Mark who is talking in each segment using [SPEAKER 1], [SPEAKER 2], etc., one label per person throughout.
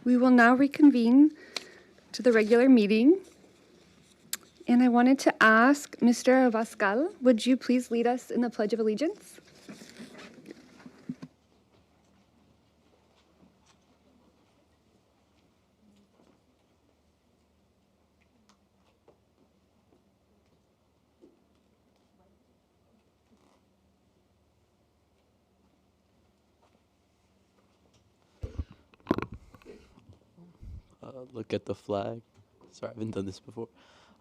[SPEAKER 1] We will now reconvene to the regular meeting. And I wanted to ask Mr. Abascal, would you please lead us in the Pledge of Allegiance?
[SPEAKER 2] Look at the flag. Sorry, I haven't done this before.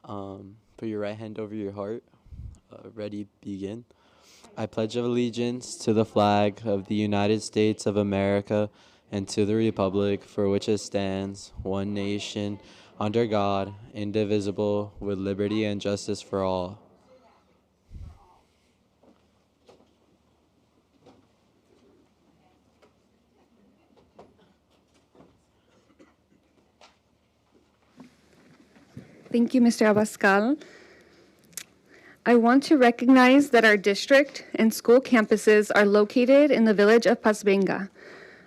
[SPEAKER 2] Put your right hand over your heart. Ready, begin. I pledge allegiance to the flag of the United States of America and to the republic for which it stands, one nation, under God, indivisible, with liberty and justice for all.
[SPEAKER 1] Thank you, Mr. Abascal. I want to recognize that our district and school campuses are located in the village of Pasvenga.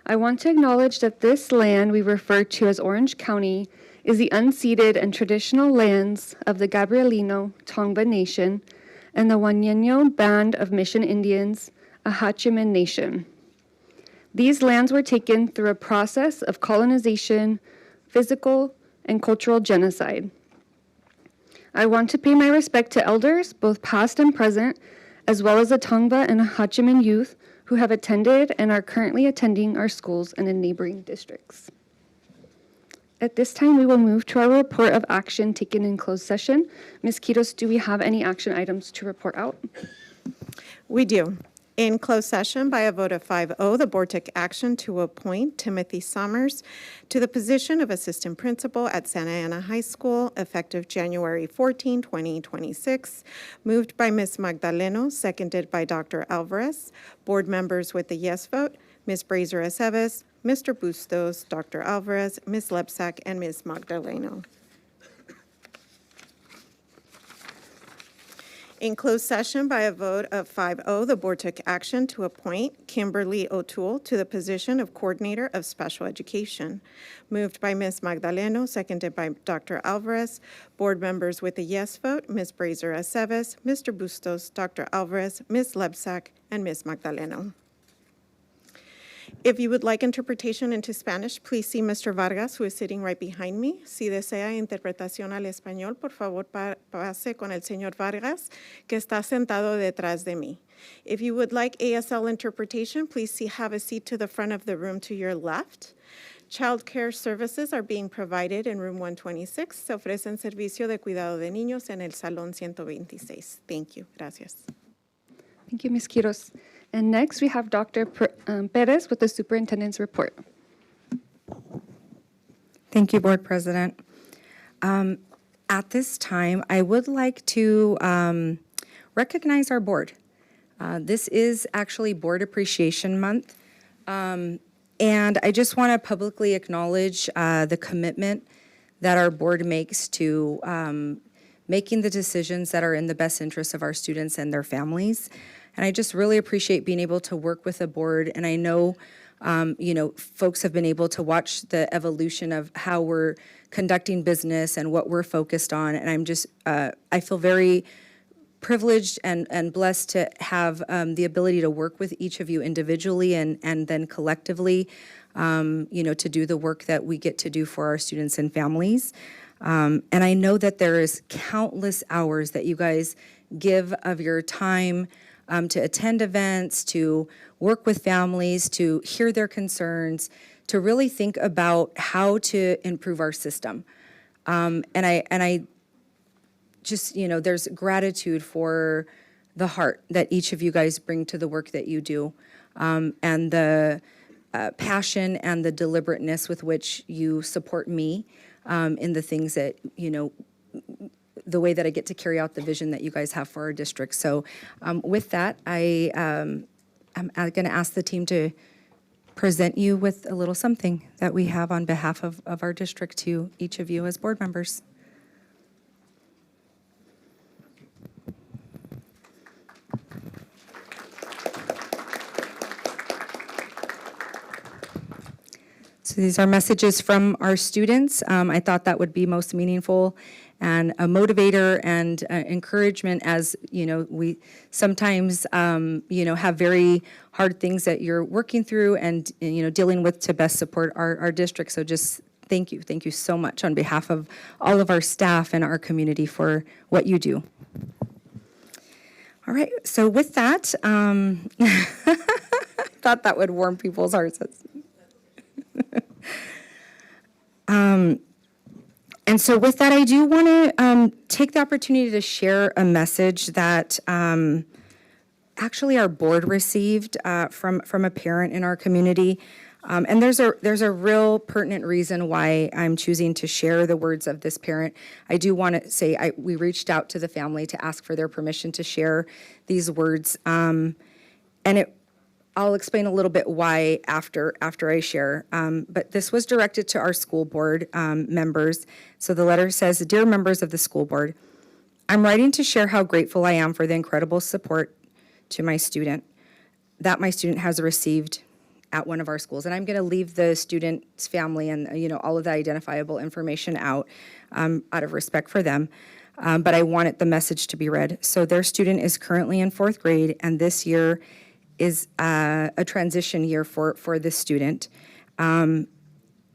[SPEAKER 1] I want to acknowledge that this land we refer to as Orange County is the unceded and traditional lands of the Gabrielino Tongva Nation and the Wanyeño Band of Mission Indians, a Hachiman Nation. These lands were taken through a process of colonization, physical, and cultural genocide. I want to pay my respect to elders, both past and present, as well as the Tongva and Hachiman youth who have attended and are currently attending our schools and in neighboring districts. At this time, we will move to our report of action taken in closed session. Ms. Quiros, do we have any action items to report out?
[SPEAKER 3] We do. In closed session, by a vote of 5-0, the board took action to appoint Timothy Summers to the position of assistant principal at Santa Ana High School, effective January 14, 2026. Moved by Ms. Magdaleno, seconded by Dr. Alvarez. Board members with the yes vote, Ms. Brazier Aceves, Mr. Bustos, Dr. Alvarez, Ms. Lepsak, and Ms. Magdaleno. In closed session, by a vote of 5-0, the board took action to appoint Kimberly O'Toole to the position of Coordinator of Special Education. Moved by Ms. Magdaleno, seconded by Dr. Alvarez. Board members with a yes vote, Ms. Brazier Aceves, Mr. Bustos, Dr. Alvarez, Ms. Lebsack, and Ms. Magdaleno. If you would like interpretation into Spanish, please see Mr. Vargas, who is sitting right behind me. Si desea interpretación al español, por favor, pase con el señor Vargas, que está sentado detrás de mí. If you would like ASL interpretation, please have a seat to the front of the room to your left. Child care services are being provided in room 126. Se ofrecen servicio de cuidado de niños en el salón 126. Thank you. Gracias.
[SPEAKER 1] Thank you, Ms. Quiros. And next, we have Dr. Perez with the superintendent's report.
[SPEAKER 4] Thank you, Board President. At this time, I would like to recognize our board. This is actually Board Appreciation Month, and I just want to publicly acknowledge the commitment that our board makes to making the decisions that are in the best interest of our students and their families. And I just really appreciate being able to work with the board. And I know, folks have been able to watch the evolution of how we're conducting business and what we're focused on. And I'm just, I feel very privileged and blessed to have the ability to work with each of you individually and then collectively, to do the work that we get to do for our students and families. And I know that there is countless hours that you guys give of your time to attend events, to work with families, to hear their concerns, to really think about how to improve our system. And I just, there's gratitude for the heart that each of you guys bring to the work that you do, and the passion and the deliberateness with which you support me in the things that, the way that I get to carry out the vision that you guys have for our district. So with that, I'm going to ask the team to present you with a little something that we have on behalf of our district to each of you as board members. So these are messages from our students. I thought that would be most meaningful and a motivator and encouragement as, we sometimes, have very hard things that you're working through and, dealing with to best support our district. So just thank you. Thank you so much on behalf of all of our staff and our community for what you do. All right, so with that, I thought that would warm people's hearts. And so with that, I do want to take the opportunity to share a message that actually our board received from a parent in our community. And there's a real pertinent reason why I'm choosing to share the words of this parent. I do want to say we reached out to the family to ask for their permission to share these words. And I'll explain a little bit why after I share. But this was directed to our school board members. So the letter says, "Dear members of the school board, I'm writing to share how grateful I am for the incredible support to my student that my student has received at one of our schools." And I'm going to leave the student's family and all of the identifiable information out of respect for them. But I wanted the message to be read. So their student is currently in 4th grade, and this year is a transition year for this student. And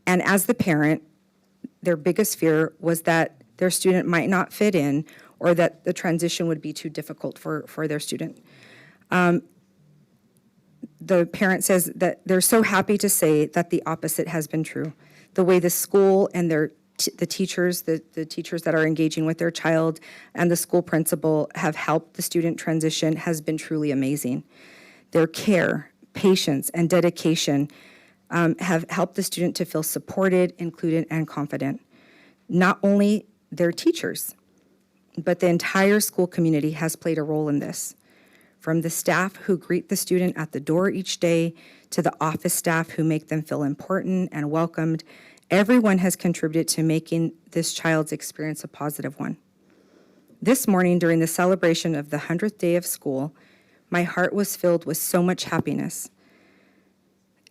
[SPEAKER 4] as the parent, their biggest fear was that their student might not fit in or that the transition would be too difficult for their student. The parent says that they're so happy to say that the opposite has been true. The way the school and the teachers that are engaging with their child and the school principal have helped the student transition has been truly amazing. Their care, patience, and dedication have helped the student to feel supported, included, and confident. Not only their teachers, but the entire school community has played a role in this. From the staff who greet the student at the door each day to the office staff who make them feel important and welcomed, everyone has contributed to making this child's experience a positive one. This morning, during the celebration of the 100th day of school, my heart was filled with so much happiness.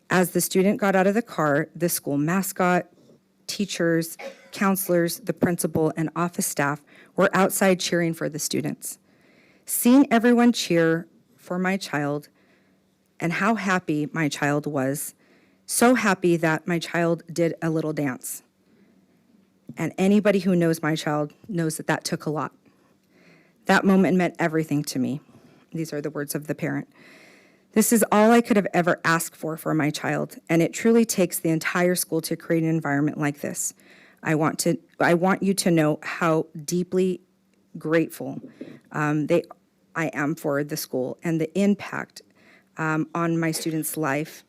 [SPEAKER 4] As the student got out of the car, the school mascot, teachers, counselors, the principal, and office staff were outside cheering for the students. Seeing everyone cheer for my child and how happy my child was, so happy that my child did a little dance. And anybody who knows my child knows that that took a lot. That moment meant everything to me. These are the words of the parent. This is all I could have ever asked for my child, and it truly takes the entire school to create an environment like this. I want you to know how deeply grateful I am for the school, and the impact on my student's life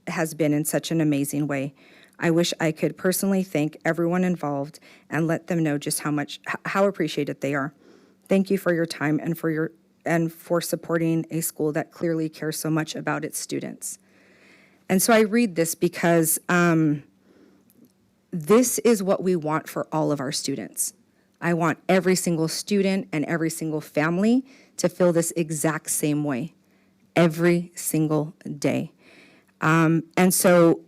[SPEAKER 4] has been in such an amazing way. I wish I could personally thank everyone involved and let them know just how appreciated they are. Thank you for your time and for supporting a school that clearly cares so much about its students. And so I read this because this is what we want for all of our students. I want every single student and every single family to feel this exact same way every single day. And so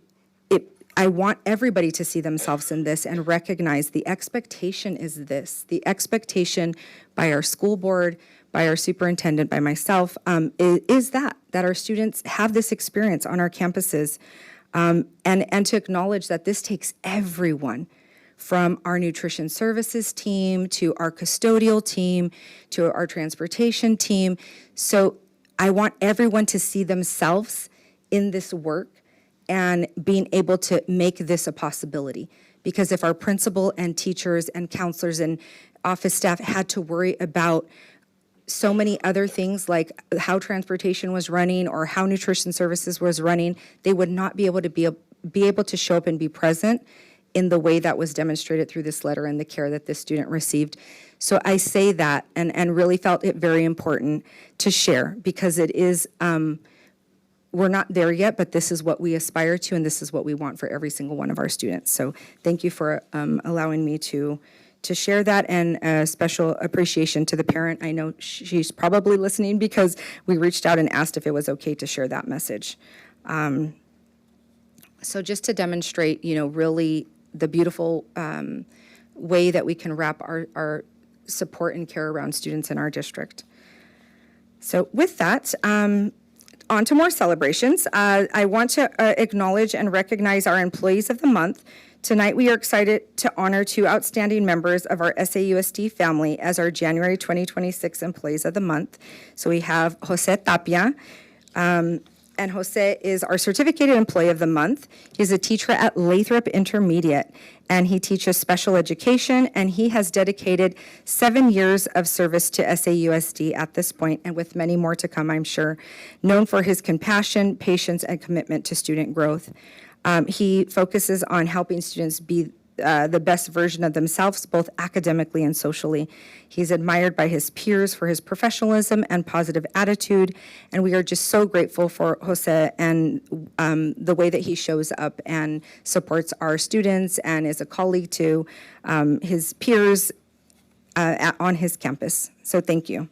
[SPEAKER 4] I want everybody to see themselves in this and recognize the expectation is this. The expectation by our school board, by our superintendent, by myself, is that our students have this experience on our campuses, and to acknowledge that this takes everyone, from our nutrition services team to our custodial team to our transportation team. So I want everyone to see themselves in this work and being able to make this a possibility. Because if our principal and teachers and counselors and office staff had to worry about so many other things like how transportation was running or how nutrition services was running, they would not be able to show up and be present in the way that was demonstrated through this letter and the care that this student received. So I say that and really felt it very important to share, because it is, we're not there yet, but this is what we aspire to, and this is what we want for every single one of our students. So thank you for allowing me to share that, and a special appreciation to the parent. I know she's probably listening because we reached out and asked if it was okay to share that message. So just to demonstrate, really the beautiful way that we can wrap our support and care around students in our district. So with that, on to more celebrations. I want to acknowledge and recognize our Employees of the Month. Tonight, we are excited to honor 2 outstanding members of our SAUSD family as our January 2026 Employees of the Month. So we have Jose Tapia, and Jose is our Certificated Employee of the Month. He's a teacher at Lathrop Intermediate, and he teaches special education, and he has dedicated 7 years of service to SAUSD at this point, and with many more to come, I'm sure. Known for his compassion, patience, and commitment to student growth. He focuses on helping students be the best version of themselves, both academically and socially. He's admired by his peers for his professionalism and positive attitude, and we are just so grateful for Jose and the way that he shows up and supports our students and is a colleague to his peers on his campus. So thank you.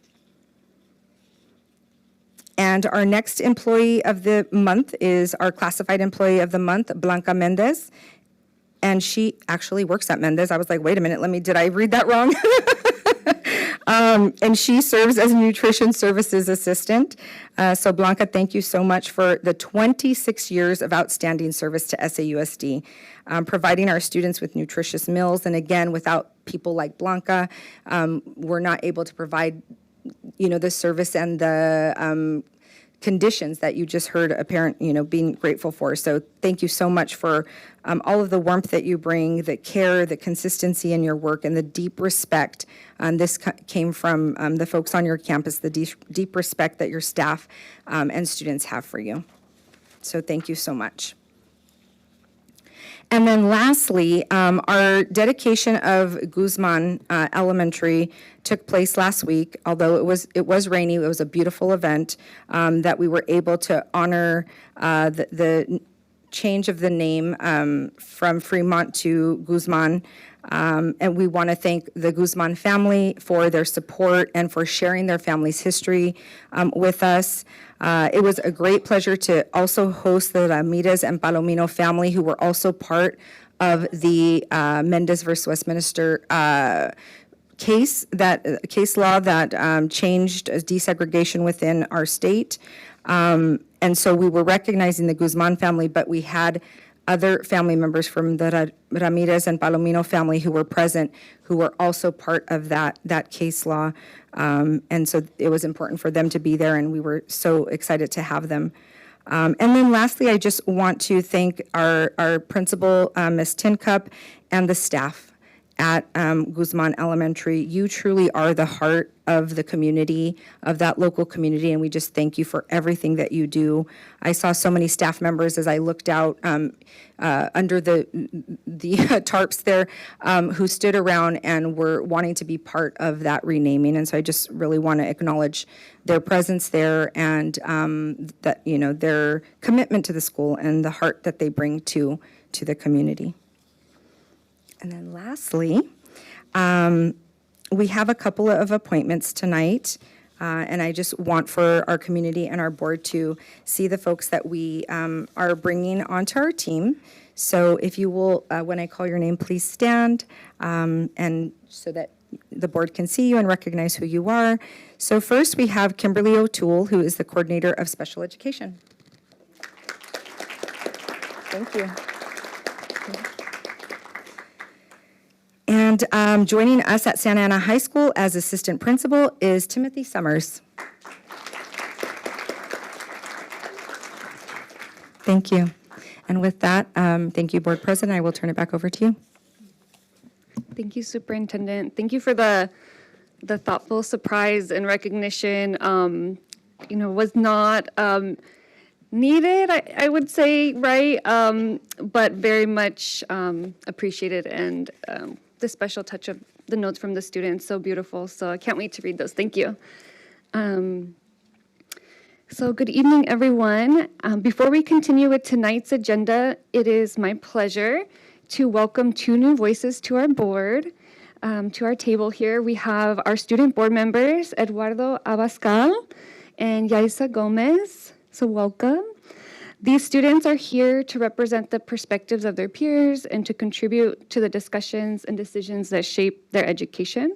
[SPEAKER 4] And our next Employee of the Month is our Classified Employee of the Month, Blanca Mendez. And she actually works at Mendez. I was like, wait a minute, did I read that wrong? And she serves as a nutrition services assistant. So Blanca, thank you so much for the 26 years of outstanding service to SAUSD, providing our students with nutritious meals. And again, without people like Blanca, we're not able to provide, the service and the conditions that you just heard a parent, being grateful for. So thank you so much for all of the warmth that you bring, the care, the consistency in your work, and the deep respect. This came from the folks on your campus, the deep respect that your staff and students have for you. So thank you so much. And then lastly, our dedication of Guzman Elementary took place last week. Although it was rainy, it was a beautiful event that we were able to honor the change of the name from Fremont to Guzman. And we want to thank the Guzman family for their support and for sharing their family's history with us. It was a great pleasure to also host the Ramirez and Palomino family, who were also part of the Mendez versus Westminster case law that changed desegregation within our state. And so we were recognizing the Guzman family, but we had other family members from the Ramirez and Palomino family who were present, who were also part of that case law. And so it was important for them to be there, and we were so excited to have them. And then lastly, I just want to thank our principal, Ms. Tincup, and the staff at Guzman Elementary. You truly are the heart of the community, of that local community, and we just thank you for everything that you do. I saw so many staff members as I looked out under the tarps there who stood around and were wanting to be part of that renaming, and so I just really want to acknowledge their presence there and that, their commitment to the school and the heart that they bring to the community. And then lastly, we have a couple of appointments tonight, and I just want for our community and our board to see the folks that we are bringing onto our team. So if you will, when I call your name, please stand, and so that the board can see you and recognize who you are. So first, we have Kimberly O'Toole, who is the coordinator of special education. Thank you. And joining us at Santa Ana High School as assistant principal is Timothy Summers. Thank you. And with that, thank you, Board President. I will turn it back over to you.
[SPEAKER 1] Thank you, Superintendent. Thank you for the thoughtful surprise and recognition. Was not needed, I would say, right? But very much appreciated, and the special touch of the notes from the students, so beautiful. So I can't wait to read those. Thank you. So good evening, everyone. Before we continue with tonight's agenda, it is my pleasure to welcome 2 new voices to our board. To our table here, we have our student board members, Eduardo Abascal and Yaisa Gomez. So welcome. These students are here to represent the perspectives of their peers and to contribute to the discussions and decisions that shape their education.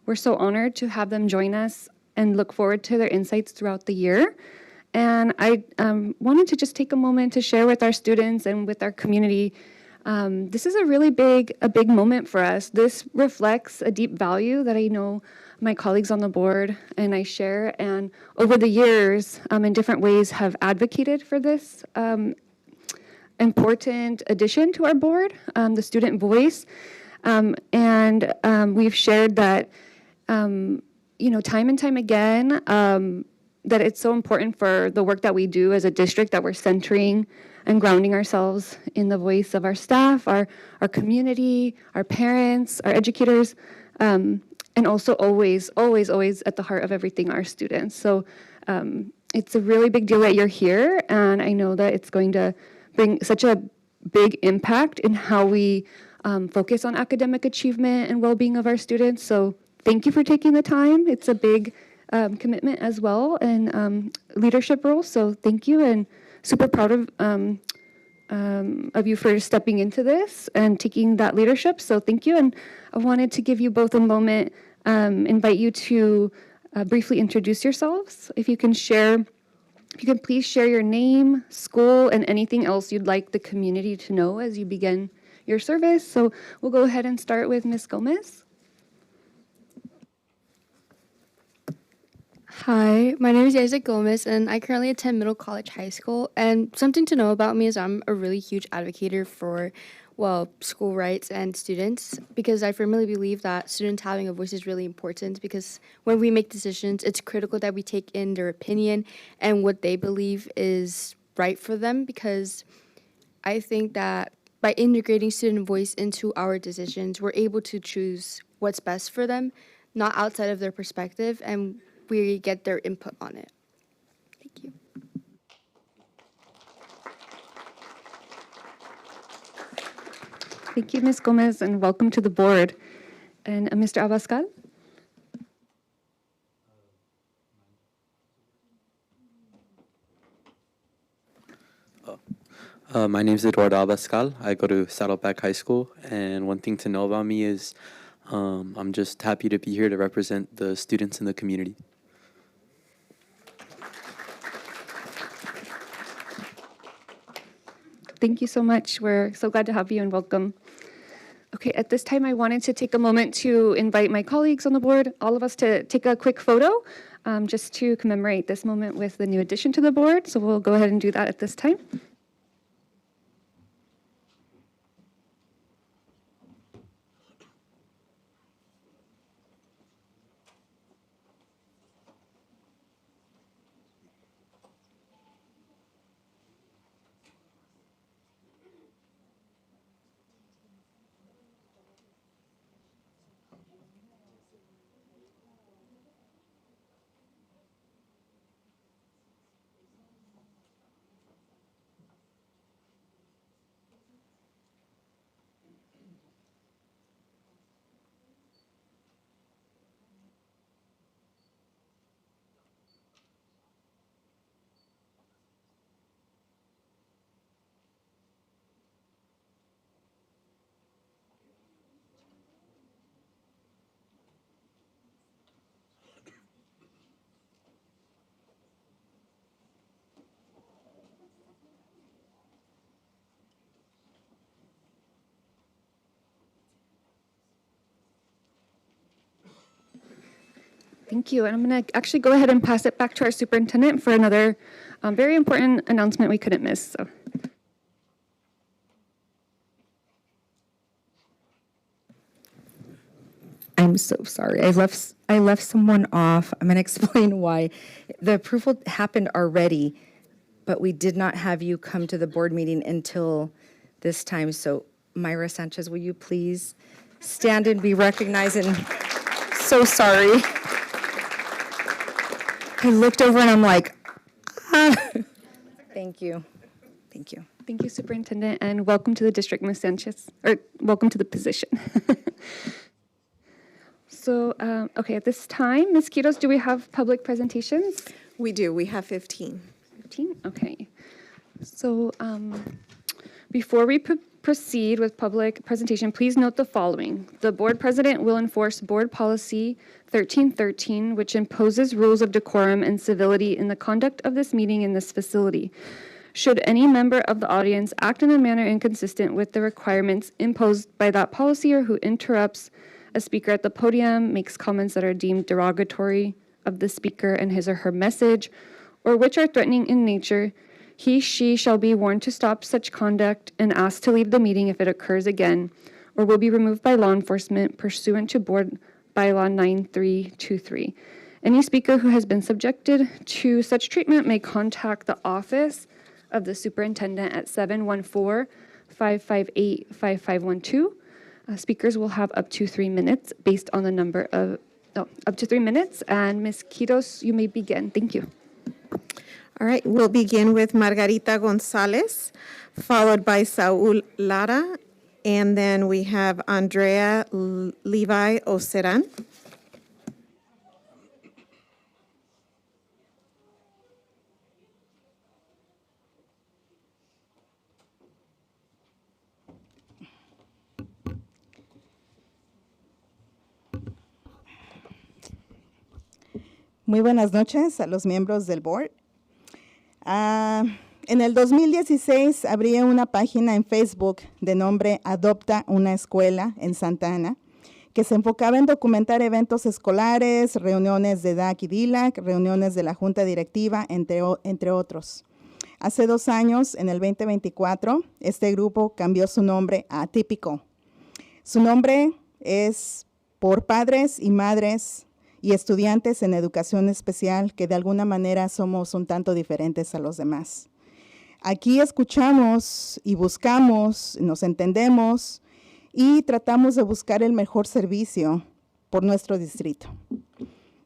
[SPEAKER 1] We're so honored to have them join us and look forward to their insights throughout the year. And I wanted to just take a moment to share with our students and with our community. This is a really big moment for us. This reflects a deep value that I know my colleagues on the board and I share, and over the years, in different ways, have advocated for this important addition to our board, the student voice. We've shared that, time and time again, that it's so important for the work that we do as a district that we're centering and grounding ourselves in the voice of our staff, our community, our parents, our educators, and also always at the heart of everything, our students. So it's a really big deal that you're here, and I know that it's going to bring such a big impact in how we focus on academic achievement and well-being of our students. So thank you for taking the time. It's a big commitment as well and leadership role. So thank you, and super proud of you for stepping into this and taking that leadership. So thank you. And I wanted to give you both a moment, invite you to briefly introduce yourselves. If you can please share your name, school, and anything else you'd like the community to know as you begin your service. So we'll go ahead and start with Ms. Gomez.
[SPEAKER 5] Hi, my name is Isaac Gomez, and I currently attend Middle College High School. And something to know about me is I'm a really huge advocate for, school rights and students, because I firmly believe that students having a voice is really important, because when we make decisions, it's critical that we take in their opinion and what they believe is right for them, because I think that by integrating student voice into our decisions, we're able to choose what's best for them, not outside of their perspective, and we get their input on it. Thank you.
[SPEAKER 1] Thank you, Ms. Gomez, and welcome to the board. And Mr. Abascal?
[SPEAKER 2] My name is Eduardo Abascal. I go to Saddleback High School, and one thing to know about me is I'm just happy to be here to represent the students in the community.
[SPEAKER 1] Thank you so much. We're so glad to have you and welcome. Okay, at this time, I wanted to take a moment to invite my colleagues on the board, all of us, to take a quick photo just to commemorate this moment with the new addition to the board. So we'll go ahead and do that at this time. Thank you. And I'm going to actually go ahead and pass it back to our superintendent for another very important announcement we couldn't miss. So.
[SPEAKER 4] I'm so sorry. I left someone off. I'm going to explain why. The approval happened already, but we did not have you come to the board meeting until this time. So Myra Sanchez, will you please stand and be recognized? And so sorry. I looked over and I'm like, ah. Thank you. Thank you.
[SPEAKER 1] Thank you, Superintendent, and welcome to the district, Ms. Sanchez, or welcome to the position. So, okay, at this time, Ms. Quiros, do we have public presentations?
[SPEAKER 3] We do. We have 15.
[SPEAKER 1] 15? Okay. So before we proceed with public presentation, please note the following. The board president will enforce board policy 1313, which imposes rules of decorum and civility in the conduct of this meeting in this facility. Should any member of the audience act in a manner inconsistent with the requirements imposed by that policy, or who interrupts a speaker at the podium, makes comments that are deemed derogatory of the speaker and his or her message, or which are threatening in nature, she shall be warned to stop such conduct and asked to leave the meeting if it occurs again, or will be removed by law enforcement pursuant to Board Bylaw 9323. Any speaker who has been subjected to such treatment may contact the office of the superintendent at 714-558-5512. Speakers will have up to 3 minutes based on the number of, up to 3 minutes. And Ms. Quiros, you may begin. Thank you.
[SPEAKER 3] All right, we'll begin with Margarita Gonzalez, followed by Saul Lara, and then we have Andrea Levi Oceran.
[SPEAKER 6] Muy buenas noches a los miembros del board. En el 2016 abrí una página en Facebook de nombre Adopta una Escuela en Santa Ana, que se enfocaba en documentar eventos escolares, reuniones de DAC y DILAC, reuniones de la Junta Directiva, entre otros. Hace 2 años, en el 2024, este grupo cambió su nombre a Atípico. Su nombre es por padres y madres y estudiantes en educación especial que de alguna manera somos un tanto diferentes a los demás. Aquí escuchamos y buscamos, nos entendemos y tratamos de buscar el mejor servicio por nuestro distrito.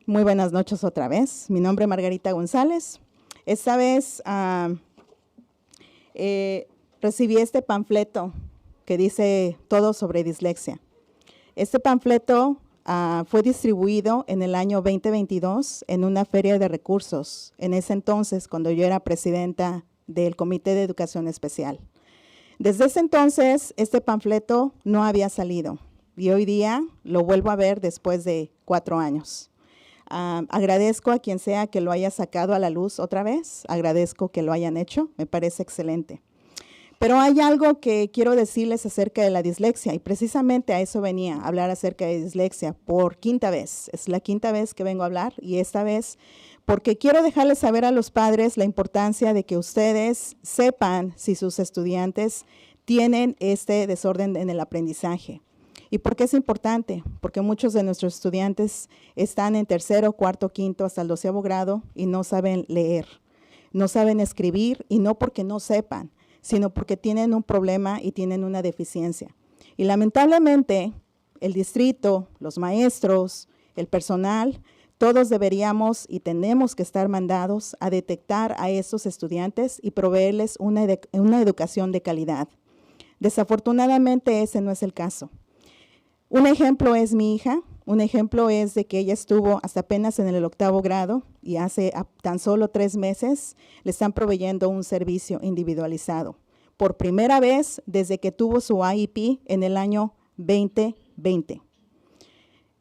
[SPEAKER 6] Muy buenas noches otra vez. Mi nombre es Margarita González. Esta vez recibí este panfleto que dice todo sobre dislexia. Este panfleto fue distribuido en el año 2022 en una feria de recursos, en ese entonces cuando yo era presidenta del Comité de Educación Especial. Desde ese entonces, este panfleto no había salido y hoy día lo vuelvo a ver después de 4 años. Agradezco a quien sea que lo haya sacado a la luz otra vez, agradezco que lo hayan hecho, me parece excelente. Pero hay algo que quiero decirles acerca de la dislexia y precisamente a eso venía, a hablar acerca de dislexia por 5ª vez. Es la 5ª vez que vengo a hablar y esta vez porque quiero dejarles saber a los padres la importancia de que ustedes sepan si sus estudiantes tienen este desorden en el aprendizaje. ¿Y por qué es importante? Porque muchos de nuestros estudiantes están en 3º, 4º, 5º, hasta el 12º grado y no saben leer, no saben escribir y no porque no sepan, sino porque tienen un problema y tienen una deficiencia. Y lamentablemente, el distrito, los maestros, el personal, todos deberíamos y tenemos que estar mandados a detectar a esos estudiantes y proveerles una educación de calidad. Desafortunadamente, ese no es el caso. Un ejemplo es mi hija, un ejemplo es de que ella estuvo hasta apenas en el 8º grado y hace tan solo 3 meses le están proveyendo un servicio individualizado. Por primera vez desde que tuvo su IEP en el año 2020.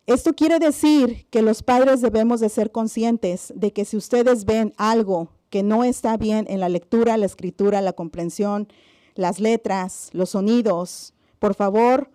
[SPEAKER 6] Esto quiere decir que los padres debemos de ser conscientes de que si ustedes ven algo que no está bien en la lectura, la escritura, la comprensión, las letras, los sonidos, por favor,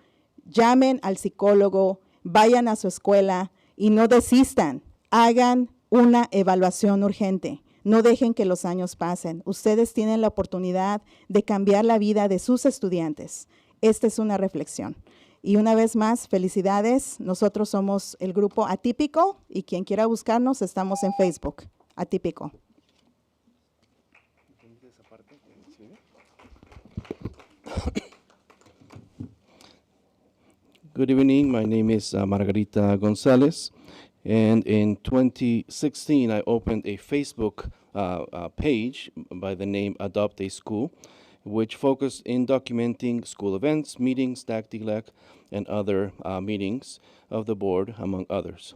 [SPEAKER 6] llamen al psicólogo, vayan a su escuela y no desistan, hagan una evaluación urgente. No dejen que los años pasen. Ustedes tienen la oportunidad de cambiar la vida de sus estudiantes. Esta es una reflexión. Y una vez más, felicidades. Nosotros somos el grupo Atípico y quien quiera buscarnos, estamos en Facebook. Atípico.
[SPEAKER 7] Good evening. My name is Margarita Gonzalez, and in 2016, I opened a Facebook page by the name Adopt a School, which focused in documenting school events, meetings, DAC, and other meetings of the board, among others.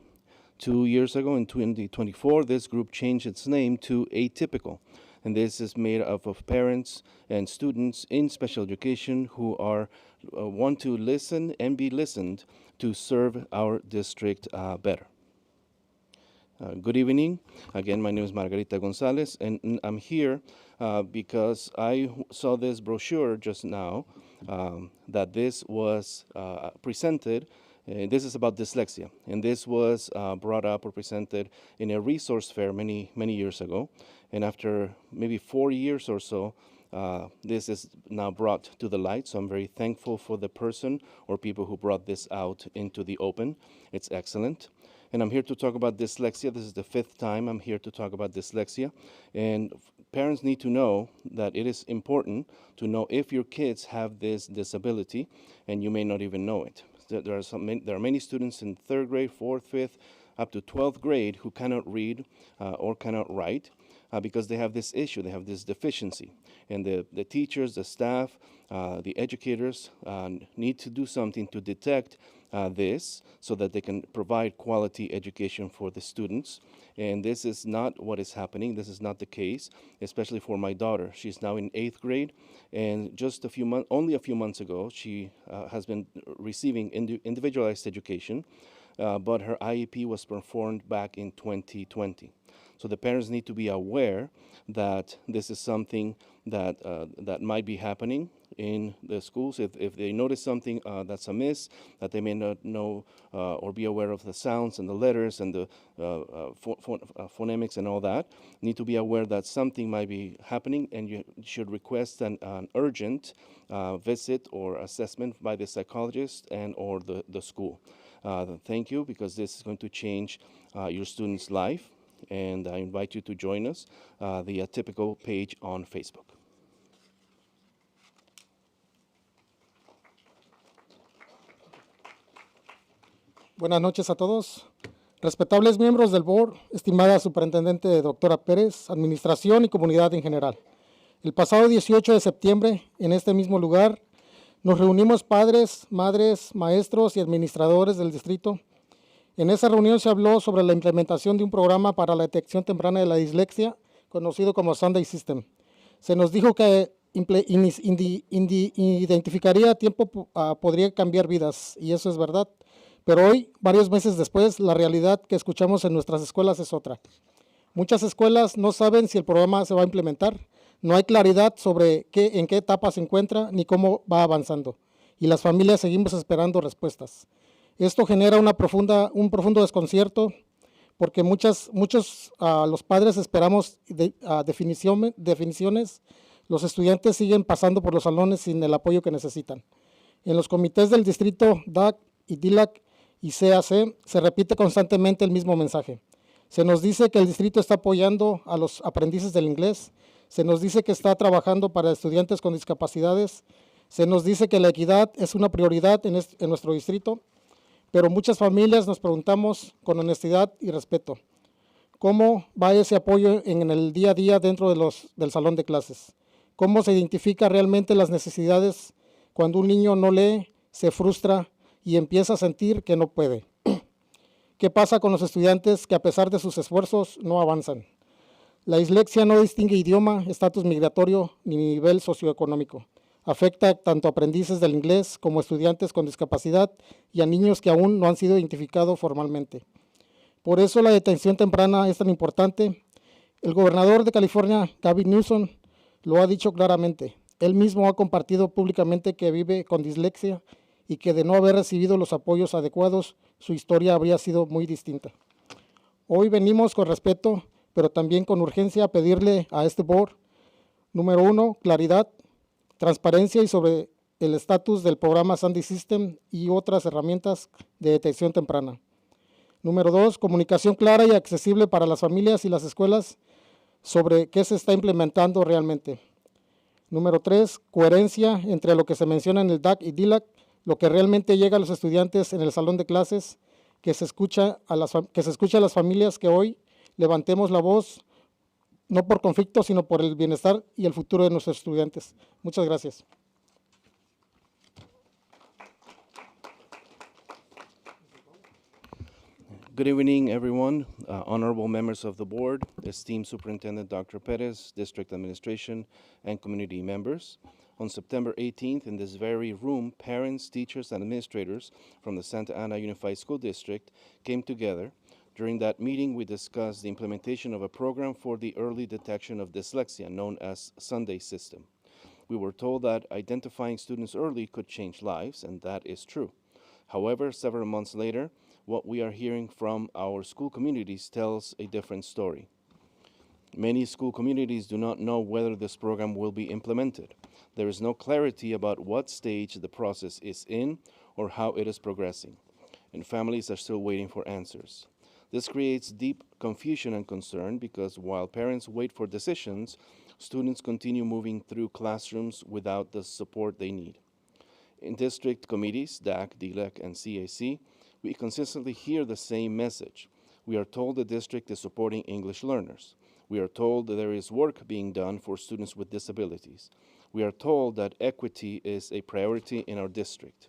[SPEAKER 7] 2 years ago, in 2024, this group changed its name to Atypical, And this is made up of parents and students in special education who are want to listen and be listened to serve our district better. Good evening. Again, my name is Margarita Gonzalez, and I'm here because I saw this brochure just now that this was presented. This is about dyslexia, and this was brought up or presented in a resource fair many years ago. And after maybe 4 years or so, this is now brought to the light. So I'm very thankful for the person or people who brought this out into the open. It's excellent. And I'm here to talk about dyslexia. This is the 5th time I'm here to talk about dyslexia. And parents need to know that it is important to know if your kids have this disability, and you may not even know it. There are many students in 3rd grade, 4th, 5th, up to 12th grade who cannot read or cannot write because they have this issue, they have this deficiency. And the teachers, the staff, the educators need to do something to detect this so that they can provide quality education for the students. And this is not what is happening. This is not the case, especially for my daughter. She's now in 8th grade, and just only a few months ago, she has been receiving individualized education, but her IEP was performed back in 2020. So the parents need to be aware that this is something that that might be happening in the schools. If they notice something that's amiss, that they may not know or be aware of the sounds and the letters and the phonemics and all that, need to be aware that something might be happening, and you should request an urgent visit or assessment by the psychologist and or the school. Thank you, because this is going to change your student's life. And I invite you to join us, the Typical page on Facebook.
[SPEAKER 8] Buenas noches a todos. Respetables miembros del board, estimada superintendente doctora Pérez, administración y comunidad en general. El pasado 18 de septiembre, en este mismo lugar, nos reunimos padres, madres, maestros y administradores del distrito. En esa reunión se habló sobre la implementación de un programa para la detección temprana de la dislexia, conocido como SAUSD System. Se nos dijo que identificaría a tiempo podría cambiar vidas, y eso es verdad. Pero hoy, varios meses después, la realidad que escuchamos en nuestras escuelas es otra. Muchas escuelas no saben si el programa se va a implementar, no hay claridad sobre en qué etapa se encuentra ni cómo va avanzando, y las familias seguimos esperando respuestas. Esto genera un profundo desconcierto, porque muchos los padres esperamos definiciones, los estudiantes siguen pasando por los salones sin el apoyo que necesitan. En los comités del distrito DAC y DILAC y CAC se repite constantemente el mismo mensaje. Se nos dice que el distrito está apoyando a los aprendices del inglés, se nos dice que está trabajando para estudiantes con discapacidades, se nos dice que la equidad es una prioridad en nuestro distrito, pero muchas familias nos preguntamos con honestidad y respeto, ¿cómo va ese apoyo en el día a día dentro del salón de clases? ¿Cómo se identifica realmente las necesidades cuando un niño no lee, se frustra y empieza a sentir que no puede? ¿Qué pasa con los estudiantes que a pesar de sus esfuerzos no avanzan? La dislexia no distingue idioma, estatus migratorio ni nivel socioeconómico. Afecta tanto a aprendices del inglés como a estudiantes con discapacidad y a niños que aún no han sido identificados formalmente. Por eso la detención temprana es tan importante. El gobernador de California, Gavin Newsom, lo ha dicho claramente. Él mismo ha compartido públicamente que vive con dislexia y que de no haber recibido los apoyos adecuados, su historia habría sido muy distinta. Hoy venimos con respeto, pero también con urgencia a pedirle a este board, número 1, claridad, transparencia y sobre el estatus del programa SAUSD System y otras herramientas de detección temprana. Número 2, comunicación clara y accesible para las familias y las escuelas sobre qué se está implementando realmente. Número 3, coherencia entre lo que se menciona en el DAC y DILAC, lo que realmente llega a los estudiantes en el salón de clases, que se escucha a las familias, que hoy levantemos la voz, no por conflicto, sino por el bienestar y el futuro de nuestros estudiantes. Muchas gracias.
[SPEAKER 7] Good evening, everyone. Honorable members of the board, esteemed Superintendent Dr. Perez, district administration, and community members. On September 18th, in this very room, parents, teachers, and administrators from the Santa Ana Unified School District came together. During that meeting, we discussed the implementation of a program for the early detection of dyslexia, known as SAUSD system. We were told that identifying students early could change lives, and that is true. However, several months later, what we are hearing from our school communities tells a different story. Many school communities do not know whether this program will be implemented. There is no clarity about what stage the process is in or how it is progressing, and families are still waiting for answers. This creates deep confusion and concern because while parents wait for decisions, students continue moving through classrooms without the support they need. In district committees, DAC, DLEC, and CAC, we consistently hear the same message. We are told the district is supporting English learners. We are told that there is work being done for students with disabilities. We are told that equity is a priority in our district.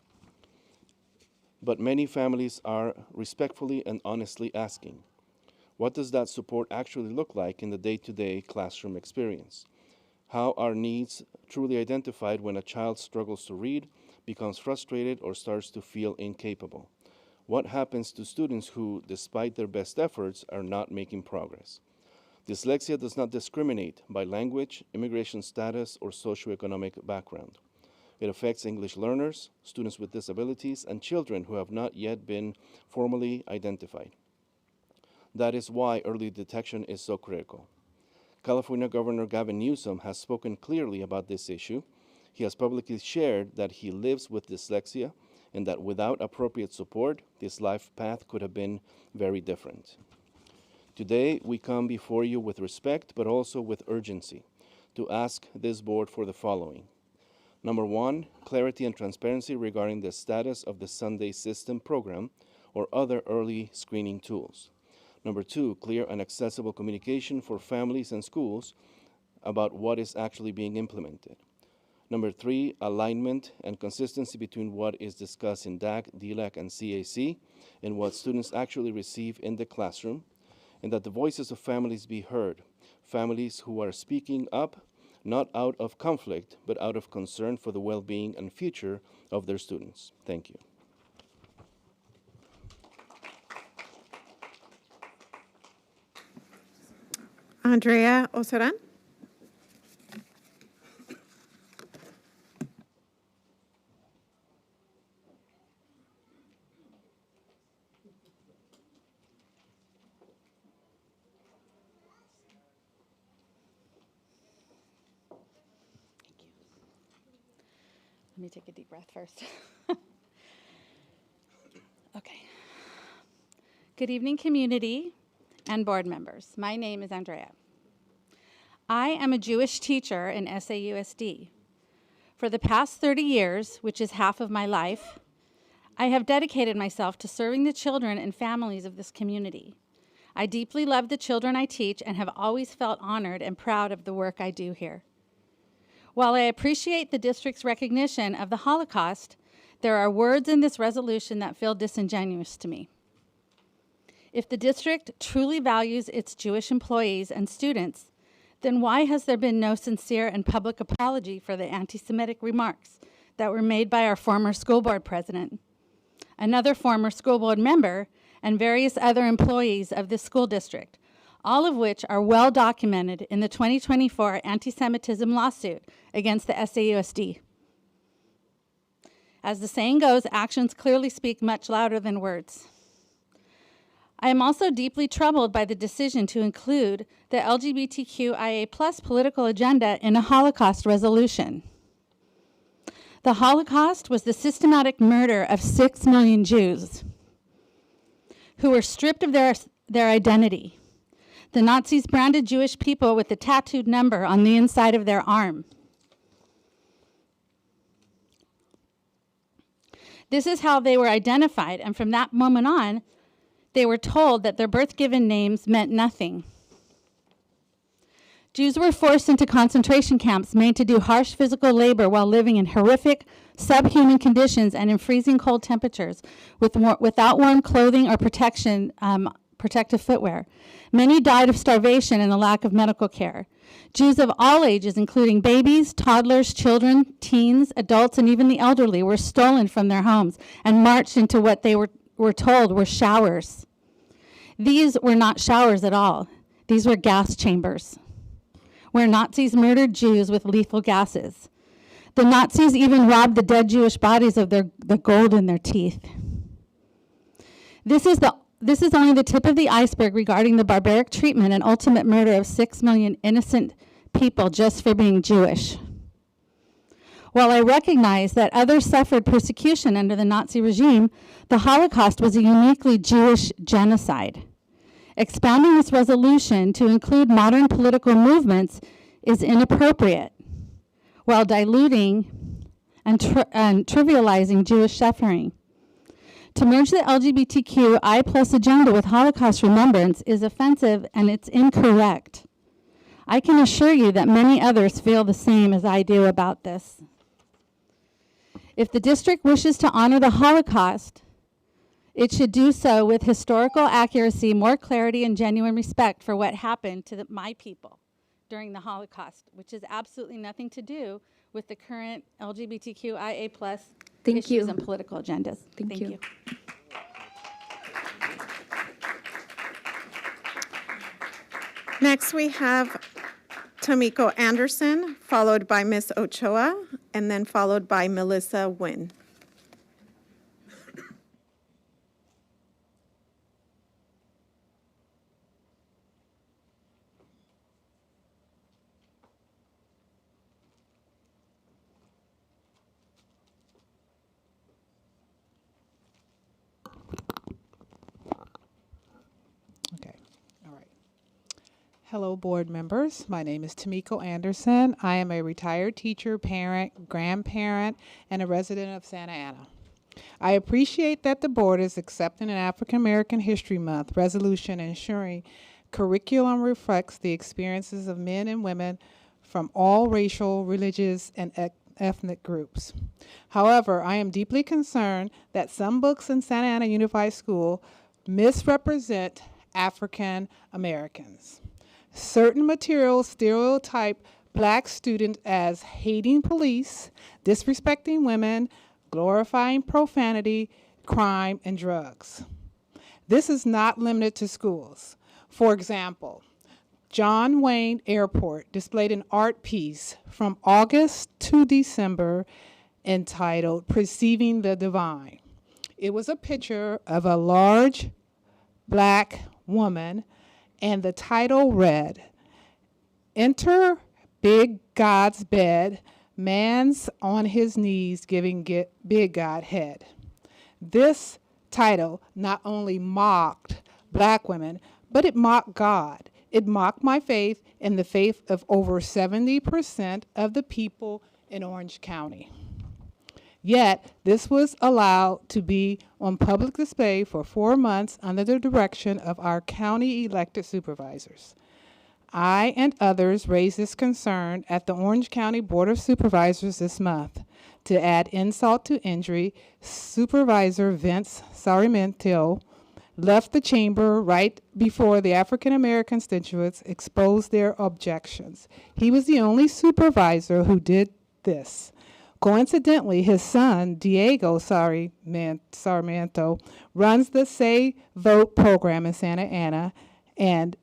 [SPEAKER 7] But many families are respectfully and honestly asking, what does that support actually look like in the day-to-day classroom experience? How are needs truly identified when a child struggles to read, becomes frustrated, or starts to feel incapable? What happens to students who, despite their best efforts, are not making progress? Dyslexia does not discriminate by language, immigration status, or socioeconomic background. It affects English learners, students with disabilities, and children who have not yet been formally identified. That is why early detection is so critical. California Governor Gavin Newsom has spoken clearly about this issue. He has publicly shared that he lives with dyslexia and that without appropriate support, his life path could have been very different. Today, we come before you with respect, but also with urgency, to ask this board for the following. Number one, clarity and transparency regarding the status of the SAUSD system program or other early screening tools. Number two, clear and accessible communication for families and schools about what is actually being implemented. Number three, alignment and consistency between what is discussed in DAC, DLEC, and CAC and what students actually receive in the classroom, and that the voices of families be heard, families who are speaking up not out of conflict, but out of concern for the well-being and future of their students. Thank you.
[SPEAKER 3] Andrea Osaran.
[SPEAKER 9] Let me take a deep breath first. Okay. Good evening, community and board members. My name is Andrea. I am a Jewish teacher in SAUSD. For the past 30 years, which is half of my life, I have dedicated myself to serving the children and families of this community. I deeply love the children I teach and have always felt honored and proud of the work I do here. While I appreciate the district's recognition of the Holocaust, there are words in this resolution that feel disingenuous to me. If the district truly values its Jewish employees and students, then why has there been no sincere and public apology for the anti-Semitic remarks that were made by our former school board president, another former school board member, and various other employees of this school district, all of which are well documented in the 2024 anti-Semitism lawsuit against the SAUSD. As the saying goes, actions clearly speak much louder than words. I am also deeply troubled by the decision to include the LGBTQIA+ political agenda in a Holocaust resolution. The Holocaust was the systematic murder of 6 million Jews who were stripped of their identity. The Nazis branded Jewish people with a tattooed number on the inside of their arm. This is how they were identified, and from that moment on, they were told that their birth-given names meant nothing. Jews were forced into concentration camps made to do harsh physical labor while living in horrific, subhuman conditions and in freezing cold temperatures without warm clothing or protective footwear. Many died of starvation and a lack of medical care. Jews of all ages, including babies, toddlers, children, teens, adults, and even the elderly, were stolen from their homes and marched into what they were told were showers. These were not showers at all. These were gas chambers, where Nazis murdered Jews with lethal gases. The Nazis even robbed the dead Jewish bodies of the gold in their teeth. This is only the tip of the iceberg regarding the barbaric treatment and ultimate murder of 6 million innocent people just for being Jewish. While I recognize that others suffered persecution under the Nazi regime, the Holocaust was a uniquely Jewish genocide. Expounding this resolution to include modern political movements is inappropriate, while diluting and trivializing Jewish suffering. To merge the LGBTQI+ agenda with Holocaust remembrance is offensive and it's incorrect. I can assure you that many others feel the same as I do about this. If the district wishes to honor the Holocaust, it should do so with historical accuracy, more clarity, and genuine respect for what happened to my people during the Holocaust, which has absolutely nothing to do with the current LGBTQIA+ issues and political agendas. Thank you.
[SPEAKER 3] Next, we have Tomiko Anderson, followed by Ms. Ochoa, and then followed by Melissa Nguyen.
[SPEAKER 10] Hello, board members. My name is Tomiko Anderson. I am a retired teacher, parent, grandparent, and a resident of Santa Ana. I appreciate that the board is accepting an African American History Month resolution ensuring curriculum reflects the experiences of men and women from all racial, religious, and ethnic groups. However, I am deeply concerned that some books in Santa Ana Unified School misrepresent African Americans. Certain materials stereotype Black students as hating police, disrespecting women, glorifying profanity, crime, and drugs. This is not limited to schools. For example, John Wayne Airport displayed an art piece from August to December entitled Perceiving the Divine. It was a picture of a large Black woman, and the title read, Enter Big God's Bed, Man's on His Knees Giving Big God Head. This title not only mocked Black women, but it mocked God. It mocked my faith and the faith of over 70% of the people in Orange County. Yet, this was allowed to be on public display for 4 months under the direction of our county elected supervisors. I and others raised this concern at the Orange County Board of Supervisors this month. To add insult to injury, Supervisor Vince Sarmiento left the chamber right before the African American constituents exposed their objections. He was the only supervisor who did this. Coincidentally, his son, Diego Sarmiento, runs the Say Vote program in Santa Ana and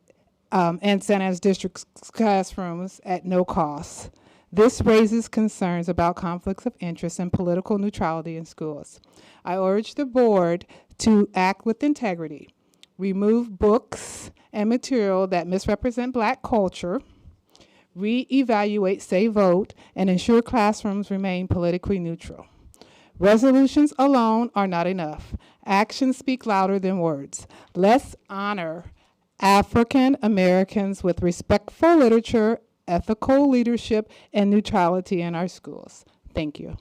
[SPEAKER 10] Santa Ana's district classrooms at no cost. This raises concerns about conflicts of interest and political neutrality in schools. I urge the board to act with integrity, remove books and material that misrepresent Black culture, reevaluate Say Vote, and ensure classrooms remain politically neutral. Resolutions alone are not enough. Actions speak louder than words. Let's honor African Americans with respectful literature, ethical leadership, and neutrality in our schools. Thank you.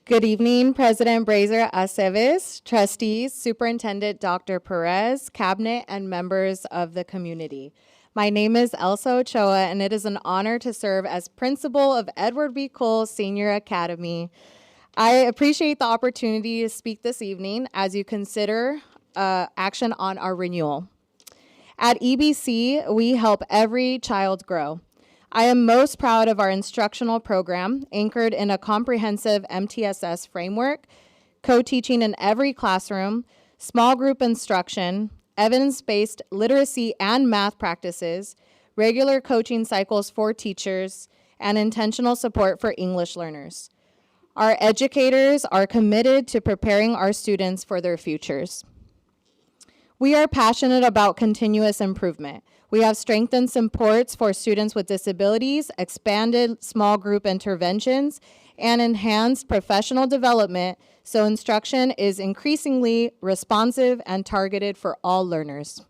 [SPEAKER 11] Good evening, President Brazier Aceves, trustees, Superintendent Dr. Perez, cabinet, and members of the community. My name is Elsa Ochoa, and it is an honor to serve as principal of Edward B. Cole Senior Academy. I appreciate the opportunity to speak this evening as you consider action on our renewal. At EBC, we help every child grow. I am most proud of our instructional program, anchored in a comprehensive MTSS framework, co-teaching in every classroom, small group instruction, evidence-based literacy and math practices, regular coaching cycles for teachers, and intentional support for English learners. Our educators are committed to preparing our students for their futures. We are passionate about continuous improvement. We have strengthened supports for students with disabilities, expanded small group interventions, and enhanced professional development so instruction is increasingly responsive and targeted for all learners.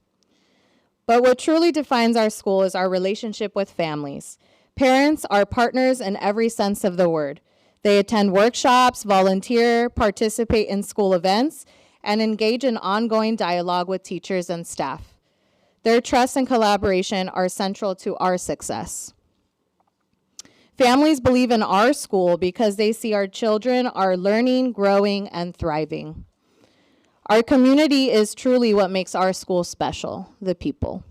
[SPEAKER 11] But what truly defines our school is our relationship with families. Parents are partners in every sense of the word. They attend workshops, volunteer, participate in school events, and engage in ongoing dialogue with teachers and staff. Their trust and collaboration are central to our success. Families believe in our school because they see our children are learning, growing, and thriving. Our community is truly what makes our school special, the people.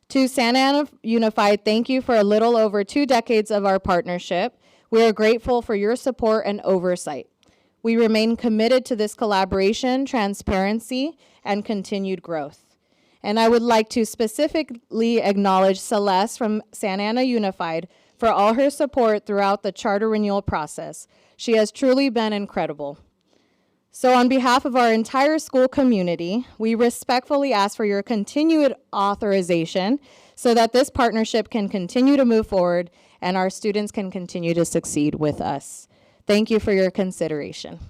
[SPEAKER 11] To Santa Ana Unified, thank you for a little over 2 decades of our partnership. We are grateful for your support and oversight. We remain committed to this collaboration, transparency, and continued growth. And I would like to specifically acknowledge Celeste from Santa Ana Unified for all her support throughout the charter renewal process. She has truly been incredible. So on behalf of our entire school community, we respectfully ask for your continued authorization so that this partnership can continue to move forward and our students can continue to succeed with us. Thank you for your consideration.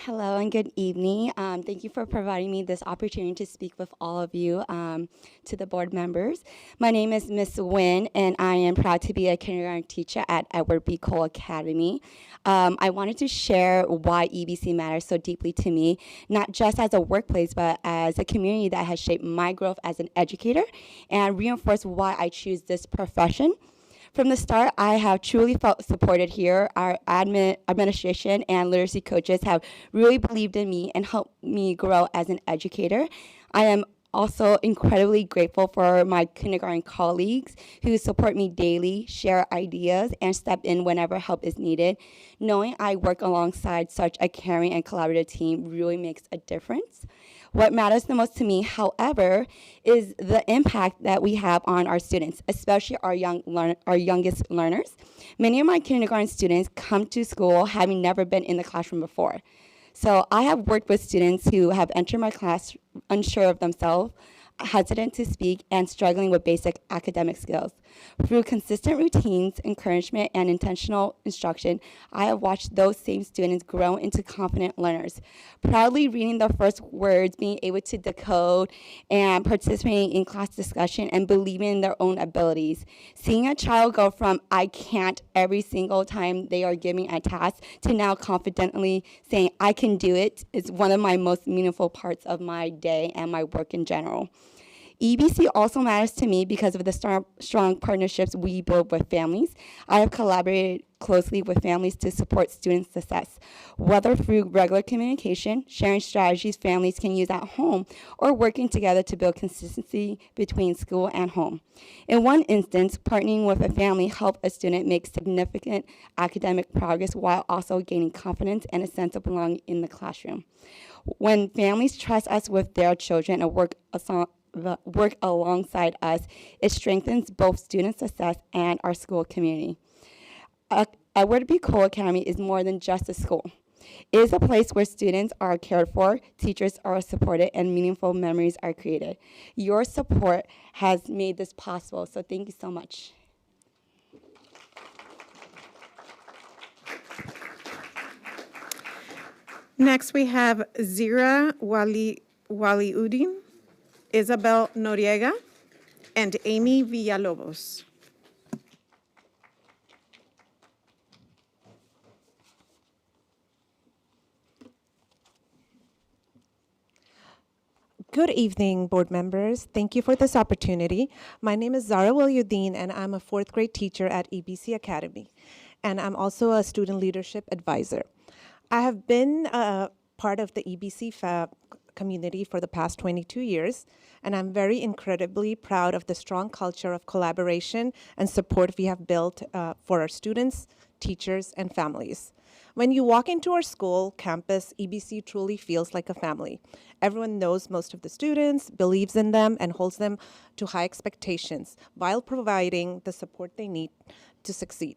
[SPEAKER 12] Hello and good evening. Thank you for providing me this opportunity to speak with all of you, to the board members. My name is Miss Nguyen, and I am proud to be a kindergarten teacher at Edward B. Cole Academy. I wanted to share why EBC matters so deeply to me, not just as a workplace, but as a community that has shaped my growth as an educator and reinforced why I choose this profession. From the start, I have truly felt supported here. Our administration and literacy coaches have really believed in me and helped me grow as an educator. I am also incredibly grateful for my kindergarten colleagues who support me daily, share ideas, and step in whenever help is needed. Knowing I work alongside such a caring and collaborative team really makes a difference. What matters the most to me, however, is the impact that we have on our students, especially our youngest learners. Many of my kindergarten students come to school having never been in the classroom before. So I have worked with students who have entered my class unsure of themselves, hesitant to speak, and struggling with basic academic skills. Through consistent routines, encouragement, and intentional instruction, I have watched those same students grow into confident learners, proudly reading their first words, being able to decode, and participating in class discussion and believing in their own abilities. Seeing a child go from "I can't" every single time they are giving a task to now confidently saying "I can do it" is one of my most meaningful parts of my day and my work in general. EBC also matters to me because of the strong partnerships we build with families. I have collaborated closely with families to support student success, whether through regular communication, sharing strategies families can use at home, or working together to build consistency between school and home. In one instance, partnering with a family helped a student make significant academic progress while also gaining confidence and a sense of belonging in the classroom. When families trust us with their children and work alongside us, it strengthens both student success and our school community. Edward B. Cole Academy is more than just a school. It is a place where students are cared for, teachers are supported, and meaningful memories are created. Your support has made this possible, so thank you so much.
[SPEAKER 3] Next, we have Zira Waliuddin. Isabel Noriega, and Amy Villalobos.
[SPEAKER 13] Good evening, board members. Thank you for this opportunity. My name is Zara Wilyuddin, and I'm a fourth grade teacher at EBC Academy, and I'm also a student leadership advisor. I have been part of the EBC community for the past 22 years, and I'm very incredibly proud of the strong culture of collaboration and support we have built for our students, teachers, and families. When you walk into our school campus, EBC truly feels like a family. Everyone knows most of the students, believes in them, and holds them to high expectations while providing the support they need to succeed.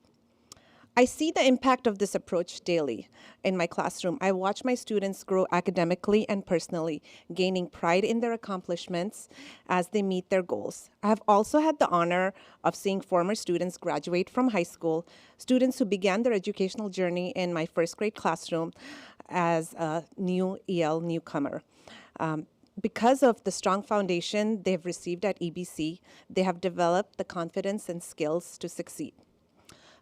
[SPEAKER 13] I see the impact of this approach daily in my classroom. I watch my students grow academically and personally, gaining pride in their accomplishments as they meet their goals. I have also had the honor of seeing former students graduate from high school, students who began their educational journey in my first grade classroom as a new EL newcomer. Because of the strong foundation they've received at EBC, they have developed the confidence and skills to succeed.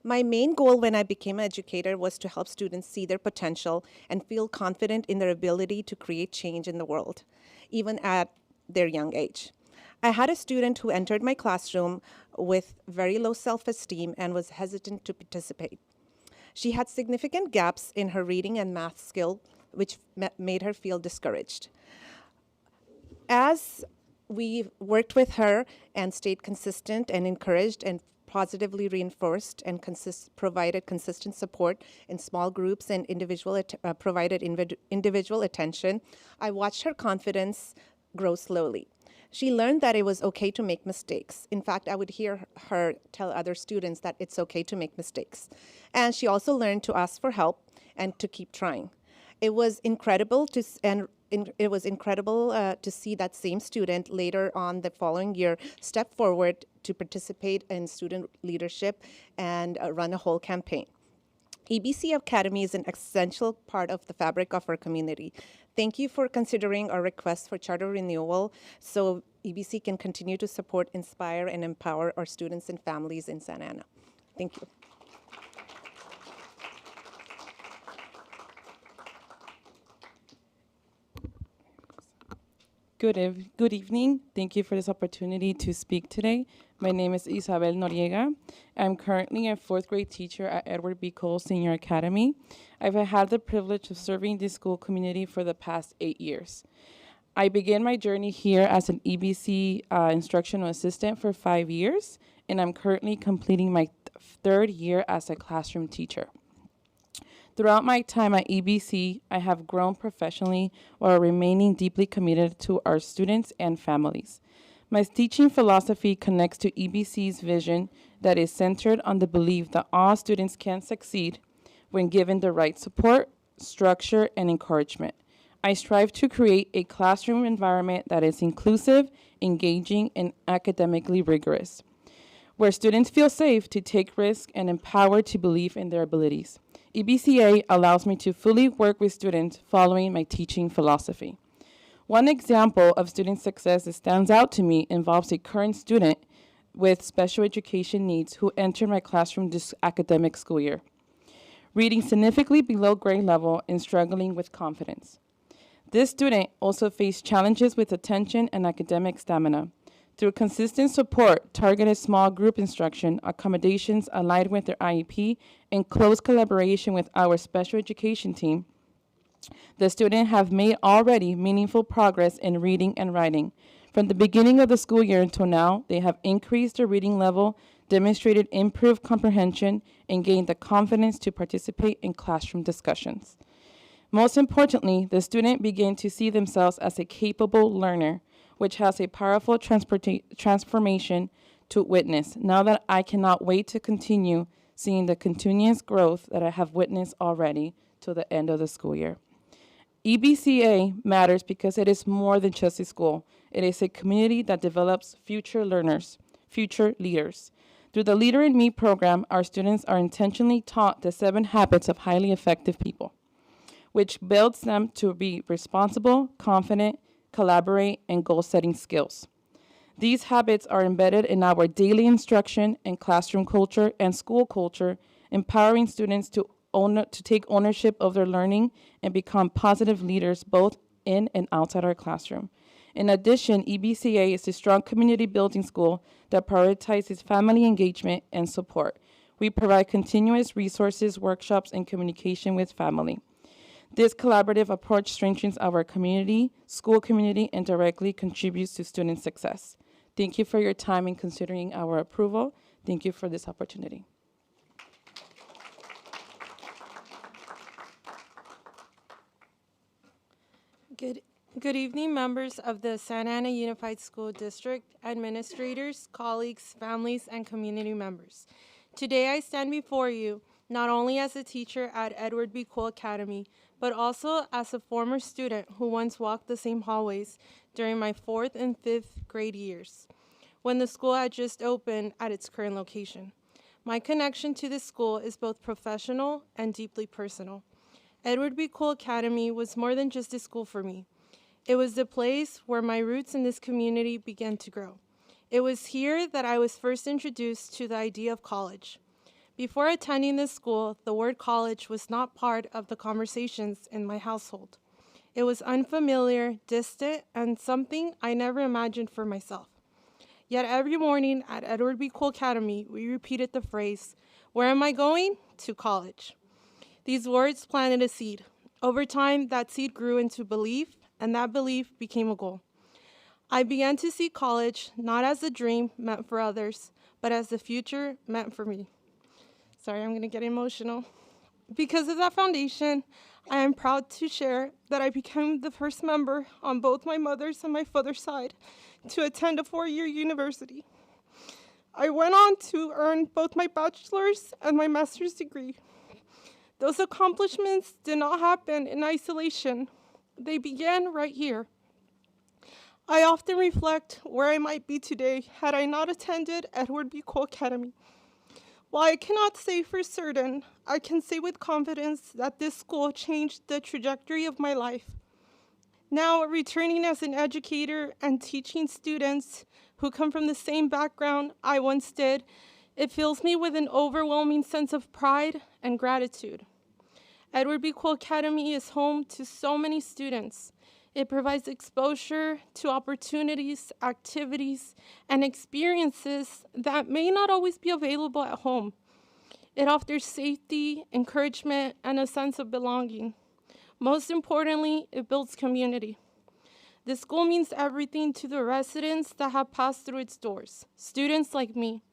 [SPEAKER 13] My main goal when I became an educator was to help students see their potential and feel confident in their ability to create change in the world, even at their young age. I had a student who entered my classroom with very low self-esteem and was hesitant to participate. She had significant gaps in her reading and math skill, which made her feel discouraged. As we worked with her and stayed consistent and encouraged and positively reinforced and provided consistent support in small groups and provided individual attention, I watched her confidence grow slowly. She learned that it was okay to make mistakes. In fact, I would hear her tell other students that it's okay to make mistakes. And she also learned to ask for help and to keep trying. It was incredible to see that same student later on the following year step forward to participate in student leadership and run a whole campaign. EBC Academy is an essential part of the fabric of our community. Thank you for considering our request for charter renewal so EBC can continue to support, inspire, and empower our students and families in Santa Ana. Thank you.
[SPEAKER 14] Good evening. Thank you for this opportunity to speak today. My name is Isabel Noriega. I'm currently a fourth grade teacher at Edward B. Cole Senior Academy. I've had the privilege of serving this school community for the past 8 years. I began my journey here as an EBC instructional assistant for 5 years, and I'm currently completing my third year as a classroom teacher. Throughout my time at EBC, I have grown professionally while remaining deeply committed to our students and families. My teaching philosophy connects to EBC's vision that is centered on the belief that all students can succeed when given the right support, structure, and encouragement. I strive to create a classroom environment that is inclusive, engaging, and academically rigorous, where students feel safe to take risks and empowered to believe in their abilities. EBCA allows me to fully work with students following my teaching philosophy. One example of student success that stands out to me involves a current student with special education needs who entered my classroom this academic school year, reading significantly below grade level and struggling with confidence. This student also faced challenges with attention and academic stamina. Through consistent support, targeted small group instruction, accommodations aligned with their IEP, and close collaboration with our special education team, the students have made already meaningful progress in reading and writing. From the beginning of the school year until now, they have increased their reading level, demonstrated improved comprehension, and gained the confidence to participate in classroom discussions. Most importantly, the student began to see themselves as a capable learner, which has a powerful transformation to witness. Now that I cannot wait to continue seeing the continuous growth that I have witnessed already till the end of the school year. EBCA matters because it is more than just a school. It is a community that develops future learners, future leaders. Through the Leader in Me program, our students are intentionally taught the 7 habits of highly effective people, which builds them to be responsible, confident, collaborate, and goal-setting skills. These habits are embedded in our daily instruction and classroom culture and school culture, empowering students to take ownership of their learning and become positive leaders both in and outside our classroom. In addition, EBCA is a strong community building school that prioritizes family engagement and support. We provide continuous resources, workshops, and communication with family. This collaborative approach strengthens our community, school community, and directly contributes to student success. Thank you for your time in considering our approval. Thank you for this opportunity.
[SPEAKER 15] Good evening, members of the Santa Ana Unified School District, administrators, colleagues, families, and community members. Today I stand before you not only as a teacher at Edward B. Cole Academy, but also as a former student who once walked the same hallways during my 4th and 5th grade years, when the school had just opened at its current location. My connection to this school is both professional and deeply personal. Edward B. Cole Academy was more than just a school for me. It was the place where my roots in this community began to grow. It was here that I was first introduced to the idea of college. Before attending this school, the word college was not part of the conversations in my household. It was unfamiliar, distant, and something I never imagined for myself. Yet every morning at Edward B. Cole Academy, we repeated the phrase, "Where am I going?" To college. These words planted a seed. Over time, that seed grew into belief, and that belief became a goal. I began to see college not as a dream meant for others, but as the future meant for me. Sorry, I'm going to get emotional. Because of that foundation, I am proud to share that I became the first member on both my mother's and my father's side to attend a 4-year university. I went on to earn both my bachelor's and my master's degree. Those accomplishments did not happen in isolation. They began right here. I often reflect where I might be today had I not attended Edward B. Cole Academy. While I cannot say for certain, I can say with confidence that this school changed the trajectory of my life. Now, returning as an educator and teaching students who come from the same background I once did, it fills me with an overwhelming sense of pride and gratitude. Edward B. Cole Academy is home to so many students. It provides exposure to opportunities, activities, and experiences that may not always be available at home. It offers safety, encouragement, and a sense of belonging. Most importantly, it builds community. The school means everything to the residents that have passed through its doors, students like me,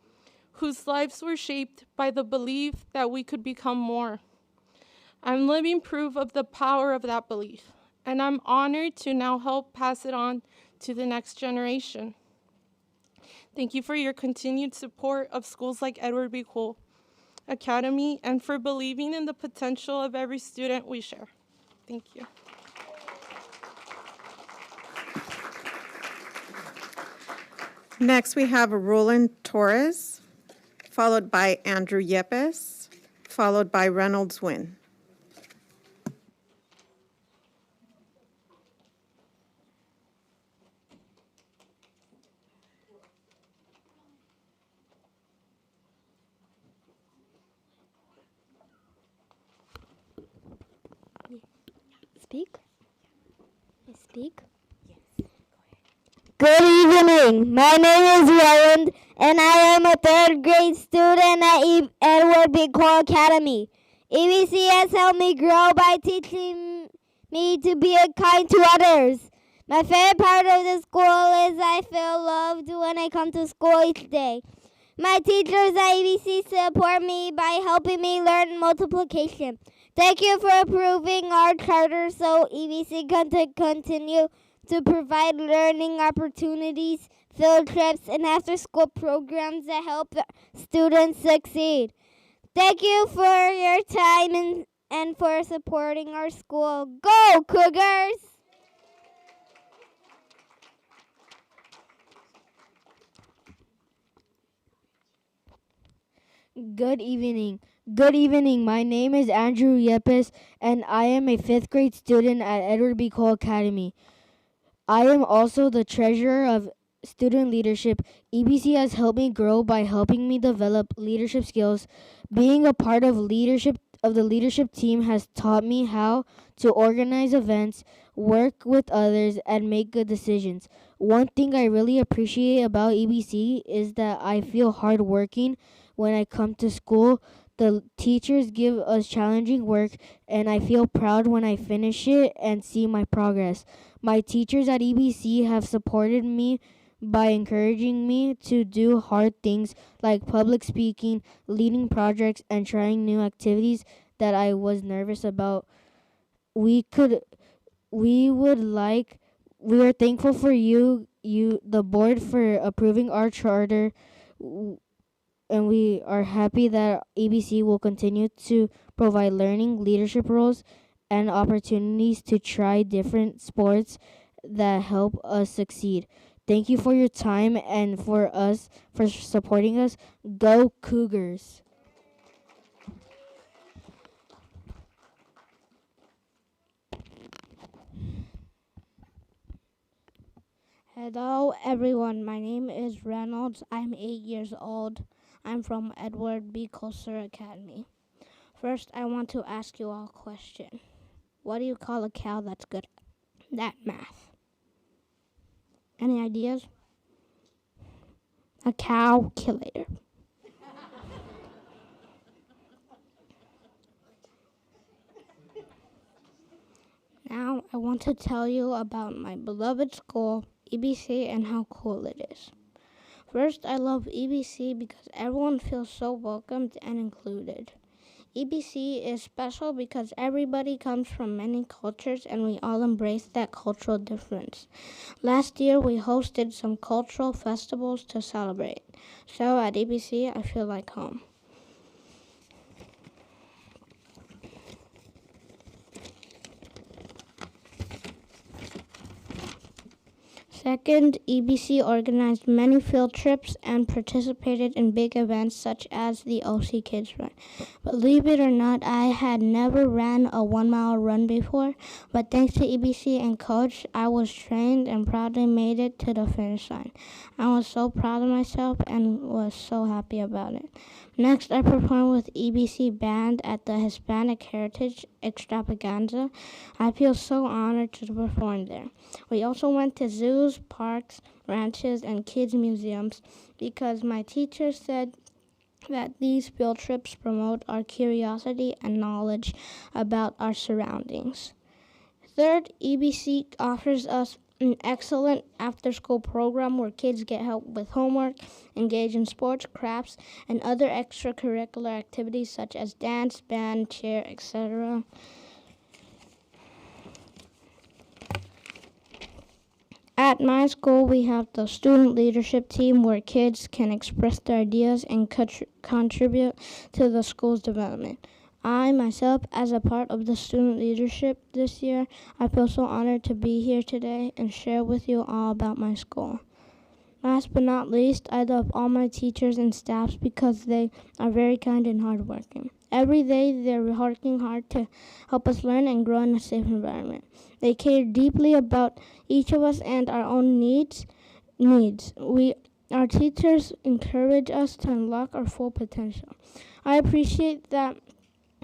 [SPEAKER 15] whose lives were shaped by the belief that we could become more. I'm living proof of the power of that belief, and I'm honored to now help pass it on to the next generation. Thank you for your continued support of schools like Edward B. Cole Academy and for believing in the potential of every student we share. Thank you.
[SPEAKER 3] Next, we have Roland Torres, followed by Andrew Yepes, followed by Reynolds Wynn.
[SPEAKER 16] Speak? Speak? Yes. Good evening. My name is Roland, and I am a 3rd grade student at Edward B. Cole Academy. EBC has helped me grow by teaching me to be kind to others. My favorite part of the school is I feel loved when I come to school each day. My teachers at EBC support me by helping me learn multiplication. Thank you for approving our charter so EBC can continue to provide learning opportunities, field trips, and after-school programs that help students succeed. Thank you for your time and for supporting our school. Go, Cougars!
[SPEAKER 17] Good evening. Good evening. My name is Andrew Yepes, and I am a 5th grade student at Edward B. Cole Academy. I am also the treasurer of student leadership. EBC has helped me grow by helping me develop leadership skills. Being a part of the leadership team has taught me how to organize events, work with others, and make good decisions. One thing I really appreciate about EBC is that I feel hardworking when I come to school. The teachers give us challenging work, and I feel proud when I finish it and see my progress. My teachers at EBC have supported me by encouraging me to do hard things like public speaking, leading projects, and trying new activities that I was nervous about. We could we would like we are thankful for the board for approving our charter, and we are happy that EBC will continue to provide learning, leadership roles, and opportunities to try different sports that help us succeed. Thank you for your time and for supporting us. Go Cougars! Hello everyone, my name is Reynolds. I'm 8 years old. I'm from Edward B. Coulter Academy. First, I want to ask you all a question. What do you call a cow that's good at math? Any ideas? A calculator. Now, I want to tell you about my beloved school, EBC, and how cool it is. First, I love EBC because everyone feels so welcomed and included. EBC is special because everybody comes from many cultures and we all embrace that cultural difference. Last year, we hosted some cultural festivals to celebrate. So at EBC, I feel like home. Second, EBC organized many field trips and participated in big events such as the OC Kids Run. Believe it or not, I had never ran a 1-mile run before, but thanks to EBC and coach, I was trained and proudly made it to the finish line. I was so proud of myself and was so happy about it. Next, I performed with EBC Band at the Hispanic Heritage Extravaganza. I feel so honored to perform there. We also went to zoos, parks, ranches, and kids' museums because my teacher said that these field trips promote our curiosity and knowledge about our surroundings. Third, EBC offers us an excellent after-school program where kids get help with homework, engage in sports, crafts, and other extracurricular activities such as dance, band, cheer, etc. At my school, we have the student leadership team where kids can express their ideas and contribute to the school's development. I, myself, as a part of the student leadership this year, I feel so honored to be here today and share with you all about my school. Last but not least, I love all my teachers and staffs because they are very kind and hardworking. Every day, they're working hard to help us learn and grow in a safe environment. They care deeply about each of us and our own needs. Our teachers encourage us to unlock our full potential. I appreciate that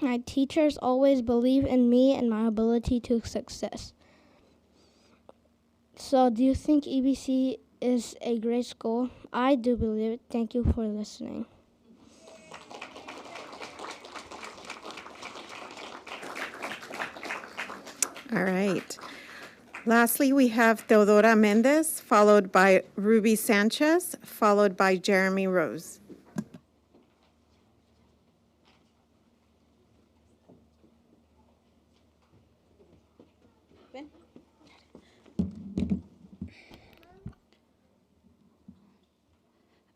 [SPEAKER 17] my teachers always believe in me and my ability to success. So, do you think EBC is a great school? I do believe it. Thank you for listening.
[SPEAKER 3] All right. Lastly, we have Teodora Mendez, followed by Ruby Sanchez, followed by Jeremy Rose.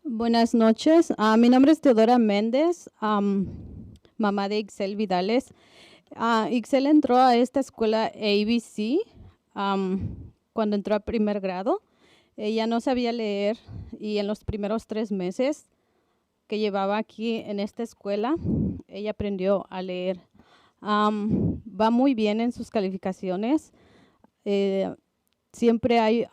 [SPEAKER 18] Buenas noches. Mi nombre es Teodora Méndez, mamá de Ixel Vidales. Ixel entró a esta escuela ABC cuando entró a primer grado. Ella no sabía leer y en los primeros 3 meses que llevaba aquí en esta escuela, ella aprendió a leer. Va muy bien en sus calificaciones. siempre hay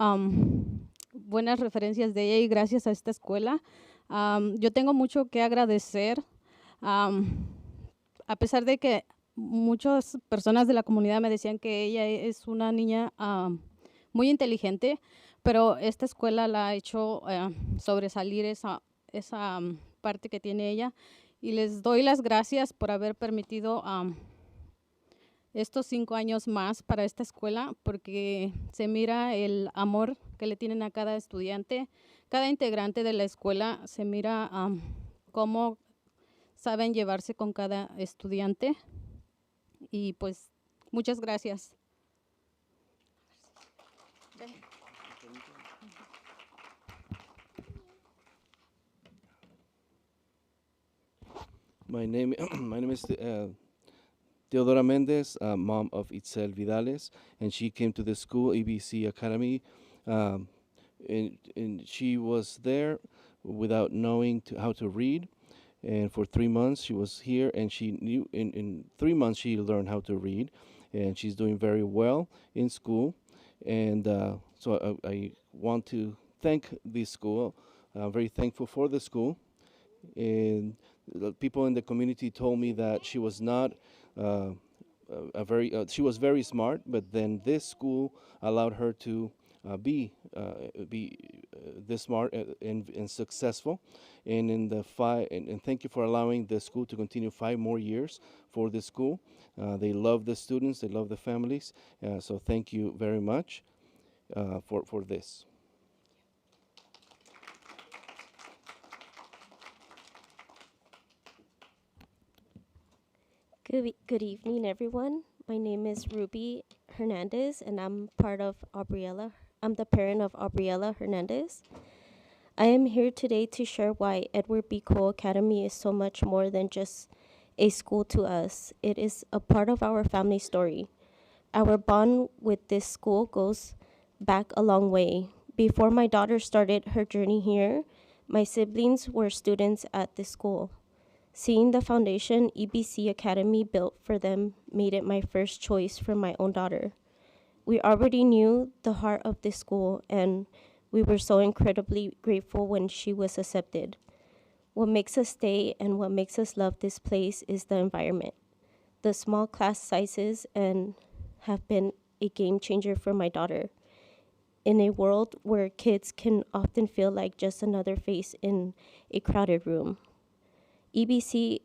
[SPEAKER 18] buenas referencias de ella y gracias a esta escuela. Yo tengo mucho que agradecer, a pesar de que muchas personas de la comunidad me decían que ella es una niña muy inteligente, pero esta escuela la ha hecho sobresalir esa parte que tiene ella. Y les doy las gracias por haber permitido estos 5 años más para esta escuela, porque se mira el amor que le tienen a cada estudiante, cada integrante de la escuela, se mira cómo saben llevarse con cada estudiante. Y pues, muchas gracias.
[SPEAKER 7] My name, my name is Teodora Mendez, mom of Itzel Vidales, and she came to the school, ABC Academy, and she was there without knowing how to read. And for 3 months she was here, and she knew in 3 months she learned how to read, and she's doing very well in school. And so I want to thank this school. I'm very thankful for the school. And the people in the community told me that she was not she was very smart, but then this school allowed her to be this smart and successful. And in the and thank you for allowing the school to continue 5 more years for the school. They love the students, they love the families. So thank you very much for this.
[SPEAKER 19] Good evening, everyone. My name is Ruby Hernandez, and I'm part of Aubriella. I'm the parent of Aubriella Hernandez. I am here today to share why Edward B. Cole Academy is so much more than just a school to us. It is a part of our family story. Our bond with this school goes back a long way. Before my daughter started her journey here, my siblings were students at this school. Seeing the foundation EBC Academy built for them made it my first choice for my own daughter. We already knew the heart of this school, and we were so incredibly grateful when she was accepted. What makes us stay and what makes us love this place is the environment. The small class sizes and have been a game changer for my daughter. In a world where kids can often feel like just another face in a crowded room, EBC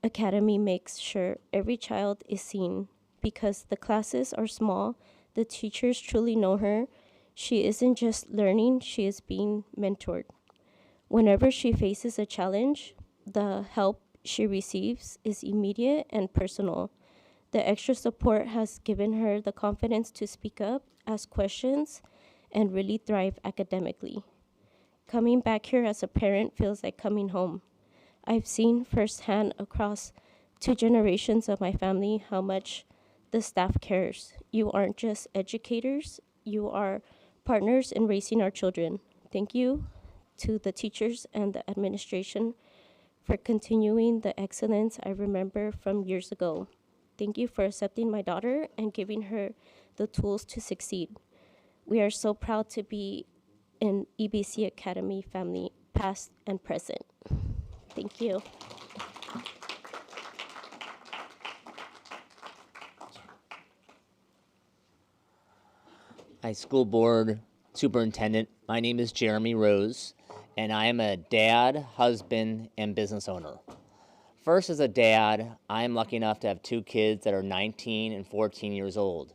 [SPEAKER 19] Academy makes sure every child is seen. Because the classes are small, the teachers truly know her. She isn't just learning, she is being mentored. Whenever she faces a challenge, the help she receives is immediate and personal. The extra support has given her the confidence to speak up, ask questions, and really thrive academically. Coming back here as a parent feels like coming home. I've seen firsthand across 2 generations of my family how much the staff cares. You aren't just educators, you are partners in raising our children. Thank you to the teachers and the administration for continuing the excellence I remember from years ago. Thank you for accepting my daughter and giving her the tools to succeed. We are so proud to be an EBC Academy family, past and present. Thank you.
[SPEAKER 20] Hi, school board superintendent. My name is Jeremy Rose, and I am a dad, husband, and business owner. First, as a dad, I am lucky enough to have 2 kids that are 19 and 14 years old.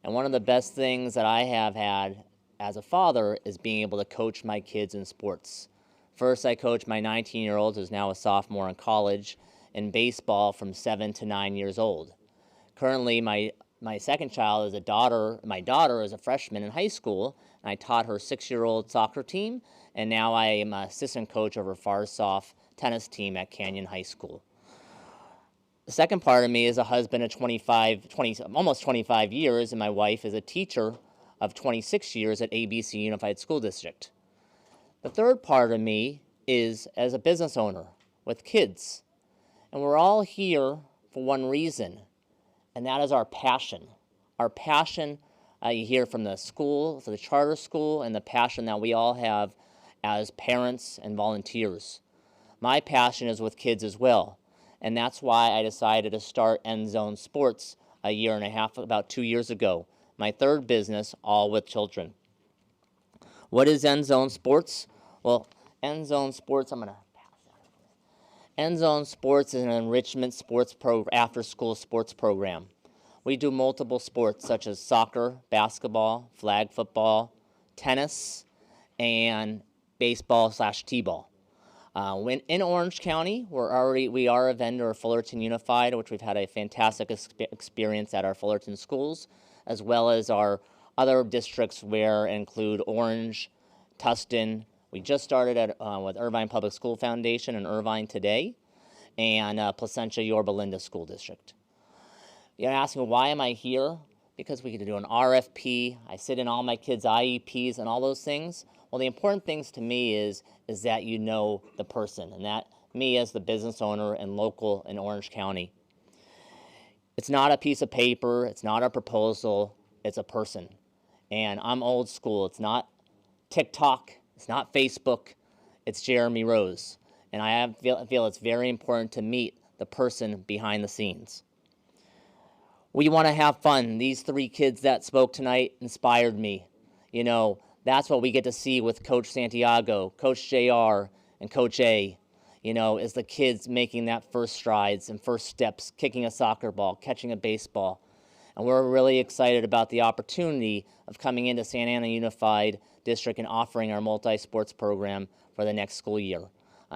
[SPEAKER 20] And one of the best things that I have had as a father is being able to coach my kids in sports. First, I coached my 19-year-old, who's now a sophomore in college, in baseball from 7 to 9 years old. Currently, my second child is a daughter. My daughter is a freshman in high school, and I taught her 6-year-old soccer team, and now I am an assistant coach of her Farsoft tennis team at Canyon High School. The second part of me is a husband of almost 25 years, and my wife is a teacher of 26 years at ABC Unified School District. The third part of me is as a business owner with kids. And we're all here for one reason, and that is our passion You hear from the school, so the charter school, and the passion that we all have as parents and volunteers. My passion is with kids as well, and that's why I decided to start End Zone Sports a year and a half, about 2 years ago. My third business, all with children. What is End Zone Sports? Well, End Zone Sports, End Zone Sports is an enrichment sports after-school sports program. We do multiple sports such as soccer, basketball, flag football, tennis, and baseball/t-ball. When in Orange County, we are a vendor of Fullerton Unified, which we've had a fantastic experience at our Fullerton schools, as well as our other districts where include Orange, Tustin. We just started with Irvine Public School Foundation in Irvine today, and Placentia Yorba Linda School District. You're asking, why am I here? Because we get to do an RFP. I sit in all my kids' IEPs and all those things. Well, the important things to me is that you know the person, and that me as the business owner and local in Orange County. It's not a piece of paper. It's not a proposal. It's a person. And I'm old school. It's not TikTok. It's not Facebook. It's Jeremy Rose. And I feel it's very important to meet the person behind the scenes. We want to have fun. These 3 kids that spoke tonight inspired me. You know, that's what we get to see with Coach Santiago, Coach JR, and Coach A, you know, is the kids making that first strides and first steps, kicking a soccer ball, catching a baseball. And we're really excited about the opportunity of coming into Santa Ana Unified District and offering our multi-sports program for the next school year.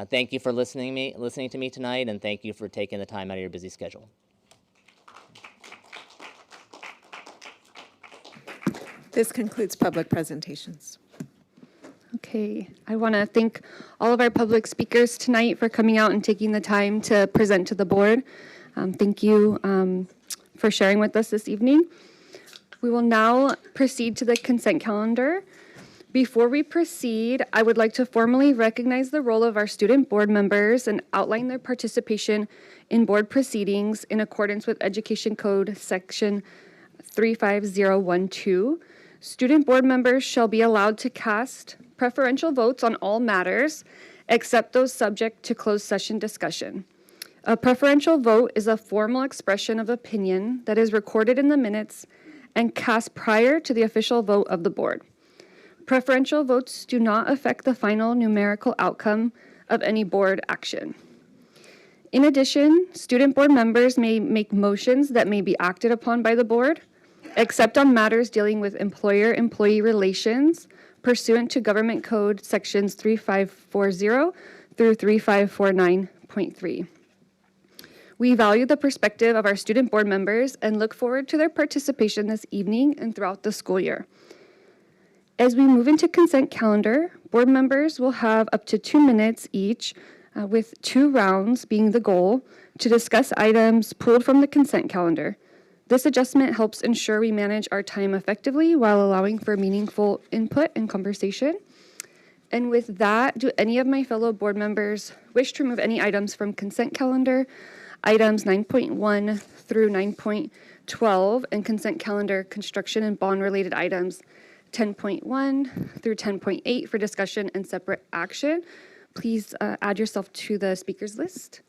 [SPEAKER 20] Thank you for listening to me tonight, and thank you for taking the time out of your busy schedule.
[SPEAKER 3] This concludes public presentations.
[SPEAKER 1] Okay, I want to thank all of our public speakers tonight for coming out and taking the time to present to the board. Thank you for sharing with us this evening. We will now proceed to the consent calendar. Before we proceed, I would like to formally recognize the role of our student board members and outline their participation in board proceedings in accordance with Education Code Section 35012. Student board members shall be allowed to cast preferential votes on all matters except those subject to closed session discussion. A preferential vote is a formal expression of opinion that is recorded in the minutes and cast prior to the official vote of the board. Preferential votes do not affect the final numerical outcome of any board action. In addition, student board members may make motions that may be acted upon by the board, except on matters dealing with employer-employee relations pursuant to Government Code Sections 3540 through 3549.3. We value the perspective of our student board members and look forward to their participation this evening and throughout the school year. As we move into consent calendar, board members will have up to 2 minutes each, with 2 rounds being the goal, to discuss items pulled from the consent calendar. This adjustment helps ensure we manage our time effectively while allowing for meaningful input and conversation. And with that, do any of my fellow board members wish to remove any items from consent calendar, items 9.1 through 9.12, and consent calendar construction and bond-related items 10.1 through 10.8 for discussion and separate action? Please add yourself to the speakers list.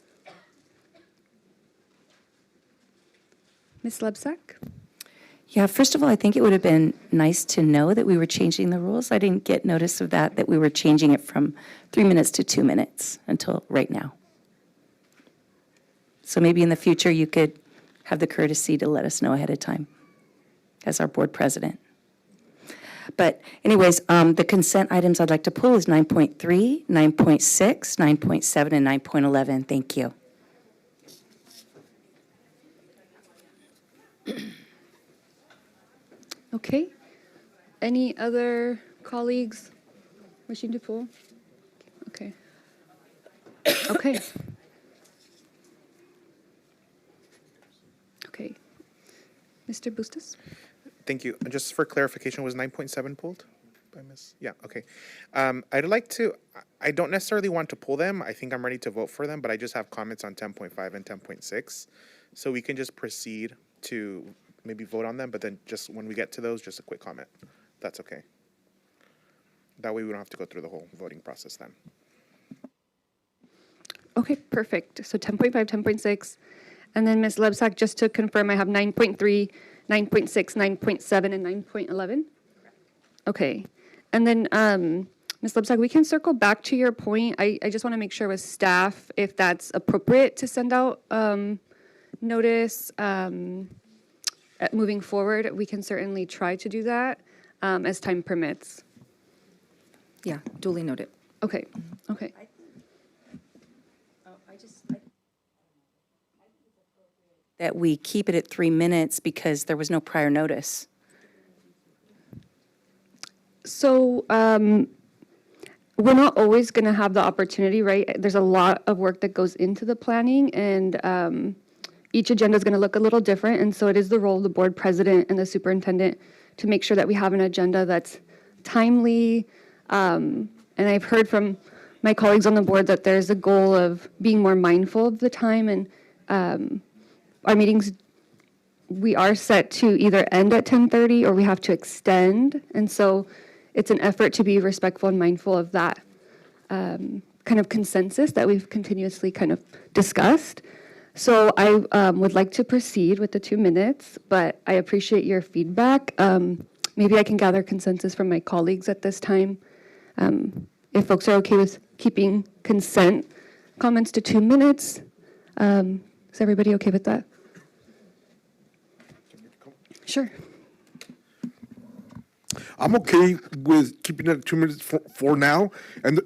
[SPEAKER 1] Ms. Lebsack?
[SPEAKER 21] Yeah, first of all, I think it would have been nice to know that we were changing the rules. I didn't get notice of that we were changing it from 3 minutes to 2 minutes until right now. So maybe in the future you could have the courtesy to let us know ahead of time as our board president. But anyways, the consent items I'd like to pull is 9.3, 9.6, 9.7, and 9.11. Thank you.
[SPEAKER 1] Okay. Any other colleagues wishing to pull? Okay. Okay. Okay. Mr. Bustos?
[SPEAKER 22] Thank you. Just for clarification, was 9.7 pulled by Ms.? Yeah, okay. I'd like to, I don't necessarily want to pull them. I think I'm ready to vote for them, but I just have comments on 10.5 and 10.6. So we can just proceed to maybe vote on them, but then just when we get to those, just a quick comment. That's okay. That way we don't have to go through the whole voting process then.
[SPEAKER 1] Okay, perfect. So 10.5, 10.6. And then Ms. Lebsack, just to confirm, I have 9.3, 9.6, 9.7, and 9.11? Okay. And then, Ms. Lebsack, we can circle back to your point. I just want to make sure with staff if that's appropriate to send out notice moving forward. We can certainly try to do that as time permits.
[SPEAKER 4] Yeah, duly noted.
[SPEAKER 1] Okay, okay.
[SPEAKER 21] That we keep it at 3 minutes because there was no prior notice.
[SPEAKER 1] So we're not always going to have the opportunity, right? There's a lot of work that goes into the planning, and each agenda is going to look a little different. And so it is the role of the board president and the superintendent to make sure that we have an agenda that's timely. And I've heard from my colleagues on the board that there's a goal of being more mindful of the time, and our meetings, we are set to either end at 10:30 or we have to extend. And so it's an effort to be respectful and mindful of that kind of consensus that we've continuously kind of discussed. So I would like to proceed with the 2 minutes, but I appreciate your feedback. Maybe I can gather consensus from my colleagues at this time. If folks are okay with keeping consent comments to 2 minutes, is everybody okay with that? Sure.
[SPEAKER 2] I'm okay with keeping it at 2 minutes for now. And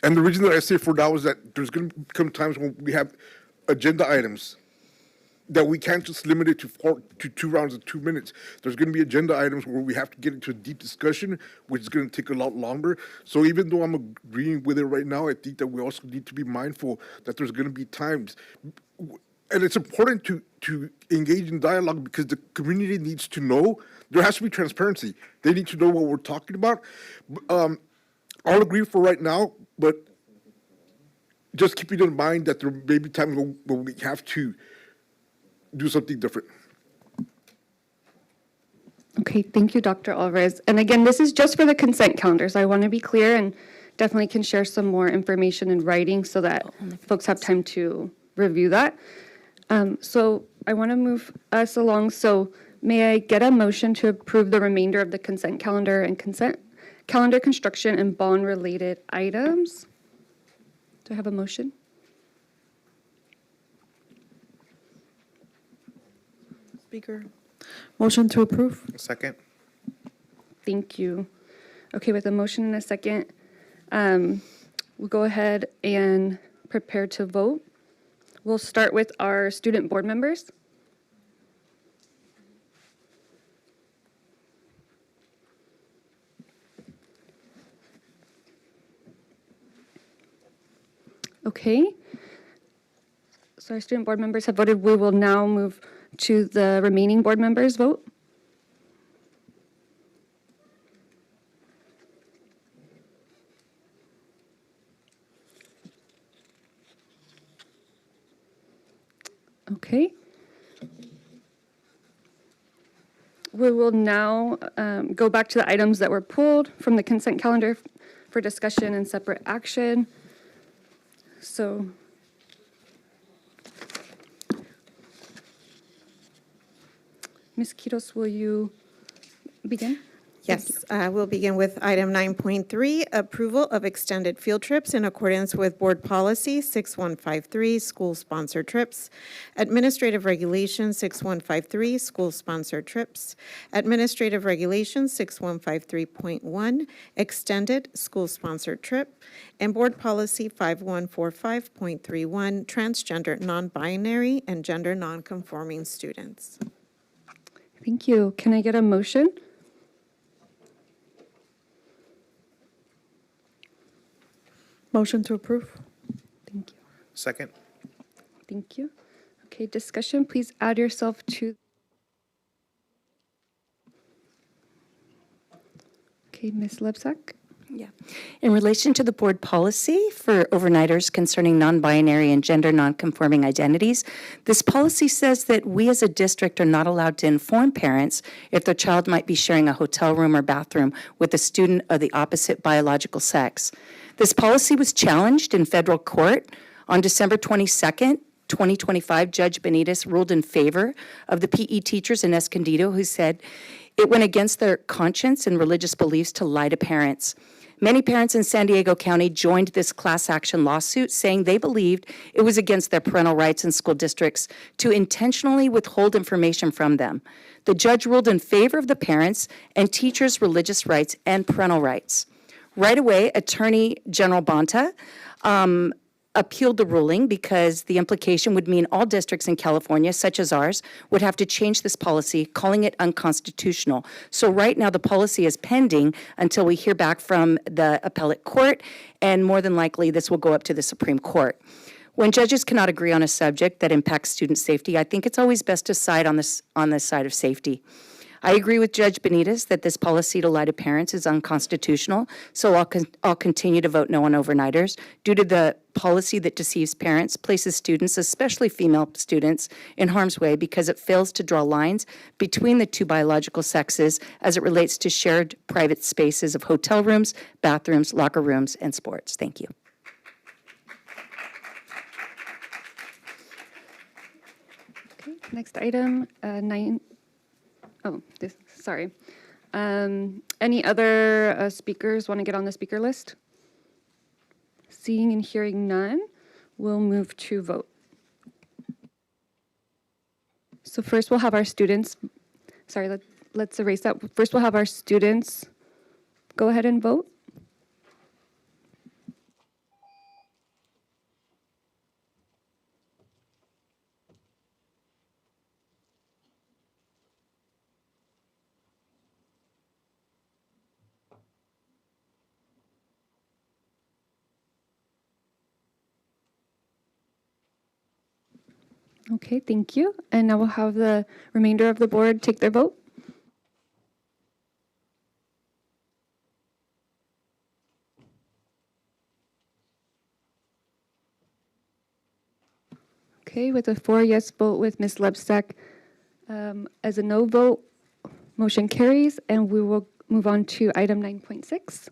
[SPEAKER 2] the reason that I say for now is that there's going to come times when we have agenda items that we can't just limit it to 2 rounds of 2 minutes. There's going to be agenda items where we have to get into a deep discussion, which is going to take a lot longer. So even though I'm agreeing with it right now, I think that we also need to be mindful that there's going to be times. And it's important to engage in dialogue because the community needs to know. There has to be transparency. They need to know what we're talking about. I'll agree for right now, but just keeping in mind that there may be times when we have to do something different.
[SPEAKER 1] Okay, thank you, Dr. Alvarez. And again, this is just for the consent calendar, so I want to be clear and definitely can share some more information in writing so that folks have time to review that. So I want to move us along. So may I get a motion to approve the remainder of the consent calendar and consent calendar construction and bond-related items? Do I have a motion?
[SPEAKER 5] Speaker. Motion to approve.
[SPEAKER 22] Second.
[SPEAKER 1] Thank you. Okay, with a motion and a second, we'll go ahead and prepare to vote. We'll start with our student board members. Okay. So our student board members have voted. We will now move to the remaining board members' vote. Okay. We will now go back to the items that were pulled from the consent calendar for discussion and separate action. So Ms. Quiros, will you begin?
[SPEAKER 3] Yes, we'll begin with item 9.3, approval of extended field trips in accordance with Board Policy 6153, school-sponsored trips, Administrative Regulation 6153, school-sponsored trips, Administrative Regulation 6153.1, extended school-sponsored trip, and Board Policy 5145.31, transgender, non-binary, and gender non-conforming students.
[SPEAKER 1] Thank you. Can I get a motion?
[SPEAKER 5] Motion to approve.
[SPEAKER 1] Thank you.
[SPEAKER 22] Second.
[SPEAKER 1] Thank you. Okay, discussion, please add yourself to. Okay, Ms. Lebsack.
[SPEAKER 21] Yeah. In relation to the board policy for overnighters concerning non-binary and gender non-conforming identities, this policy says that we as a district are not allowed to inform parents if their child might be sharing a hotel room or bathroom with a student of the opposite biological sex. This policy was challenged in federal court on December 22nd, 2025. Judge Benitez ruled in favor of the PE teachers in Escondido who said it went against their conscience and religious beliefs to lie to parents. Many parents in San Diego County joined this class action lawsuit, saying they believed it was against their parental rights in school districts to intentionally withhold information from them. The judge ruled in favor of the parents and teachers' religious rights and parental rights. Right away, Attorney General Bonta appealed the ruling because the implication would mean all districts in California, such as ours, would have to change this policy, calling it unconstitutional. So right now the policy is pending until we hear back from the appellate court, and more than likely this will go up to the Supreme Court. When judges cannot agree on a subject that impacts student safety, I think it's always best to side on the side of safety. I agree with Judge Benitez that this policy to lie to parents is unconstitutional, so I'll continue to vote no on overnighters due to the policy that deceives parents, places students, especially female students, in harm's way because it fails to draw lines between the two biological sexes as it relates to shared private spaces of hotel rooms, bathrooms, locker rooms, and sports. Thank you.
[SPEAKER 1] Okay, next item, 9. Oh, sorry. Any other speakers want to get on the speaker list? Seeing and hearing none, we'll move to vote. So first we'll have our students, sorry, let's erase that. First we'll have our students go ahead and vote. Okay, thank you. And now we'll have the remainder of the board take their vote. Okay, with a 4 yes vote with Ms. Lebsack as a no vote, motion carries, and we will move on to item 9.6.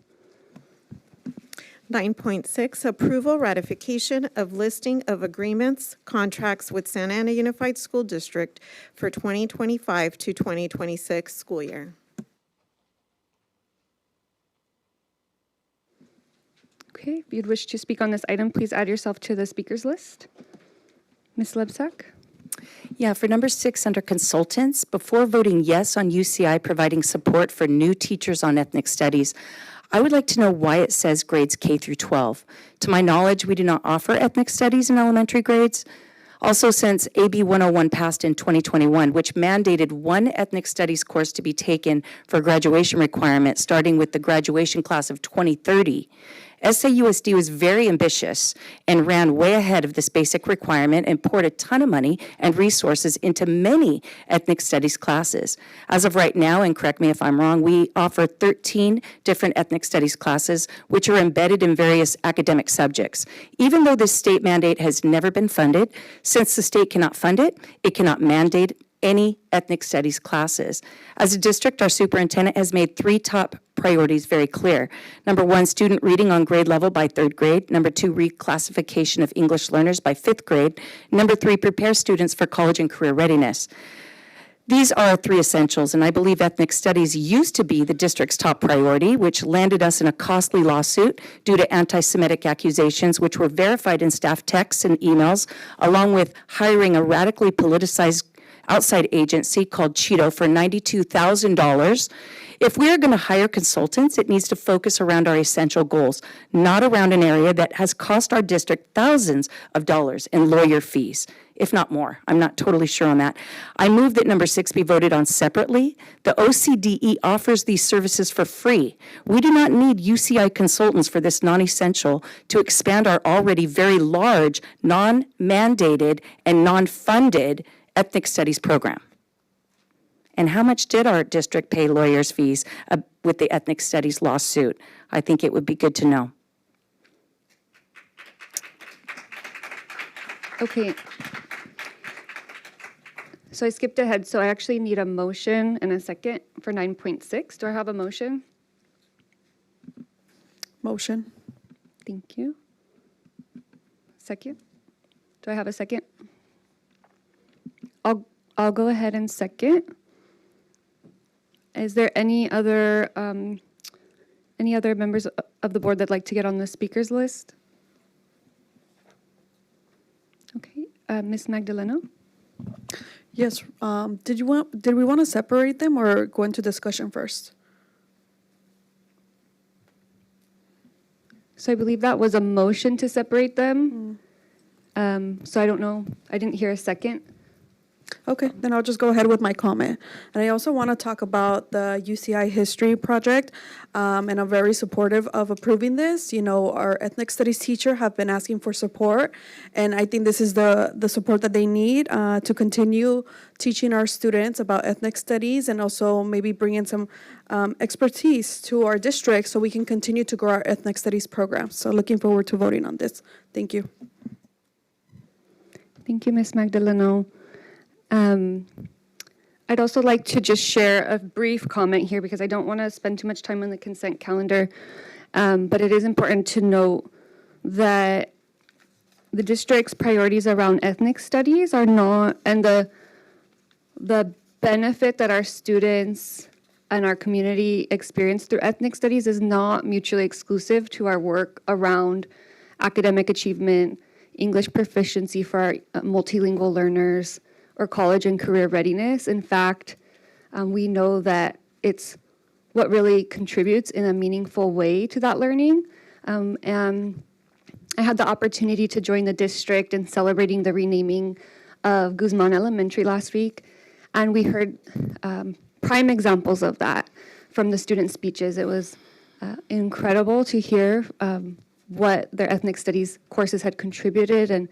[SPEAKER 3] 9.6, approval ratification of listing of agreements, contracts with Santa Ana Unified School District for 2025 to 2026 school year.
[SPEAKER 1] Okay, if you'd wish to speak on this item, please add yourself to the speakers list. Ms. Lebsack?
[SPEAKER 21] Yeah, for number 6 under consultants, before voting yes on UCI providing support for new teachers on ethnic studies, I would like to know why it says grades K through 12. To my knowledge, we do not offer ethnic studies in elementary grades. Also, since AB 101 passed in 2021, which mandated one ethnic studies course to be taken for graduation requirement, starting with the graduation class of 2030, SAUSD was very ambitious and ran way ahead of this basic requirement and poured a ton of money and resources into many ethnic studies classes. As of right now, and correct me if I'm wrong, we offer 13 different ethnic studies classes, which are embedded in various academic subjects. Even though this state mandate has never been funded, since the state cannot fund it, it cannot mandate any ethnic studies classes. As a district, our superintendent has made 3 top priorities very clear. Number 1, student reading on grade level by 3rd grade. Number 2, reclassification of English learners by 5th grade. Number 3, prepare students for college and career readiness. These are our 3 essentials, and I believe ethnic studies used to be the district's top priority, which landed us in a costly lawsuit due to anti-Semitic accusations, which were verified in staff texts and emails, along with hiring a radically politicized outside agency called Cheeto for $92,000. If we are going to hire consultants, it needs to focus around our essential goals, not around an area that has cost our district thousands of dollars in lawyer fees, if not more. I'm not totally sure on that. I move that number 6 be voted on separately. The OCDE offers these services for free. We do not need UCI consultants for this non-essential to expand our already very large, non-mandated, and non-funded ethnic studies program. And how much did our district pay lawyers' fees with the ethnic studies lawsuit? I think it would be good to know.
[SPEAKER 1] Okay. So I skipped ahead, so I actually need a motion and a second for 9.6. Do I have a motion?
[SPEAKER 5] Motion.
[SPEAKER 1] Thank you. Second? Do I have a second? I'll go ahead and second. Is there any other members of the board that'd like to get on the speakers list? Okay, Ms. Magdaleno?
[SPEAKER 5] Yes. Did we want to separate them or go into discussion first?
[SPEAKER 1] So I believe that was a motion to separate them. So I don't know. I didn't hear a second.
[SPEAKER 5] Okay, then I'll just go ahead with my comment. And I also want to talk about the UCI history project, and I'm very supportive of approving this. You know, our ethnic studies teacher have been asking for support, and I think this is the support that they need to continue teaching our students about ethnic studies and also maybe bring in some expertise to our district so we can continue to grow our ethnic studies program. So looking forward to voting on this. Thank you.
[SPEAKER 1] Thank you, Ms. Magdaleno. I'd also like to just share a brief comment here because I don't want to spend too much time on the consent calendar, but it is important to note that the district's priorities around ethnic studies are not, and the benefit that our students and our community experience through ethnic studies is not mutually exclusive to our work around academic achievement, English proficiency for our multilingual learners, or college and career readiness. In fact, we know that it's what really contributes in a meaningful way to that learning. And I had the opportunity to join the district in celebrating the renaming of Guzman Elementary last week. And we heard prime examples of that from the student speeches. It was incredible to hear what their ethnic studies courses had contributed and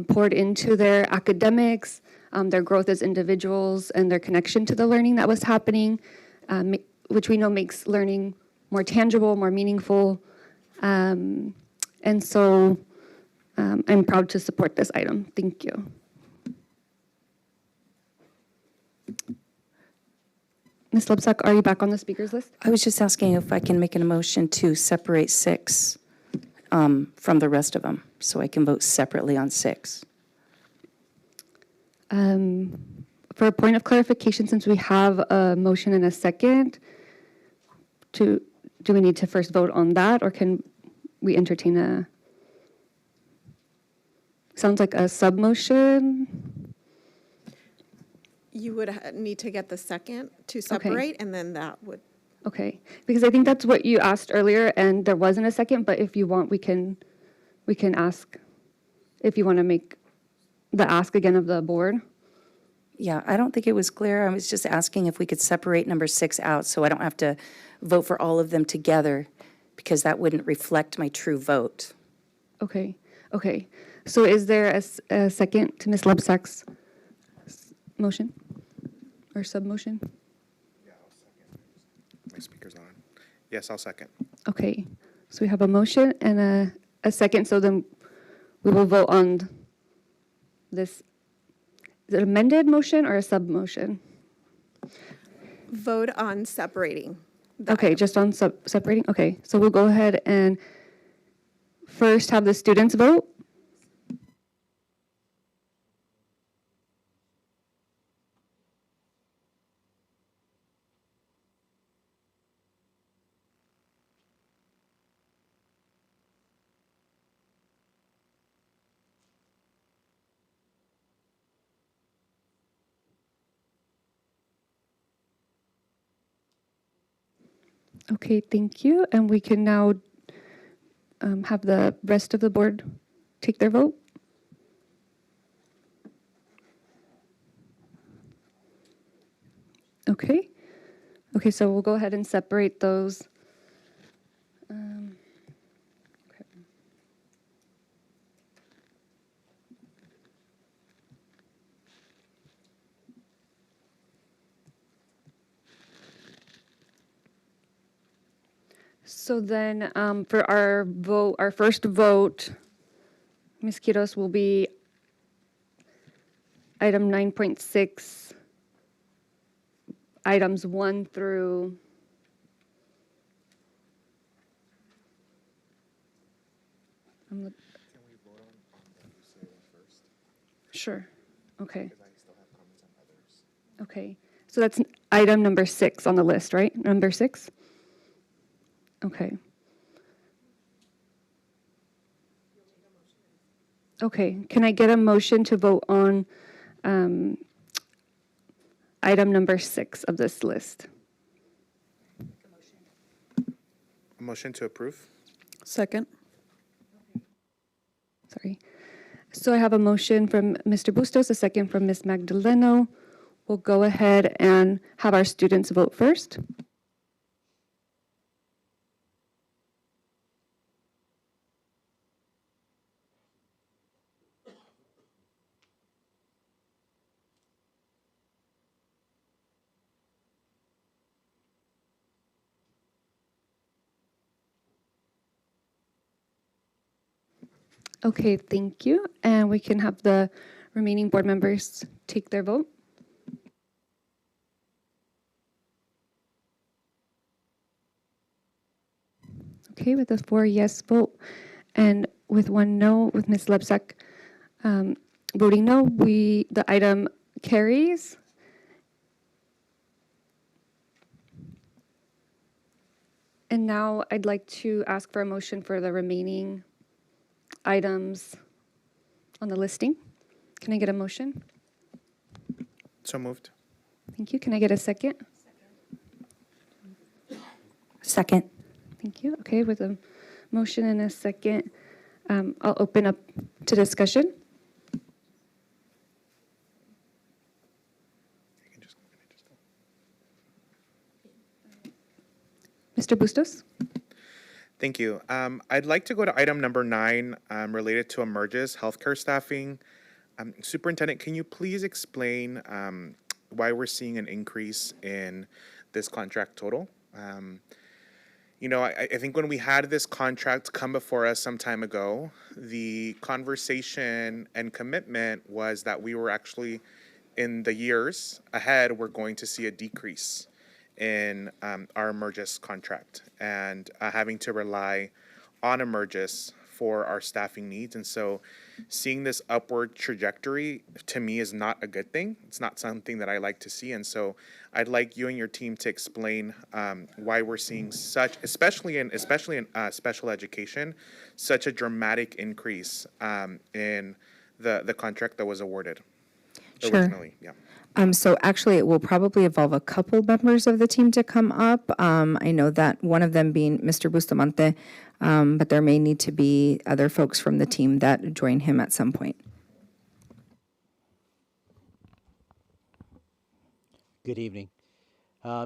[SPEAKER 1] poured into their academics, their growth as individuals, and their connection to the learning that was happening, which we know makes learning more tangible, more meaningful. And so I'm proud to support this item. Thank you. Ms. Lebsack, are you back on the speakers list?
[SPEAKER 21] I was just asking if I can make an motion to separate 6 from the rest of them, so I can vote separately on 6.
[SPEAKER 1] For a point of clarification, since we have a motion and a second, do we need to first vote on that, or can we entertain a, sounds like a sub-motion?
[SPEAKER 3] You would need to get the second to separate, and then that would.
[SPEAKER 1] Okay, because I think that's what you asked earlier, and there wasn't a second, but if you want, we can ask, if you want to make the ask again of the board.
[SPEAKER 21] Yeah, I don't think it was clear. I was just asking if we could separate number 6 out so I don't have to vote for all of them together because that wouldn't reflect my true vote.
[SPEAKER 1] Okay, okay. So is there a second to Ms. Lebsack's motion or sub-motion?
[SPEAKER 22] Yeah, I'll second. My speaker's on. Yes, I'll second.
[SPEAKER 1] Okay, so we have a motion and a second, so then we will vote on this. Is it amended motion or a sub-motion?
[SPEAKER 3] Vote on separating.
[SPEAKER 1] Okay, just on separating? Okay, so we'll go ahead and first have the students vote. Okay, thank you. And we can now have the rest of the board take their vote. Okay. Okay, so we'll go ahead and separate those. Okay. So then for our vote, our first vote, Ms. Quiros, will be item 9.6, items 1 through I'm look- Sure. Okay. Okay. So that's item number 6 on the list, right? Number 6? Okay. Okay. Can I get a motion to vote on item number 6 of this list?
[SPEAKER 22] A motion to approve?
[SPEAKER 5] Second.
[SPEAKER 1] Sorry. So I have a motion from Mr. Bustos, a second from Ms. Magdaleno. We'll go ahead and have our students vote first. Okay, thank you. And we can have the remaining board members take their vote. Okay, with a 4 yes vote and with 1 no, with Ms. Lebsack voting no, the item carries. And now I'd like to ask for a motion for the remaining items on the listing. Can I get a motion?
[SPEAKER 22] So moved.
[SPEAKER 1] Thank you. Can I get a second?
[SPEAKER 21] Second.
[SPEAKER 1] Thank you. Okay, with a motion and a second, I'll open up to discussion. Mr. Bustos?
[SPEAKER 22] Thank you. I'd like to go to item number 9 related to emerges healthcare staffing. Superintendent, can you please explain why we're seeing an increase in this contract total? You know, I think when we had this contract come before us some time ago, the conversation and commitment was that we were actually, in the years ahead, we're going to see a decrease in our Emergis contract and having to rely on Emergis for our staffing needs. And so seeing this upward trajectory to me is not a good thing. It's not something that I like to see. And so I'd like you and your team to explain why we're seeing such, especially in special education, such a dramatic increase in the contract that was awarded originally. Yeah.
[SPEAKER 4] So actually, it will probably involve a couple members of the team to come up. I know that one of them being Mr. Bustamante, but there may need to be other folks from the team that join him at some point.
[SPEAKER 6] Good evening.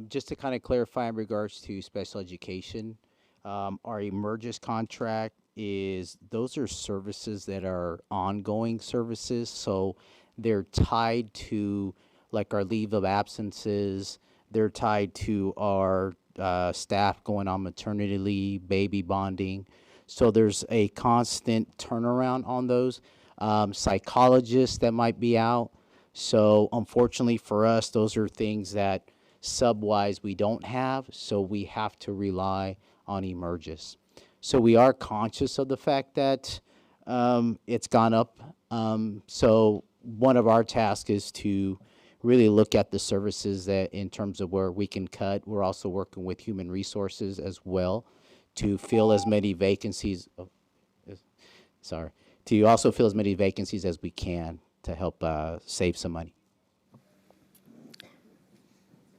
[SPEAKER 6] Just to kind of clarify in regards to special education, our Emergis contract those are services that are ongoing services, so they're tied to like our leave of absences, they're tied to our staff going on maternity leave, baby bonding. So there's a constant turnaround on those. Psychologists that might be out. So unfortunately for us, those are things that sub-wise we don't have, so we have to rely on Emergis. So we are conscious of the fact that it's gone up. So one of our tasks is to really look at the services that in terms of where we can cut. We're also working with human resources as well to fill as many vacancies. To also fill as many vacancies as we can to help save some money.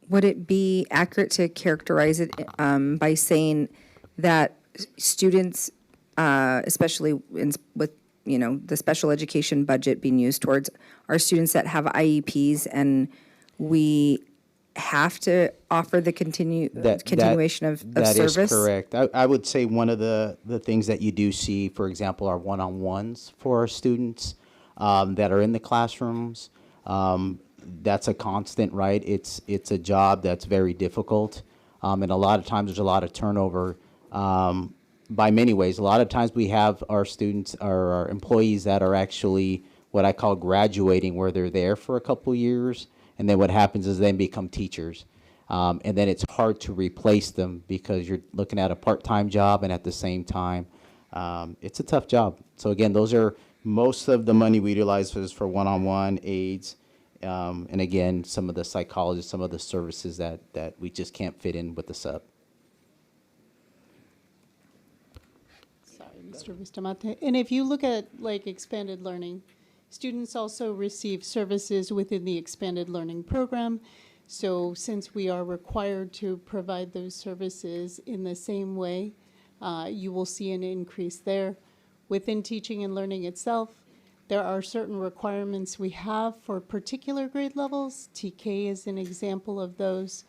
[SPEAKER 4] Would it be accurate to characterize it by saying that students, especially with the special education budget being used towards our students that have IEPs, and we have to offer the continuation of service?
[SPEAKER 6] That is correct. I would say one of the things that you do see, for example, are one-on-ones for our students that are in the classrooms. That's a constant, right? It's a job that's very difficult, and a lot of times there's a lot of turnover by many ways. A lot of times we have our students or our employees that are actually what I call graduating, where they're there for a couple years, and then what happens is they become teachers. And then it's hard to replace them because you're looking at a part-time job, and at the same time, it's a tough job. So again, those are most of the money we utilize is for one-on-one aids. And again, some of the psychologists, some of the services that we just can't fit in with the sub.
[SPEAKER 8] Sorry, Mr. Bustamante. And if you look at like expanded learning, students also receive services within the expanded learning program. So since we are required to provide those services in the same way, you will see an increase there. Within teaching and learning itself, there are certain requirements we have for particular grade levels. TK is an example of those.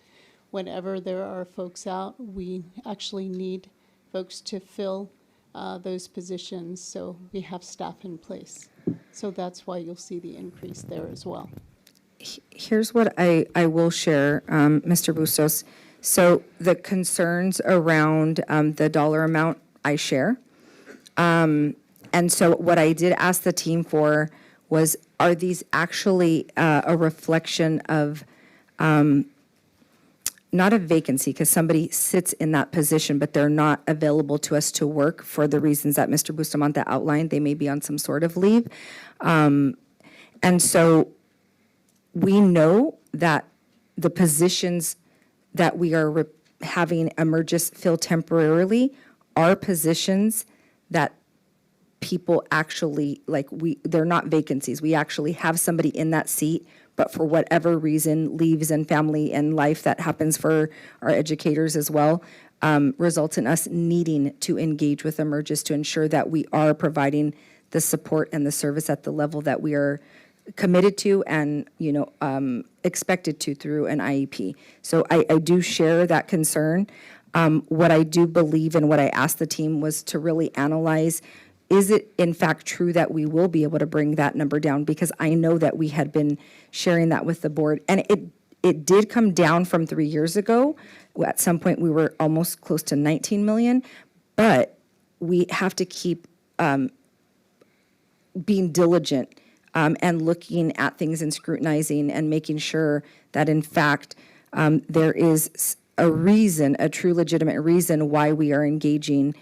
[SPEAKER 8] Whenever there are folks out, we actually need folks to fill those positions, so we have staff in place. So that's why you'll see the increase there as well.
[SPEAKER 4] Here's what I will share, Mr. Bustos. So the concerns around the dollar amount, I share. And so what I did ask the team for was, are these actually a reflection of not a vacancy, because somebody sits in that position, but they're not available to us to work for the reasons that Mr. Bustamante outlined. They may be on some sort of leave. And so we know that the positions that we are having emergence fill temporarily are positions that people actually, they're not vacancies. We actually have somebody in that seat, but for whatever reason, leaves and family and life that happens for our educators as well, results in us needing to engage with emergence to ensure that we are providing the support and the service at the level that we are committed to and, expected to through an IEP. So I do share that concern. What I do believe and what I asked the team was to really analyze, is it in fact true that we will be able to bring that number down? Because I know that we had been sharing that with the board, and it did come down from 3 years ago. At some point, we were almost close to 19 million, but we have to keep being diligent and looking at things and scrutinizing and making sure that in fact there is a reason, a true legitimate reason why we are engaging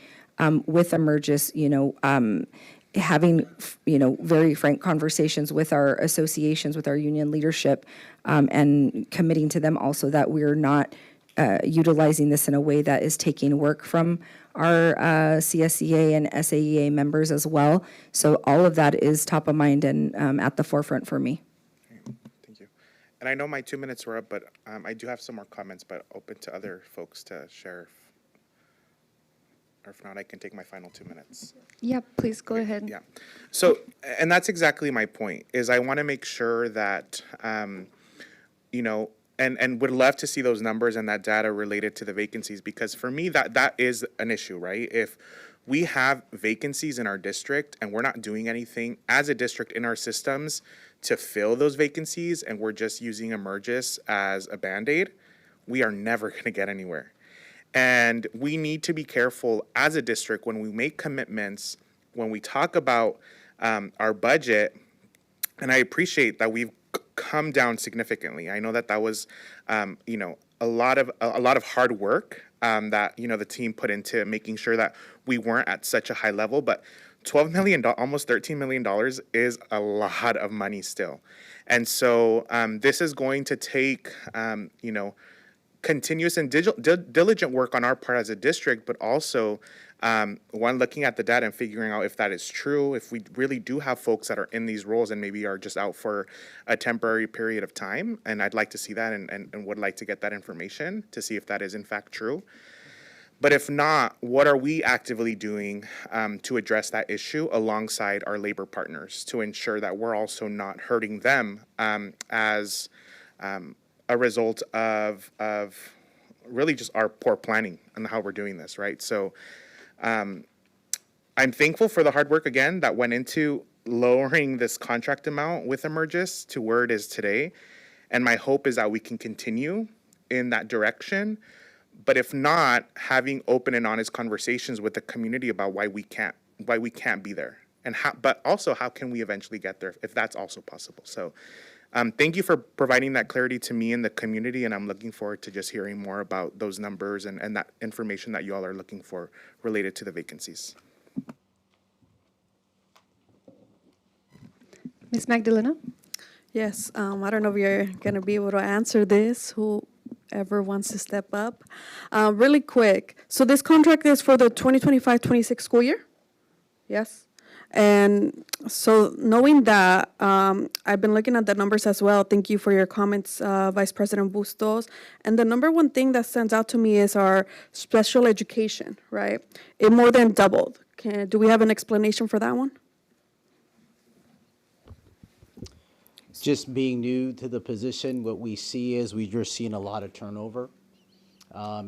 [SPEAKER 4] with emergence, having, very frank conversations with our associations, with our union leadership, and committing to them also that we're not utilizing this in a way that is taking work from our CSEA and SAEA members as well. So all of that is top of mind and at the forefront for me.
[SPEAKER 22] Thank you. And I know my 2 minutes were up, but I do have some more comments, but open to other folks to share. Or if not, I can take my final 2 minutes.
[SPEAKER 1] Yeah, please go ahead.
[SPEAKER 22] Yeah. So, and that's exactly my point, is I want to make sure that, and would love to see those numbers and that data related to the vacancies, because for me, that is an issue, right? If we have vacancies in our district and we're not doing anything as a district in our systems to fill those vacancies, and we're just using emergence as a Band-Aid, we are never going to get anywhere. And we need to be careful as a district when we make commitments, when we talk about our budget. And I appreciate that we've come down significantly. I know that was, a lot of hard work that the team put into making sure that we weren't at such a high level. But $12 million, almost $13 million, is a lot of money still. And so this is going to take, continuous and diligent work on our part as a district, but also looking at the data and figuring out if that is true, if we really do have folks that are in these roles and maybe are just out for a temporary period of time. And I'd like to see that and would like to get that information to see if that is in fact true. But if not, what are we actively doing to address that issue alongside our labor partners to ensure that we're also not hurting them as a result of really just our poor planning and how we're doing this, right? So I'm thankful for the hard work, again, that went into lowering this contract amount with emergence to where it is today. And my hope is that we can continue in that direction. But if not, having open and honest conversations with the community about why we can't be there, and how, but also how can we eventually get there if that's also possible. So thank you for providing that clarity to me and the community, and I'm looking forward to just hearing more about those numbers and that information that you all are looking for related to the vacancies.
[SPEAKER 1] Ms. Magdalena?
[SPEAKER 5] Yes, I don't know if you're going to be able to answer this, whoever wants to step up. Really quick, so this contract is for the 2025-26 school year? Yes? And so knowing that, I've been looking at the numbers as well. Thank you for your comments, Vice President Bustos. And the number one thing that stands out to me is our special education, right? It more than doubled. Do we have an explanation for that one?
[SPEAKER 6] Just being new to the position, what we see is we're seeing a lot of turnover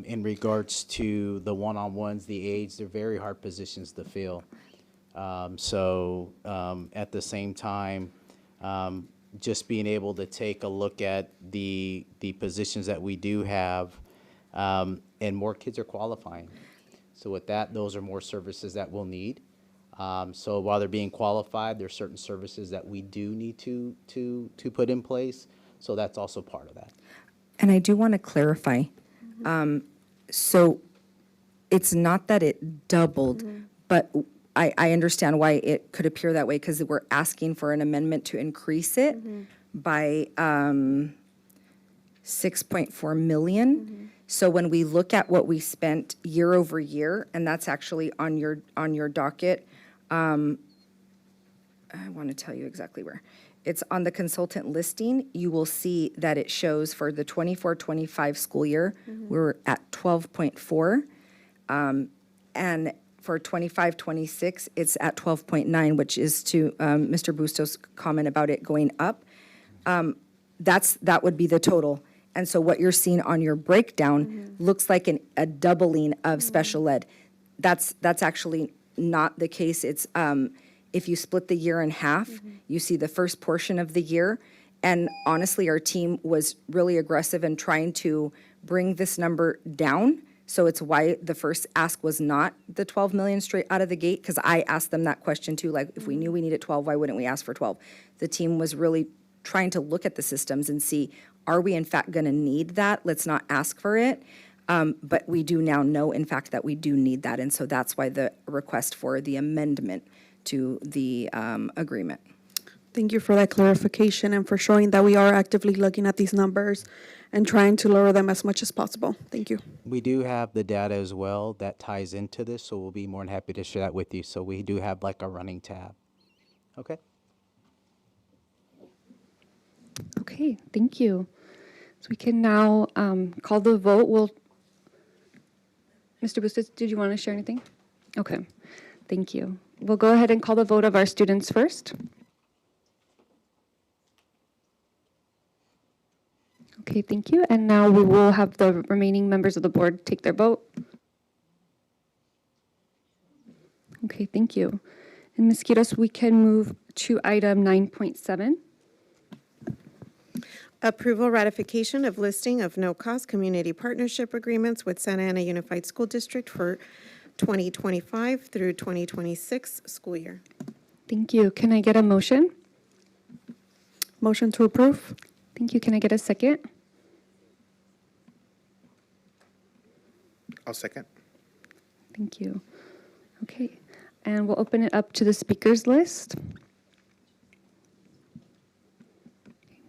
[SPEAKER 6] in regards to the one-on-ones, the aides. They're very hard positions to fill. At the same time, just being able to take a look at the positions that we do have, and more kids are qualifying. So with that, those are more services that we'll need. So while they're being qualified, there's certain services that we do need to put in place. So that's also part of that.
[SPEAKER 4] And I do want to clarify. So it's not that it doubled, but I understand why it could appear that way, because we're asking for an amendment to increase it by 6.4 million. So when we look at what we spent year over year, and that's actually on your docket, I want to tell you exactly where. It's on the consultant listing. You will see that it shows for the 24-25 school year, we're at 12.4. And for 25-26, it's at 12.9, which is to Mr. Bustos' comment about it going up. That would be the total. And so what you're seeing on your breakdown looks like a doubling of special ed. That's actually not the case. It's if you split the year in half, you see the first portion of the year. And honestly, our team was really aggressive in trying to bring this number down. So it's why the first ask was not the 12 million straight out of the gate, because I asked them that question too, like if we knew we needed 12, why wouldn't we ask for 12? The team was really trying to look at the systems and see, are we in fact going to need that? Let's not ask for it. But we do now know, in fact, that we do need that. And so that's why the request for the amendment to the agreement.
[SPEAKER 5] Thank you for that clarification and for showing that we are actively looking at these numbers and trying to lower them as much as possible. Thank you.
[SPEAKER 6] We do have the data as well that ties into this, so we'll be more than happy to share that with you. So we do have like a running tab. Okay.
[SPEAKER 1] Okay, thank you. So we can now call the vote. Mr. Bustos, did you want to share anything? Okay, thank you. We'll go ahead and call the vote of our students first. Okay, thank you. And now we will have the remaining members of the board take their vote. Okay, thank you. And Ms. Quiros, we can move to item 9.7.
[SPEAKER 3] Approval ratification of listing of no-cost community partnership agreements with Santa Ana Unified School District for 2025 through 2026 school year.
[SPEAKER 1] Thank you. Can I get a motion?
[SPEAKER 5] Motion to approve.
[SPEAKER 1] Thank you. Can I get a second?
[SPEAKER 22] I'll second.
[SPEAKER 1] Thank you. Okay, and we'll open it up to the speakers list.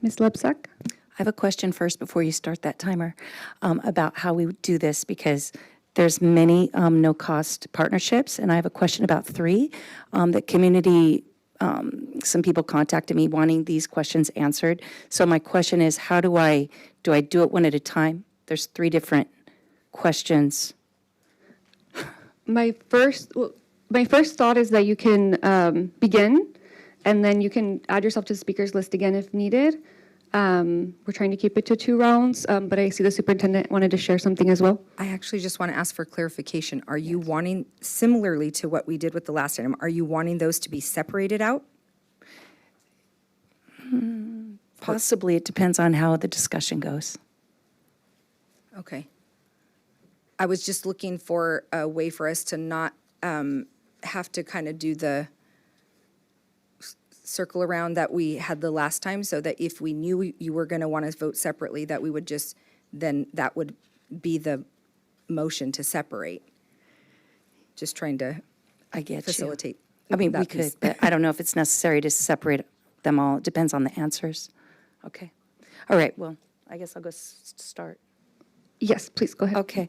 [SPEAKER 1] Ms. Lebsack?
[SPEAKER 21] I have a question first before you start that timer about how we do this, because there's many no-cost partnerships, and I have a question about three that community, some people contacted me wanting these questions answered. So my question is, how do I do it one at a time? There's three different questions.
[SPEAKER 1] My first thought is that you can begin, and then you can add yourself to the speakers list again if needed. We're trying to keep it to 2 rounds, but I see the superintendent wanted to share something as well.
[SPEAKER 4] I actually just want to ask for clarification. Are you wanting, similarly to what we did with the last item, are you wanting those to be separated out?
[SPEAKER 21] Possibly. It depends on how the discussion goes.
[SPEAKER 4] Okay. I was just looking for a way for us to not have to kind of do the circle around that we had the last time, so that if we knew you were going to want to vote separately, that we would just, then that would be the motion to separate. Just trying to
[SPEAKER 21] I get you.
[SPEAKER 4] facilitate.
[SPEAKER 21] I mean, we
[SPEAKER 4] that
[SPEAKER 21] could,
[SPEAKER 4] piece.
[SPEAKER 21] but I don't know if it's necessary to separate them all. It depends on the answers. Okay. All right, well, I guess I'll go start.
[SPEAKER 1] Yes, please go ahead.
[SPEAKER 21] Okay.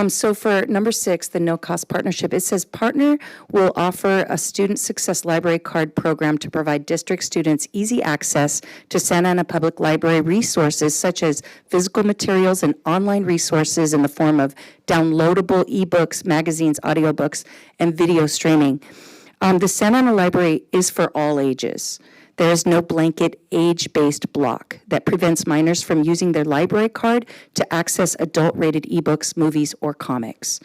[SPEAKER 21] So for number 6, the no-cost partnership, it says partner will offer a student success library card program to provide district students easy access to Santa Ana Public Library resources such as physical materials and online resources in the form of downloadable ebooks, magazines, audiobooks, and video streaming. The Santa Ana Library is for all ages. There is no blanket age-based block that prevents minors from using their library card to access adult-rated ebooks, movies, or comics.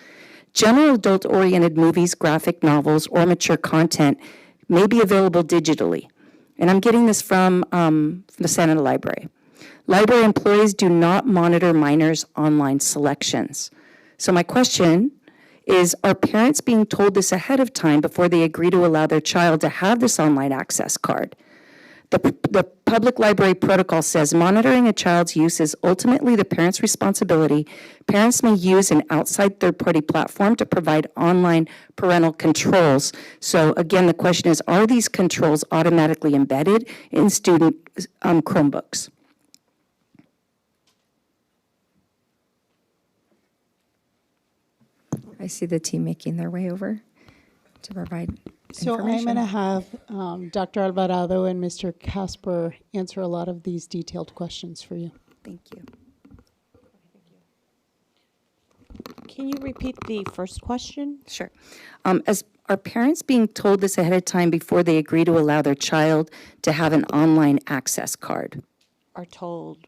[SPEAKER 21] General adult-oriented movies, graphic novels, or mature content may be available digitally. And I'm getting this from the Santa Ana Library. Library employees do not monitor minors' online selections. So my question is, are parents being told this ahead of time before they agree to allow their child to have this online access card? The public library protocol says monitoring a child's use is ultimately the parent's responsibility. Parents may use an outside third-party platform to provide online parental controls. So again, the question is, are these controls automatically embedded in student Chromebooks?
[SPEAKER 4] I see the team making their way over to provide
[SPEAKER 8] So I'm
[SPEAKER 4] information.
[SPEAKER 8] going to have Dr. Alvarado and Mr. Casper answer a lot of these detailed questions for you.
[SPEAKER 21] Thank you.
[SPEAKER 9] Can you repeat the first question?
[SPEAKER 21] Sure. As are parents being told this ahead of time before they agree to allow their child to have an online access card?
[SPEAKER 9] Are told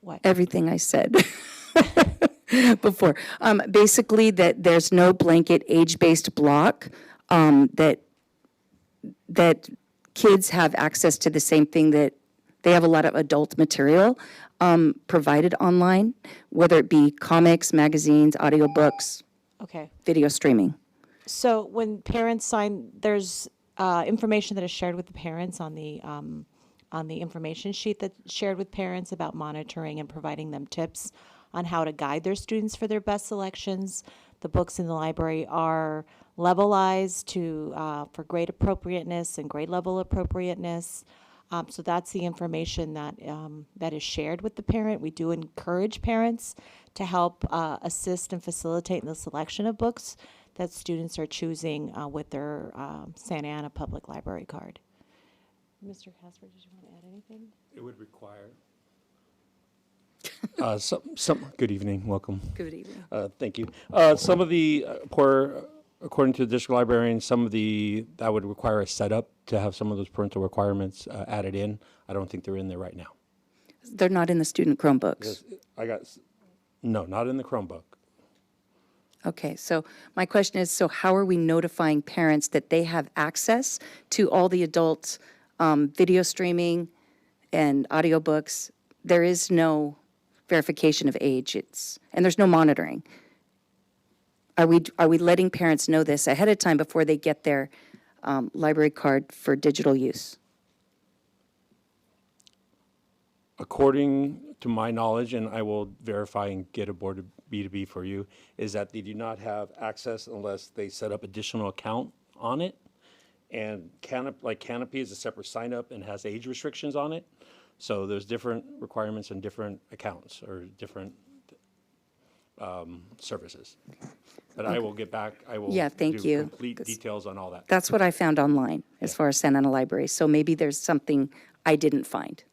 [SPEAKER 9] what?
[SPEAKER 21] Everything I said before. Basically, that there's no blanket age-based block, that kids have access to the same thing, that they have a lot of adult material provided online, whether it be comics, magazines, audiobooks,
[SPEAKER 9] Okay.
[SPEAKER 21] video streaming.
[SPEAKER 9] So when parents sign, there's information that is shared with the parents on the information sheet that's shared with parents about monitoring and providing them tips on how to guide their students for their best selections. The books in the library are levelized for grade appropriateness and grade level appropriateness. So that's the information that is shared with the parent. We do encourage parents to help assist and facilitate in the selection of books that students are choosing with their Santa Ana Public Library card. Mr. Casper, did you want to add anything?
[SPEAKER 10] It would require. Good evening, welcome.
[SPEAKER 21] Good evening.
[SPEAKER 10] Thank you. Some of the, according to the district librarian, that would require a setup to have some of those parental requirements added in. I don't think they're in there right now.
[SPEAKER 21] They're not in the student Chromebooks.
[SPEAKER 10] No, not in the Chromebook.
[SPEAKER 21] Okay, so my question is, so how are we notifying parents that they have access to all the adult video streaming and audiobooks? There is no verification of age, and there's no monitoring. Are we letting parents know this ahead of time before they get their library card for digital use?
[SPEAKER 10] According to my knowledge, and I will verify and get a board of B2B for you, is that they do not have access unless they set up additional account on it. And Canopy is a separate sign up and has age restrictions on it. So there's different requirements and different accounts or different services. But I will get back,
[SPEAKER 21] Thank
[SPEAKER 10] do
[SPEAKER 21] you.
[SPEAKER 10] complete details on all that.
[SPEAKER 21] That's what I found online as far as Santa Ana Library. So maybe there's something I didn't find.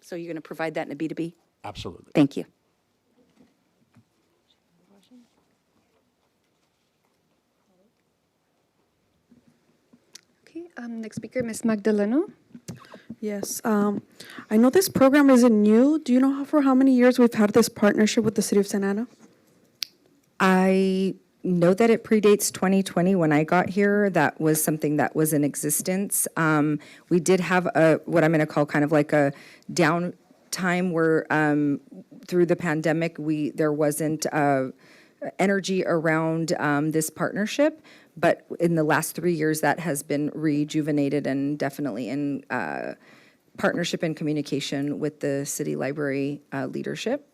[SPEAKER 21] So you're going to provide that in a B2B?
[SPEAKER 10] Absolutely.
[SPEAKER 21] Thank you.
[SPEAKER 1] Okay, next speaker, Ms. Magdaleno.
[SPEAKER 5] Yes, I know this program isn't new. Do you know for how many years we've had this partnership with the city of Santa Ana?
[SPEAKER 4] I know that it predates 2020. When I got here, that was something that was in existence. We did have what I'm going to call kind of like a time where through the pandemic, there wasn't energy around this partnership, but in the last 3 years, that has been rejuvenated and definitely in partnership and communication with the city library leadership.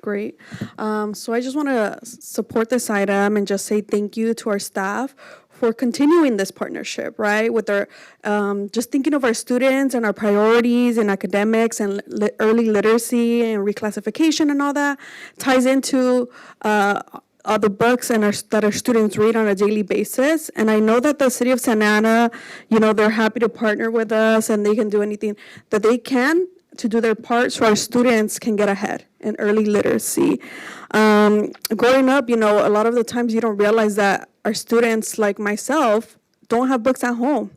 [SPEAKER 5] Great. So I just want to support this item and just say thank you to our staff for continuing this partnership, right? With our, just thinking of our students and our priorities in academics and early literacy and reclassification and all that ties into other books and that our students read on a daily basis. And I know that the city of Santa Ana, they're happy to partner with us and they can do anything that they can to do their part so our students can get ahead in early literacy. Growing up, a lot of the times you don't realize that our students, like myself, don't have books at home.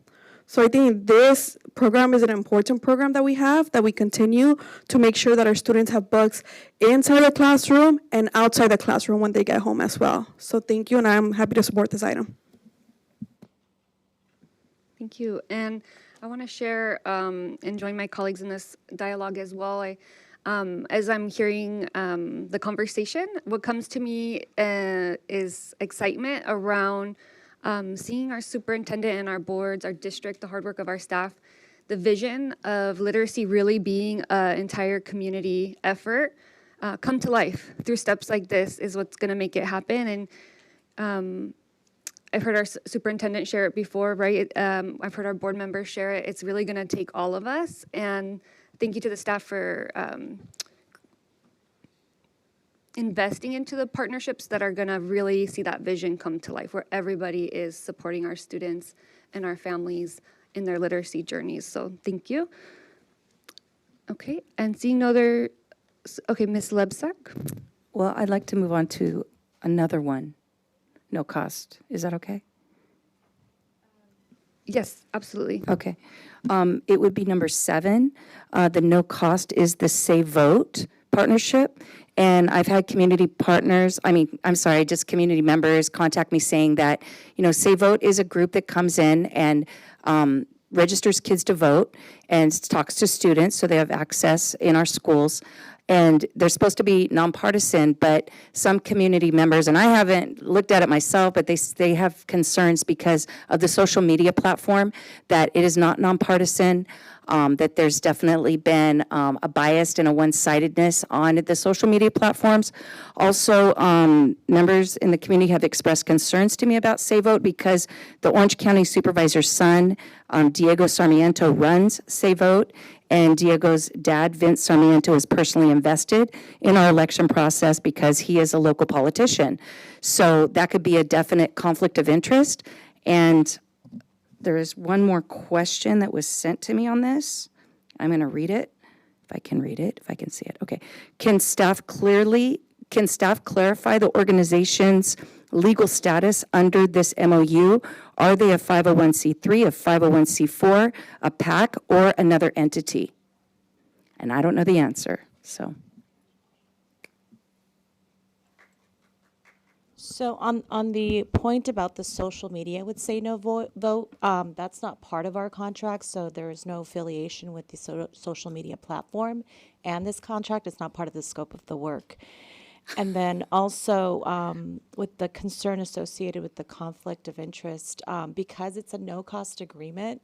[SPEAKER 5] So I think this program is an important program that we have, that we continue to make sure that our students have books inside the classroom and outside the classroom when they get home as well. So thank you, and I'm happy to support this item.
[SPEAKER 1] Thank you. And I want to share and join my colleagues in this dialogue as well. As I'm hearing the conversation, what comes to me is excitement around seeing our superintendent and our boards, our district, the hard work of our staff, the vision of literacy really being an entire community effort come to life through steps like this is what's going to make it happen. And I've heard our superintendent share it before, right? I've heard our board members share it. It's really going to take all of us. And thank you to the staff for investing into the partnerships that are going to really see that vision come to life, where everybody is supporting our students and our families in their literacy journeys. So thank you. Okay, and seeing no other, okay, Ms. Lebsack.
[SPEAKER 21] Well, I'd like to move on to another one. No cost. Is that okay?
[SPEAKER 1] Yes, absolutely.
[SPEAKER 21] Okay. It would be number 7. The no cost is the Save Vote partnership. And I've had community members contact me saying that, Save Vote is a group that comes in and registers kids to vote and talks to students so they have access in our schools. And they're supposed to be nonpartisan, but some community members, and I haven't looked at it myself, but they have concerns because of the social media platform, that it is not nonpartisan, that there's definitely been a bias and a one-sidedness on the social media platforms. Also, members in the community have expressed concerns to me about Save Vote because the Orange County Supervisor's son, Diego Sarmiento, runs Save Vote, and Diego's dad, Vince Sarmiento, is personally invested in our election process because he is a local politician. So that could be a definite conflict of interest. And there is one more question that was sent to me on this. I'm going to read it, if I can read it, if I can see it. Okay. Can staff clarify the organization's legal status under this MOU? Are they a 501c3, a 501c4, a PAC, or another entity? And I don't know the answer, so.
[SPEAKER 9] So on the point about the social media with Say No Vote, that's not part of our contract, so there is no affiliation with the social media platform. And this contract is not part of the scope of the work. And then also with the concern associated with the conflict of interest, because it's a no-cost agreement,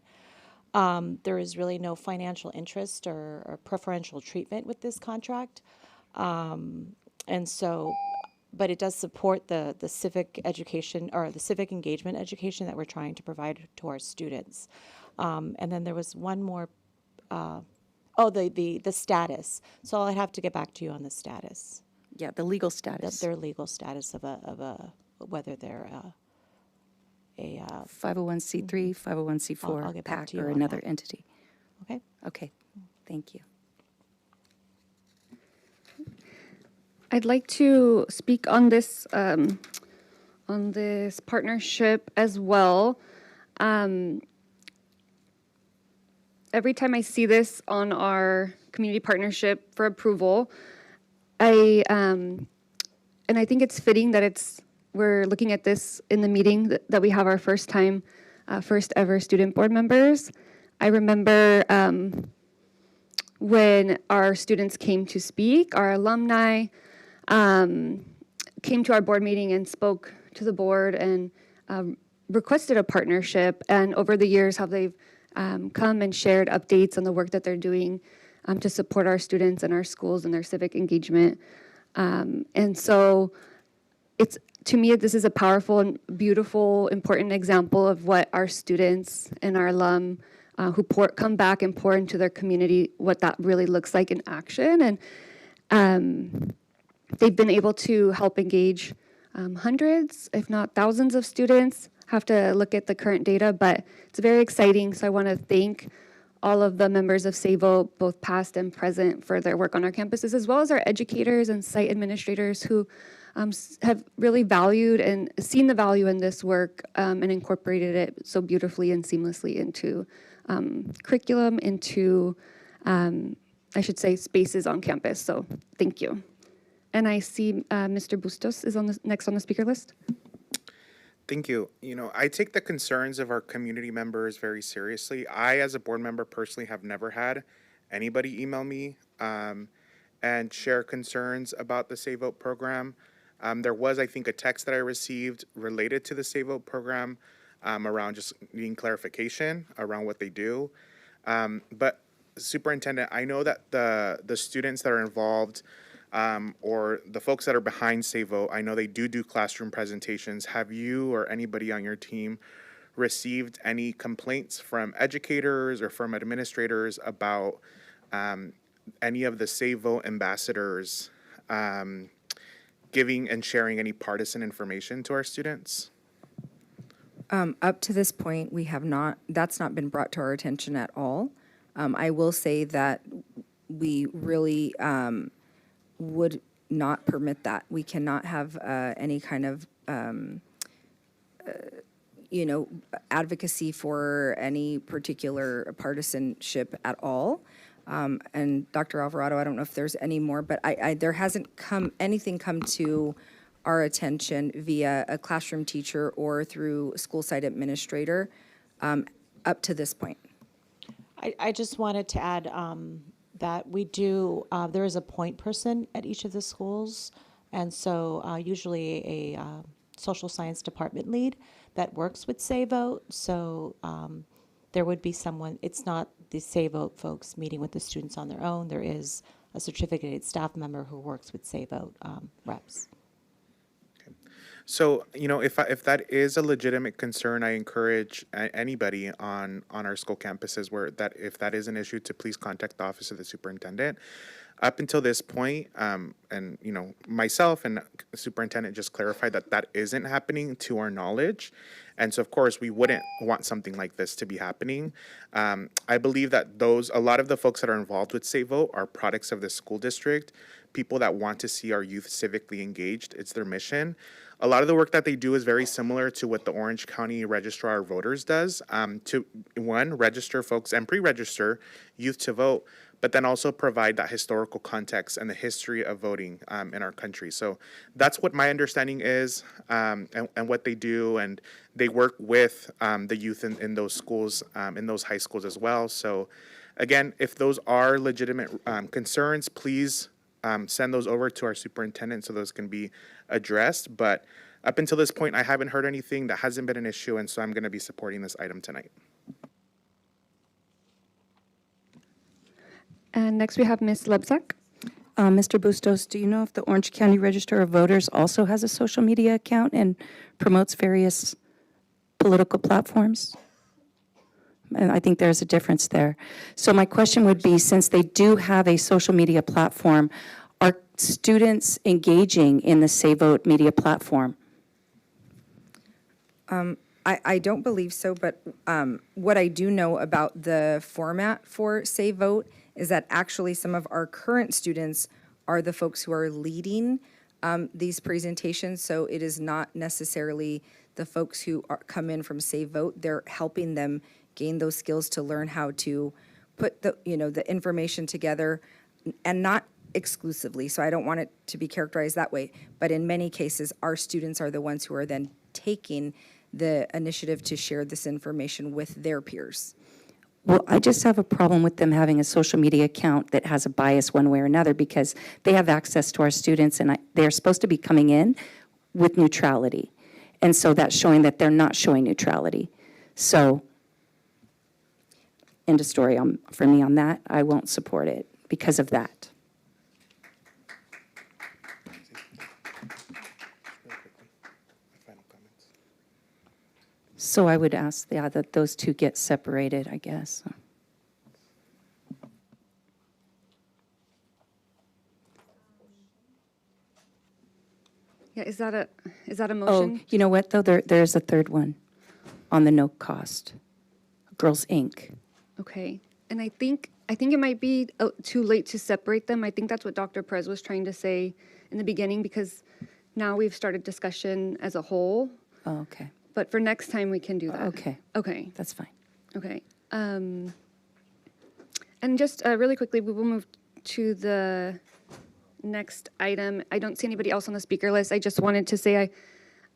[SPEAKER 9] there is really no financial interest or preferential treatment with this contract. And so, but it does support the civic education or the civic engagement education that we're trying to provide to our students. And then there was one more, the status. So I'll have to get back to you on the status.
[SPEAKER 21] Yeah, the legal status.
[SPEAKER 9] Their legal status of whether they're a
[SPEAKER 21] 501c3, 501c4,
[SPEAKER 9] I'll get back
[SPEAKER 21] PAC,
[SPEAKER 9] to you
[SPEAKER 21] or
[SPEAKER 9] on
[SPEAKER 21] another
[SPEAKER 9] that.
[SPEAKER 21] entity.
[SPEAKER 9] Okay.
[SPEAKER 21] Okay, thank you.
[SPEAKER 1] I'd like to speak on this partnership as well. Every time I see this on our community partnership for approval, and I think it's fitting that we're looking at this in the meeting that we have our first ever student board members. I remember when our students came to speak, our alumni came to our board meeting and spoke to the board and requested a partnership. And over the years, how they've come and shared updates on the work that they're doing to support our students and our schools and their civic engagement. And so it's, to me, this is a powerful and beautiful, important example of what our students and our alum who come back and pour into their community, what that really looks like in action. And they've been able to help engage hundreds, if not thousands of students. Have to look at the current data, but it's very exciting. So I want to thank all of the members of SAVO, both past and present, for their work on our campuses, as well as our educators and site administrators who have really valued and seen the value in this work and incorporated it so beautifully and seamlessly into curriculum, into, I should say, spaces on campus. So thank you. And I see Mr. Bustos is next on the speaker list.
[SPEAKER 22] Thank you. You know, I take the concerns of our community members very seriously. I, as a board member, personally have never had anybody email me and share concerns about the Save Vote program. There was, I think, a text that I received related to the Save Vote program around just needing clarification around what they do. But Superintendent, I know that the students that are involved or the folks that are behind Save Vote, I know they do classroom presentations. Have you or anybody on your team received any complaints from educators or from administrators about any of the Save Vote ambassadors giving and sharing any partisan information to our students?
[SPEAKER 4] Up to this point, we have not, that's not been brought to our attention at all. I will say that we really would not permit that. We cannot have any kind of, advocacy for any particular partisanship at all. And Dr. Alvarado, I don't know if there's any more, but there hasn't anything come to our attention via a classroom teacher or through school site administrator up to this point.
[SPEAKER 9] I just wanted to add that we do, there is a point person at each of the schools, and so usually a social science department lead that works with Save Vote. So there would be someone, it's not the Save Vote folks meeting with the students on their own. There is a certificated staff member who works with Save Vote reps.
[SPEAKER 22] So, you know, if that is a legitimate concern, I encourage anybody on our school campuses if that is an issue, to please contact the office of the superintendent. Up until this point, and you know, myself and the superintendent just clarified that isn't happening to our knowledge, and so of course we wouldn't want something like this to be happening. I believe that a lot of the folks that are involved with Save Vote are products of the school district, people that want to see our youth civically engaged. It's their mission. A lot of the work that they do is very similar to what the Orange County Registrar of Voters does, to register folks and pre-register youth to vote, but then also provide that historical context and the history of voting in our country. So that's what my understanding is, and what they do, and they work with the youth in those schools, in those high schools as well. So again, if those are legitimate concerns, please send those over to our superintendent so those can be addressed. But up until this point, I haven't heard anything. That hasn't been an issue, and so I'm going to be supporting this item tonight.
[SPEAKER 1] And next we have Ms. Lebsack.
[SPEAKER 21] Mr. Bustos, do you know if the Orange County Register of Voters also has a social media account and promotes various political platforms? And I think there's a difference there. So my question would be, since they do have a social media platform, are students engaging in the Save Vote media platform?
[SPEAKER 4] I don't believe so, but what I do know about the format for Save Vote is that actually some of our current students are the folks who are leading these presentations. So it is not necessarily the folks who come in from Save Vote. They're helping them gain those skills to learn how to put the information together, and not exclusively. So I don't want it to be characterized that way. But in many cases, our students are the ones who are then taking the initiative to share this information with their peers.
[SPEAKER 21] Well, I just have a problem with them having a social media account that has a bias one way or another because they have access to our students and they're supposed to be coming in with neutrality. And so that's showing that they're not showing neutrality. So, end of story for me on that. I won't support it because of that. So I would ask, yeah, that those two get separated, I guess.
[SPEAKER 1] Yeah, is that a
[SPEAKER 21] Oh,
[SPEAKER 1] motion?
[SPEAKER 21] you know what, though? There's a third one on the no cost. Girls Inc.
[SPEAKER 1] Okay. And I think it might be too late to separate them. I think that's what Dr. Perez was trying to say in the beginning, because now we've started discussion as a whole.
[SPEAKER 21] Oh, okay.
[SPEAKER 1] But for next time, we can do that.
[SPEAKER 21] Okay.
[SPEAKER 1] Okay.
[SPEAKER 21] That's fine.
[SPEAKER 1] Okay. And just really quickly, we will move to the next item. I don't see anybody else on the speaker list. I just wanted to say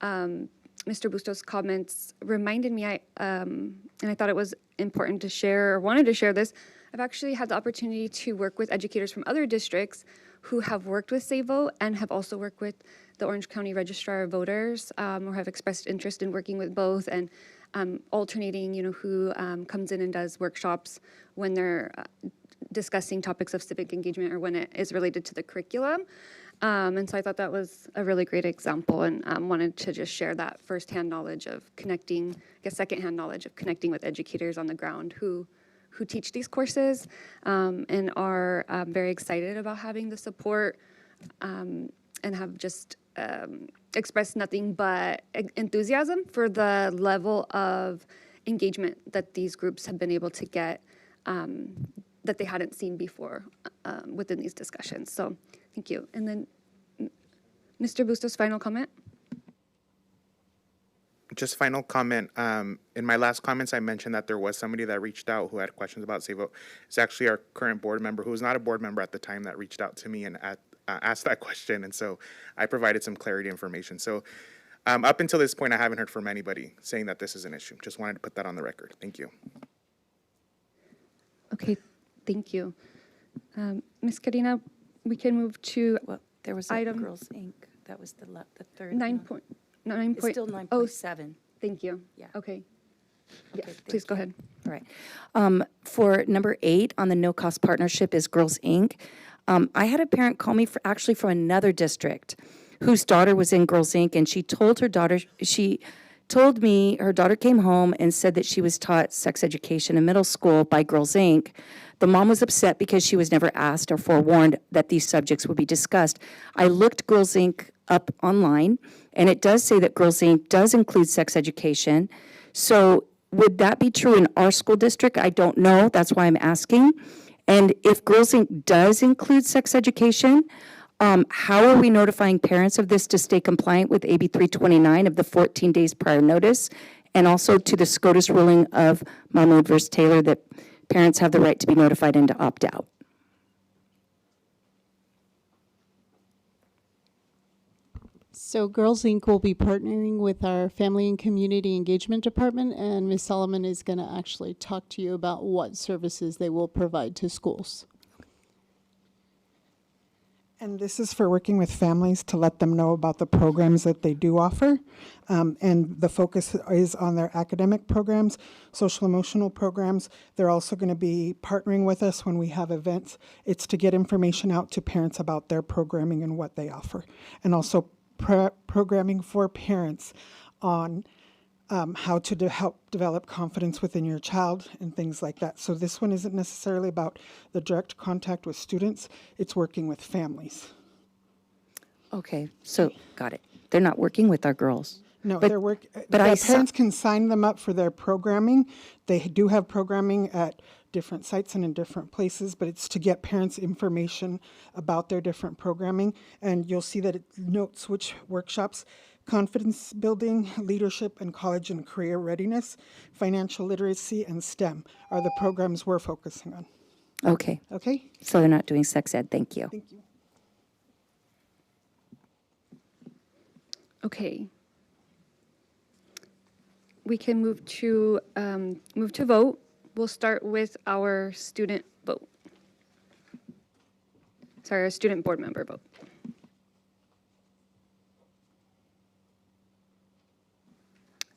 [SPEAKER 1] Mr. Bustos' comments reminded me, and I thought it was important to share, or wanted to share this. I've actually had the opportunity to work with educators from other districts who have worked with SAVO and have also worked with the Orange County Registrar of Voters, or have expressed interest in working with both and alternating, who comes in and does workshops when they're discussing topics of civic engagement or when it is related to the curriculum. And so I thought that was a really great example, and wanted to just share that firsthand knowledge of connecting, I guess secondhand knowledge of connecting with educators on the ground who teach these courses and are very excited about having the support and have just expressed nothing but enthusiasm for the level of engagement that these groups have been able to get that they hadn't seen before within these discussions. So thank you. And then Mr. Bustos, final comment?
[SPEAKER 22] Just final comment. In my last comments, I mentioned that there was somebody that reached out who had questions about SAVO. It's actually our current board member, who was not a board member at the time, that reached out to me and asked that question. And so I provided some clarity information. So up until this point, I haven't heard from anybody saying that this is an issue. Just wanted to put that on the record. Thank you.
[SPEAKER 1] Okay, thank you. Ms. Karina, we can move to
[SPEAKER 21] Well, there was
[SPEAKER 1] item
[SPEAKER 21] Girls Inc. That was the third.
[SPEAKER 1] 9.9.
[SPEAKER 21] It's still 9.7.
[SPEAKER 1] Thank you.
[SPEAKER 21] Yeah.
[SPEAKER 1] Okay. Yeah,
[SPEAKER 21] Okay,
[SPEAKER 1] please
[SPEAKER 21] thank
[SPEAKER 1] go
[SPEAKER 21] you.
[SPEAKER 1] ahead.
[SPEAKER 21] All right. For number 8 on the no-cost partnership is Girls Inc. I had a parent call me actually from another district whose daughter was in Girls Inc. and she told me her daughter came home and said that she was taught sex education in middle school by Girls Inc. The mom was upset because she was never asked or forewarned that these subjects would be discussed. I looked Girls Inc. up online, and it does say that Girls Inc. does include sex education. So would that be true in our school district? I don't know. That's why I'm asking. And if Girls Inc. does include sex education, how are we notifying parents of this to stay compliant with AB 329 of the 14 days prior notice, and also to the SCOTUS ruling of Mahmoud versus Taylor that parents have the right to be notified and to opt out?
[SPEAKER 8] So Girls Inc. will be partnering with our Family and Community Engagement Department, and Ms. Solomon is going to actually talk to you about what services they will provide to schools.
[SPEAKER 11] And this is for working with families to let them know about the programs that they do offer. And the focus is on their academic programs, social emotional programs. They're also going to be partnering with us when we have events. It's to get information out to parents about their programming and what they offer. And also programming for parents on how to help develop confidence within your child and things like that. So this one isn't necessarily about the direct contact with students, it's working with families.
[SPEAKER 21] Okay, so got it. They're not working with our girls.
[SPEAKER 11] No,
[SPEAKER 21] But-
[SPEAKER 11] they're
[SPEAKER 21] but
[SPEAKER 11] the
[SPEAKER 21] I saw-
[SPEAKER 11] parents can sign them up for their programming. They do have programming at different sites and in different places, but it's to get parents information about their different programming. And you'll see that it notes which workshops: confidence building, leadership, and college and career readiness, financial literacy, and STEM are the programs we're focusing on.
[SPEAKER 21] Okay,
[SPEAKER 11] Okay?
[SPEAKER 21] so they're not doing sex ed. Thank you.
[SPEAKER 11] Thank you.
[SPEAKER 1] Okay. We can move to vote. We'll start with our student vote. Sorry, our student board member vote.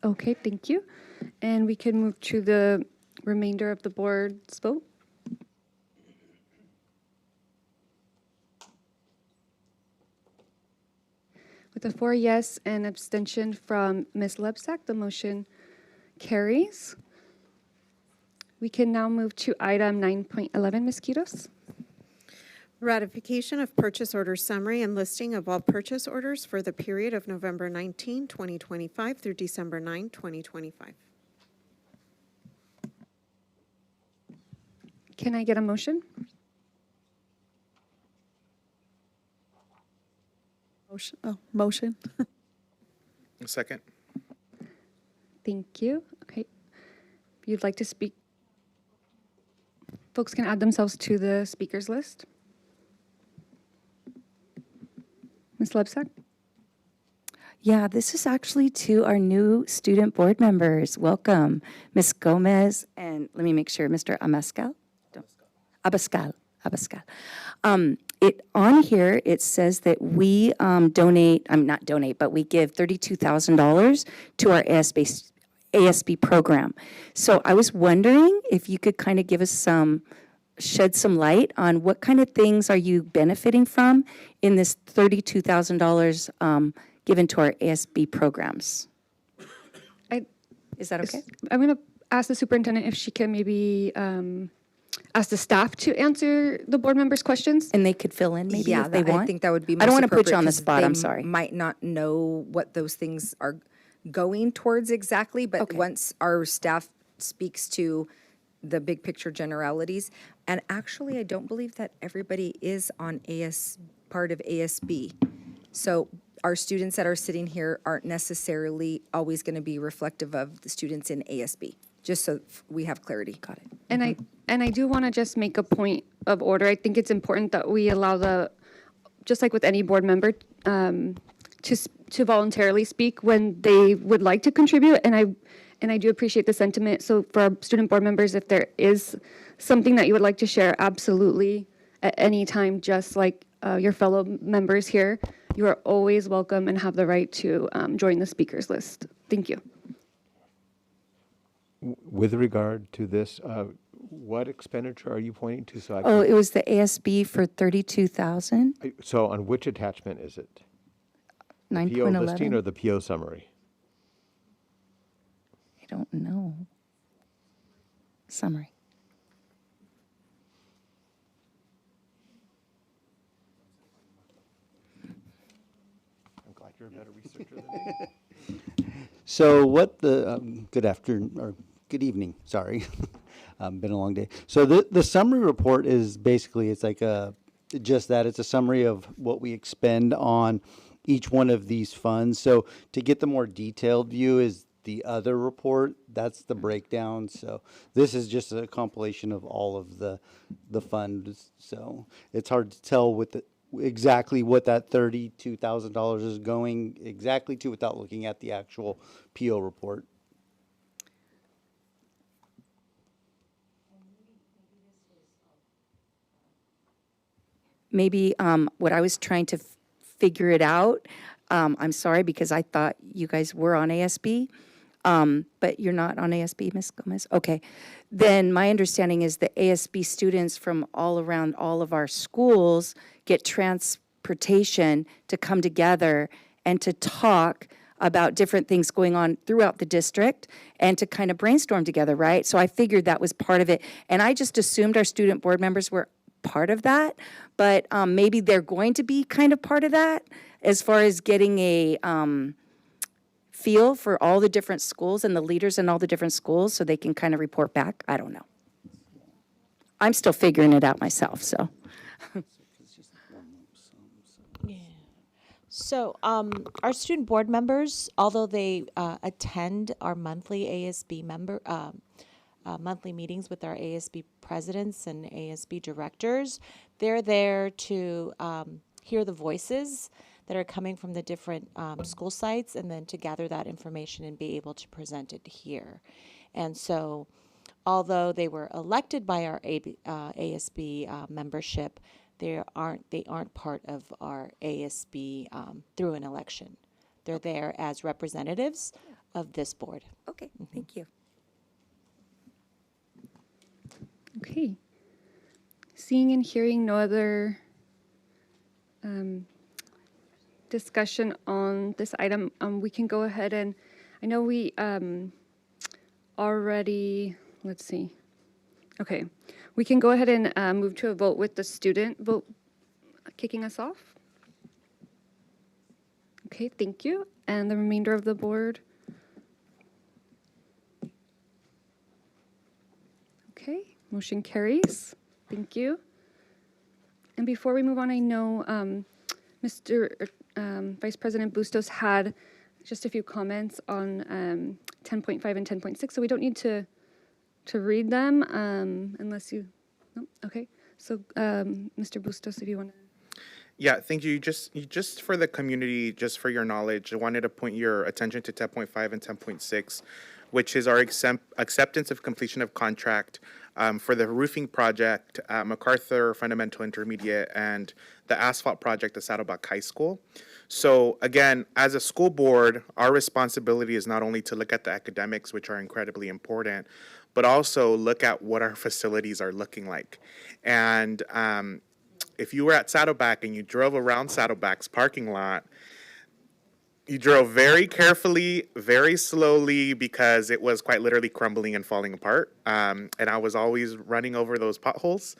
[SPEAKER 1] Okay, thank you. And we can move to the remainder of the board's vote. With a 4 yes and abstention from Ms. Lebsack, the motion carries. We can now move to item 9.11, Ms. Quiros.
[SPEAKER 3] Ratification of purchase order summary and listing of all purchase orders for the period of November 19, 2025 through December 9, 2025.
[SPEAKER 1] Can I get a motion?
[SPEAKER 5] Motion.
[SPEAKER 22] Second.
[SPEAKER 1] Thank you. Okay. If you'd like to speak, folks can add themselves to the speakers list. Ms. Lebsack?
[SPEAKER 21] Yeah, this is actually to our new student board members. Welcome, Ms. Gomez, and let me make sure, Mr. Abascal. It on here, it says that we donate, not donate, but we give $32,000 to our ASB program. So I was wondering if you could kind of give us shed some light on what kind of things are you benefiting from in this $32,000 given to our ASB programs. Is that okay?
[SPEAKER 1] I'm going to ask the superintendent if she can maybe ask the staff to answer the board members' questions.
[SPEAKER 21] And they could fill in maybe if they want?
[SPEAKER 4] I think that would be
[SPEAKER 21] I don't
[SPEAKER 4] most
[SPEAKER 21] want to put you on the
[SPEAKER 4] appropriate 'cause
[SPEAKER 21] spot, I'm
[SPEAKER 4] they
[SPEAKER 21] sorry.
[SPEAKER 4] might not know what those things are going towards exactly, but once our staff speaks to the big picture generalities, and actually, I don't believe that everybody is on part of ASB. So our students that are sitting here aren't necessarily always going to be reflective of the students in ASB, just so we have clarity. Got it.
[SPEAKER 1] And I do want to just make a point of order. I think it's important that we allow just like with any board member, to voluntarily speak when they would like to contribute. And I do appreciate the sentiment. So for our student board members, if there is something that you would like to share, absolutely at any time, just like your fellow members here, you are always welcome and have the right to join the speakers list. Thank you.
[SPEAKER 12] With regard to this, what expenditure are you pointing to? So
[SPEAKER 21] It was the ASB for $32,000.
[SPEAKER 12] So on which attachment is it? PO
[SPEAKER 21] 9.11.
[SPEAKER 12] listing or the PO summary?
[SPEAKER 21] I don't know. Summary.
[SPEAKER 12] I'm glad you're a better researcher than me.
[SPEAKER 13] So what good afternoon, or good evening, sorry. Been a long day. So the summary report is basically, it's like just that. It's a summary of what we expend on each one of these funds. So to get the more detailed view is the other report. That's the breakdown. So this is just a compilation of all of the funds. So it's hard to tell with exactly what that $32,000 is going exactly to without looking at the actual PO report.
[SPEAKER 21] Maybe what I was trying to figure it out, I'm sorry because I thought you guys were on ASB, but you're not on ASB, Ms. Gomez? Okay. Then my understanding is that ASB students from all around all of our schools get transportation to come together and to talk about different things going on throughout the district and to kind of brainstorm together, right? So I figured that was part of it. And I just assumed our student board members were part of that, but maybe they're going to be kind of part of that as far as getting a feel for all the different schools and the leaders in all the different schools so they can kind of report back. I don't know. I'm still figuring it out myself, so.
[SPEAKER 9] So our student board members, although they attend our monthly ASB monthly meetings with our ASB presidents and ASB directors, they're there to hear the voices that are coming from the different school sites and then to gather that information and be able to present it here. And so although they were elected by our ASB membership, they aren't part of our ASB through an election. They're there as representatives of this board.
[SPEAKER 4] Okay, thank you.
[SPEAKER 1] Okay. Seeing and hearing no other discussion on this item, we can go ahead and, I know we already, let's see. Okay, we can go ahead and move to a vote with the student vote kicking us off. Okay, thank you. And the remainder of the board. Okay, motion carries. Thank you. And before we move on, I know Mr. Vice President Bustos had just a few comments on 10.5 and 10.6, so we don't need to read them unless you, no? Okay. So Mr. Bustos, if you want to.
[SPEAKER 22] Yeah, thank you. Just for the community, just for your knowledge, I wanted to point your attention to 10.5 and 10.6, which is our acceptance of completion of contract for the roofing project at MacArthur Fundamental Intermediate and the asphalt project at Saddleback High School. So again, as a school board, our responsibility is not only to look at the academics, which are incredibly important, but also look at what our facilities are looking like. And if you were at Saddleback and you drove around Saddleback's parking lot, you drove very carefully, very slowly, because it was quite literally crumbling and falling apart. And I was always running over those potholes.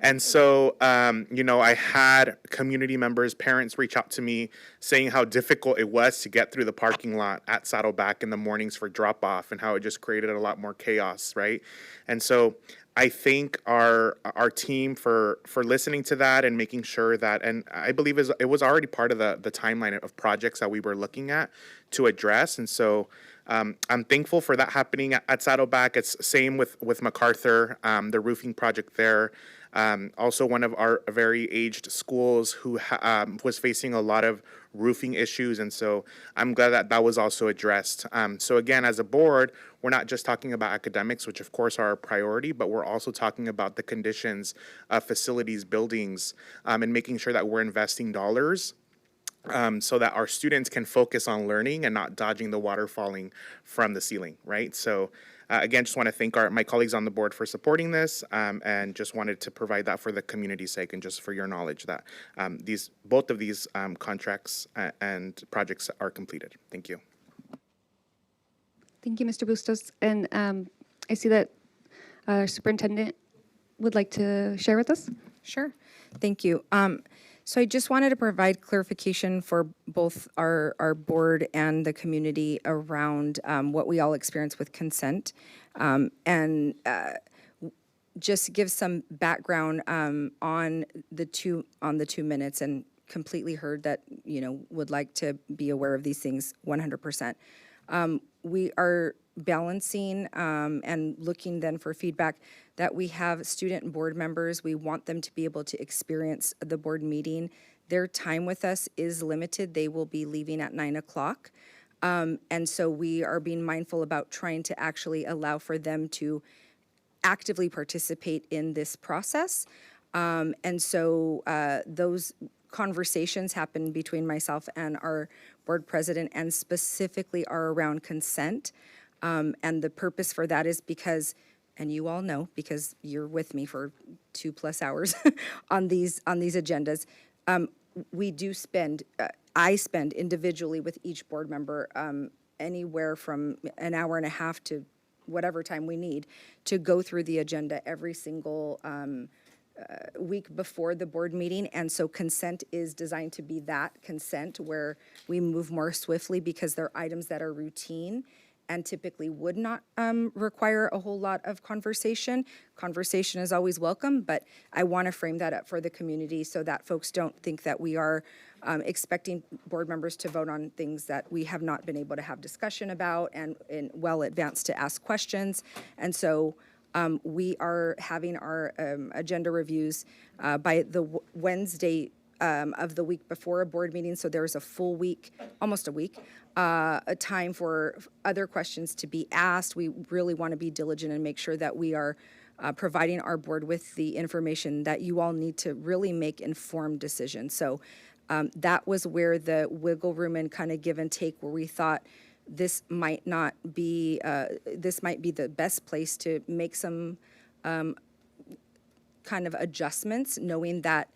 [SPEAKER 22] And so, I had community members, parents reach out to me saying how difficult it was to get through the parking lot at Saddleback in the mornings for drop off and how it just created a lot more chaos, right? And so I thank our team for listening to that and making sure that, and I believe it was already part of the timeline of projects that we were looking at to address. And so I'm thankful for that happening at Saddleback. It's same with MacArthur, the roofing project there. Also one of our very aged schools who was facing a lot of roofing issues, and so I'm glad that was also addressed. So again, as a board, we're not just talking about academics, which of course are a priority, but we're also talking about the conditions of facilities, buildings, and making sure that we're investing dollars so that our students can focus on learning and not dodging the water falling from the ceiling, right? So again, just want to thank my colleagues on the board for supporting this, and just wanted to provide that for the community's sake and just for your knowledge that both of these contracts and projects are completed. Thank you.
[SPEAKER 1] Thank you, Mr. Bustos. And I see that our superintendent would like to share with us.
[SPEAKER 4] Sure. Thank you. So I just wanted to provide clarification for both our board and the community around what we all experience with consent, and just give some background on the 2 minutes, and completely heard that, would like to be aware of these things 100%. We are balancing and looking then for feedback that we have student and board members. We want them to be able to experience the board meeting. Their time with us is limited. They will be leaving at 9 o'clock. And so we are being mindful about trying to actually allow for them to actively participate in this process. And so those conversations happen between myself and our board president, and specifically are around consent. And the purpose for that is because, and you all know, because you're with me for 2+ hours on these agendas, we do spend, I spend individually with each board member anywhere from an hour and a half to whatever time we need to go through the agenda every single week before the board meeting. And so consent is designed to be that consent where we move more swiftly, because they're items that are routine and typically would not require a whole lot of conversation. Conversation is always welcome, but I want to frame that up for the community so that folks don't think that we are expecting board members to vote on things that we have not been able to have discussion about and in well advanced to ask questions. And so we are having our agenda reviews by the Wednesday of the week before a board meeting, so there was a full week, almost a week, a time for other questions to be asked. We really want to be diligent and make sure that we are providing our board with the information that you all need to really make informed decisions. So that was where the wiggle room and kind of give and take, where we thought this might not be, this might be the best place to make some kind of adjustments, knowing that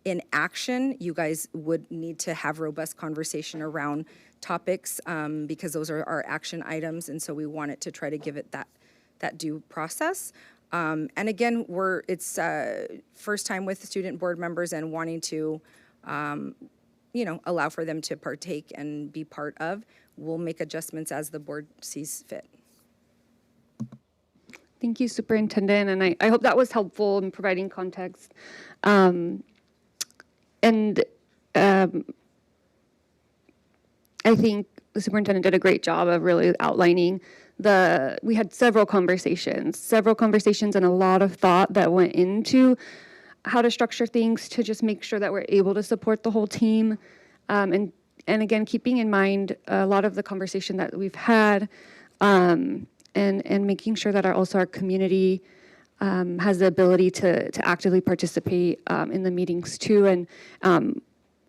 [SPEAKER 4] in action, you guys would need to have robust conversation around topics because those are our action items, and so we wanted to try to give it that due process. And again, it's first time with student board members and wanting to, allow for them to partake and be part of. We'll make adjustments as the board sees fit.
[SPEAKER 1] Thank you, Superintendent, and I hope that was helpful in providing context. I think the superintendent did a great job of really outlining we had several conversations and a lot of thought that went into how to structure things to just make sure that we're able to support the whole team. And again, keeping in mind a lot of the conversation that we've had, and making sure that our community has the ability to actively participate in the meetings too, and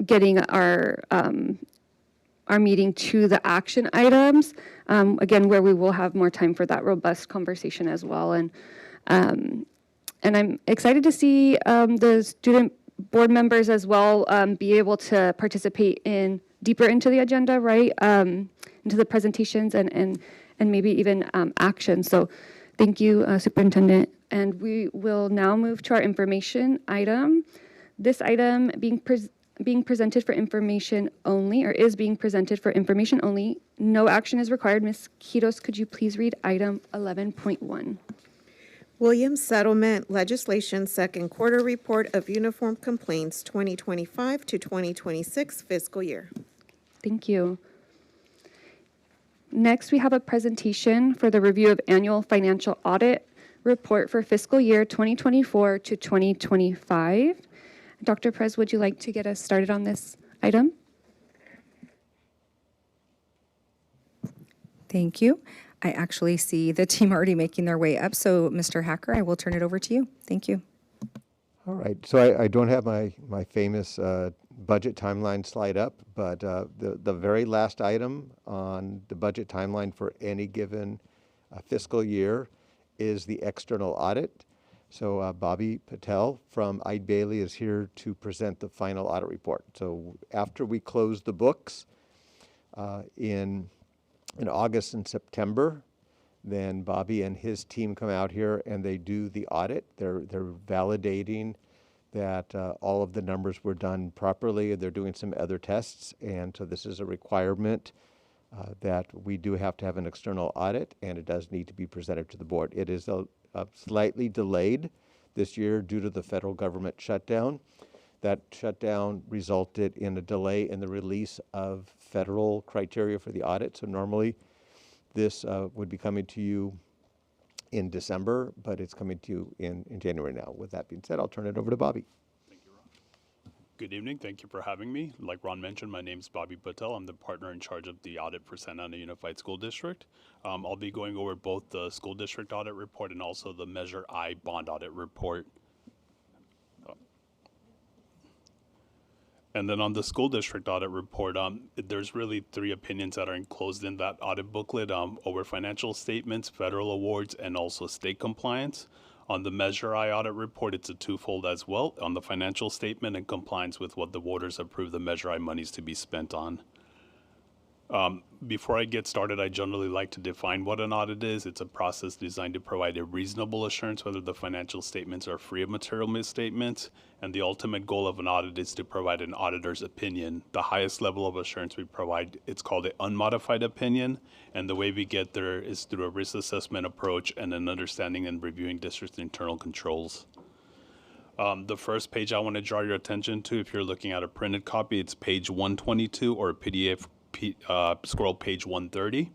[SPEAKER 1] getting our meeting to the action items, again, where we will have more time for that robust conversation as well. And I'm excited to see the student board members as well be able to participate deeper into the agenda, right? Into the presentations and maybe even action. So thank you, Superintendent. And we will now move to our information item. This item being presented for information only, or is being presented for information only. No action is required. Ms. Quiros, could you please read item 11.1?
[SPEAKER 3] Williams Settlement Legislation Second Quarter Report of Uniform Complaints 2025 to 2026 fiscal year.
[SPEAKER 1] Thank you. Next, we have a presentation for the review of annual financial audit report for fiscal year 2024 to 2025. Dr. Perez, would you like to get us started on this item?
[SPEAKER 4] Thank you. I actually see the team already making their way up. So, Mr. Hacker, I will turn it over to you. Thank you.
[SPEAKER 12] All right, so I don't have my famous budget timeline slide up, but the very last item on the budget timeline for any given fiscal year is the external audit. So Bobby Patel from Eide Bailly is here to present the final audit report. So after we close the books in August and September, then Bobby and his team come out here and they do the audit. They're validating that all of the numbers were done properly. They're doing some other tests, and so this is a requirement that we do have to have an external audit, and it does need to be presented to the board. It is slightly delayed this year due to the federal government shutdown. That shutdown resulted in a delay in the release of federal criteria for the audit. So normally this would be coming to you in December, but it's coming to you in January now. With that being said, I'll turn it over to Bobby.
[SPEAKER 14] Thank you, Ron. Good evening. Thank you for having me. Like Ron mentioned, my name is Bobby Patel. I'm the partner in charge of the audit for Santa Ana Unified School District. I'll be going over both the school district audit report and also the Measure I bond audit report. And then on the school district audit report, there's really 3 opinions that are enclosed in that audit booklet over financial statements, federal awards, and also state compliance. On the Measure I audit report, it's a twofold as well, on the financial statement and compliance with what the voters approved the Measure I monies to be spent on. Before I get started, I generally like to define what an audit is. It's a process designed to provide a reasonable assurance whether the financial statements are free of material misstatements, and the ultimate goal of an audit is to provide an auditor's opinion. The highest level of assurance we provide, it's called an unmodified opinion, and the way we get there is through a risk assessment approach and an understanding and reviewing district internal controls. The first page I want to draw your attention to, if you're looking at a printed copy, it's page 122 or PDF scroll page 130.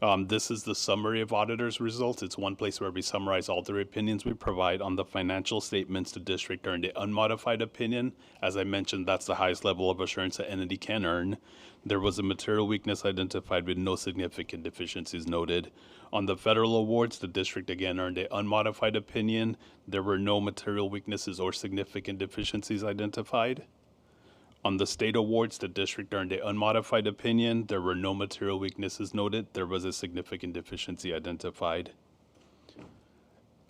[SPEAKER 14] This is the summary of auditors' results. It's one place where we summarize all the opinions we provide on the financial statements. The district earned an unmodified opinion. As I mentioned, that's the highest level of assurance an entity can earn. There was a material weakness identified with no significant deficiencies noted. On the federal awards, the district again earned an unmodified opinion. There were no material weaknesses or significant deficiencies identified. On the state awards, the district earned an unmodified opinion. There were no material weaknesses noted. There was a significant deficiency identified.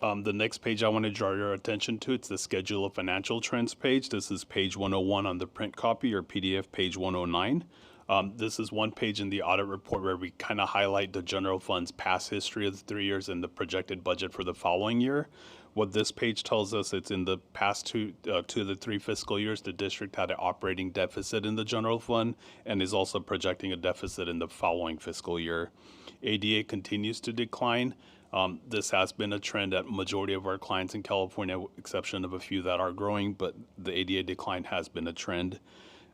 [SPEAKER 14] The next page I want to draw your attention to, it's the schedule of financial trends page. This is page 101 on the print copy or PDF page 109. This is one page in the audit report where we kind of highlight the general fund's past history of the 3 years and the projected budget for the following year. What this page tells us, it's in the past two of the 3 fiscal years, the district had an operating deficit in the general fund and is also projecting a deficit in the following fiscal year. ADA continues to decline. This has been a trend at majority of our clients in California, with exception of a few that are growing, but the ADA decline has been a trend.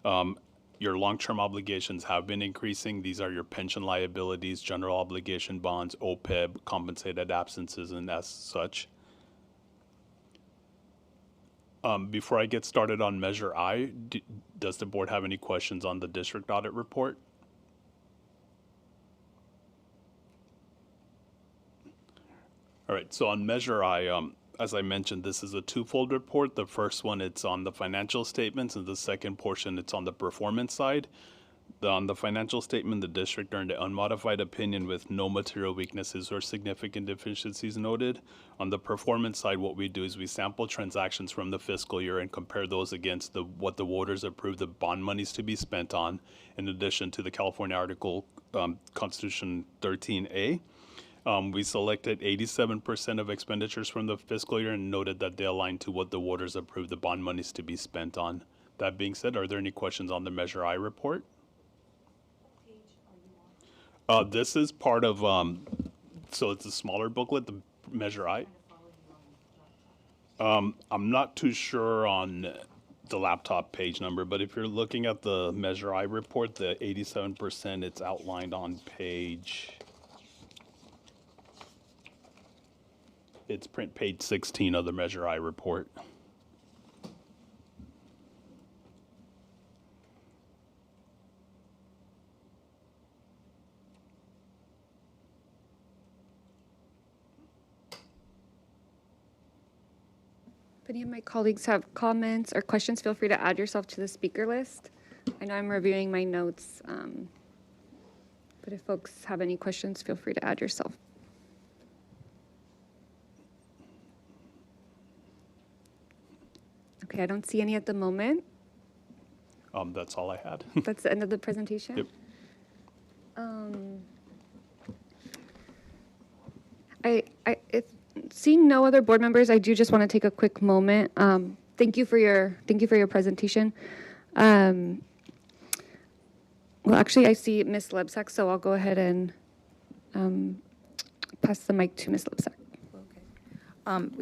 [SPEAKER 14] Your long-term obligations have been increasing. These are your pension liabilities, general obligation bonds, OPEB, compensated absences, and as such. Before I get started on Measure I, does the board have any questions on the district audit report? All right, so on Measure I, as I mentioned, this is a twofold report. The first one, it's on the financial statements, and the second portion, it's on the performance side. On the financial statement, the district earned an unmodified opinion with no material weaknesses or significant deficiencies noted. On the performance side, what we do is we sample transactions from the fiscal year and compare those against what the voters approved the bond monies to be spent on, in addition to the California Article Constitution 13A. We selected 87% of expenditures from the fiscal year and noted that they aligned to what the voters approved the bond monies to be spent on. That being said, are there any questions on the Measure I report? This is part of, so it's a smaller booklet, the Measure I. I'm not too sure on the laptop page number, but if you're looking at the Measure I report, the 87%, it's outlined on page, it's print page 16 of the Measure I report.
[SPEAKER 1] If any of my colleagues have comments or questions, feel free to add yourself to the speaker list. I know I'm reviewing my notes, but if folks have any questions, feel free to add yourself. Okay, I don't see any at the moment.
[SPEAKER 14] That's all I had.
[SPEAKER 1] That's the end of the presentation?
[SPEAKER 14] Yep.
[SPEAKER 1] If seeing no other board members, I do just want to take a quick moment. Thank you for your presentation. Well, actually, I see Ms. Lebsack, so I'll go ahead and pass the mic to Ms. Lebsack.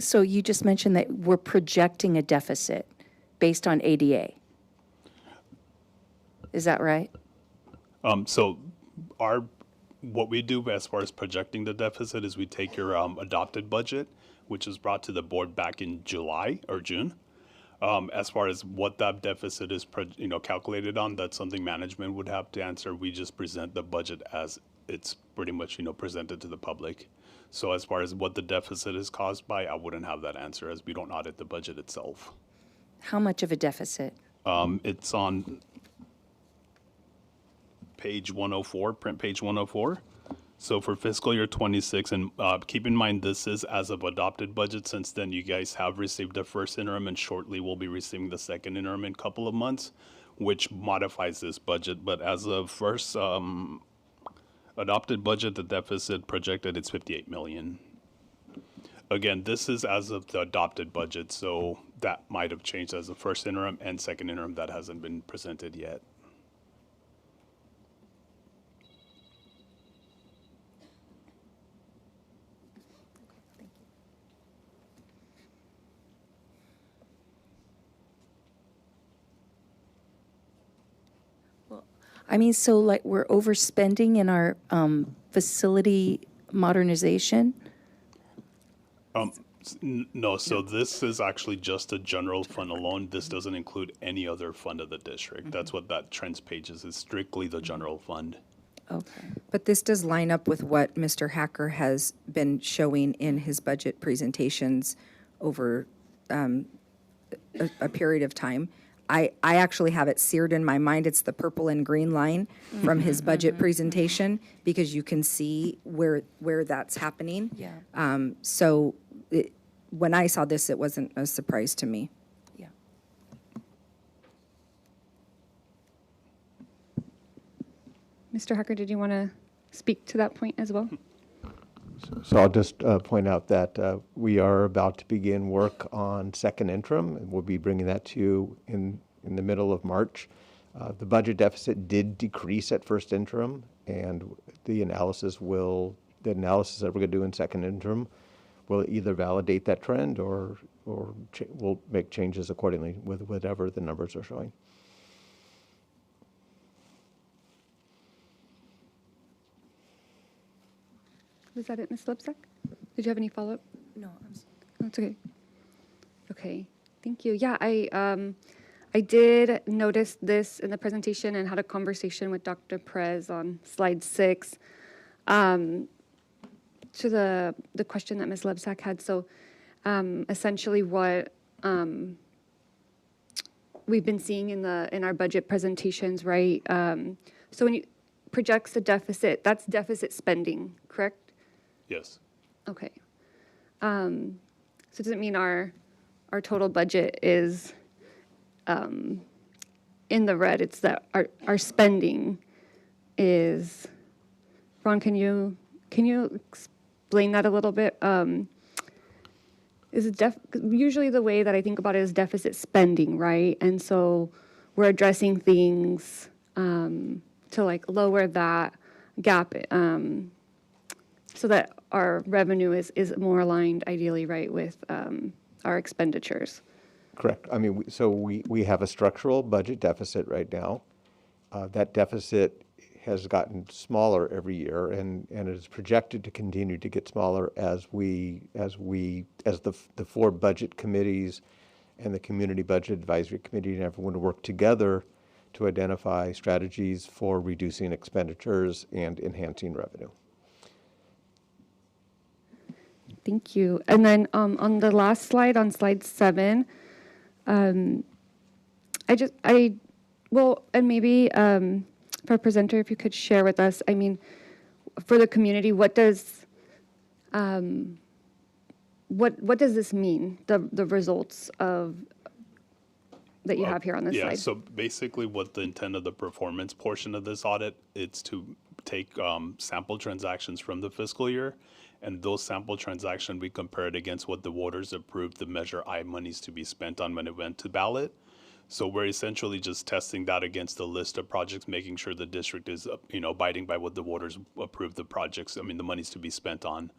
[SPEAKER 21] So you just mentioned that we're projecting a deficit based on ADA. Is that right?
[SPEAKER 14] So what we do as far as projecting the deficit is we take your adopted budget, which was brought to the board back in July or June. As far as what that deficit is, calculated on, that's something management would have to answer. We just present the budget as it's pretty much, presented to the public. So as far as what the deficit is caused by, I wouldn't have that answer as we don't audit the budget itself.
[SPEAKER 21] How much of a deficit?
[SPEAKER 14] It's on page 104, print page 104. So for fiscal year 26, and keep in mind this is as of adopted budget. Since then, you guys have received the first interim and shortly we'll be receiving the second interim in a couple of months, which modifies this budget. But as of first adopted budget, the deficit projected it's 58 million. Again, this is as of the adopted budget, so that might have changed as the first interim and second interim that hasn't been presented yet.
[SPEAKER 21] I mean, so like we're overspending in our facility modernization?
[SPEAKER 14] No, so this is actually just a general fund alone. This doesn't include any other fund of the district. That's what that trends page is strictly the general fund.
[SPEAKER 21] Okay.
[SPEAKER 4] But this does line up with what Mr. Hacker has been showing in his budget presentations over a period of time. I actually have it seared in my mind. It's the purple and green line from his budget presentation, because you can see where that's happening.
[SPEAKER 21] Yeah.
[SPEAKER 4] So when I saw this, it wasn't a surprise to me.
[SPEAKER 21] Yeah.
[SPEAKER 1] Mr. Hacker, did you want to speak to that point as well?
[SPEAKER 12] So I'll just point out that we are about to begin work on second interim, and we'll be bringing that to you in the middle of March. The budget deficit did decrease at first interim, and the analysis that we're going to do in second interim will either validate that trend or we'll make changes accordingly with whatever the numbers are showing.
[SPEAKER 1] Was that it, Ms. Lipsack? Did you have any follow-up?
[SPEAKER 21] No,
[SPEAKER 1] That's okay. Okay, thank you. Yeah, I did notice this in the presentation and had a conversation with Dr. Perez on slide 6 to the question that Ms. Lebsack had. So essentially what we've been seeing in our budget presentations, right? So when you projects the deficit, that's deficit spending, correct?
[SPEAKER 14] Yes.
[SPEAKER 1] Okay. So does it mean our total budget is in the red? It's that our spending is. Ron, can you explain that a little bit? Is it usually the way that I think about it is deficit spending, right? And so we're addressing things to like lower that gap. So that our revenue is more aligned, ideally, right, with our expenditures.
[SPEAKER 12] Correct. I mean, we have a structural budget deficit right now. That deficit has gotten smaller every year, and it is projected to continue to get smaller as the 4 budget committees and the Community Budget Advisory Committee and everyone work together to identify strategies for reducing expenditures and enhancing revenue.
[SPEAKER 1] Thank you. And then on the last slide, on slide 7, and maybe for a presenter, if you could share with us, I mean, for the community, what does this mean? The results of that you have here on this slide.
[SPEAKER 14] Yeah. So basically, what the intent of the performance portion of this audit, it's to take sample transactions from the fiscal year. And those sample transactions, we compare it against what the voters approved the Measure I monies to be spent on when it went to ballot. So we're essentially just testing that against the list of projects, making sure the district is, abiding by what the voters approved the projects, the monies to be spent on.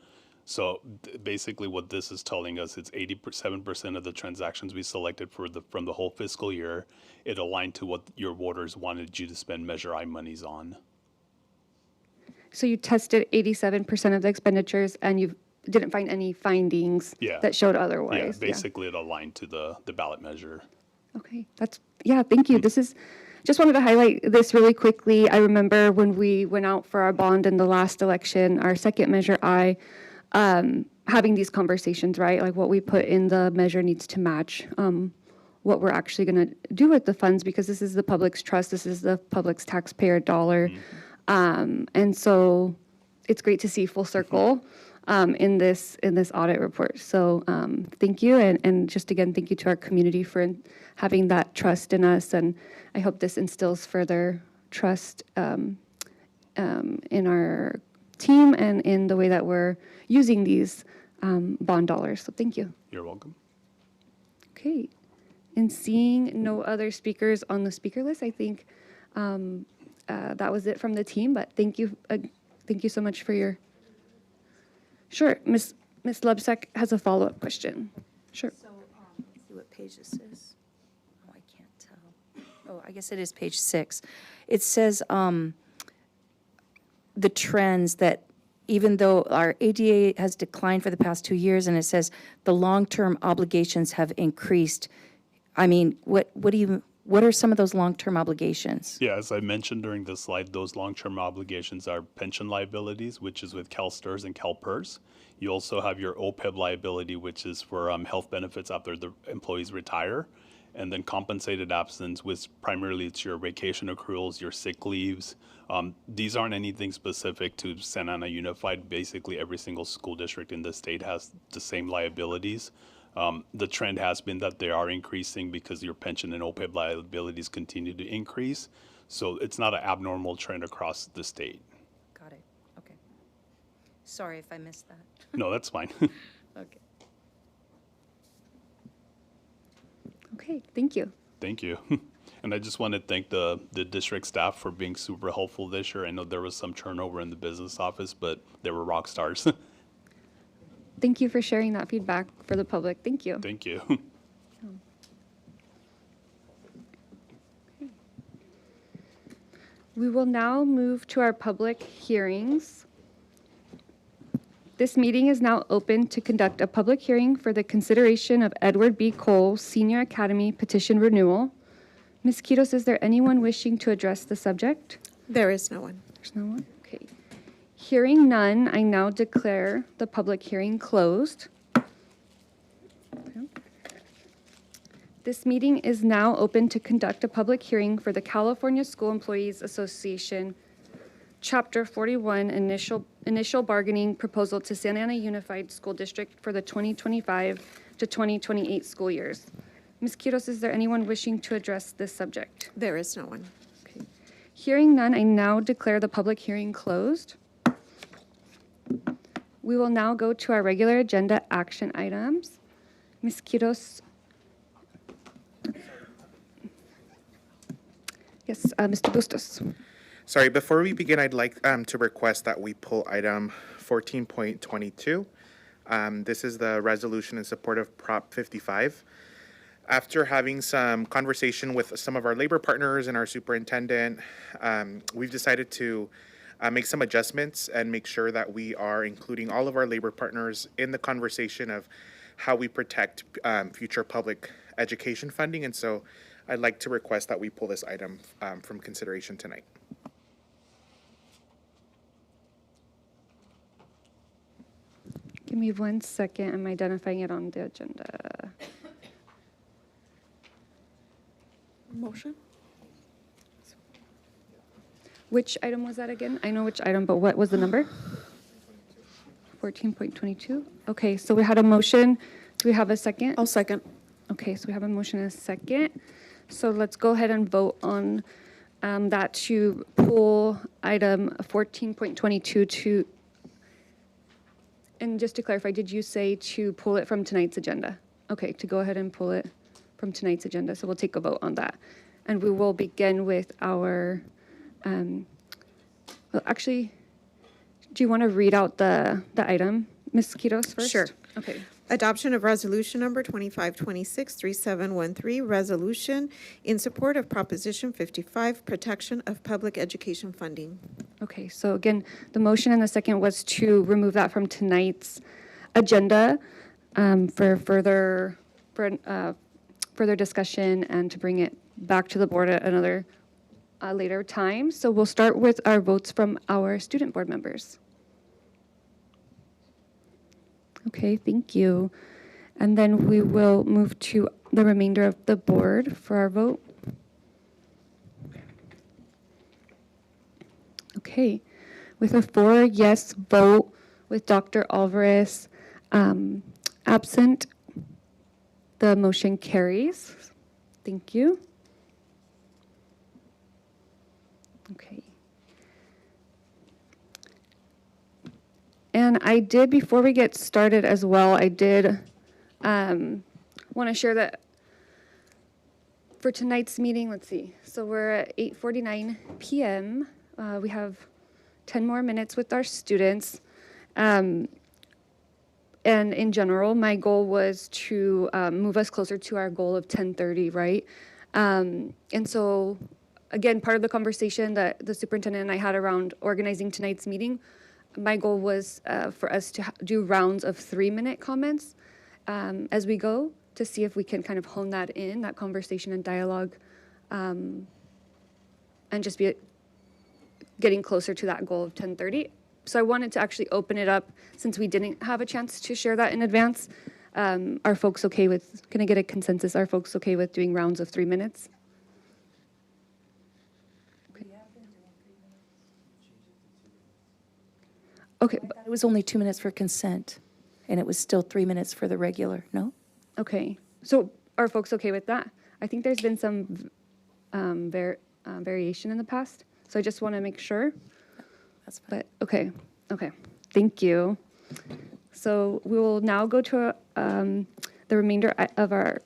[SPEAKER 14] So basically what this is telling us, it's 87% of the transactions we selected from the whole fiscal year, it aligned to what your voters wanted you to spend Measure I monies on.
[SPEAKER 1] So you tested 87% of the expenditures, and you didn't find any findings that showed otherwise.
[SPEAKER 14] Yeah, basically it aligned to the ballot measure.
[SPEAKER 1] Okay, thank you. Just wanted to highlight this really quickly. I remember when we went out for our bond in the last election, our second Measure I, having these conversations, right? Like what we put in the measure needs to match what we're actually going to do with the funds, because this is the public's trust, this is the public's taxpayer dollar. And so it's great to see full circle in this audit report. So thank you, and just again, thank you to our community for having that trust in us, and I hope this instills further trust in our team and in the way that we're using these bond dollars. So thank you.
[SPEAKER 14] You're welcome.
[SPEAKER 1] Okay, and seeing no other speakers on the speaker list, I think that was it from the team, but thank you so much for your. Sure, Ms. Lebsack has a follow-up question. Sure.
[SPEAKER 21] So, let's see what page this is. Oh, I can't tell. oh, I guess it is page 6. It says the trends that even though our ADA has declined for the past 2 years, and it says the long-term obligations have increased. I mean, what are some of those long-term obligations?
[SPEAKER 14] Yeah, as I mentioned during the slide, those long-term obligations are pension liabilities, which is with CalSTRS and CalPERS. You also have your OPEB liability, which is for health benefits after the employees retire. And then compensated absence, which primarily it's your vacation accruals, your sick leaves. These aren't anything specific to Santa Ana Unified. Basically, every single school district in the state has the same liabilities. The trend has been that they are increasing because your pension and OPEB liabilities continue to increase. So it's not an abnormal trend across the state.
[SPEAKER 21] Got it. Okay. Sorry if I missed that.
[SPEAKER 14] No, that's fine.
[SPEAKER 21] Okay.
[SPEAKER 1] Okay, thank you.
[SPEAKER 14] Thank you. And I just want to thank the district staff for being super helpful this year. I know there was some turnover in the business office, but they were rock stars.
[SPEAKER 1] Thank you for sharing that feedback for the public. Thank you.
[SPEAKER 14] Thank you.
[SPEAKER 1] We will now move to our public hearings. This meeting is now open to conduct a public hearing for the consideration of Edward B. Cole Senior Academy petition renewal. Ms. Quiros, is there anyone wishing to address the subject?
[SPEAKER 3] There is no one.
[SPEAKER 1] There's no one? Okay. Hearing none, I now declare the public hearing closed. Okay. This meeting is now open to conduct a public hearing for the California School Employees Association Chapter 41 initial bargaining proposal to Santa Ana Unified School District for the 2025 to 2028 school years. Ms. Quiros, is there anyone wishing to address this subject?
[SPEAKER 3] There is no one.
[SPEAKER 1] Okay. Hearing none, I now declare the public hearing closed. We will now go to our regular agenda action items. Ms. Quiros. Yes, Mr. Bustos.
[SPEAKER 22] Sorry, before we begin, I'd like to request that we pull item 14.22. This is the resolution in support of Prop 55. After having some conversation with some of our labor partners and our superintendent, we've decided to make some adjustments and make sure that we are including all of our labor partners in the conversation of how we protect future public education funding. And so I'd like to request that we pull this item from consideration tonight.
[SPEAKER 1] Give me 1 second. I'm identifying it on the agenda.
[SPEAKER 3] Motion?
[SPEAKER 1] Which item was that again? I know which item, but what was the number? 14.22? Okay, so we had a motion. Do we have a second?
[SPEAKER 5] I'll second.
[SPEAKER 1] Okay, so we have a motion and a second. So let's go ahead and vote on that to pull item 14.22 to, and just to clarify, did you say to pull it from tonight's agenda? Okay, to go ahead and pull it from tonight's agenda. So we'll take a vote on that. And we will begin with our, well, actually, do you want to read out the item, Ms. Quiros, first?
[SPEAKER 3] Sure.
[SPEAKER 1] Okay.
[SPEAKER 3] Adoption of resolution number 2526-3713, resolution in support of Proposition 55, protection of public education funding.
[SPEAKER 1] Okay, so again, the motion and the second was to remove that from tonight's agenda for further discussion and to bring it back to the board at another later time. So we'll start with our votes from our student board members. Okay, thank you. And then we will move to the remainder of the board for our vote. Okay, with a 4-yes vote with Dr. Alvarez absent, the motion carries. Thank you. Okay. And I did, before we get started as well, I did want to share that for tonight's meeting, let's see. So we're at 8:49 p.m. We have 10 more minutes with our students. And in general, my goal was to move us closer to our goal of 10:30, right? And so, again, part of the conversation that the superintendent and I had around organizing tonight's meeting, my goal was for us to do rounds of 3-minute comments as we go to see if we can kind of hone that in, that conversation and dialogue, and just be getting closer to that goal of 10:30. So I wanted to actually open it up since we didn't have a chance to share that in advance. Are folks okay with, can I get a consensus? Are folks okay with doing rounds of 3 minutes? Okay,
[SPEAKER 21] It was only 2 minutes for consent, and it was still 3 minutes for the regular, no?
[SPEAKER 1] okay. So are folks okay with that? I think there's been some variation in the past, so I just want to make sure.
[SPEAKER 21] That's fine.
[SPEAKER 1] But, okay, thank you. So we will now go to the remainder of our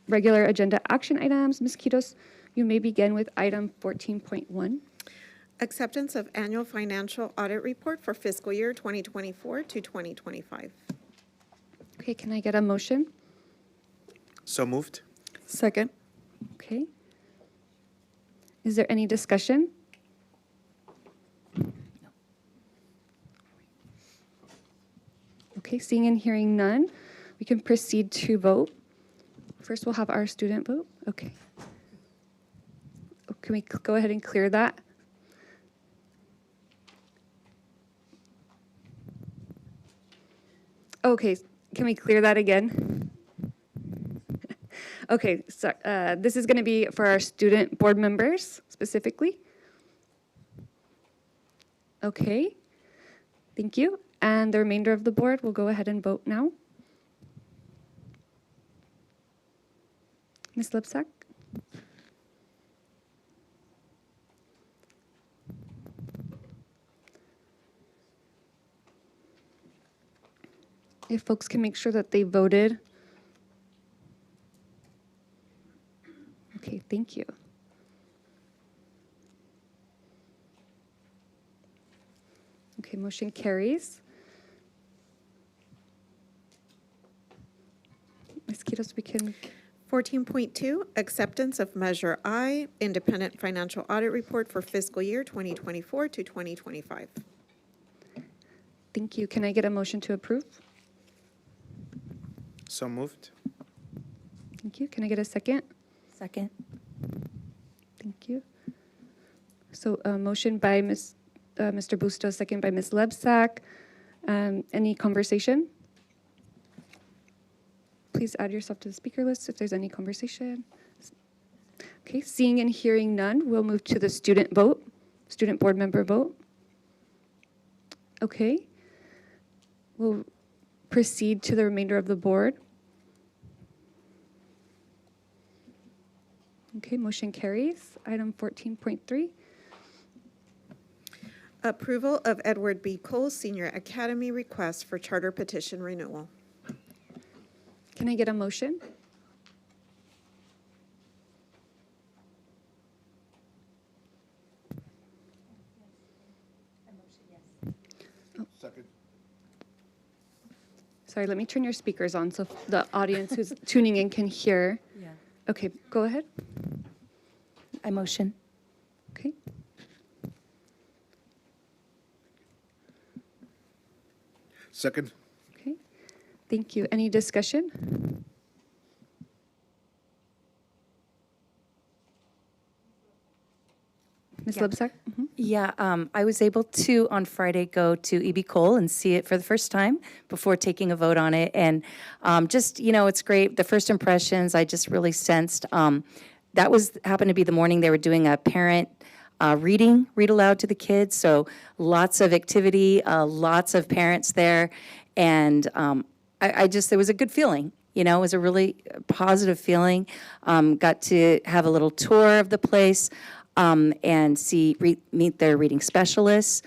[SPEAKER 1] regular agenda action items. Ms. Quiros, you may begin with item 14.1.
[SPEAKER 3] Acceptance of annual financial audit report for fiscal year 2024 to 2025.
[SPEAKER 1] Okay, can I get a motion?
[SPEAKER 22] So moved.
[SPEAKER 5] Second.
[SPEAKER 1] Okay. Is there any discussion? Okay, seeing and hearing none, we can proceed to vote. First, we'll have our student vote. Okay. Can we go ahead and clear that? Okay, can we clear that again? Okay, so this is going to be for our student board members specifically. Okay, thank you. And the remainder of the board will go ahead and vote now. Ms. Lipsack? If folks can make sure that they voted. Okay, thank you. Okay, motion carries. Ms. Quiros, we can.
[SPEAKER 3] 14.2, acceptance of Measure I, Independent Financial Audit Report for fiscal year 2024 to 2025.
[SPEAKER 1] Thank you. Can I get a motion to approve?
[SPEAKER 22] So moved.
[SPEAKER 1] Thank you. Can I get a second?
[SPEAKER 21] Second.
[SPEAKER 1] Thank you. So a motion by Mr. Bustos, second by Ms. Lebsack. Any conversation? Please add yourself to the speaker list if there's any conversation. Okay, seeing and hearing none, we'll move to the student vote, student board member vote. Okay. We'll proceed to the remainder of the board. Okay, motion carries. Item 14.3.
[SPEAKER 3] Approval of Edward B. Cole Senior Academy request for charter petition renewal.
[SPEAKER 1] Can I get a motion?
[SPEAKER 2] Second.
[SPEAKER 1] Sorry, let me turn your speakers on so the audience who's tuning in can hear.
[SPEAKER 21] Yeah.
[SPEAKER 1] Okay, go ahead.
[SPEAKER 21] I motion.
[SPEAKER 1] Okay.
[SPEAKER 2] Second.
[SPEAKER 1] Okay. Thank you. Any discussion? Ms.
[SPEAKER 21] Yeah.
[SPEAKER 1] Lebsack? Mhm.
[SPEAKER 21] Yeah, I was able to, on Friday, go to E.B. Cole and see it for the first time before taking a vote on it. And just, it's great. The first impressions, I just really sensed. That happened to be the morning they were doing a parent read aloud to the kids. So lots of activity, lots of parents there. And it was a good feeling. It was a really positive feeling. Got to have a little tour of the place. And meet their reading specialists.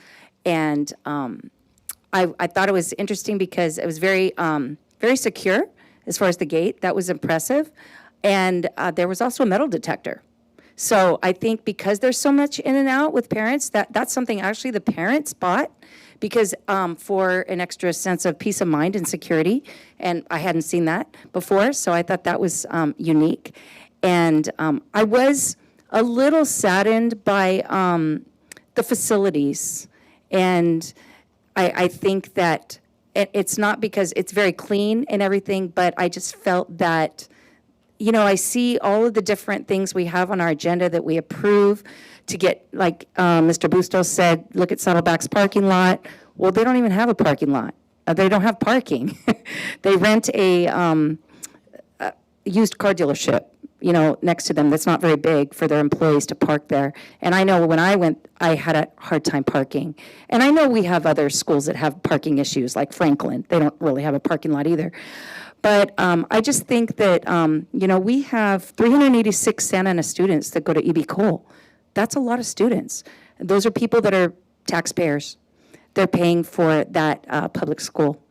[SPEAKER 21] And I thought it was interesting because it was very, very secure as far as the gate. That was impressive. And there was also a metal detector. So I think because there's so much in and out with parents, that's something actually the parents bought because for an extra sense of peace of mind and security. And I hadn't seen that before, so I thought that was unique. And I was a little saddened by the facilities. And I think that it's not because it's very clean and everything, but I just felt that, you know, I see all of the different things we have on our agenda that we approve to get, like Mr. Bustos said, look at Saddleback's parking lot. Well, they don't even have a parking lot. They don't have parking. They rent a used car dealership, you know, next to them that's not very big for their employees to park there. And I know when I went, I had a hard time parking. And I know we have other schools that have parking issues, like Franklin. They don't really have a parking lot either. But I just think that, you know, we have 386 Santa Ana students that go to E.B. Cole. That's a lot of students. Those are people that are taxpayers. They're paying for that public school.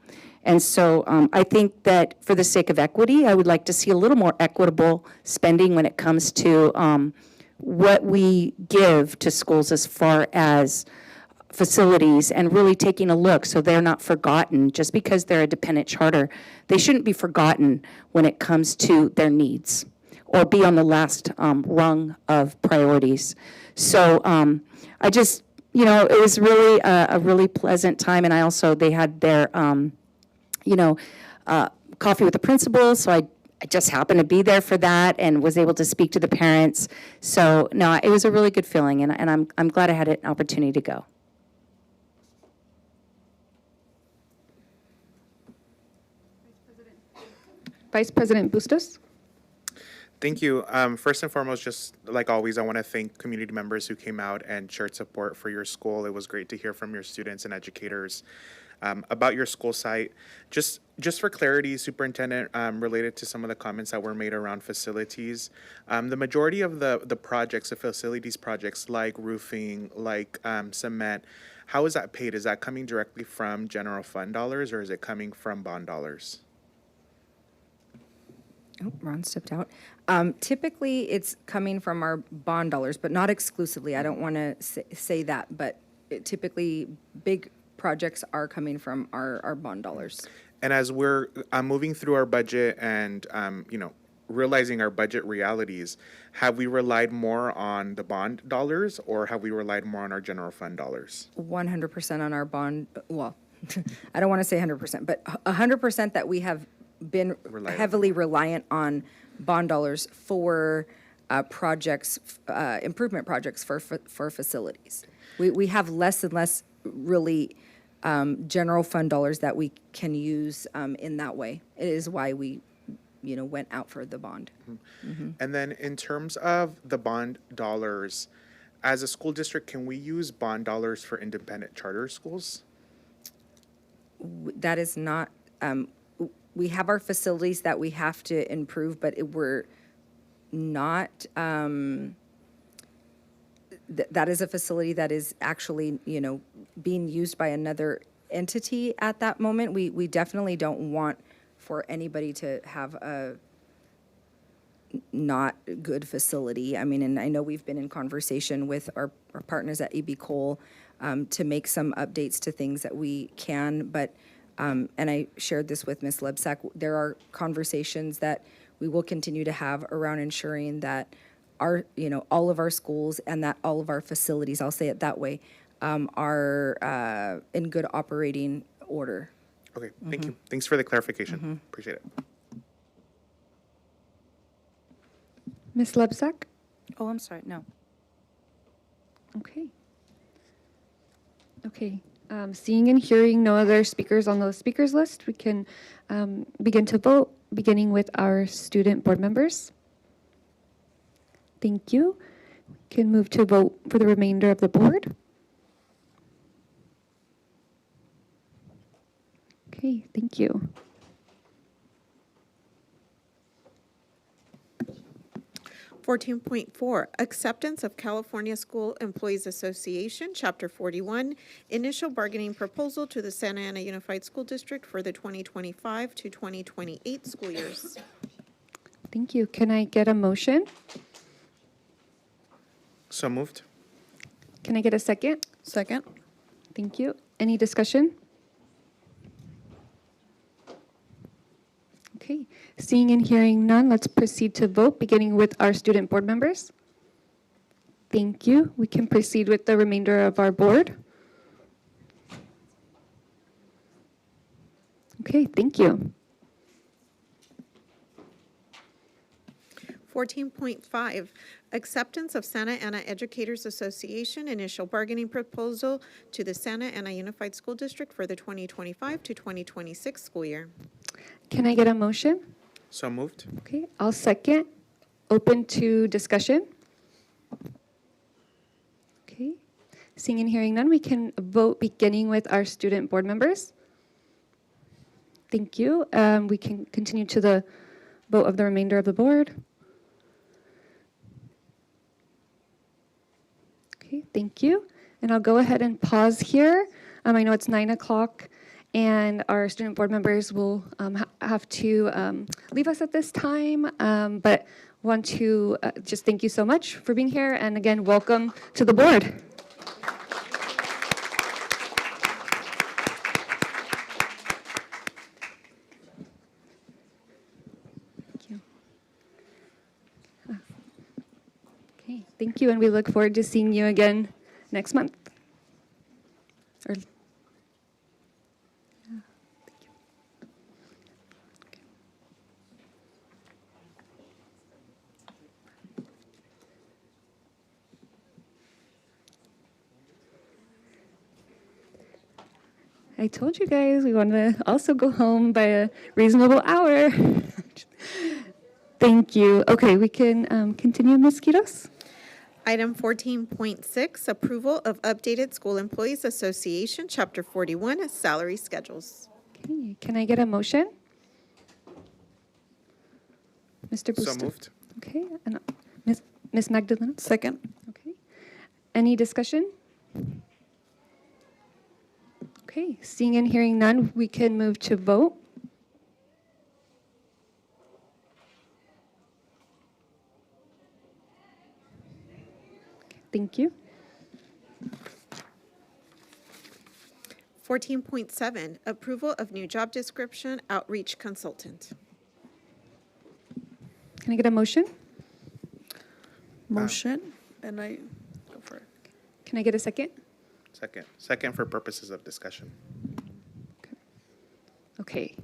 [SPEAKER 21] And so I think that for the sake of equity, I would like to see a little more equitable spending when it comes to what we give to schools as far as facilities, and really taking a look so they're not forgotten just because they're a dependent charter. They shouldn't be forgotten when it comes to their needs or be on the last rung of priorities. So I just, you know, it was really a really pleasant time. And I also, they had their, you know, coffee with the principals. So I just happened to be there for that and was able to speak to the parents. So no, it was a really good feeling, and I'm glad I had an opportunity to go.
[SPEAKER 1] Vice President Bustos?
[SPEAKER 22] Thank you. First and foremost, just like always, I want to thank community members who came out and shared support for your school. It was great to hear from your students and educators about your school site. Just for clarity, Superintendent, related to some of the comments that were made around facilities, the majority of the projects, the facilities projects like roofing, like cement, how is that paid? Is that coming directly from general fund dollars, or is it coming from bond dollars?
[SPEAKER 4] Oh, Ron stepped out. Typically, it's coming from our bond dollars, but not exclusively. I don't want to say that, but typically, big projects are coming from our bond dollars.
[SPEAKER 22] And as we're moving through our budget and, you know, realizing our budget realities, have we relied more on the bond dollars, or have we relied more on our general fund dollars?
[SPEAKER 4] 100% on our bond, well, I don't want to say 100%, but 100% that we have been heavily reliant on bond dollars for projects, improvement projects for facilities. We have less and less really general fund dollars that we can use in that way. It is why we, you know, went out for the bond. Mm-hmm.
[SPEAKER 22] And then in terms of the bond dollars, as a school district, can we use bond dollars for independent charter schools?
[SPEAKER 4] That is not, we have our facilities that we have to improve, but we're not, that is a facility that is actually, you know, being used by another entity at that moment. We definitely don't want for anybody to have a not good facility. I mean, and I know we've been in conversation with our partners at E.B. Cole to make some updates to things that we can, but and I shared this with Ms. Lebsack, there are conversations that we will continue to have around ensuring that our, you know, all of our schools and that all of our facilities, I'll say it that way, are in good operating order.
[SPEAKER 22] Okay, thank you. Thanks for the clarification.
[SPEAKER 4] Mm-hmm.
[SPEAKER 22] Appreciate it.
[SPEAKER 1] Ms. Lebsack?
[SPEAKER 21] Oh, I'm sorry, no.
[SPEAKER 1] Okay. Okay. Seeing and hearing no other speakers on the speakers list, we can begin to vote, beginning with our student board members. Thank you. We can move to vote for the remainder of the board. Okay, thank you.
[SPEAKER 3] Fourteen point four, acceptance of California School Employees Association, Chapter 41, initial bargaining proposal to the Santa Ana Unified School District for the 2025 to 2028 school years.
[SPEAKER 1] Thank you. Can I get a motion?
[SPEAKER 22] So moved.
[SPEAKER 1] Can I get a second?
[SPEAKER 5] Second.
[SPEAKER 1] Thank you. Any discussion? Okay. Okay, seeing and hearing none, let's proceed to vote, beginning with our student board members. Thank you. We can proceed with the remainder of our board. Okay, thank you.
[SPEAKER 3] 14.5, acceptance of Santa Ana Educators Association initial bargaining proposal to the Santa Ana Unified School District for the 2025 to 2026 school year.
[SPEAKER 1] Can I get a motion?
[SPEAKER 22] So moved.
[SPEAKER 1] Okay, I'll second. Open to discussion. Okay, seeing and hearing none, we can vote beginning with our student board members. Thank you. We can continue to the vote of the remainder of the board. Okay, thank you. And I'll go ahead and pause here. I know it's 9 o'clock and our student board members will have to leave us at this time, but want to just thank you so much for being here. And again, welcome to the board. Okay, thank you, and we look forward to seeing you again next month. Or, yeah, thank you. Okay. I told you guys we want to also go home by a reasonable hour. Thank you. Okay, we can continue, Ms. Quiros.
[SPEAKER 3] Item 14.6, approval of updated School Employees Association, Chapter 41, salary schedules.
[SPEAKER 1] Okay, can I get a motion? Mr. Busto.
[SPEAKER 22] So moved.
[SPEAKER 1] Okay, and Ms. Magdalena?
[SPEAKER 5] Second.
[SPEAKER 1] Okay. Any discussion? Okay, seeing and hearing none, we can move to vote. Thank you.
[SPEAKER 3] 14.7, approval of new job description, outreach consultant.
[SPEAKER 1] Can I get a motion?
[SPEAKER 5] Motion, and I go for it.
[SPEAKER 1] Can I get a second?
[SPEAKER 22] Second. Second for purposes of discussion.
[SPEAKER 1] Okay.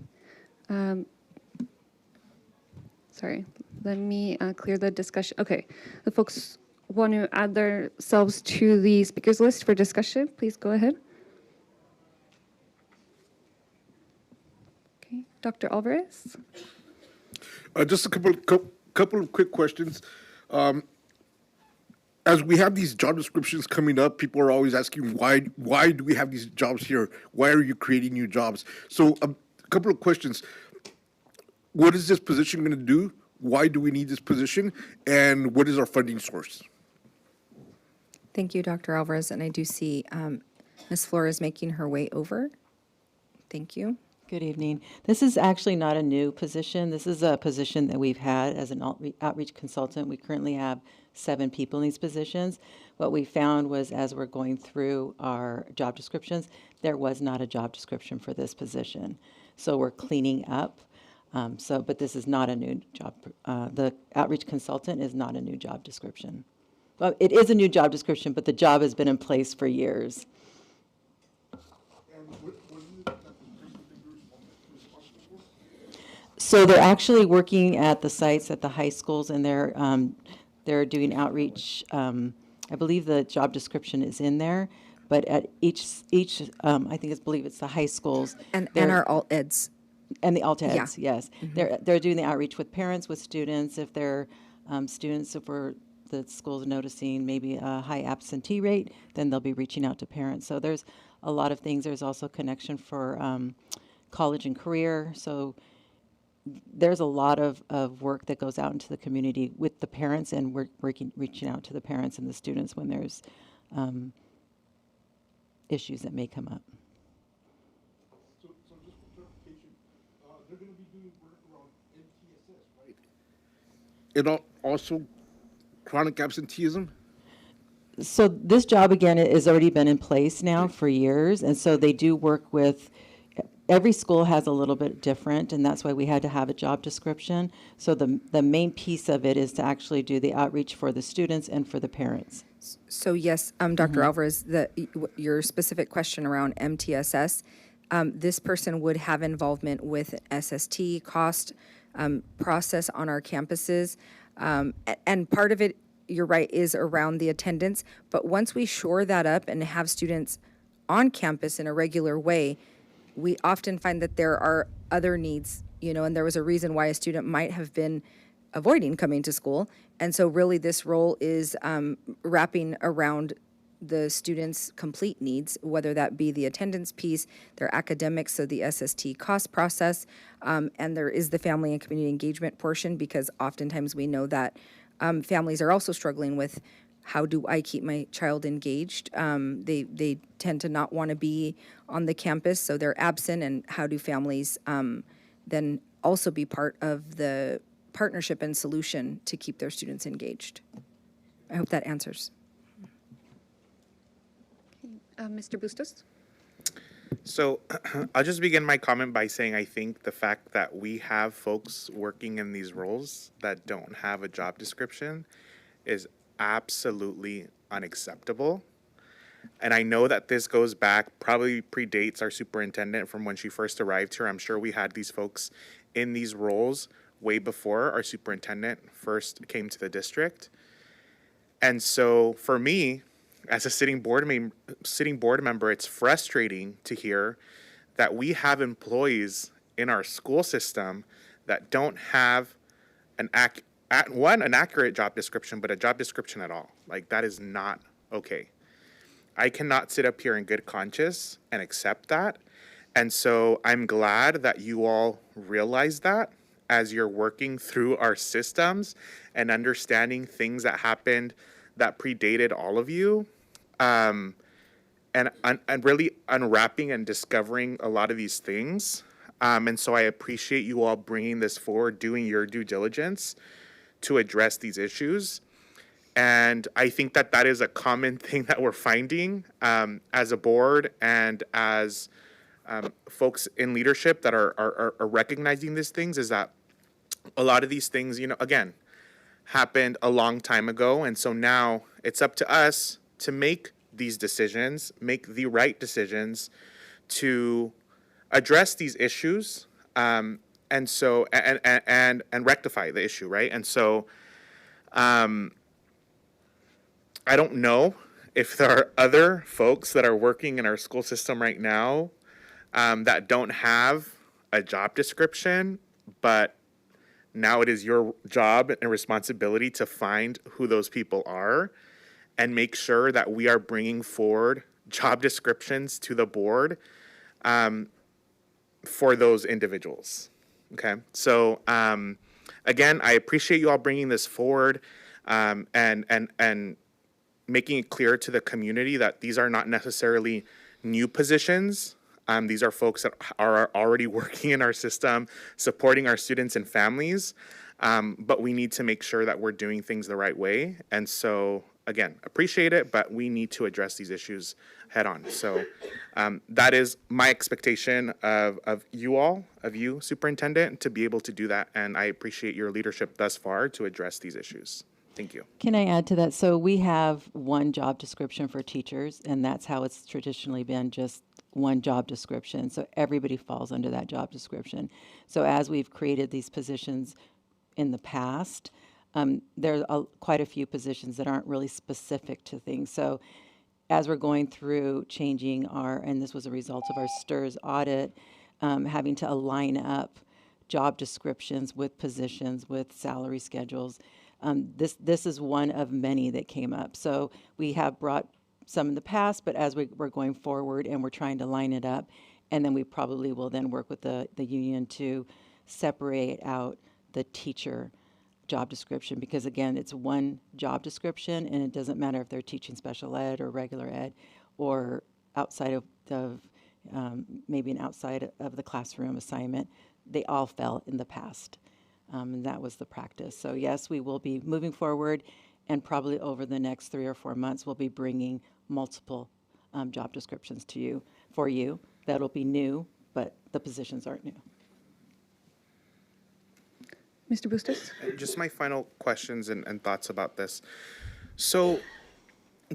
[SPEAKER 1] Sorry, let me clear the discussion. Okay, the folks want to add themselves to the speakers list for discussion, please go ahead. Okay, Dr. Alvarez?
[SPEAKER 2] Just a couple of quick questions. As we have these job descriptions coming up, people are always asking, why do we have these jobs here? Why are you creating new jobs? So a couple of questions. What is this position going to do? Why do we need this position? And what is our funding source?
[SPEAKER 4] Thank you, Dr. Alvarez, and I do see Ms. Flores making her way over. Thank you.
[SPEAKER 15] Good evening. This is actually not a new position. This is a position that we've had as an outreach consultant. We currently have 7 people in these positions. What we found was as we're going through our job descriptions, there was not a job description for this position. So we're cleaning up. But this is not a new job. The outreach consultant is not a new job description. Well, it is a new job description, but the job has been in place for years. So they're actually working at the sites at the high schools, and they're doing outreach. I believe the job description is in there, but at each I believe it's the high schools
[SPEAKER 4] And our alt eds.
[SPEAKER 15] and the alt eds,
[SPEAKER 4] Yeah.
[SPEAKER 15] yes. They're doing the outreach with parents, with students. If they're students, if the school's noticing maybe a high absentee rate, then they'll be reaching out to parents. So there's a lot of things. There's also connection for college and career. So there's a lot of work that goes out into the community with the parents, and we're reaching out to the parents and the students when there's issues that may come up.
[SPEAKER 2] So just for clarification, they're going to be doing work around MTSS, right? And also chronic absenteeism?
[SPEAKER 15] So this job, again, has already been in place now for years, and so they do work with every school has a little bit different, and that's why we had to have a job description. So the main piece of it is to actually do the outreach for the students and for the parents.
[SPEAKER 4] So yes, Dr. Alvarez, your specific question around MTSS, this person would have involvement with SST cost process on our campuses. And part of it, you're right, is around the attendance. But once we shore that up and have students on campus in a regular way, we often find that there are other needs, and there was a reason why a student might have been avoiding coming to school. And so really this role is wrapping around the students' complete needs, whether that be the attendance piece, their academics, so the SST cost process, and there is the family and community engagement portion, because oftentimes we know that families are also struggling with, how do I keep my child engaged? They tend to not want to be on the campus, so they're absent, and how do families then also be part of the partnership and solution to keep their students engaged? I hope that answers.
[SPEAKER 1] Mr. Bustos?
[SPEAKER 22] So I'll just begin my comment by saying I think the fact that we have folks working in these roles that don't have a job description is absolutely unacceptable. And I know that this goes back, probably predates our superintendent from when she first arrived here. I'm sure we had these folks in these roles way before our superintendent first came to the district. And so for me, as a sitting board member, it's frustrating to hear that we have employees in our school system that don't have an accurate job description, but a job description at all. Like, that is not okay. I cannot sit up here in good conscience and accept that. And so I'm glad that you all realize that as you're working through our systems and understanding things that happened that predated all of you. And really unwrapping and discovering a lot of these things. And so I appreciate you all bringing this forward, doing your due diligence to address these issues. And I think that that is a common thing that we're finding as a board and as folks in leadership that are recognizing these things, is that a lot of these things, again, happened a long time ago. And so now it's up to us to make these decisions, make the right decisions to address these issues, and so and rectify the issue, right? And so I don't know if there are other folks that are working in our school system right now that don't have a job description, but now it is your job and responsibility to find who those people are and make sure that we are bringing forward job descriptions to the board for those individuals. Okay, so again, I appreciate you all bringing this forward and making it clear to the community that these are not necessarily new positions. These are folks that are already working in our system, supporting our students and families, but we need to make sure that we're doing things the right way. And so, again, appreciate it, but we need to address these issues head on. So that is my expectation of you all, of you, Superintendent, to be able to do that. And I appreciate your leadership thus far to address these issues. Thank you.
[SPEAKER 15] Can I add to that? So we have one job description for teachers, and that's how it's traditionally been, just one job description. So everybody falls under that job description. So as we've created these positions in the past, there are quite a few positions that aren't really specific to things. So as we're going through changing and this was a result of our STIRS audit, having to align up job descriptions with positions, with salary schedules, this is one of many that came up. So we have brought some in the past, but as we're going forward and we're trying to line it up, and then we probably will then work with the union to separate out the teacher job description, because again, it's one job description, and it doesn't matter if they're teaching special ed or regular ed or outside of maybe an outside of the classroom assignment. They all fell in the past, and that was the practice. So yes, we will be moving forward, and probably over the next 3 or 4 months, we'll be bringing multiple job descriptions to you, for you. That'll be new, but the positions aren't new.
[SPEAKER 1] Mr. Bustos?
[SPEAKER 22] Just my final questions and thoughts about this. So,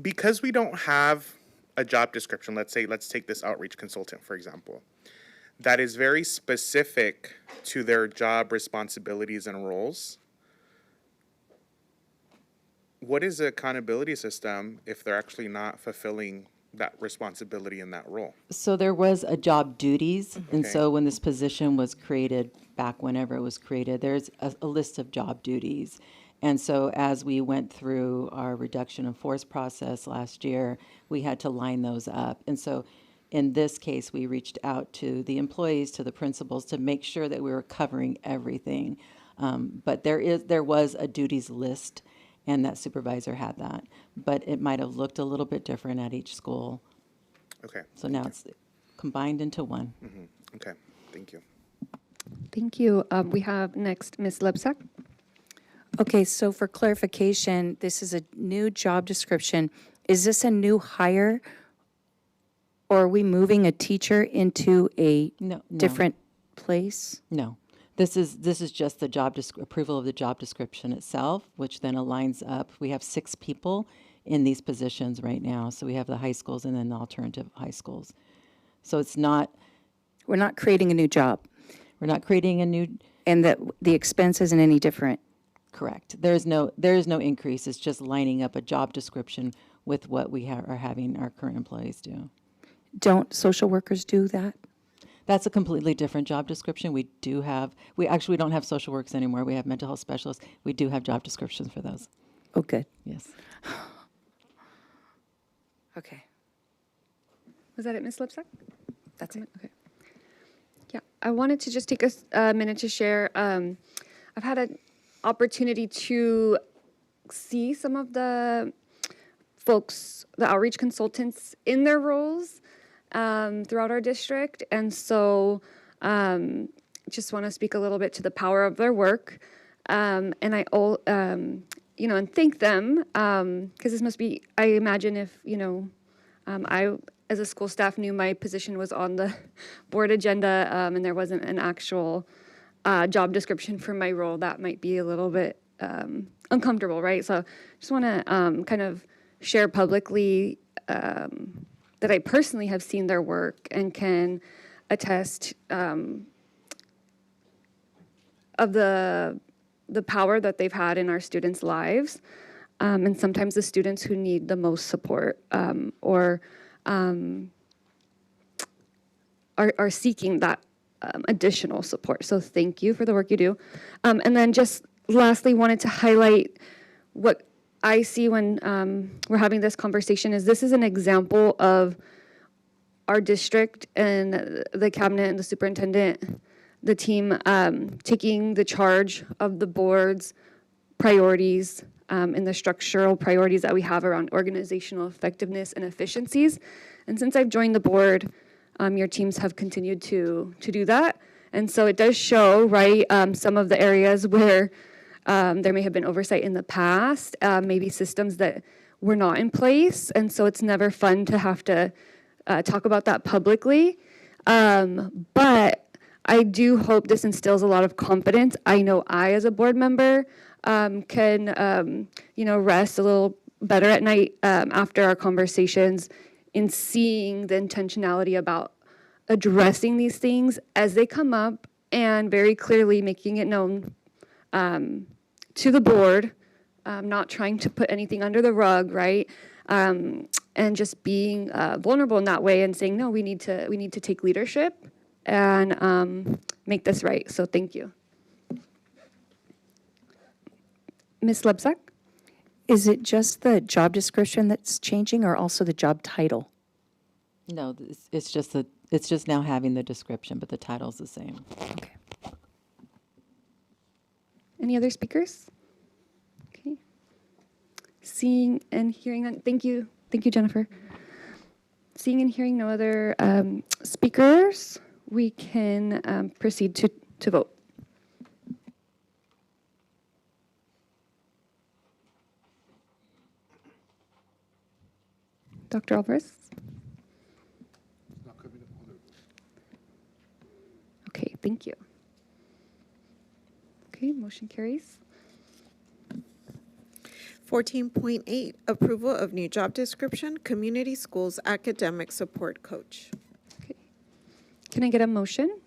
[SPEAKER 22] because we don't have a job description, let's take this outreach consultant, for example, that is very specific to their job responsibilities and roles, what is the accountability system if they're actually not fulfilling that responsibility in that role?
[SPEAKER 15] So there was a job duties, and
[SPEAKER 22] Okay.
[SPEAKER 15] so when this position was created, back whenever it was created, there's a list of job duties. And so as we went through our reduction in force process last year, we had to line those up. And so in this case, we reached out to the employees, to the principals, to make sure that we were covering everything. But there was a duties list, and that supervisor had that. But it might have looked a little bit different at each school.
[SPEAKER 22] Okay.
[SPEAKER 15] So now it's combined into one.
[SPEAKER 22] Okay, thank you.
[SPEAKER 1] Thank you. We have next Ms. Lebsack.
[SPEAKER 21] Okay, so for clarification, this is a new job description. Is this a new hire? Or are we moving a teacher into a
[SPEAKER 15] No.
[SPEAKER 21] different place?
[SPEAKER 15] No. This is just the approval of the job description itself, which then aligns up. We have 6 people in these positions right now. So we have the high schools and then the alternative high schools. So it's not.
[SPEAKER 21] We're not creating a new job.
[SPEAKER 15] We're not creating a new.
[SPEAKER 21] And that the expense isn't any different.
[SPEAKER 15] Correct. There is no increase. It's just lining up a job description with what we are having our current employees do.
[SPEAKER 21] Don't social workers do that?
[SPEAKER 15] That's a completely different job description. We don't have social workers anymore. We have mental health specialists. We do have job descriptions for those.
[SPEAKER 21] Oh, good.
[SPEAKER 15] Yes.
[SPEAKER 21] Okay.
[SPEAKER 1] Was that it, Ms. Lipsack?
[SPEAKER 21] That's it.
[SPEAKER 1] Okay. Yeah, I wanted to just take a minute to share. I've had an opportunity to see some of the folks, the outreach consultants, in their roles throughout our district, and so just want to speak a little bit to the power of their work, and and thank them because this must be. I imagine if I, as a school staff, knew my position was on the board agenda and there wasn't an actual job description for my role, that might be a little bit uncomfortable, right? So I just want to kind of share publicly that I personally have seen their work and can attest of the power that they've had in our students' lives, and sometimes the students who need the most support or are seeking that additional support. So thank you for the work you do. And then just lastly, wanted to highlight what I see when we're having this conversation is this is an example of our district and the cabinet and the superintendent, the team taking the charge of the board's priorities and the structural priorities that we have around organizational effectiveness and efficiencies. And since I've joined the board, your teams have continued to do that. And so it does show, right, some of the areas where there may have been oversight in the past, maybe systems that were not in place. And so it's never fun to have to talk about that publicly. But I do hope this instills a lot of confidence. I know I, as a board member, can, rest a little better at night after our conversations in seeing the intentionality about addressing these things as they come up and very clearly making it known to the board, not trying to put anything under the rug, right? And just being vulnerable in that way and saying, no, we need to take leadership and make this right. So thank you. Ms. Lebsack?
[SPEAKER 21] Is it just the job description that's changing or also the job title?
[SPEAKER 15] No, it's just now having the description, but the title's the same.
[SPEAKER 21] Okay.
[SPEAKER 1] Any other speakers? Okay. Seeing and hearing none. Thank you, Jennifer. Seeing and hearing no other speakers, we can proceed to vote. Dr. Alvarez? Thank you. Okay, motion carries.
[SPEAKER 3] 14.8, approval of new job description, community schools academic support coach.
[SPEAKER 1] Can I get a motion?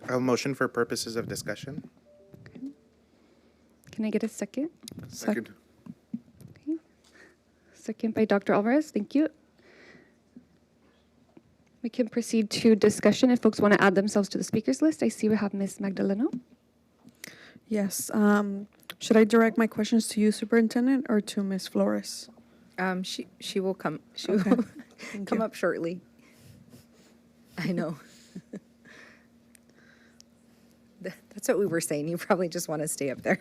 [SPEAKER 22] A motion for purposes of discussion.
[SPEAKER 1] Can I get a second?
[SPEAKER 2] Second.
[SPEAKER 1] Okay. Second by Dr. Alvarez. Thank you. We can proceed to discussion if folks want to add themselves to the speakers list. I see we have Ms. Magdaleno.
[SPEAKER 5] Yes. Should I direct my questions to you, Superintendent, or to Ms. Flores?
[SPEAKER 4] She will come. She
[SPEAKER 5] Okay.
[SPEAKER 4] will
[SPEAKER 5] Thank
[SPEAKER 4] come
[SPEAKER 5] you.
[SPEAKER 4] up shortly. I know. That's what we were saying. You probably just want to stay up there.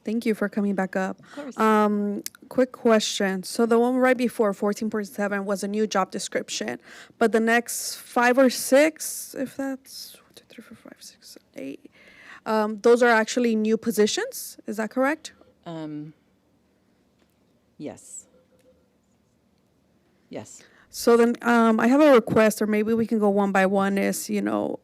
[SPEAKER 5] Thank you for coming back up. Quick question. So the one right before 14.7 was a new job description, but the next 5 or 6, if that's 1, 2, 3, 4, 5, 6, 8, those are actually new positions. Is that correct?
[SPEAKER 15] Yes. Yes.
[SPEAKER 5] So then I have a request, or maybe we can go one by one, is, you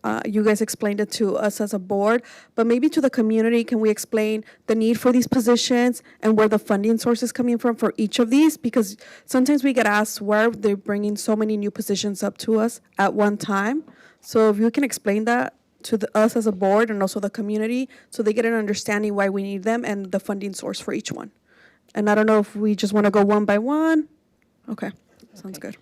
[SPEAKER 5] guys explained it to us as a board, but maybe to the community, can we explain the need for these positions and where the funding source is coming from for each of these? Because sometimes we get asked where they're bringing so many new positions up to us at one time. So if you can explain that to us as a board and also the community, so they get an understanding why we need them and the funding source for each one. And I don't know if we just want to go one by one. Okay, sounds good.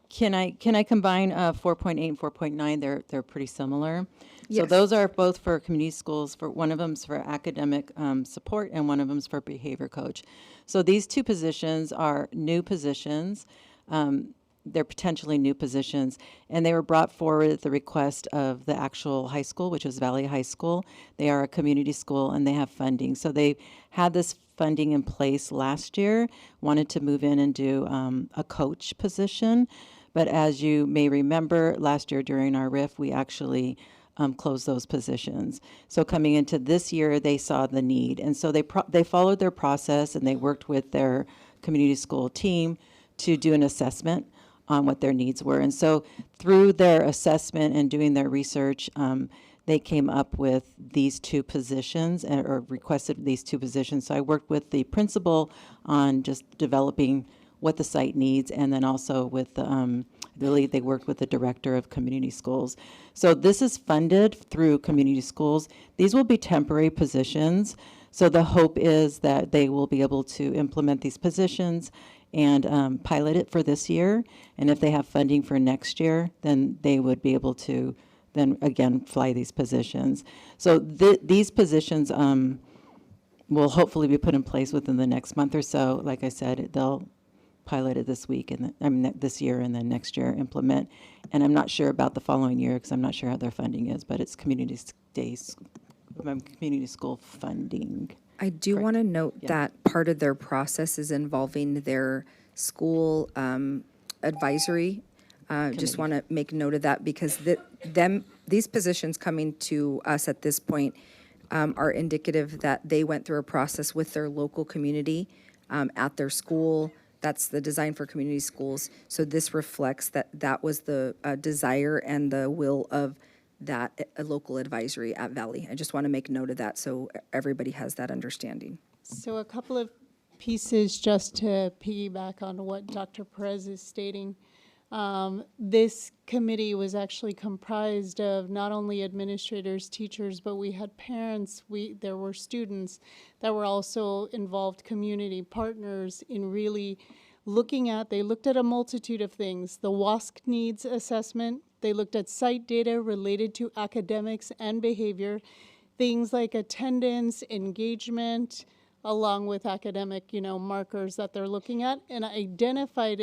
[SPEAKER 15] Can I combine 4.8 and 4.9? They're pretty similar. So
[SPEAKER 5] Yes.
[SPEAKER 15] those are both for community schools. For one of them's for academic support, and one of them's for behavior coach. So these two positions are new positions. They're potentially new positions, and they were brought forward at the request of the actual high school, which is Valley High School. They are a community school, and they have funding. So they had this funding in place last year, wanted to move in and do a coach position. But as you may remember, last year during our RIF, we actually closed those positions. So coming into this year, they saw the need. And so they followed their process, and they worked with their community school team to do an assessment on what their needs were. And so through their assessment and doing their research, they came up with these two positions, or requested these two positions. So I worked with the principal on just developing what the site needs, and then also with they worked with the director of community schools. So this is funded through community schools. These will be temporary positions. So the hope is that they will be able to implement these positions and pilot it for this year. And if they have funding for next year, then they would be able to then again fly these positions. So these positions will hopefully be put in place within the next month or so. Like I said, they'll pilot it this week, and this year, and then next year implement. And I'm not sure about the following year because I'm not sure how their funding is, but it's community school funding.
[SPEAKER 4] I do want to note that part of their process is involving their school advisory. Just want to make note of that because these positions coming to us at this point are indicative that they went through a process with their local community at their school. That's the design for community schools. So this reflects that was the desire and the will of that local advisory at Valley. I just want to make note of that so everybody has that understanding.
[SPEAKER 8] So a couple of pieces just to piggyback on what Dr. Perez is stating. This committee was actually comprised of not only administrators, teachers, but we had parents, there were students that were also involved, community partners in really they looked at a multitude of things. The WASC needs assessment, they looked at site data related to academics and behavior, things like attendance, engagement, along with academic, markers that they're looking at, and identified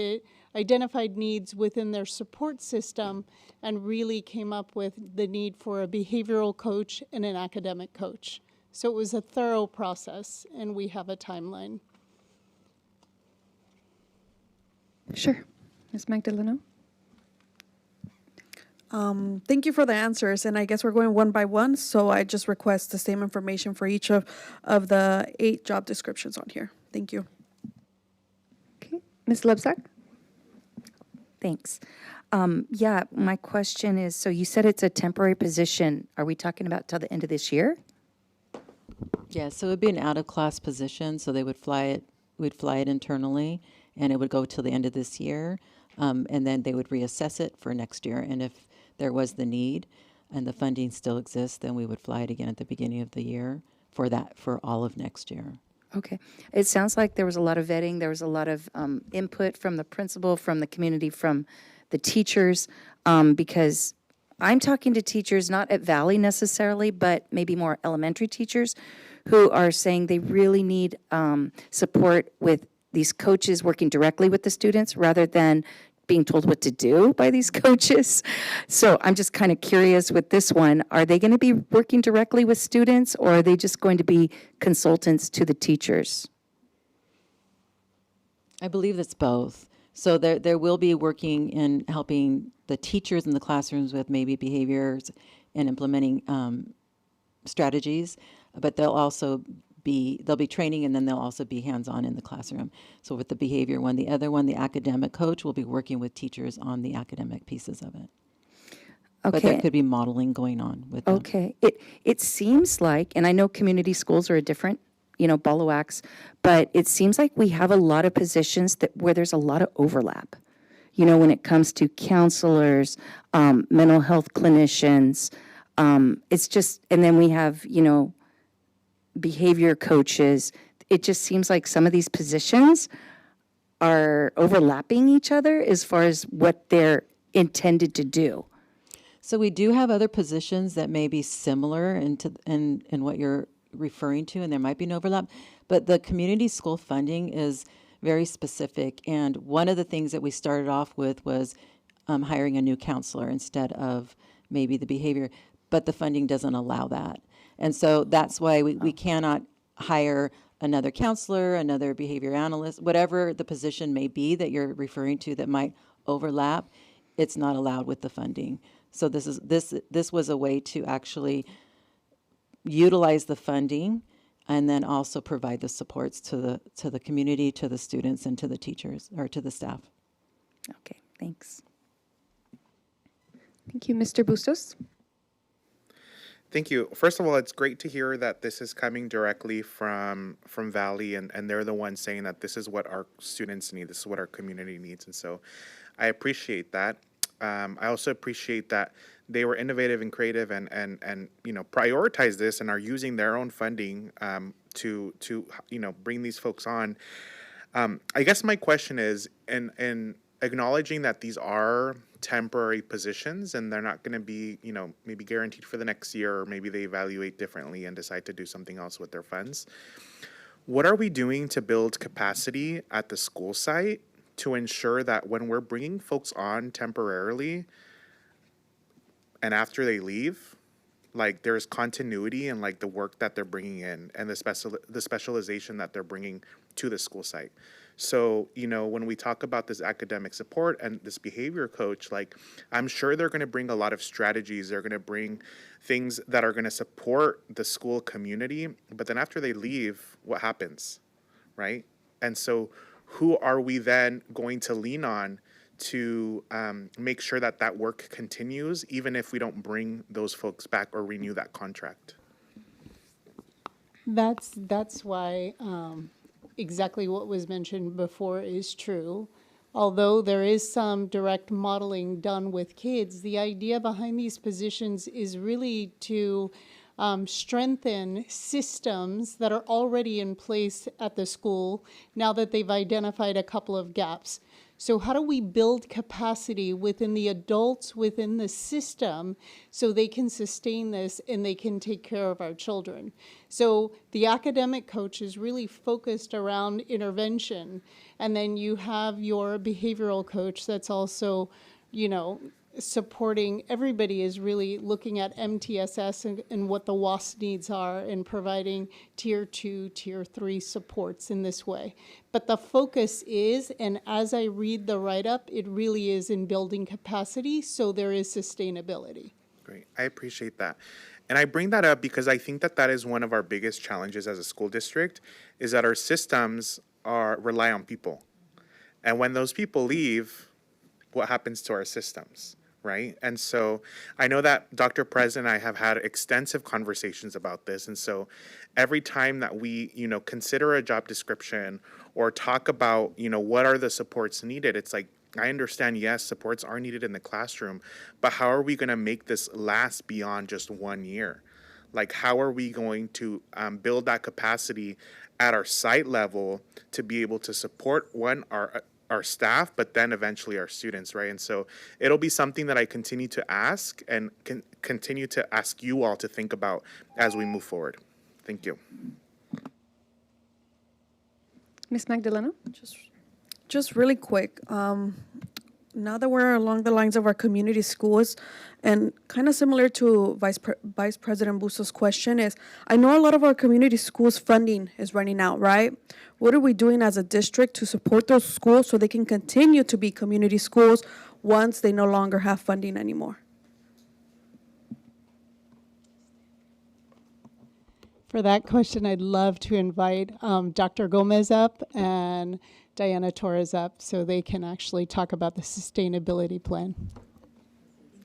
[SPEAKER 8] needs within their support system, and really came up with the need for a behavioral coach and an academic coach. So it was a thorough process, and we have a timeline.
[SPEAKER 1] Sure. Ms. Magdaleno?
[SPEAKER 5] Thank you for the answers, and I guess we're going one by one, so I just request the same information for each of the 8 job descriptions on here. Thank you.
[SPEAKER 1] Okay, Ms. Lebsack?
[SPEAKER 21] Thanks. Yeah, my question is, so you said it's a temporary position. Are we talking about till the end of this year?
[SPEAKER 15] Yeah, so it would be an out-of-class position, so they would fly it, we'd fly it internally, and it would go till the end of this year. And then they would reassess it for next year, and if there was the need and the funding still exists, then we would fly it again at the beginning of the year for that, for all of next year.
[SPEAKER 21] Okay. It sounds like there was a lot of vetting, there was a lot of input from the principal, from the community, from the teachers, because I'm talking to teachers, not at Valley necessarily, but maybe more elementary teachers who are saying they really need support with these coaches working directly with the students rather than being told what to do by these coaches. So I'm just kind of curious with this one, are they going to be working directly with students, or are they just going to be consultants to the teachers?
[SPEAKER 15] I believe it's both. So there will be working in helping the teachers in the classrooms with maybe behaviors and implementing strategies, but they'll be training, and then they'll also be hands-on in the classroom. So with the behavior one, the other one, the academic coach, will be working with teachers on the academic pieces of it. But there
[SPEAKER 21] Okay.
[SPEAKER 15] could be modeling going on with them.
[SPEAKER 21] Okay. It seems like, and I know community schools are a different, ball of wax, but it seems like we have a lot of positions where there's a lot of overlap. When it comes to counselors, mental health clinicians, it's just, and then we have, behavior coaches. It just seems like some of these positions are overlapping each other as far as what they're intended to do.
[SPEAKER 15] So we do have other positions that may be similar in what you're referring to, and there might be an overlap, but the community school funding is very specific. And one of the things that we started off with was hiring a new counselor instead of maybe the behavior, but the funding doesn't allow that. And so that's why we cannot hire another counselor, another behavior analyst, whatever the position may be that you're referring to that might overlap, it's not allowed with the funding. So this was a way to actually utilize the funding and then also provide the supports to the community, to the students, and to the teachers, or to the staff.
[SPEAKER 21] Okay, thanks.
[SPEAKER 1] Thank you. Mr. Bustos?
[SPEAKER 22] Thank you. First of all, it's great to hear that this is coming directly from Valley, and they're the ones saying that this is what our students need, this is what our community needs, and so I appreciate that. I also appreciate that they were innovative and creative and prioritize this and are using their own funding to bring these folks on. I guess my question is, in acknowledging that these are temporary positions and they're not going to be, maybe guaranteed for the next year, or maybe they evaluate differently and decide to do something else with their funds. What are we doing to build capacity at the school site to ensure that when we're bringing folks on temporarily and after they leave, like there's continuity in like the work that they're bringing in and the specialization that they're bringing to the school site? So, when we talk about this academic support and this behavior coach, like I'm sure they're going to bring a lot of strategies. They're going to bring things that are going to support the school community. But then after they leave, what happens, right? And so who are we then going to lean on to make sure that that work continues, even if we don't bring those folks back or renew that contract?
[SPEAKER 8] That's why exactly what was mentioned before is true. Although there is some direct modeling done with kids, the idea behind these positions is really to strengthen systems that are already in place at the school now that they've identified a couple of gaps. So how do we build capacity within the adults within the system so they can sustain this and they can take care of our children? So the academic coach is really focused around intervention. And then you have your behavioral coach that's also, supporting, everybody is really looking at MTSS and what the WASP needs are and providing tier 2, tier 3 supports in this way. But the focus is, and as I read the write-up, it really is in building capacity, so there is sustainability.
[SPEAKER 22] Great, I appreciate that. And I bring that up because I think that that is one of our biggest challenges as a school district, is that our systems rely on people. And when those people leave, what happens to our systems, right? And so I know that Dr. President and I have had extensive conversations about this. And so every time that we, consider a job description or talk about, what are the supports needed, it's like, I understand, yes, supports are needed in the classroom, but how are we going to make this last beyond just 1 year? Like, how are we going to build that capacity at our site level to be able to support, our staff, but then eventually our students, right? And so it'll be something that I continue to ask and continue to ask you all to think about as we move forward. Thank you.
[SPEAKER 1] Ms. Magdalena?
[SPEAKER 5] Just really quick, now that we're along the lines of our community schools, and kind of similar to Vice President Bustos' question is, I know a lot of our community schools funding is running out, right? What are we doing as a district to support those schools so they can continue to be community schools once they no longer have funding anymore?
[SPEAKER 8] For that question, I'd love to invite Dr. Gomez up and Diana Torres up so they can actually talk about the sustainability plan.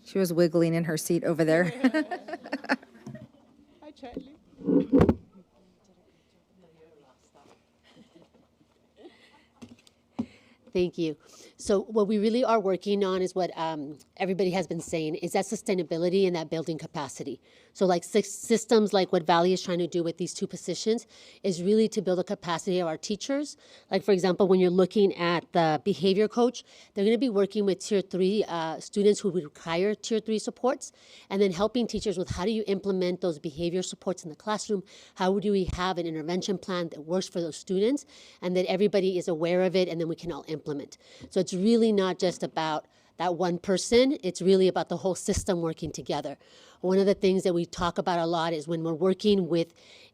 [SPEAKER 4] She was wiggling in her seat over there.
[SPEAKER 8] Hi, Charlie.
[SPEAKER 16] Thank you. So what we really are working on is what everybody has been saying, is that sustainability and that building capacity. So like systems like what Valley is trying to do with these two positions is really to build a capacity of our teachers. Like, for example, when you're looking at the behavior coach, they're going to be working with tier 3 students who would require tier 3 supports, and then helping teachers with how do you implement those behavior supports in the classroom? How do we have an intervention plan that works for those students and that everybody is aware of it and then we can all implement? So it's really not just about that one person, it's really about the whole system working together. One of the things that we talk about a lot is when we're working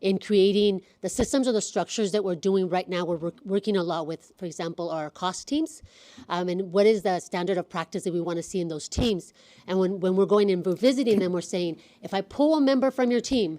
[SPEAKER 16] in creating the systems or the structures that we're doing right now, we're working a lot with, for example, our cost teams, and what is the standard of practice that we want to see in those teams. And when we're going and we're visiting them, we're saying, if I pull a member from your team,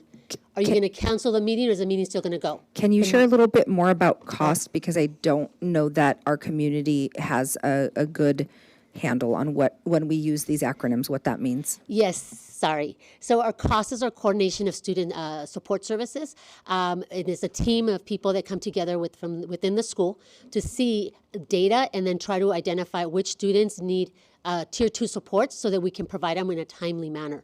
[SPEAKER 16] are you going to cancel the meeting or is the meeting still going to go?
[SPEAKER 4] Can you share a little bit more about cost? Because I don't know that our community has a good handle on when we use these acronyms, what that means.
[SPEAKER 16] Yes, sorry. So our COST is our Coordination of Student Support Services. It is a team of people that come together from within the school to see data and then try to identify which students need tier 2 supports so that we can provide them in a timely manner.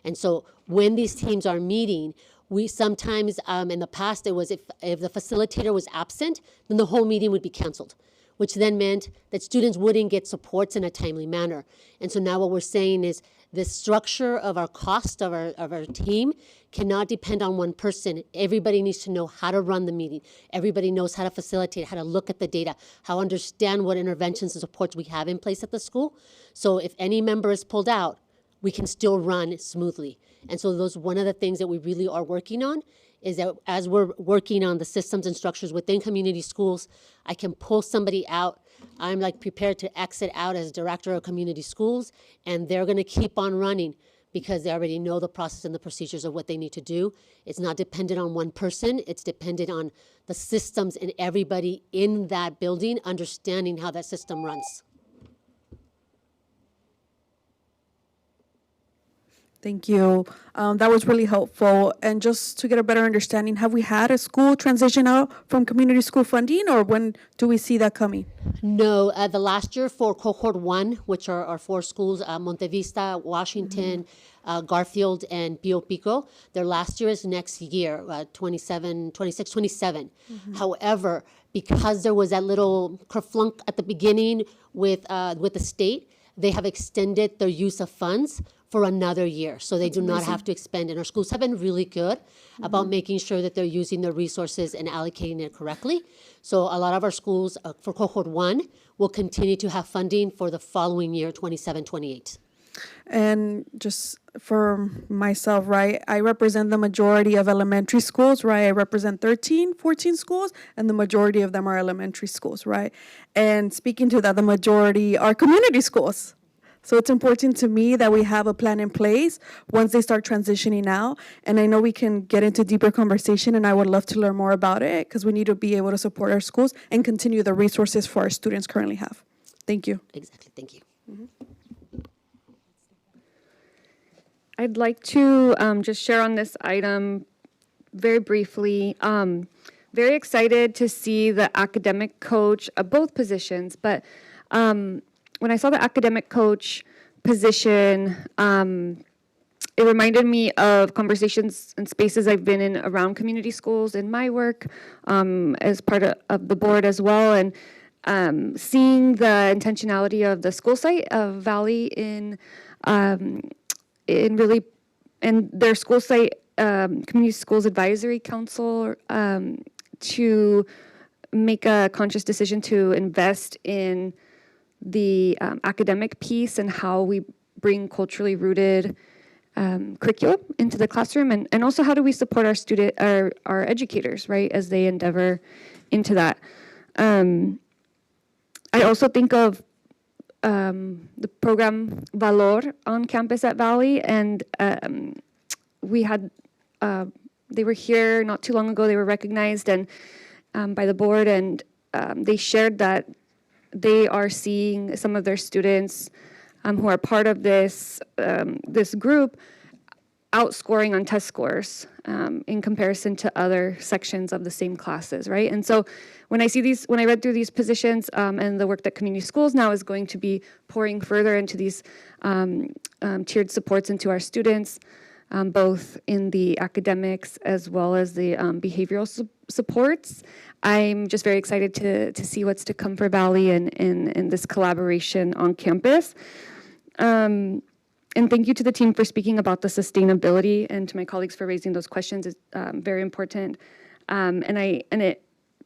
[SPEAKER 16] And so when these teams are meeting, we sometimes, in the past, it was if the facilitator was absent, then the whole meeting would be canceled, which then meant that students wouldn't get supports in a timely manner. And so now what we're saying is the structure of our cost of our team cannot depend on one person. Everybody needs to know how to run the meeting. Everybody knows how to facilitate, how to look at the data, how to understand what interventions and supports we have in place at the school. So if any member is pulled out, we can still run smoothly. And so those one of the things that we really are working on is that as we're working on the systems and structures within community schools, I can pull somebody out. I'm like prepared to exit out as director of community schools, and they're going to keep on running because they already know the process and the procedures of what they need to do. It's not dependent on one person. It's dependent on the systems and everybody in that building understanding how that system runs.
[SPEAKER 5] Thank you. That was really helpful. And just to get a better understanding, have we had a school transition out from community school funding, or when do we see that coming?
[SPEAKER 16] No, the last year for cohort 1, which are our 4 schools, Monte Vista, Washington, Garfield, and Pio Pico, their last year is next year, 26, 27. However, because there was that little kerflunk at the beginning with the state, they have extended their use of funds for another year, so they do not have to expend. And our schools have been really good about making sure that they're using their resources and allocating it correctly. So a lot of our schools for cohort 1 will continue to have funding for the following year, 27, 28.
[SPEAKER 5] And just for myself, right, I represent the majority of elementary schools, right? I represent 13, 14 schools, and the majority of them are elementary schools, right? And speaking to that, the majority are community schools. So it's important to me that we have a plan in place once they start transitioning out. And I know we can get into deeper conversation, and I would love to learn more about it because we need to be able to support our schools and continue the resources for our students currently have. Thank you.
[SPEAKER 16] Exactly. Thank you.
[SPEAKER 1] I'd like to just share on this item very briefly. Very excited to see the academic coach of both positions, but when I saw the academic coach position, it reminded me of conversations and spaces I've been in around community schools in my work as part of the board as well, and seeing the intentionality of the school site of Valley in really, and their school site, Community Schools Advisory Council, to make a conscious decision to invest in the academic piece and how we bring culturally rooted curriculum into the classroom, and also how do we support our educators, right, as they endeavor into that. I also think of the program Valor on campus at Valley, and we had, they were here not too long ago. They were recognized and by the board, and they shared that they are seeing some of their students who are part of this this group outscoring on test scores in comparison to other sections of the same classes, right? And so when I see these, when I read through these positions and the work that community schools now is going to be pouring further into these tiered supports into our students, both in the academics as well as the behavioral supports, I'm just very excited to see what's to come for Valley and this collaboration on campus. And thank you to the team for speaking about the sustainability, and to my colleagues for raising those questions. Is very important. I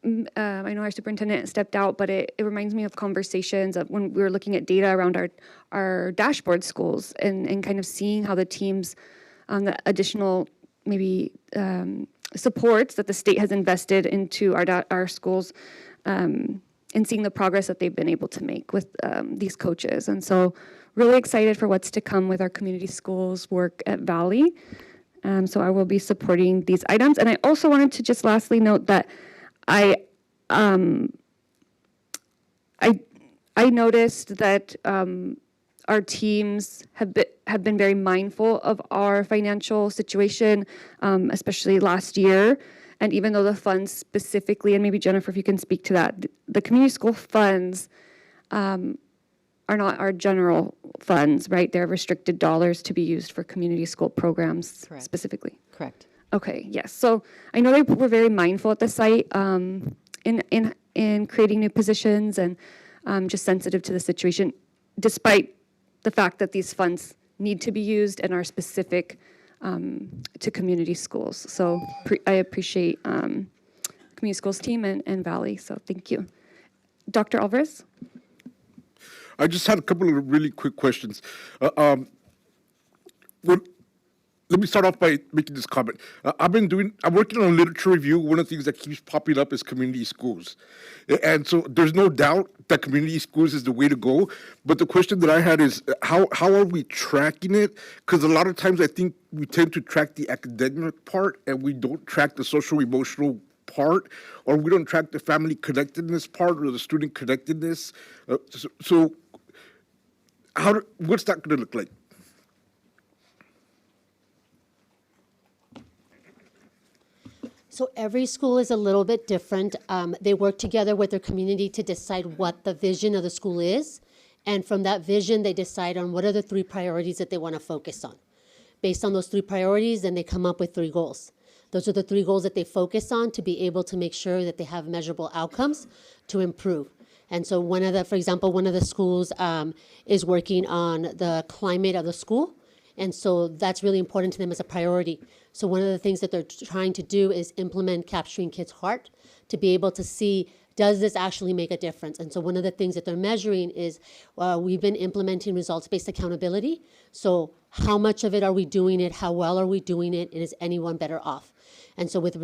[SPEAKER 1] know our superintendent stepped out, but it reminds me of conversations of when we were looking at data around our dashboard schools and kind of seeing how the teams, the additional maybe supports that the state has invested into our schools, and seeing the progress that they've been able to make with these coaches. And so really excited for what's to come with our community schools work at Valley. So I will be supporting these items. And I also wanted to just lastly note that I noticed that our teams have been very mindful of our financial situation, especially last year. And even though the funds specifically, and maybe Jennifer, if you can speak to that, the community school funds are not our general funds, right? They're restricted dollars to be used for community school programs.
[SPEAKER 15] Correct.
[SPEAKER 1] Specifically.
[SPEAKER 15] Correct.
[SPEAKER 1] Okay, yes. So I know they were very mindful at the site in creating new positions and just sensitive to the situation, despite the fact that these funds need to be used and are specific to community schools. So I appreciate community schools team and Valley, so thank you. Dr. Alvarez?
[SPEAKER 2] I just had a couple of really quick questions. Let me start off by making this comment. I'm working on a literature review. One of the things that keeps popping up is community schools. And so there's no doubt that community schools is the way to go. But the question that I had is, how are we tracking it? Because a lot of times I think we tend to track the academic part and we don't track the social emotional part, or we don't track the family connectedness part or the student connectedness. So what's that going to look like?
[SPEAKER 16] So every school is a little bit different. They work together with their community to decide what the vision of the school is. And from that vision, they decide on what are the 3 priorities that they want to focus on. Based on those 3 priorities, then they come up with 3 goals. Those are the 3 goals that they focus on to be able to make sure that they have measurable outcomes to improve. And so for example, one of the schools is working on the climate of the school. And so that's really important to them as a priority. So one of the things that they're trying to do is implement capturing kids' heart to be able to see does this actually make a difference? And so one of the things that they're measuring is we've been implementing results-based accountability. So how much of it are we doing it? How well are we doing it? And is anyone better off? And so with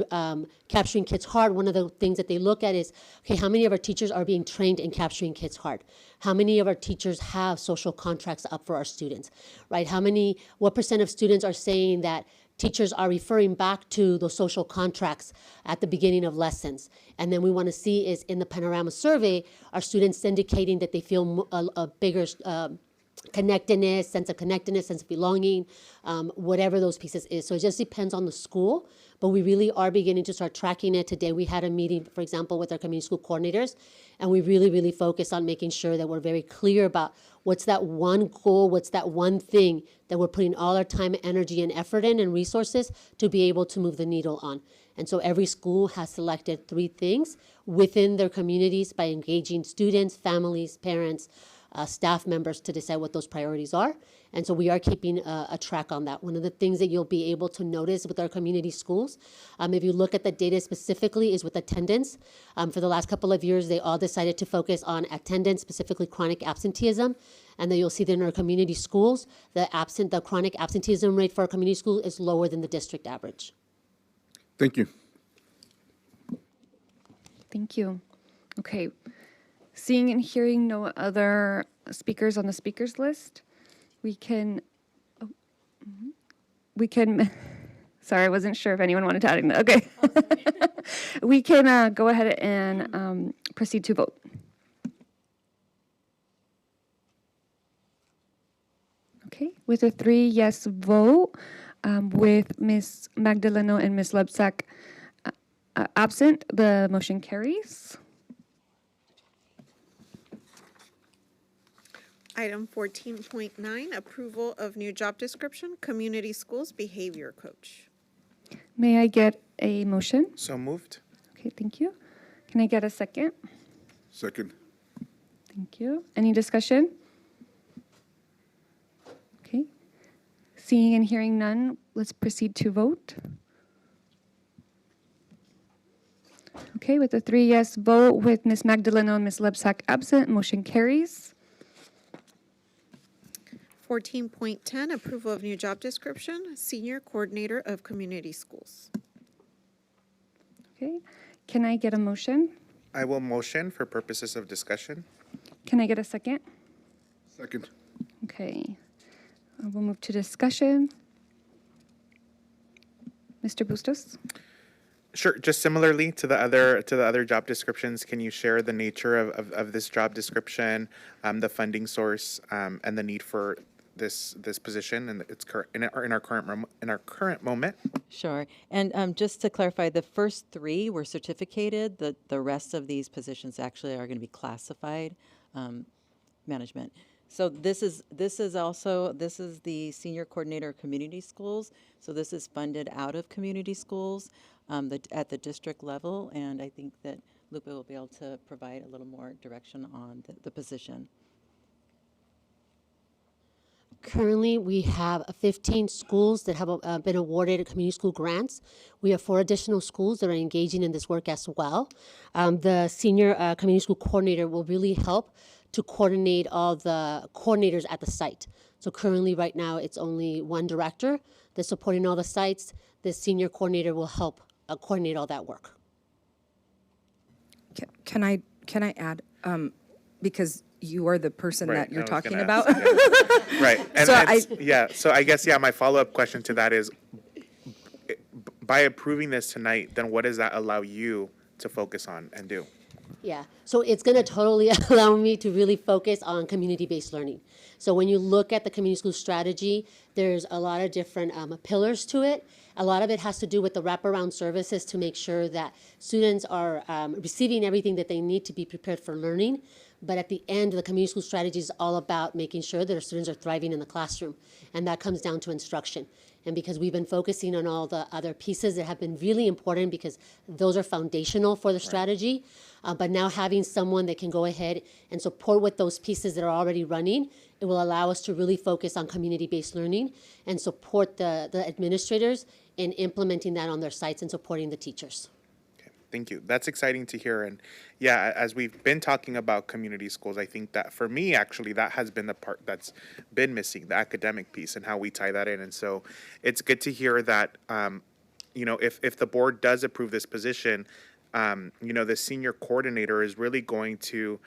[SPEAKER 16] Capturing Kids Hard, one of the things that they look at is, okay, how many of our teachers are being trained in Capturing Kids Hard? How many of our teachers have social contracts up for our students, right? What percent of students are saying that teachers are referring back to those social contracts at the beginning of lessons? And then we want to see is in the Panorama survey, are students indicating that they feel a bigger connectedness, sense of belonging, whatever those pieces is. So it just depends on the school, but we really are beginning to start tracking it. Today we had a meeting, for example, with our community school coordinators, and we really focus on making sure that we're very clear about what's that one goal, what's that one thing that we're putting all our time, energy, and effort in and resources to be able to move the needle on. And so every school has selected 3 things within their communities by engaging students, families, parents, staff members to decide what those priorities are. And so we are keeping a track on that. One of the things that you'll be able to notice with our community schools, if you look at the data specifically, is with attendance. For the last couple of years, they all decided to focus on attendance, specifically chronic absenteeism. And then you'll see that in our community schools, the chronic absenteeism rate for our community school is lower than the district average.
[SPEAKER 2] Thank you.
[SPEAKER 1] Thank you. Okay. Seeing and hearing no other speakers on the speakers list, we can, sorry, I wasn't sure if anyone wanted to add anything. Okay. We can go ahead and proceed to vote. Okay, with a 3 yes vote, with Ms. Magdaleno and Ms. Lebsack absent, the motion carries.
[SPEAKER 3] Item 14.9, approval of new job description, community schools behavior coach.
[SPEAKER 1] May I get a motion?
[SPEAKER 22] So moved.
[SPEAKER 1] Okay, thank you. Can I get a second?
[SPEAKER 2] Second.
[SPEAKER 1] Thank you. Any discussion? Okay. Seeing and hearing none, let's proceed to vote. Okay, with a 3 yes vote with Ms. Magdaleno and Ms. Lebsack absent, motion carries.
[SPEAKER 3] 14.10, approval of new job description, senior coordinator of community schools.
[SPEAKER 1] Okay. Can I get a motion?
[SPEAKER 22] I will motion for purposes of discussion.
[SPEAKER 1] Can I get a second?
[SPEAKER 2] Second.
[SPEAKER 1] Okay. We'll move to discussion. Mr. Bustos?
[SPEAKER 22] Sure. Just similarly to the other job descriptions, can you share the nature of this job description, the funding source, and the need for this position and in our current moment?
[SPEAKER 15] Sure. And just to clarify, the first 3 were certificated. The rest of these positions actually are going to be classified management. So this is the senior coordinator of community schools. So this is funded out of community schools at the district level, and I think that Lupe will be able to provide a little more direction on the position.
[SPEAKER 16] Currently, we have 15 schools that have been awarded community school grants. We have 4 additional schools that are engaging in this work as well. The senior community school coordinator will really help to coordinate all the coordinators at the site. So currently, right now, it's only 1 director that's supporting all the sites. The senior coordinator will help coordinate all that work.
[SPEAKER 4] Can I add, because you are the person
[SPEAKER 22] Right,
[SPEAKER 4] that you're
[SPEAKER 22] I was
[SPEAKER 4] talking
[SPEAKER 22] gonna
[SPEAKER 4] about?
[SPEAKER 22] ask, yeah. Right. And
[SPEAKER 4] So
[SPEAKER 22] so I guess, my follow-up question to that is, by approving this tonight, then what does that allow you to focus on and do?
[SPEAKER 16] Yeah, so it's going to totally allow me to really focus on community-based learning. So when you look at the community school strategy, there's a lot of different pillars to it. A lot of it has to do with the wraparound services to make sure that students are receiving everything that they need to be prepared for learning. But at the end, the community school strategy is all about making sure that our students are thriving in the classroom. And that comes down to instruction. And because we've been focusing on all the other pieces that have been really important because those are foundational for the strategy, but now having someone that can go ahead and support with those pieces that are already running, it will allow us to really focus on community-based learning and support the administrators in implementing that on their sites and supporting the teachers.
[SPEAKER 22] Thank you. That's exciting to hear. And yeah, as we've been talking about community schools, I think that for me, actually, that has been the part that's been missing, the academic piece and how we tie that in. And so it's good to hear that, if the board does approve this position, the senior coordinator is really going to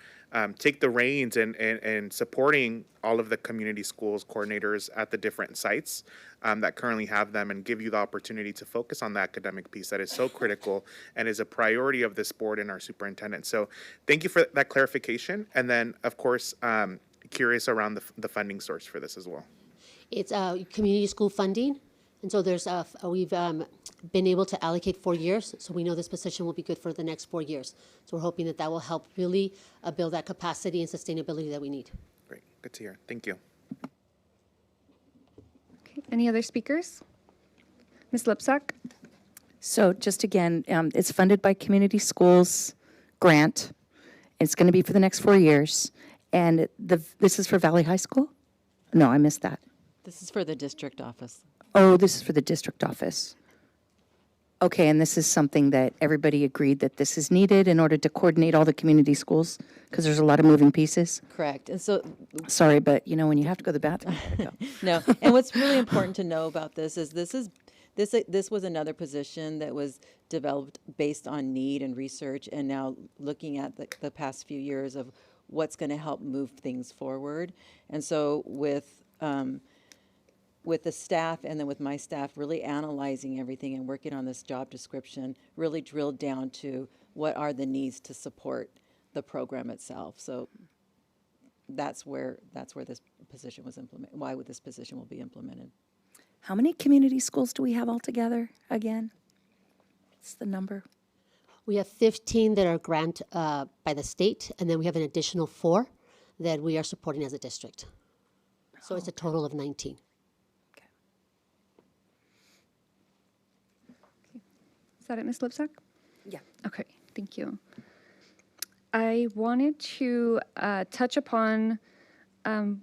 [SPEAKER 22] take the reins and supporting all of the community schools coordinators at the different sites that currently have them, and give you the opportunity to focus on the academic piece that is so critical and is a priority of this board and our superintendent. So thank you for that clarification. And then, of course, curious around the funding source for this as well.
[SPEAKER 16] It's community school funding. And so we've been able to allocate 4 years, so we know this position will be good for the next 4 years. So we're hoping that will help really build that capacity and sustainability that we need.
[SPEAKER 22] Great, good to hear. Thank you.
[SPEAKER 1] Okay. Any other speakers? Ms. Lipsack?
[SPEAKER 21] So just again, it's funded by Community Schools grant. It's going to be for the next 4 years. And this is for Valley High School? No, I missed that.
[SPEAKER 15] This is for the district office.
[SPEAKER 21] Oh, this is for the district office. Okay, and this is something that everybody agreed that this is needed in order to coordinate all the community schools, because there's a lot of moving pieces.
[SPEAKER 15] Correct. And so
[SPEAKER 21] Sorry, but when you have to go to the bathroom, you gotta go.
[SPEAKER 15] no. And what's really important to know about this is this was another position that was developed based on need and research, and now looking at the past few years of what's going to help move things forward. And so with the staff and then with my staff really analyzing everything and working on this job description, really drilled down to what are the needs to support the program itself. So that's where this position was implemented, why this position will be implemented.
[SPEAKER 21] How many community schools do we have altogether again? What's the number?
[SPEAKER 16] We have 15 that are granted by the state, and then we have an additional 4 that we are supporting as a district. So it's a total of 19.
[SPEAKER 1] Is that it, Ms. Lipsack?
[SPEAKER 21] Yeah.
[SPEAKER 1] Okay, thank you. I wanted to touch upon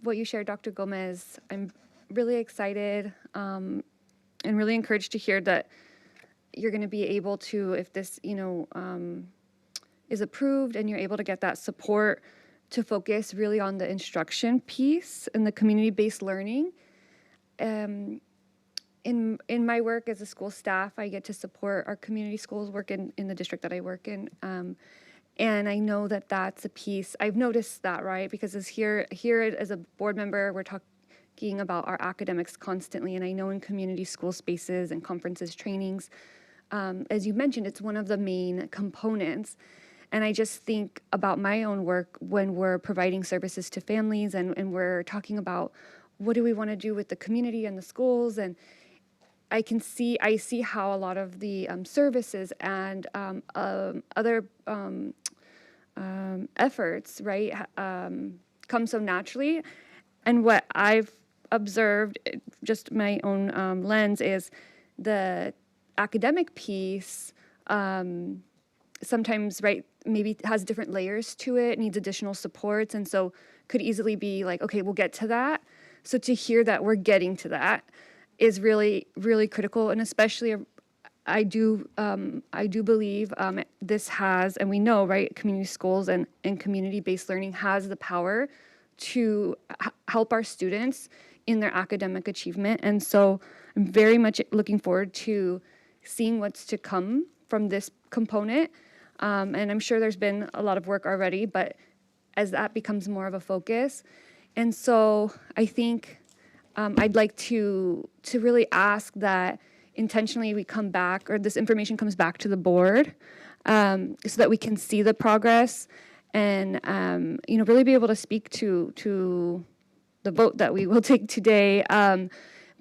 [SPEAKER 1] what you shared, Dr. Gomez. I'm really excited and really encouraged to hear that you're going to be able to, if this, is approved and you're able to get that support to focus really on the instruction piece and the community-based learning. In my work as a school staff, I get to support our community schools work in the district that I work in. And I know that that's a piece, I've noticed that, right? Because here as a board member, we're talking about our academics constantly. And I know in community school spaces and conferences, trainings, as you mentioned, it's one of the main components. And I just think about my own work when we're providing services to families and we're talking about what do we want to do with the community and the schools. And I see how a lot of the services and other efforts, right, come so naturally. And what I've observed, just my own lens, is the academic piece sometimes, right, maybe has different layers to it, needs additional supports, and so could easily be like, okay, we'll get to that. So to hear that we're getting to that is really, really critical, and especially I do believe this has, and we know, right, community schools and community-based learning has the power to help our students in their academic achievement. And so I'm very much looking forward to seeing what's to come from this component. And I'm sure there's been a lot of work already, but as that becomes more of a focus. And so I think I'd like to really ask that intentionally we come back, or this information comes back to the board, so that we can see the progress and really be able to speak to the vote that we will take today.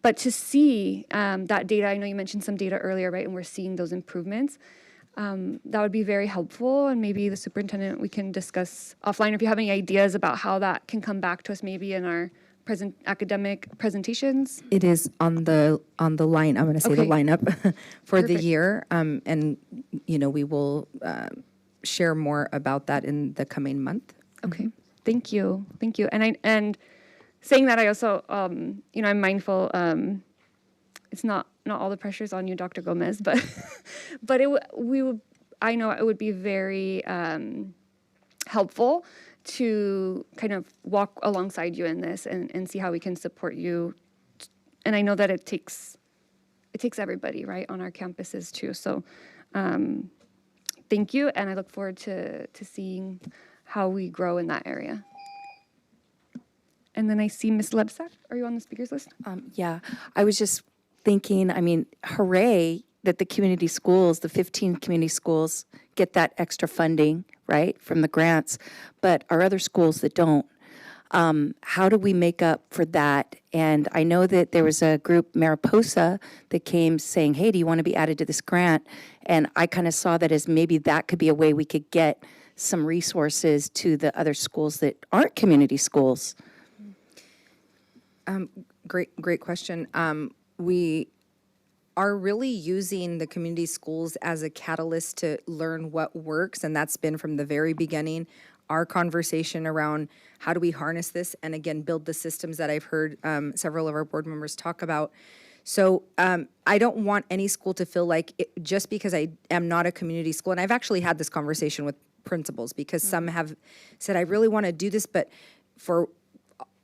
[SPEAKER 1] But to see that data, I know you mentioned some data earlier, right? And we're seeing those improvements. That would be very helpful, and maybe the superintendent, we can discuss offline if you have any ideas about how that can come back to us maybe in our academic presentations.
[SPEAKER 4] It is on the line. I'm going to say the
[SPEAKER 1] Okay.
[SPEAKER 4] lineup for the
[SPEAKER 1] Perfect.
[SPEAKER 4] year, and we will share more about that in the coming month.
[SPEAKER 1] Okay, thank you. And saying that, I also, I'm mindful. It's not all the pressure's on you, Dr. Gomez, but I know it would be very helpful to kind of walk alongside you in this and see how we can support you. And I know that it takes everybody, right, on our campuses too. So thank you, and I look forward to seeing how we grow in that area. And then I see Ms. Lebsack. Are you on the speakers list?
[SPEAKER 21] Yeah, I was just thinking, I mean, hooray that the community schools, the 15 community schools, get that extra funding, right, from the grants, but our other schools that don't, how do we make up for that? And I know that there was a group, Mariposa, that came saying, hey, do you want to be added to this grant? And I kind of saw that as maybe that could be a way we could get some resources to the other schools that aren't community schools.
[SPEAKER 4] Great question. We are really using the community schools as a catalyst to learn what works, and that's been from the very beginning our conversation around how do we harness this and again build the systems that I've heard several of our board members talk about. So I don't want any school to feel like just because I am not a community school, and I've actually had this conversation with principals because some have said I really want to do this, but for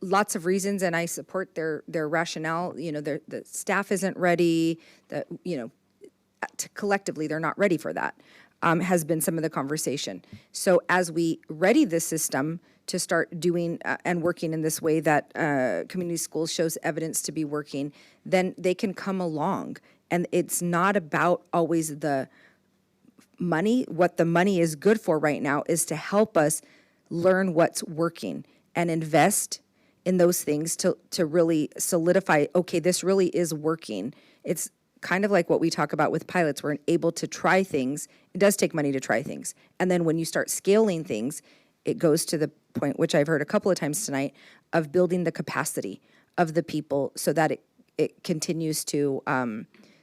[SPEAKER 4] lots of reasons, and I support their rationale. You know, the staff isn't ready. Collectively, they're not ready for that. Has been some of the conversation. So as we ready the system to start doing and working in this way that community schools shows evidence to be working, then they can come along. And it's not about always the money. What the money is good for right now is to help us learn what's working and invest in those things to really solidify, okay, this really is working. It's kind of like what we talk about with pilots. We're able to try things. It does take money to try things. And then when you start scaling things, it goes to the point, which I've heard a couple of times tonight, of building the capacity of the people so that it continues to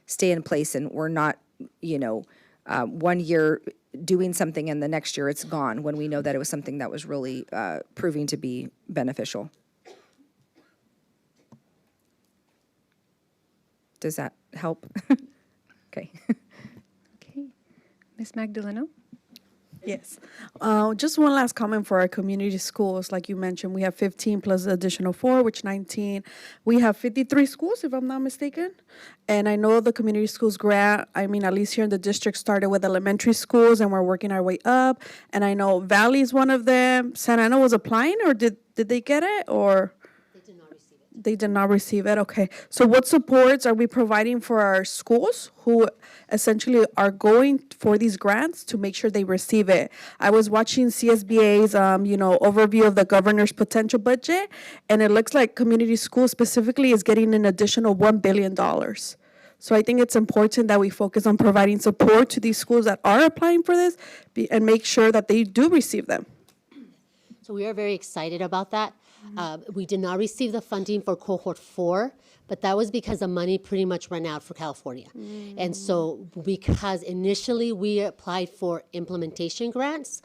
[SPEAKER 4] stay in place and we're not, 1 year doing something and the next year it's gone when we know that it was something that was really proving to be beneficial. Does that help? Okay.
[SPEAKER 1] Okay. Ms. Magdaleno?
[SPEAKER 5] Yes. Just one last comment for our community schools. Like you mentioned, we have 15 plus the additional 4, which 19. We have 53 schools, if I'm not mistaken. And I know the community schools grant, at least here in the district, started with elementary schools, and we're working our way up. And I know Valley is one of them. Santa Ana was applying, or did they get it, or? They did not receive it. Okay. So what supports are we providing for our schools who essentially are going for these grants to make sure they receive it? I was watching CSBA's, overview of the governor's potential budget, and it looks like community schools specifically is getting an additional $1 billion. So I think it's important that we focus on providing support to these schools that are applying for this and make sure that they do receive them.
[SPEAKER 16] So we are very excited about that. We did not receive the funding for cohort 4, but that was because the money pretty much ran out for California. And so because initially we applied for implementation grants,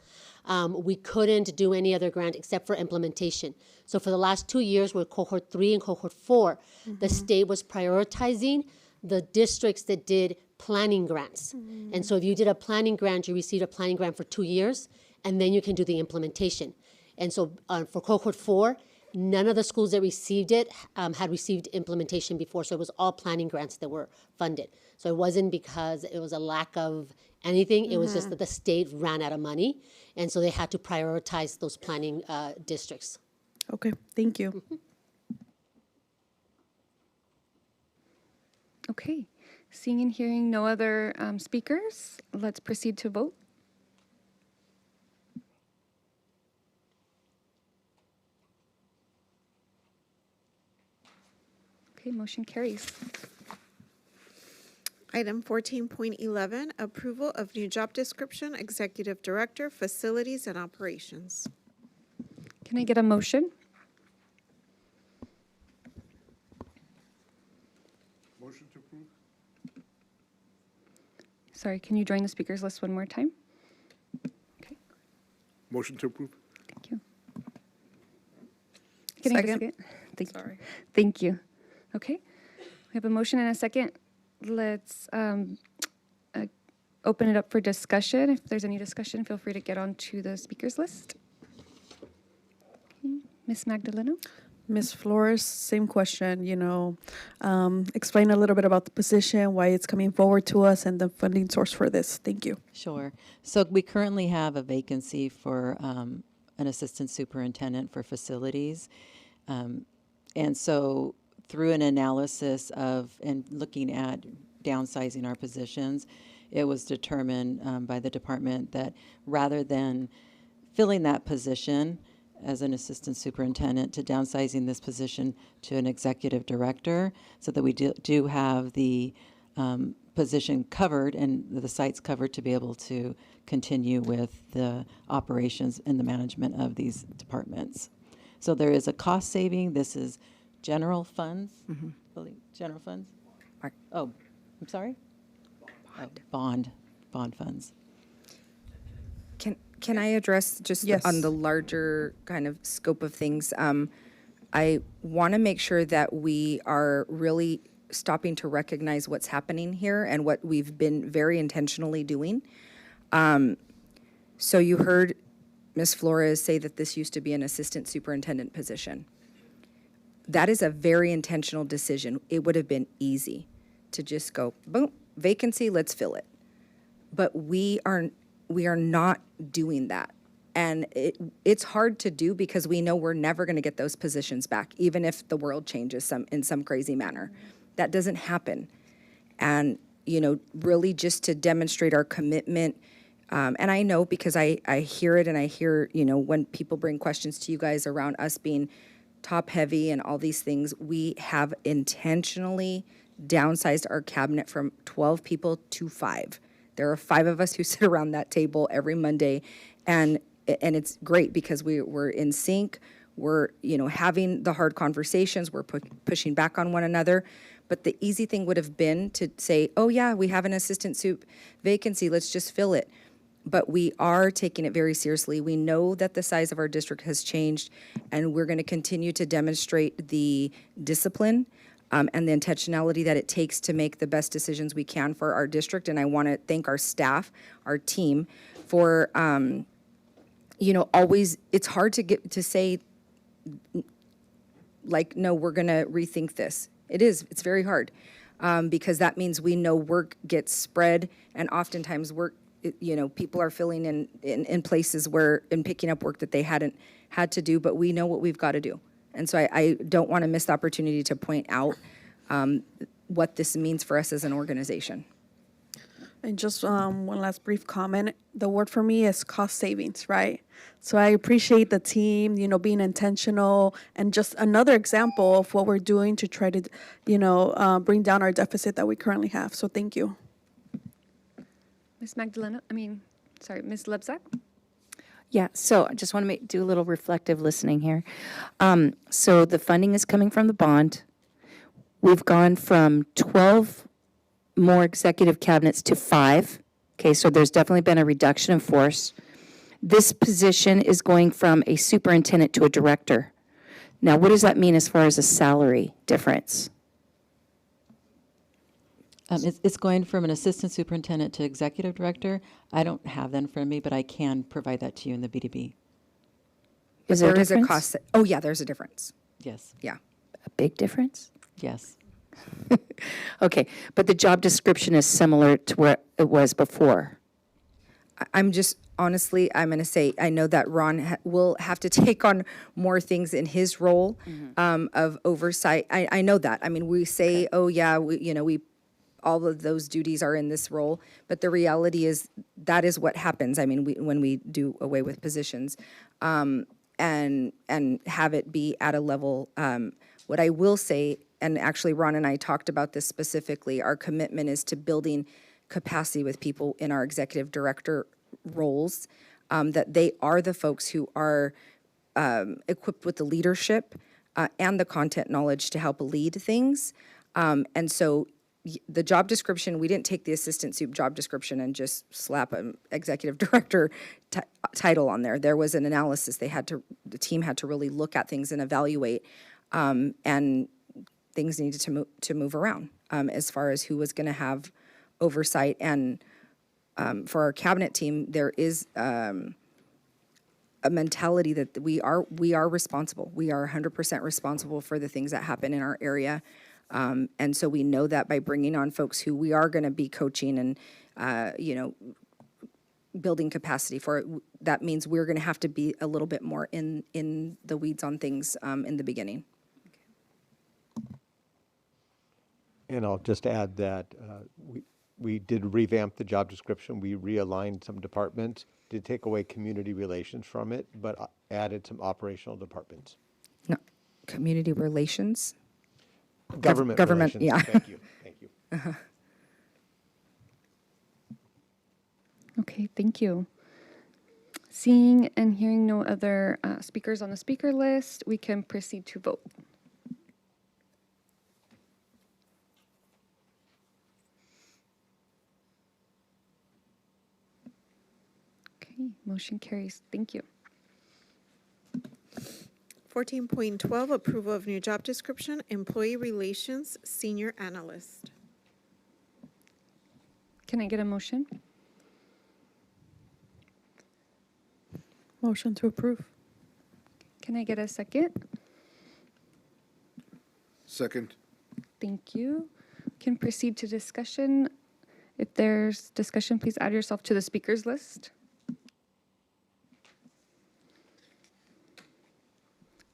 [SPEAKER 16] we couldn't do any other grant except for implementation. So for the last 2 years with cohort 3 and cohort 4, the state was prioritizing the districts that did planning grants. And so if you did a planning grant, you received a planning grant for 2 years, and then you can do the implementation. And so for cohort 4, none of the schools that received it had received implementation before, so it was all planning grants that were funded. So it wasn't because it was a lack of anything, it was just that the state ran out of money, and so they had to prioritize those planning districts.
[SPEAKER 5] Okay, thank you.
[SPEAKER 1] Okay. Seeing and hearing no other speakers, let's proceed to vote. Okay, motion carries.
[SPEAKER 3] Item 14.11, approval of new job description, Executive Director, Facilities and Operations.
[SPEAKER 1] Can I get a motion?
[SPEAKER 2] Motion to approve.
[SPEAKER 1] Sorry, can you join the speakers list one more time? Okay,
[SPEAKER 2] Motion to approve.
[SPEAKER 1] thank you. Can I get a
[SPEAKER 5] Second.
[SPEAKER 1] Thank you.
[SPEAKER 5] Sorry.
[SPEAKER 1] Thank you. Okay, we have a motion and a second. Let's open it up for discussion. If there's any discussion, feel free to get onto the speakers list. Okay. Ms. Magdaleno?
[SPEAKER 5] Ms. Flores, same question, explain a little bit about the position, why it's coming forward to us, and the funding source for this. Thank you.
[SPEAKER 15] Sure. So we currently have a vacancy for an assistant superintendent for facilities. And so through an analysis of and looking at downsizing our positions, it was determined by the department that rather than filling that position as an assistant superintendent, to downsizing this position to an executive director so that we do have the position covered and the sites covered to be able to continue with the operations and the management of these departments. So there is a cost saving. This is general funds. General funds? Oh, I'm sorry? Bond funds.
[SPEAKER 4] Can I address just
[SPEAKER 5] Yes.
[SPEAKER 4] on the larger kind of scope of things? I want to make sure that we are really stopping to recognize what's happening here and what we've been very intentionally doing. So you heard Ms. Flores say that this used to be an assistant superintendent position. That is a very intentional decision. It would have been easy to just go, boom, vacancy, let's fill it. But we are not doing that. And it's hard to do because we know we're never going to get those positions back, even if the world changes in some crazy manner. That doesn't happen. And, really just to demonstrate our commitment. And I know because I hear it and I hear, when people bring questions to you guys around us being top heavy and all these things, we have intentionally downsized our cabinet from 12 people to 5. There are 5 of us who sit around that table every Monday, and it's great because we're in sync. We're having the hard conversations. We're pushing back on one another. But the easy thing would have been to say, "Oh yeah, we have an assistant soup vacancy. Let's just fill it." But we are taking it very seriously. We know that the size of our district has changed, and we're going to continue to demonstrate the discipline and the intentionality that it takes to make the best decisions we can for our district. And I want to thank our staff, our team, for always. It's hard to say, like, no, we're going to rethink this. It is. It's very hard because that means we know work gets spread, and oftentimes work. People are filling in places and picking up work that they hadn't had to do, but we know what we've got to do. And so I don't want to miss the opportunity to point out what this means for us as an organization.
[SPEAKER 5] And just one last brief comment. The word for me is cost savings, right? So I appreciate the team, being intentional, and just another example of what we're doing to try to, bring down our deficit that we currently have. So thank you.
[SPEAKER 1] Ms. Magdaleno, Ms. Lebsack?
[SPEAKER 21] Yeah, so I just want to do a little reflective listening here. So the funding is coming from the bond. We've gone from 12 more executive cabinets to 5. Okay, so there's definitely been a reduction in force. This position is going from a superintendent to a director. Now, what does that mean as far as a salary difference?
[SPEAKER 15] It's going from an assistant superintendent to executive director. I don't have that in front of me, but I can provide that to you in the BDB.
[SPEAKER 21] Is there a
[SPEAKER 4] There is a
[SPEAKER 21] difference?
[SPEAKER 4] cost. Oh yeah, there's a difference.
[SPEAKER 15] Yes.
[SPEAKER 4] Yeah.
[SPEAKER 21] A big difference?
[SPEAKER 15] Yes.
[SPEAKER 21] Okay, but the job description is similar to what it was before.
[SPEAKER 4] I'm just, honestly, I'm going to say, I know that Ron will have to take on more things in his role of oversight. I know that. I mean, we say, oh yeah, we all of those duties are in this role, but the reality is that is what happens. I mean, when we do away with positions and have it be at a level. What I will say, and actually Ron and I talked about this specifically, our commitment is to building capacity with people in our executive director roles, that they are the folks who are equipped with the leadership and the content knowledge to help lead things. And so the job description, we didn't take the assistant soup job description and just slap an executive director title on there. There was an analysis. The team had to really look at things and evaluate, and things needed to move around as far as who was going to have oversight and for our cabinet team, there is a mentality that we are responsible. We are 100% responsible for the things that happen in our area. And so we know that by bringing on folks who we are going to be coaching and, building capacity for it, that means we're going to have to be a little bit more in the weeds on things in the beginning.
[SPEAKER 12] And I'll just add that we did revamp the job description. We realigned some departments, did take away community relations from it, but added some operational departments.
[SPEAKER 4] No, community relations?
[SPEAKER 12] Government relations.
[SPEAKER 4] Yeah.
[SPEAKER 12] Thank you. Thank you.
[SPEAKER 1] Okay, thank you. Seeing and hearing no other speakers on the speaker list, we can proceed to vote. Okay, motion carries. Thank you.
[SPEAKER 3] 14.12, approval of new job description, employee relations, senior analyst.
[SPEAKER 1] Can I get a motion?
[SPEAKER 5] Motion to approve.
[SPEAKER 1] Can I get a second?
[SPEAKER 2] Second.
[SPEAKER 1] Thank you. Can proceed to discussion. If there's discussion, please add yourself to the speakers list.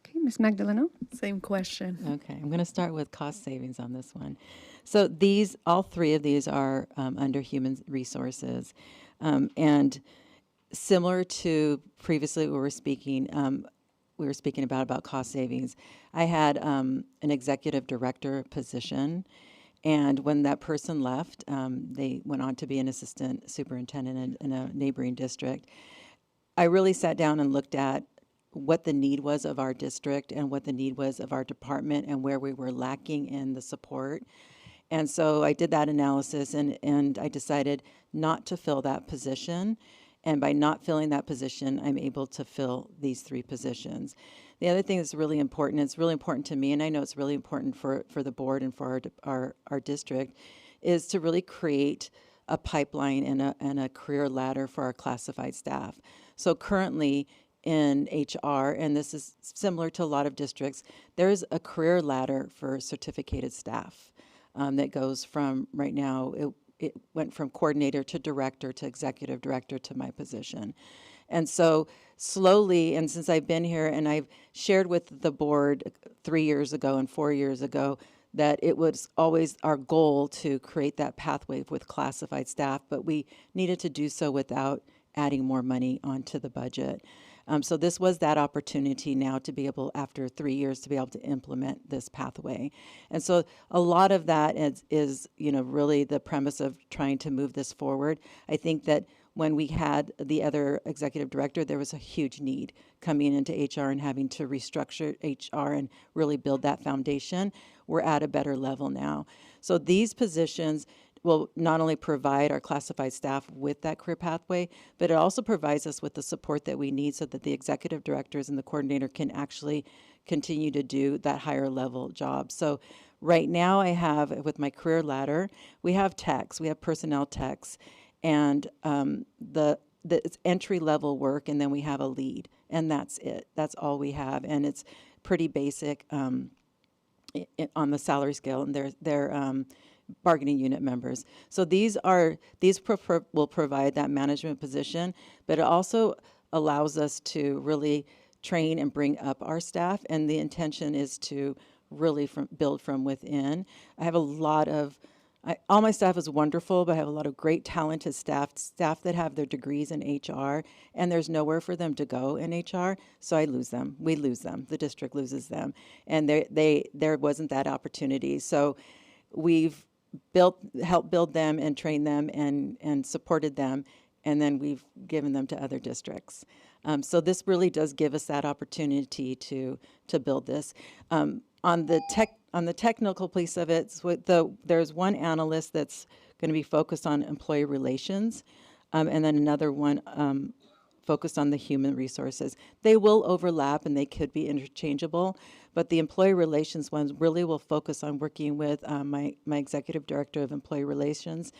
[SPEAKER 1] Okay, Ms. Magdaleno.
[SPEAKER 21] Same question.
[SPEAKER 15] Okay, I'm going to start with cost savings on this one. So these, all three of these are under human resources. And similar to previously we were speaking about cost savings. I had an executive director position, and when that person left, they went on to be an assistant superintendent in a neighboring district. I really sat down and looked at what the need was of our district and what the need was of our department and where we were lacking in the support. And so I did that analysis and I decided not to fill that position. And by not filling that position, I'm able to fill these three positions. The other thing that's really important, it's really important to me, and I know it's really important for the board and for our district, is to really create a pipeline and a career ladder for our classified staff. So currently in HR, and this is similar to a lot of districts, there's a career ladder for certificated staff that goes from right now, it went from coordinator to director to executive director to my position. And so slowly, and since I've been here and I've shared with the board 3 years ago and 4 years ago that it was always our goal to create that pathway with classified staff, but we needed to do so without adding more money onto the budget. So this was that opportunity now to be able, after 3 years, to be able to implement this pathway. And so a lot of that is really the premise of trying to move this forward. I think that when we had the other executive director, there was a huge need coming into HR and having to restructure HR and really build that foundation. We're at a better level now. So these positions will not only provide our classified staff with that career pathway, but it also provides us with the support that we need so that the executive directors and the coordinator can actually continue to do that higher level job. So right now I have, with my career ladder, we have techs, we have personnel techs, and it's entry level work, and then we have a lead, and that's it. That's all we have, and it's pretty basic on the salary scale, and they're bargaining unit members. So these will provide that management position, but it also allows us to really train and bring up our staff, and the intention is to really build from within. I have a lot of, all my staff is wonderful, but I have a lot of great talented staff that have their degrees in HR, and there's nowhere for them to go in HR, so I lose them. We lose them. The district loses them, and there wasn't that opportunity. So we've helped build them and train them and supported them, and then we've given them to other districts. So this really does give us that opportunity to build this. On the technical piece of it, there's one analyst that's going to be focused on employee relations, and then another one focused on the human resources. They will overlap and they could be interchangeable, but the employee relations ones really will focus on working with my executive director of employee relations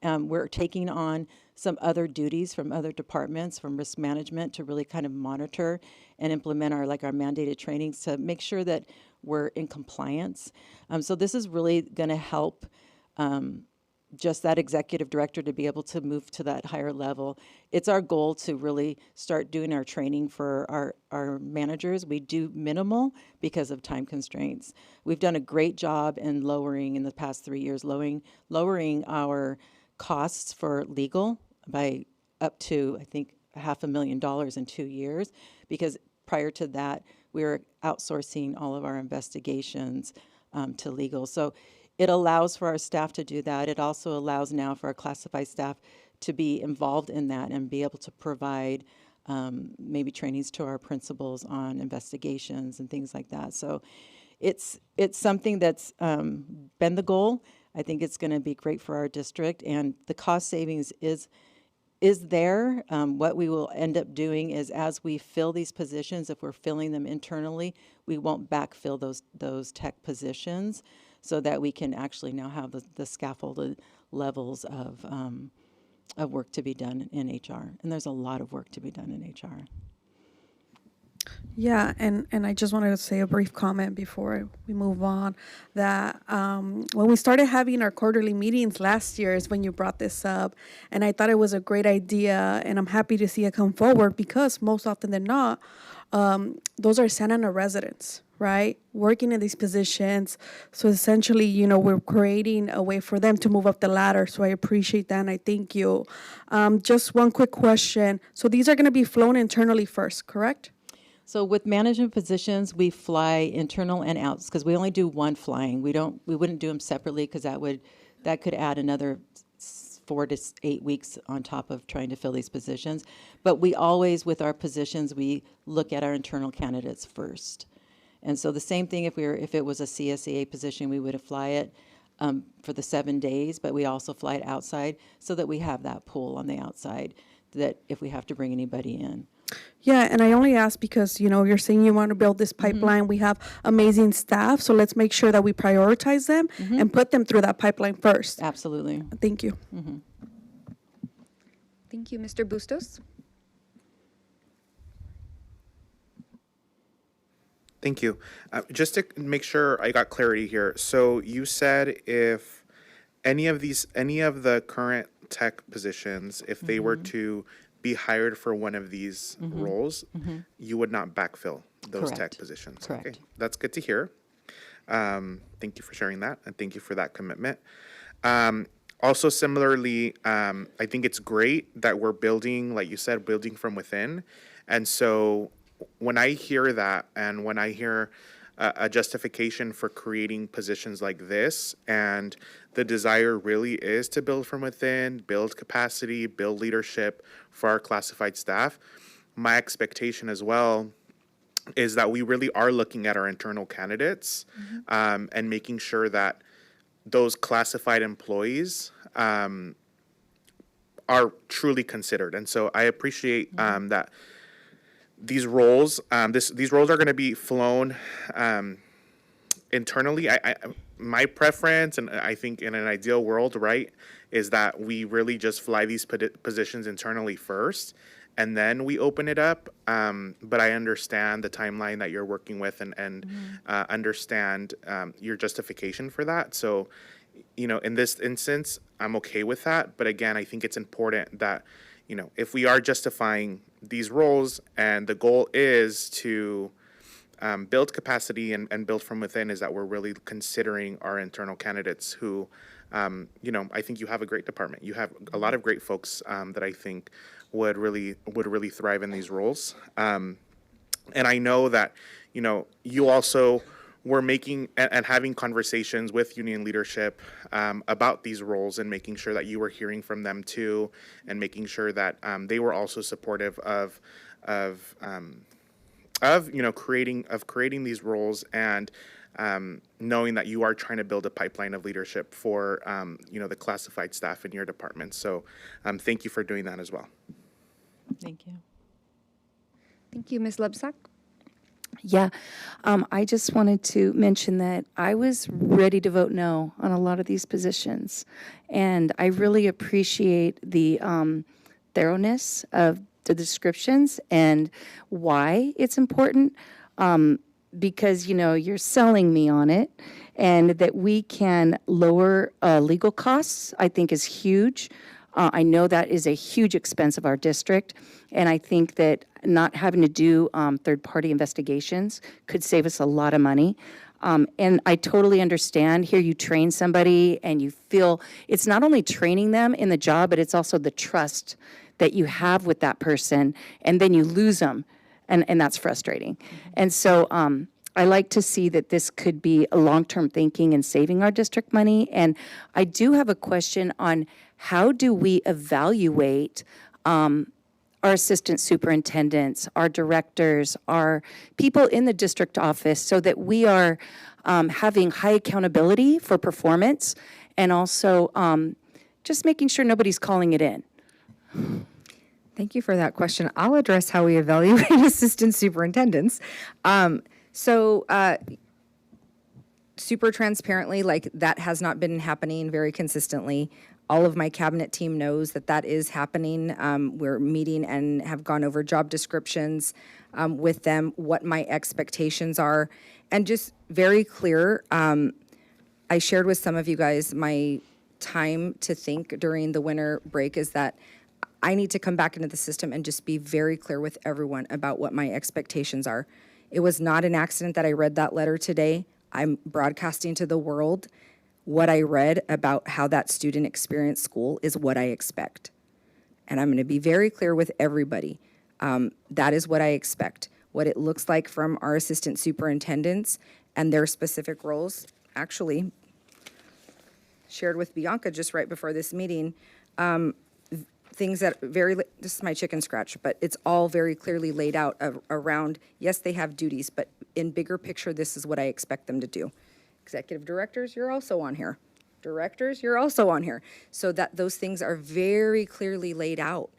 [SPEAKER 15] We're taking on some other duties from other departments, from risk management, to really kind of monitor and implement our mandated trainings to make sure that we're in compliance. So this is really going to help just that executive director to be able to move to that higher level. It's our goal to really start doing our training for our managers. We do minimal because of time constraints. We've done a great job in lowering, in the past 3 years, lowering our costs for legal by up to, I think, $500,000 in 2 years, because prior to that, we were outsourcing all of our investigations to legal. So it allows for our staff to do that. It also allows now for our classified staff to be involved in that and be able to provide maybe trainings to our principals on investigations and things like that. So it's something that's been the goal. I think it's going to be great for our district, and the cost savings is there. What we will end up doing is, as we fill these positions, if we're filling them internally, we won't backfill those tech positions, so that we can actually now have the scaffolded levels of work to be done in HR. And there's a lot of work to be done in HR.
[SPEAKER 5] Yeah, and I just wanted to say a brief comment before we move on, that when we started having our quarterly meetings last year is when you brought this up, and I thought it was a great idea, and I'm happy to see it come forward, because most often than not, those are Santa Ana residents, right, working in these positions. So essentially, we're creating a way for them to move up the ladder. So I appreciate that, and I thank you. Just one quick question. So these are going to be flown internally first, correct?
[SPEAKER 15] So with management positions, we fly internal and outs, because we only do one flying. We wouldn't do them separately, because that could add another 4 to 8 weeks on top of trying to fill these positions. But we always, with our positions, we look at our internal candidates first. And so the same thing, if it was a CSEA position, we would fly it for the 7 days, but we also fly it outside, so that we have that pool on the outside, that if we have to bring anybody in.
[SPEAKER 5] Yeah, and I only ask because, you're saying you want to build this pipeline. We have amazing staff, so let's make sure that we prioritize them and put them through that pipeline first.
[SPEAKER 15] Absolutely.
[SPEAKER 5] Thank you.
[SPEAKER 1] Thank you. Mr. Bustos?
[SPEAKER 22] Thank you. Just to make sure I got clarity here. So you said if any of the current tech positions, if they were to be hired for one of these roles, you would not backfill those tech positions.
[SPEAKER 15] Correct.
[SPEAKER 22] Okay, that's good to hear. Thank you for sharing that, and thank you for that commitment. Also, similarly, I think it's great that we're building, like you said, building from within. And so when I hear that, and when I hear a justification for creating positions like this, and the desire really is to build from within, build capacity, build leadership for our classified staff, my expectation as well is that we really are looking at our internal candidates and making sure that those classified employees are truly considered. And so I appreciate that these roles, these roles are going to be flown internally. My preference, and I think in an ideal world, right, is that we really just fly these positions internally first, and then we open it up. But I understand the timeline that you're working with, and understand your justification for that. So, in this instance, I'm okay with that. But again, I think it's important that, if we are justifying these roles and the goal is to build capacity and build from within, is that we're really considering our internal candidates who, I think you have a great department. You have a lot of great folks that I think would really thrive in these roles. And I know that, you also were making and having conversations with union leadership about these roles, and making sure that you were hearing from them too, and making sure that they were also supportive of creating these roles, and knowing that you are trying to build a pipeline of leadership for the classified staff in your department. So thank you for doing that as well.
[SPEAKER 15] Thank you.
[SPEAKER 1] Thank you. Ms. Lebsack?
[SPEAKER 21] Yeah, I just wanted to mention that I was ready to vote no on a lot of these positions. And I really appreciate the thoroughness of the descriptions and why it's important. Because, you're selling me on it, and that we can lower legal costs, I think is huge. I know that is a huge expense of our district, and I think that not having to do third-party investigations could save us a lot of money. And I totally understand here you train somebody and you feel it's not only training them in the job, but it's also the trust that you have with that person, and then you lose them, and that's frustrating. And so I like to see that this could be a long-term thinking and saving our district money. And I do have a question on how do we evaluate our assistant superintendents, our directors, our people in the district office, so that we are having high accountability for performance, and also just making sure nobody's calling it in.
[SPEAKER 4] Thank you for that question. I'll address how we evaluate assistant superintendents. Super transparently, like that has not been happening very consistently. All of my cabinet team knows that that is happening. We're meeting and have gone over job descriptions with them, what my expectations are, and just very clear. I shared with some of you guys my time to think during the winter break is that I need to come back into the system and just be very clear with everyone about what my expectations are. It was not an accident that I read that letter today. I'm broadcasting to the world what I read about how that student experienced school is what I expect. And I'm going to be very clear with everybody. That is what I expect. What it looks like from our assistant superintendents and their specific roles. Actually, shared with Bianca just right before this meeting, things that this is my chicken scratch, but it's all very clearly laid out around, yes, they have duties, but in bigger picture, this is what I expect them to do. Executive directors, you're also on here. Directors, you're also on here. So that those things are very clearly laid out.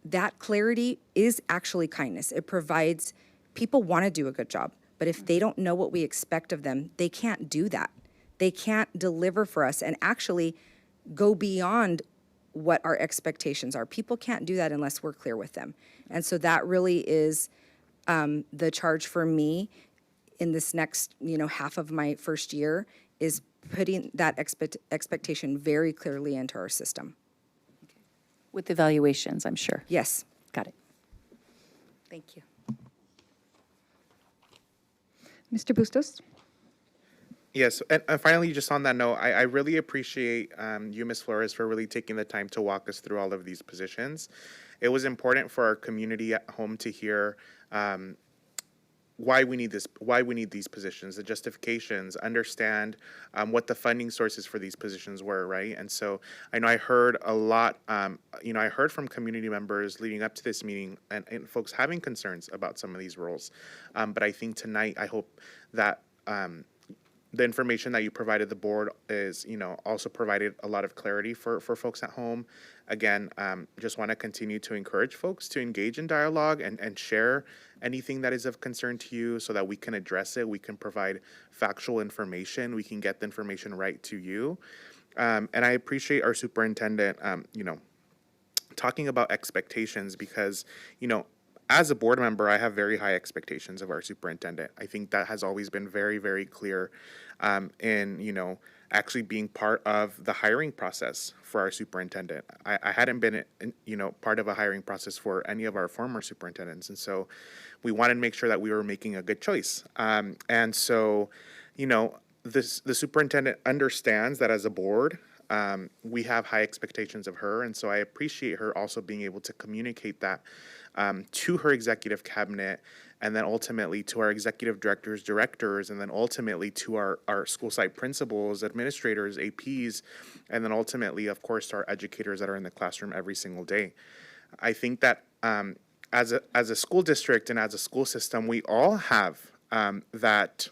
[SPEAKER 4] That clarity is actually kindness. It provides, people want to do a good job, but if they don't know what we expect of them, they can't do that. They can't deliver for us and actually go beyond what our expectations are. People can't do that unless we're clear with them. And so that really is the charge for me in this next, half of my first year, is putting that expectation very clearly into our system.
[SPEAKER 21] With evaluations, I'm sure.
[SPEAKER 4] Yes.
[SPEAKER 21] Got it. Thank you.
[SPEAKER 1] Mr. Bustos?
[SPEAKER 22] Yes, and finally, just on that note, I really appreciate you, Ms. Flores, for really taking the time to walk us through all of these positions. It was important for our community at home to hear why we need these positions, the justifications, understand what the funding sources for these positions were, right? And so I know I heard a lot, I heard from community members leading up to this meeting and folks having concerns about some of these roles. But I think tonight, I hope that the information that you provided the board is, also provided a lot of clarity for folks at home. Again, just want to continue to encourage folks to engage in dialogue and share anything that is of concern to you so that we can address it. We can provide factual information. We can get the information right to you. And I appreciate our superintendent, talking about expectations because, as a board member, I have very high expectations of our superintendent. I think that has always been very, very clear in, actually being part of the hiring process for our superintendent. I hadn't been, part of a hiring process for any of our former superintendents. And so we wanted to make sure that we were making a good choice. And so, the superintendent understands that as a board, we have high expectations of her. And so I appreciate her also being able to communicate that to her executive cabinet, and then ultimately to our executive directors, and then ultimately to our school site principals, administrators, APs, and then ultimately, of course, to our educators that are in the classroom every single day. I think that as a school district and as a school system, we all have that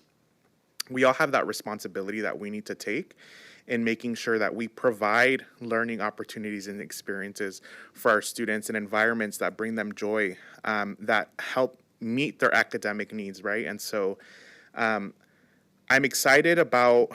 [SPEAKER 22] responsibility that we need to take in making sure that we provide learning opportunities and experiences for our students and environments that bring them joy, that help meet their academic needs, right? And so I'm excited about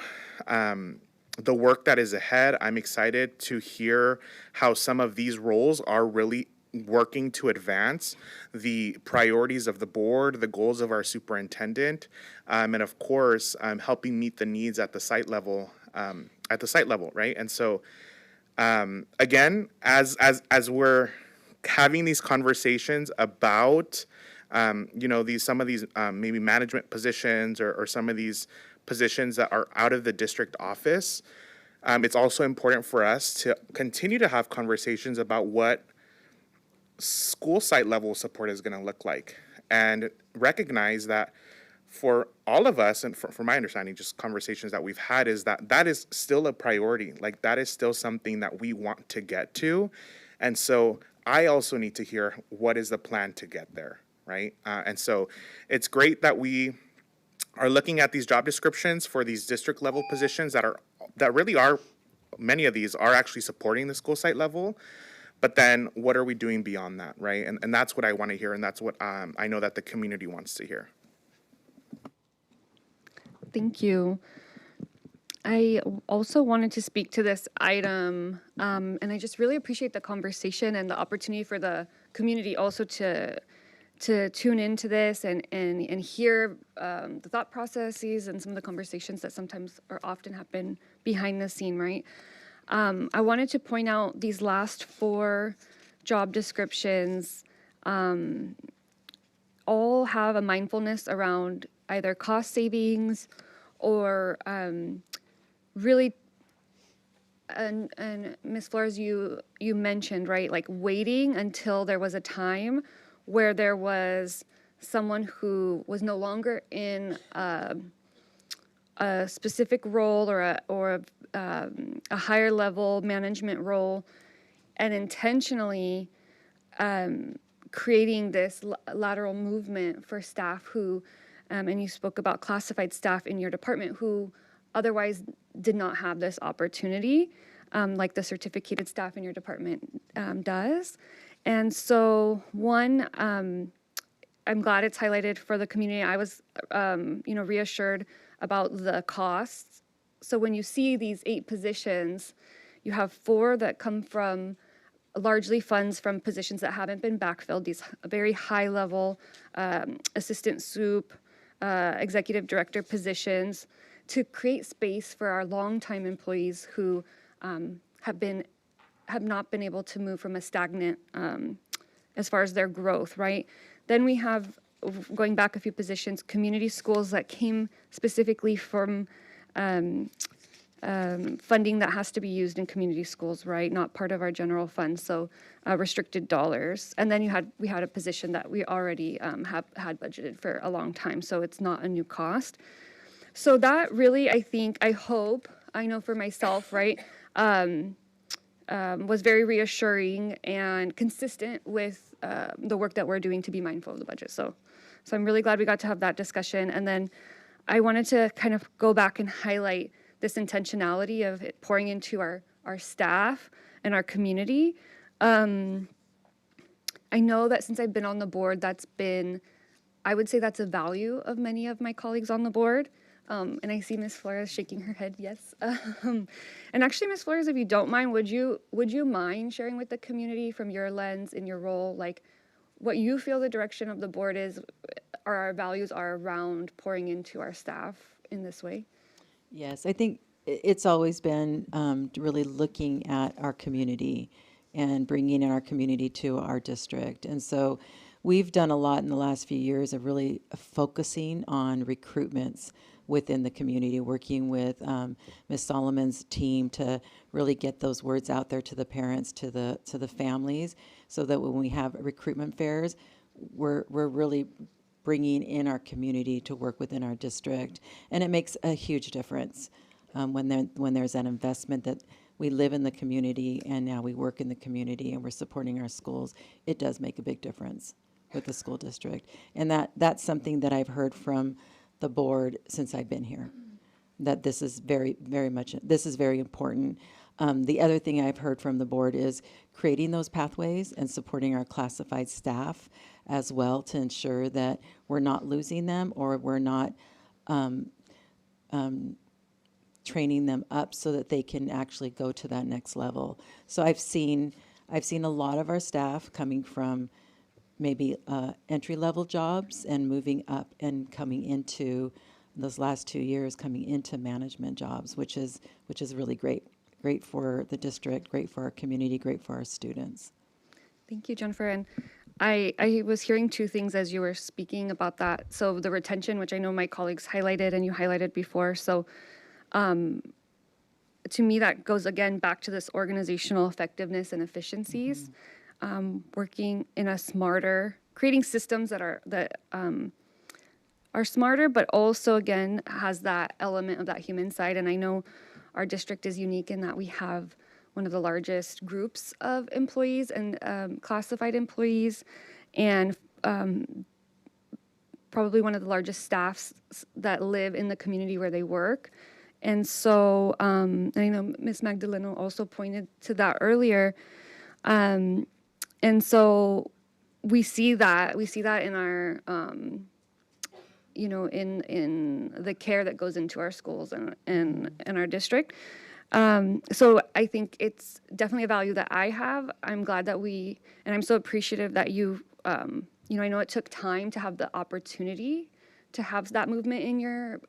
[SPEAKER 22] the work that is ahead. I'm excited to hear how some of these roles are really working to advance the priorities of the board, the goals of our superintendent, and of course, helping meet the needs at the site level. Right? And so, again, as we're having these conversations about, some of these maybe management positions or some of these positions that are out of the district office, it's also important for us to continue to have conversations about what school site level support is going to look like, and recognize that for all of us, and from my understanding, just conversations that we've had, is that is still a priority. Like, that is still something that we want to get to. And so I also need to hear what is the plan to get there, right? And so it's great that we are looking at these job descriptions for these district level positions that really are, many of these are actually supporting the school site level. But then what are we doing beyond that, right? And that's what I want to hear, and that's what I know that the community wants to hear.
[SPEAKER 1] Thank you. I also wanted to speak to this item, and I just really appreciate the conversation and the opportunity for the community also to tune into this and hear the thought processes and some of the conversations that sometimes or often happen behind the scene, right? I wanted to point out these last 4 job descriptions all have a mindfulness around either cost savings or really, and Ms. Flores, you mentioned, right, like waiting until there was a time where there was someone who was no longer in a specific role or a higher level management role, and intentionally creating this lateral movement for staff who, and you spoke about classified staff in your department who otherwise did not have this opportunity, like the certificated staff in your department does. And so one, I'm glad it's highlighted for the community. I was, reassured about the costs. So when you see these 8 positions, you have 4 that come from largely funds from positions that haven't been backfilled, these very high level assistant soup, executive director positions, to create space for our longtime employees who have not been able to move from a stagnant as far as their growth, right? Then we have, going back a few positions, community schools that came specifically from funding that has to be used in community schools, right? Not part of our general fund, so restricted dollars. And then we had a position that we already had budgeted for a long time, so it's not a new cost. So that really, I hope, I know for myself, right, was very reassuring and consistent with the work that we're doing to be mindful of the budget. So I'm really glad we got to have that discussion. And then I wanted to kind of go back and highlight this intentionality of it pouring into our staff and our community. I know that since I've been on the board, I would say that's a value of many of my colleagues on the board. And I see Ms. Flores shaking her head, yes. And actually, Ms. Flores, if you don't mind, would you mind sharing with the community from your lens in your role, like what you feel the direction of the board is, or our values are around pouring into our staff in this way?
[SPEAKER 15] Yes, I think it's always been really looking at our community and bringing our community to our district. And so we've done a lot in the last few years of really focusing on recruitments within the community, working with Ms. Solomon's team to really get those words out there to the parents, to the families, so that when we have recruitment fairs, we're really bringing in our community to work within our district. And it makes a huge difference when there's that investment that we live in the community and now we work in the community and we're supporting our schools. It does make a big difference with the school district. And that's something that I've heard from the board since I've been here, that this is very, very much, this is very important. The other thing I've heard from the board is creating those pathways and supporting our classified staff as well to ensure that we're not losing them or we're not training them up so that they can actually go to that next level. So I've seen a lot of our staff coming from maybe entry-level jobs and moving up and coming into those last 2 years, coming into management jobs, which is really great. Great for the district, great for our community, great for our students.
[SPEAKER 1] Thank you, Jennifer. And I was hearing two things as you were speaking about that. So the retention, which I know my colleagues highlighted and you highlighted before. So to me, that goes again back to this organizational effectiveness and efficiencies, working in a smarter, creating systems that are smarter, but also again has that element of that human side. And I know our district is unique in that we have one of the largest groups of employees and classified employees, and probably one of the largest staffs that live in the community where they work. And so I know Ms. Magdaleno also pointed to that earlier. And so we see that in our, in the care that goes into our schools and our district. So I think it's definitely a value that I have. I'm glad that and I'm so appreciative that you, I know it took time to have the opportunity to have that movement in your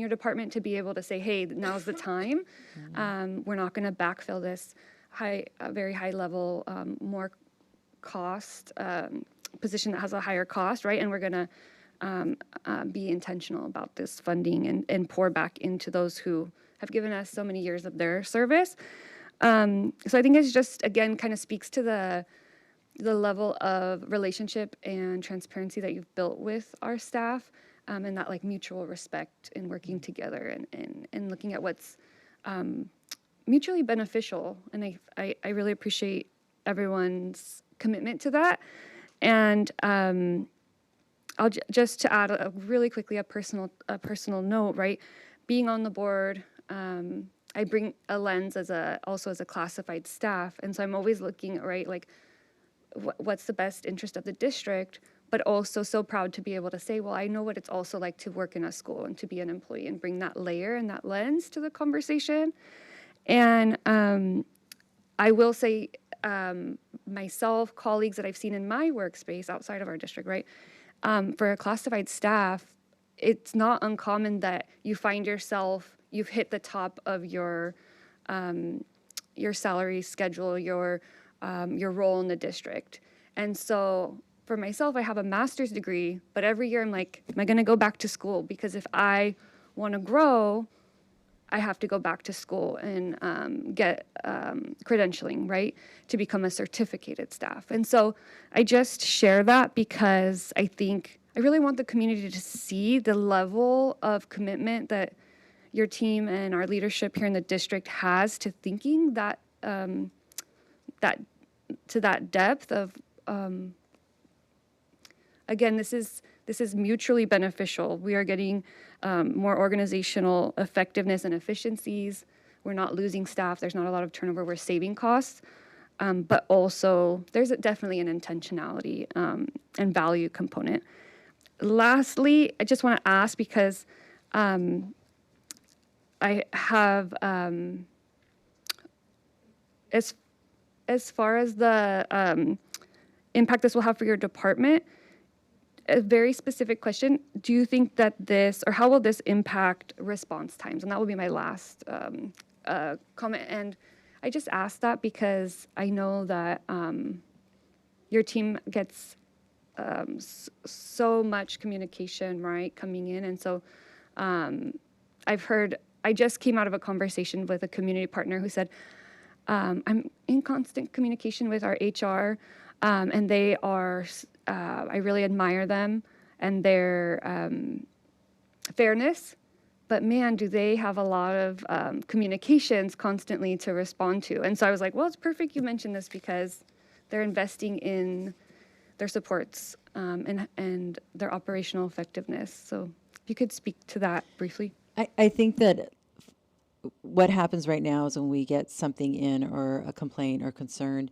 [SPEAKER 1] department to be able to say, hey, now's the time. We're not going to backfill this very high level, more cost position that has a higher cost, right? And we're going to be intentional about this funding and pour back into those who have given us so many years of their service. So I think it's just, again, kind of speaks to the level of relationship and transparency that you've built with our staff, and that like mutual respect and working together and looking at what's mutually beneficial. And I really appreciate everyone's commitment to that. And I'll just to add really quickly a personal note, right? Being on the board, I bring a lens also as a classified staff, and so I'm always looking, right, like what's the best interest of the district, but also so proud to be able to say, well, I know what it's also like to work in a school and to be an employee and bring that layer and that lens to the conversation. And I will say, myself, colleagues that I've seen in my workspace outside of our district, right, for a classified staff, it's not uncommon that you find yourself, you've hit the top of your salary schedule, your role in the district. And so for myself, I have a master's degree, but every year I'm like, am I going to go back to school? Because if I want to grow, I have to go back to school and get credentialing, right, to become a certificated staff. And so I just share that because I think I really want the community to see the level of commitment that your team and our leadership here in the district has to thinking that to that depth of again, this is mutually beneficial. We are getting more organizational effectiveness and efficiencies. We're not losing staff. There's not a lot of turnover. We're saving costs. But also, there's definitely an intentionality and value component. Lastly, I just want to ask because I have, as far as the impact this will have for your department, a very specific question. Do you think that this, or how will this impact response times? And that will be my last comment. And I just asked that because I know that your team gets so much communication, right, coming in. And so I just came out of a conversation with a community partner who said, I'm in constant communication with our HR, and they are, I really admire them and their fairness, but man, do they have a lot of communications constantly to respond to. And so I was like, well, it's perfect you mentioned this because they're investing in their supports and their operational effectiveness. So if you could speak to that briefly.
[SPEAKER 15] I think that what happens right now is when we get something in or a complaint or concern,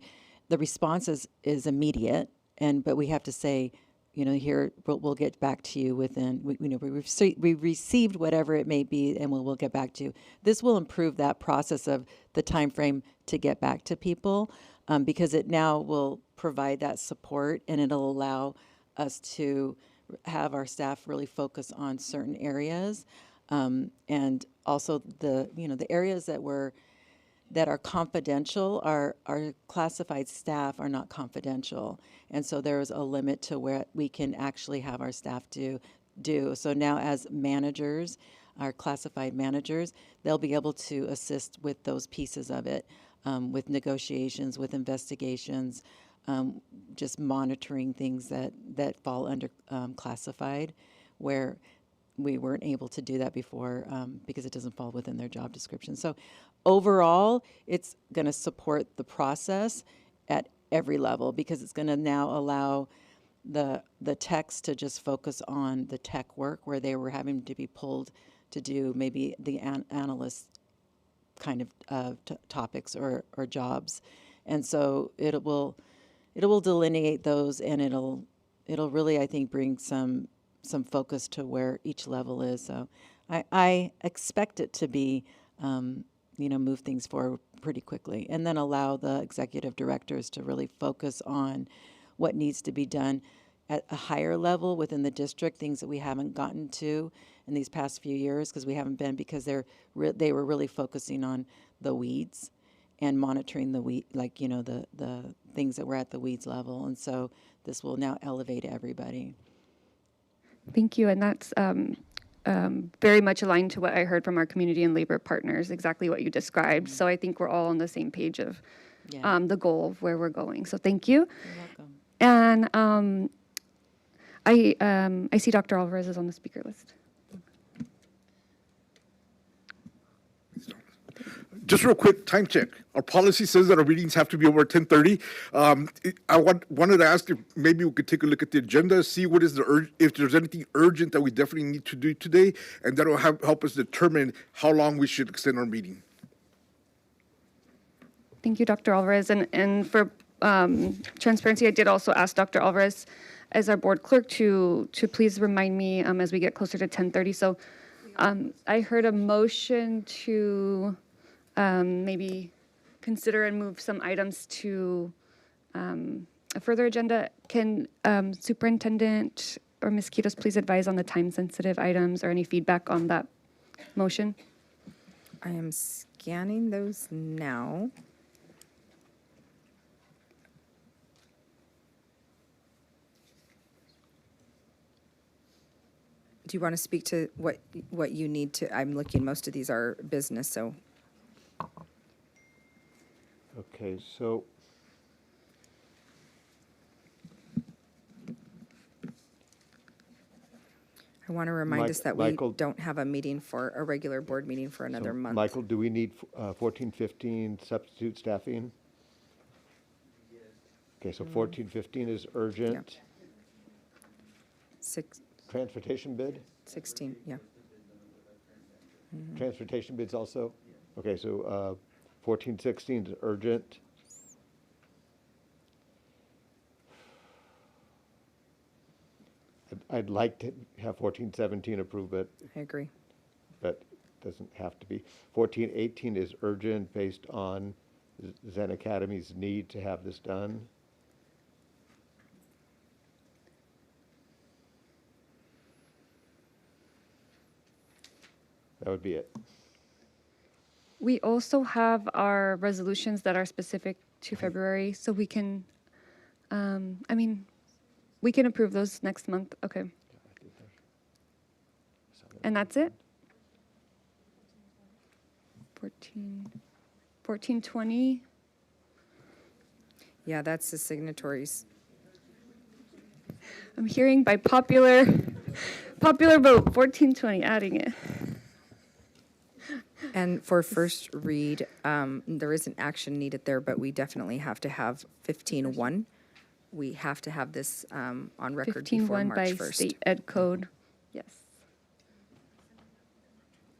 [SPEAKER 15] the response is immediate. but we have to say, here, we'll get back to you within, we received whatever it may be, and we'll get back to you. This will improve that process of the time frame to get back to people, because it now will provide that support, and it'll allow us to have our staff really focus on certain areas, and also the areas that are confidential, our classified staff are not confidential. And so there's a limit to where we can actually have our staff do. So now as managers, our classified managers, they'll be able to assist with those pieces of it, with negotiations, with investigations, just monitoring things that fall under classified, where we weren't able to do that before because it doesn't fall within their job description. So overall, it's going to support the process at every level, because it's going to now allow the techs to just focus on the tech work where they were having to be pulled to do maybe the analyst kind of topics or jobs. And so it will delineate those, and it'll really, I think, bring some focus to where each level is. So I expect it to be, move things forward pretty quickly, and then allow the executive directors to really focus on what needs to be done at a higher level within the district, things that we haven't gotten to in these past few years because we haven't been, because they were really focusing on the weeds and monitoring the weed, the things that were at the weeds level. And so this will now elevate everybody.
[SPEAKER 1] Thank you, and that's very much aligned to what I heard from our community and labor partners, exactly what you described. So I think we're all on the same page of the goal of where we're going. So thank you.
[SPEAKER 15] You're welcome.
[SPEAKER 1] And I see Dr. Alvarez is on the speaker list.
[SPEAKER 2] Just real quick, time check. Our policy says that our meetings have to be over at 10:30. I wanted to ask if maybe we could take a look at the agenda, see what is if there's anything urgent that we definitely need to do today, and that'll help us determine how long we should extend our meeting.
[SPEAKER 1] Thank you, Dr. Alvarez. And for transparency, I did also ask Dr. Alvarez as our board clerk to please remind me as we get closer to 10:30. So I heard a motion to maybe consider and move some items to a further agenda. Can Superintendent or Ms. Quiros please advise on the time-sensitive items or any feedback on that motion?
[SPEAKER 4] I am scanning those now. Do you want to speak to what you need to? I'm looking, most of these are business, so.
[SPEAKER 12] Okay, so
[SPEAKER 4] I want to remind us that we
[SPEAKER 12] Michael-
[SPEAKER 4] don't have a meeting for, a regular board meeting for another
[SPEAKER 12] so,
[SPEAKER 4] month.
[SPEAKER 12] Michael, do we need 1415 substitute staffing? Okay, so 1415 is urgent.
[SPEAKER 4] 16,
[SPEAKER 12] Transportation bid?
[SPEAKER 4] yeah.
[SPEAKER 12] Transportation bids also? Okay, so 1416 is urgent. I'd like to have 1417 approved, but
[SPEAKER 4] I agree.
[SPEAKER 12] it doesn't have to be. 1418 is urgent based on Zen Academy's need to have this done. That would be it.
[SPEAKER 1] We also have our resolutions that are specific to February, so we can, we can approve those next month. Okay. And that's it? 1420.
[SPEAKER 4] Yeah, that's the signatories.
[SPEAKER 1] I'm hearing by popular vote, 1420, adding it.
[SPEAKER 4] And for first read, there is an action needed there, but we definitely have to have 15-1. We have to have this on record before
[SPEAKER 1] 15-1
[SPEAKER 4] March
[SPEAKER 1] by
[SPEAKER 4] 1st.
[SPEAKER 1] state ed code. Yes.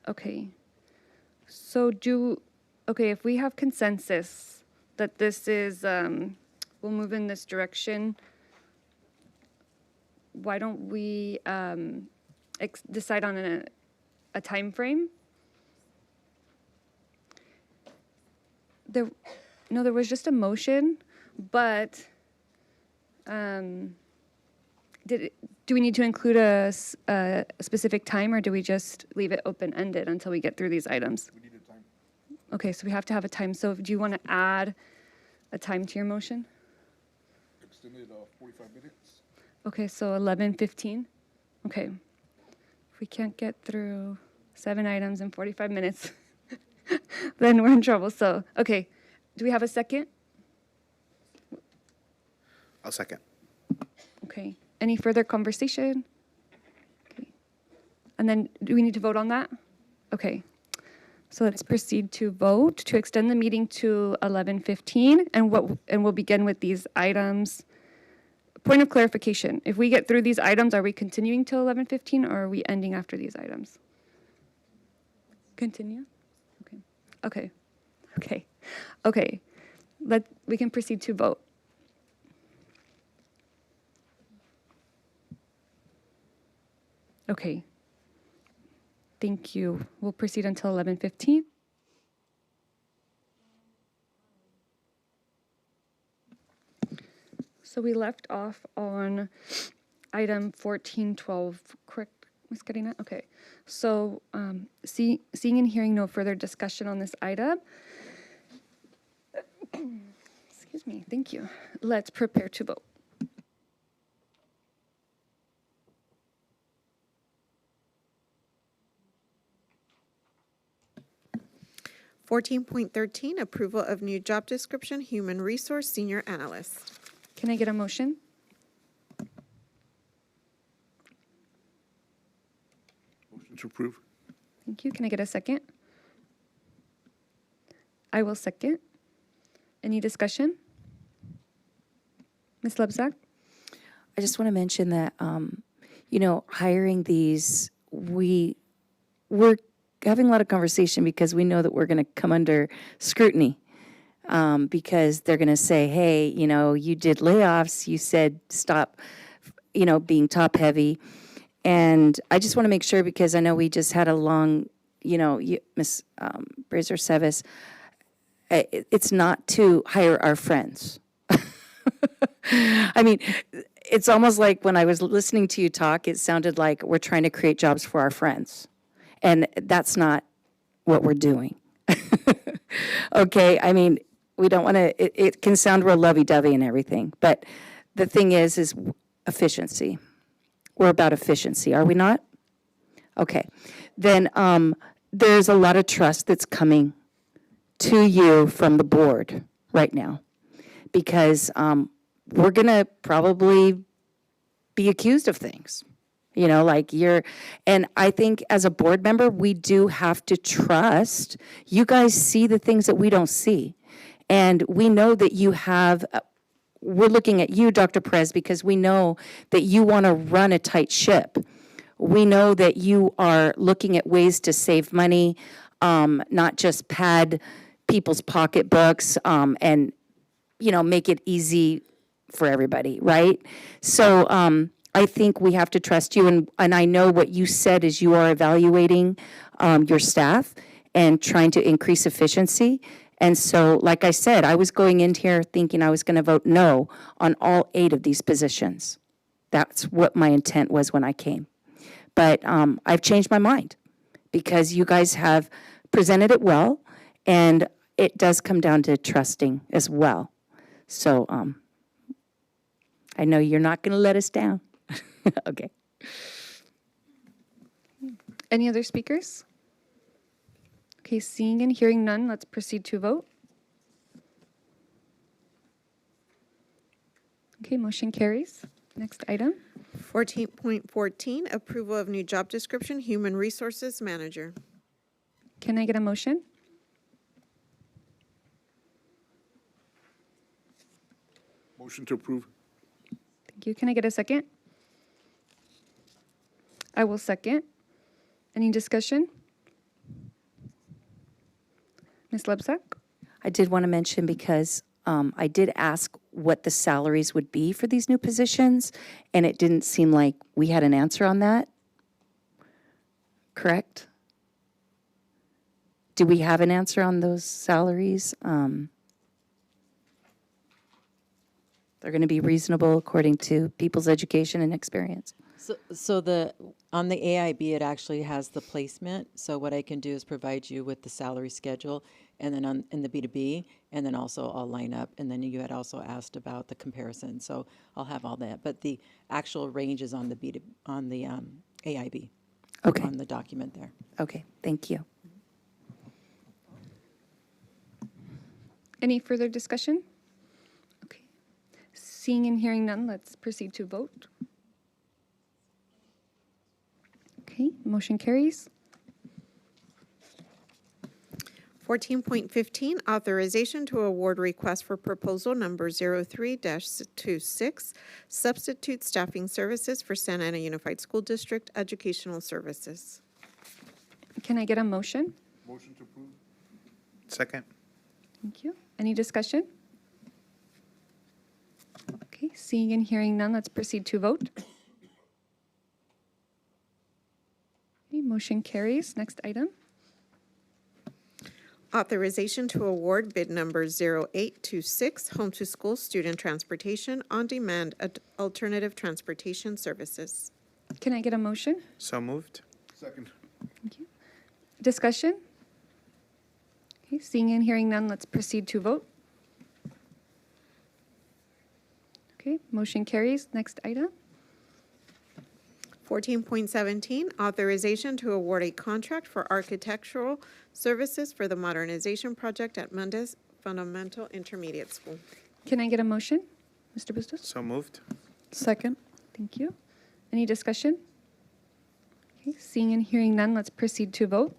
[SPEAKER 1] Okay. So if we have consensus that this is, we'll move in this direction, why don't we decide on a time frame? No, there was just a motion, but do we need to include a specific time, or do we just leave it open-ended until we get through these items?
[SPEAKER 2] We need a time.
[SPEAKER 1] Okay, so we have to have a time. So do you want to add a time to your motion?
[SPEAKER 2] Extended 45 minutes.
[SPEAKER 1] Okay, so 11:15. Okay. If we can't get through 7 items in 45 minutes, then we're in trouble. So, okay. Do we have a second?
[SPEAKER 22] I'll second.
[SPEAKER 1] Okay. Any further conversation? Okay. And then do we need to vote on that? Okay. So let's proceed to vote to extend the meeting to 11:15, and we'll begin with these items. Point of clarification, if we get through these items, are we continuing till 11:15, or are we ending after these items? Continue? Okay. Okay. Okay. Okay. We can proceed to vote. Okay. Thank you. We'll proceed until 11:15. So we left off on item 1412, correct, Ms. Karina? Okay. So seeing and hearing no further discussion on this item, excuse me, thank you. Let's prepare to vote.
[SPEAKER 3] 14.13, approval of new job description, human resource senior analyst.
[SPEAKER 1] Can I get a motion?
[SPEAKER 2] Motion to approve.
[SPEAKER 1] Thank you. Can I get a second? I will second. Any discussion? Ms. Lebzak?
[SPEAKER 21] I just want to mention that, hiring these, we're having a lot of conversation because we know that we're going to come under scrutiny because they're going to say, hey, you did layoffs, you said stop, being top heavy. And I just want to make sure, because I know we just had a long, Ms. Brazier-Seves, it's not to hire our friends. I mean, it's almost like when I was listening to you talk, it sounded like we're trying to create jobs for our friends. And that's not what we're doing. Okay, I mean, we don't want to, it can sound real lovey-dovey and everything, but the thing is efficiency. We're about efficiency, are we not? Okay, then there's a lot of trust that's coming to you from the board right now, because we're going to probably be accused of things. And I think as a board member, we do have to trust. You guys see the things that we don't see. And we know that you have, we're looking at you, Dr. Perez, because we know that you want to run a tight ship. We know that you are looking at ways to save money, not just pad people's pocketbooks and, make it easy for everybody, right? So, I think we have to trust you, and I know what you said is you are evaluating your staff and trying to increase efficiency. And so, like I said, I was going in here thinking I was going to vote no on all 8 of these positions. That's what my intent was when I came. But I've changed my mind because you guys have presented it well, and it does come down to trusting as well. So I know you're not going to let us down. Okay.
[SPEAKER 1] Any other speakers? Okay, seeing and hearing none, let's proceed to vote. Okay, motion carries. Next item.
[SPEAKER 3] 14.14, approval of new job description, human resources manager.
[SPEAKER 1] Can I get a motion?
[SPEAKER 2] Motion to approve.
[SPEAKER 1] Thank you. Can I get a second? I will second. Any discussion? Ms. Lebzak?
[SPEAKER 21] I did want to mention, because I did ask what the salaries would be for these new positions, and it didn't seem like we had an answer on that. Correct? Do we have an answer on those salaries? They're going to be reasonable according to people's education and experience.
[SPEAKER 15] So on the AIB, it actually has the placement. So what I can do is provide you with the salary schedule, and then in the B2B, and then also I'll line up. And then you had also asked about the comparison, so I'll have all that. But the actual range is on the AIB.
[SPEAKER 21] Okay.
[SPEAKER 15] On the document there.
[SPEAKER 21] Okay, thank you.
[SPEAKER 1] Any further discussion? Okay. Seeing and hearing none, let's proceed to vote. Okay, motion carries.
[SPEAKER 3] 14.15, authorization to award request for proposal number 03-26, substitute staffing services for Santa Ana Unified School District Educational Services.
[SPEAKER 1] Can I get a motion?
[SPEAKER 2] Motion to approve.
[SPEAKER 22] Second.
[SPEAKER 1] Thank you. Any discussion? Okay, seeing and hearing none, let's proceed to vote. Okay, motion carries. Next item.
[SPEAKER 3] Authorization to award bid number 0826, home to school student transportation on demand alternative transportation services.
[SPEAKER 1] Can I get a motion?
[SPEAKER 22] So moved.
[SPEAKER 2] Second.
[SPEAKER 1] Thank you. Discussion? Okay, seeing and hearing none, let's proceed to vote. Okay, motion carries. Next item.
[SPEAKER 3] 14.17, authorization to award a contract for architectural services for the modernization project at Mendez Fundamental Intermediate School.
[SPEAKER 1] Can I get a motion? Mr. Bustos?
[SPEAKER 22] So moved.
[SPEAKER 5] Second.
[SPEAKER 1] Thank you. Any discussion? Okay, seeing and hearing none, let's proceed to vote.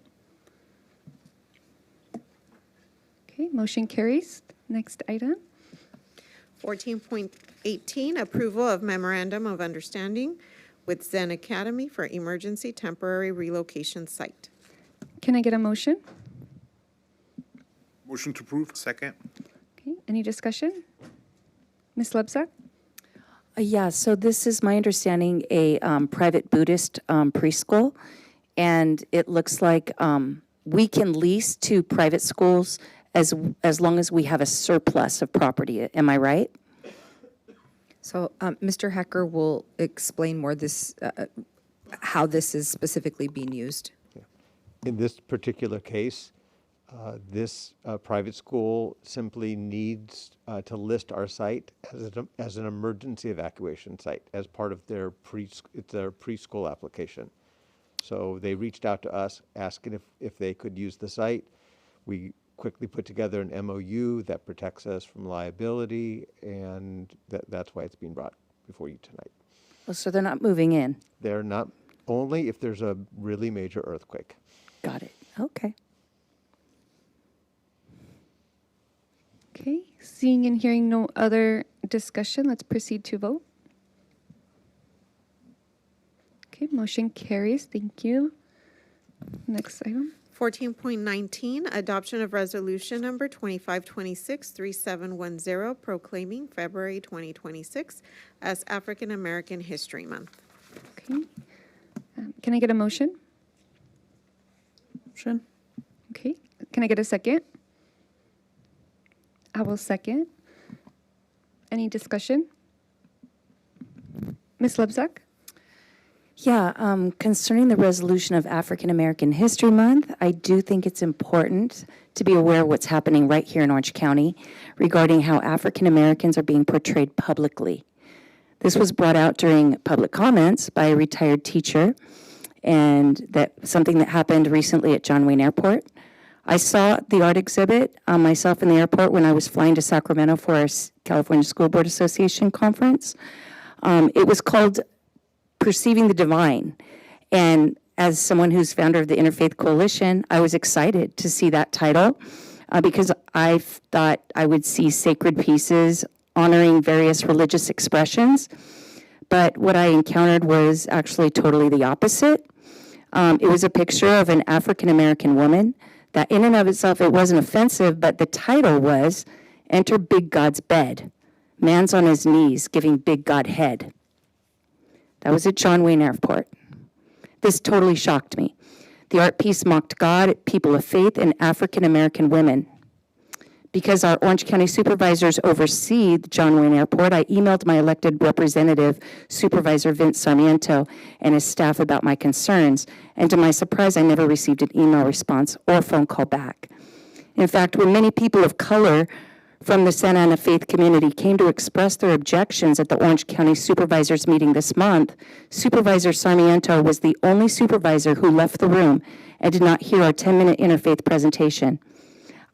[SPEAKER 1] Okay, motion carries. Next item.
[SPEAKER 3] 14.18, approval of memorandum of understanding with Zen Academy for emergency temporary relocation site.
[SPEAKER 1] Can I get a motion?
[SPEAKER 2] Motion to approve.
[SPEAKER 22] Second.
[SPEAKER 1] Okay, any discussion? Ms. Lebsack?
[SPEAKER 21] Yeah, so this is my understanding a private Buddhist preschool, and it looks like we can lease to private schools as long as we have a surplus of property. Am I right?
[SPEAKER 4] So Mr. Hecker will explain more how this is specifically being used.
[SPEAKER 12] In this particular case, this private school simply needs to list our site as an emergency evacuation site as part of their preschool application. So they reached out to us asking if they could use the site. We quickly put together an MOU that protects us from liability, and that's why it's being brought before you tonight.
[SPEAKER 21] Oh, so they're not moving in?
[SPEAKER 12] They're not, only if there's a really major earthquake.
[SPEAKER 21] Got it. Okay.
[SPEAKER 1] Okay, seeing and hearing no other discussion, let's proceed to vote. Okay, motion carries. Thank you. Next item.
[SPEAKER 3] 14.19, adoption of resolution number 2526-3710, proclaiming February 2026 as African American History Month.
[SPEAKER 1] Okay. Can I get a motion?
[SPEAKER 5] Motion.
[SPEAKER 1] Okay. Can I get a second? I will second. Any discussion? Ms. Lebsack?
[SPEAKER 21] Yeah, concerning the resolution of African American History Month, I do think it's important to be aware of what's happening right here in Orange County regarding how African Americans are being portrayed publicly. This was brought out during public comments by a retired teacher, and something that happened recently at John Wayne Airport. I saw the art exhibit myself in the airport when I was flying to Sacramento for our California School Board Association conference. It was called Perceiving the Divine. And as someone who's founder of the Interfaith Coalition, I was excited to see that title because I thought I would see sacred pieces honoring various religious expressions. But what I encountered was actually totally the opposite. It was a picture of an African American woman that in and of itself, it wasn't offensive, but the title was Enter Big God's Bed. Man's on his knees giving big God head. That was at John Wayne Airport. This totally shocked me. The art piece mocked God, people of faith, and African American women. Because our Orange County supervisors oversee the John Wayne Airport, I emailed my elected representative, Supervisor Vince Sarmiento, and his staff about my concerns, and to my surprise, I never received an email response or phone call back. In fact, when many people of color from the Santa Ana faith community came to express their objections at the Orange County Supervisors meeting this month, Supervisor Sarmiento was the only supervisor who left the room and did not hear our 10-minute interfaith presentation.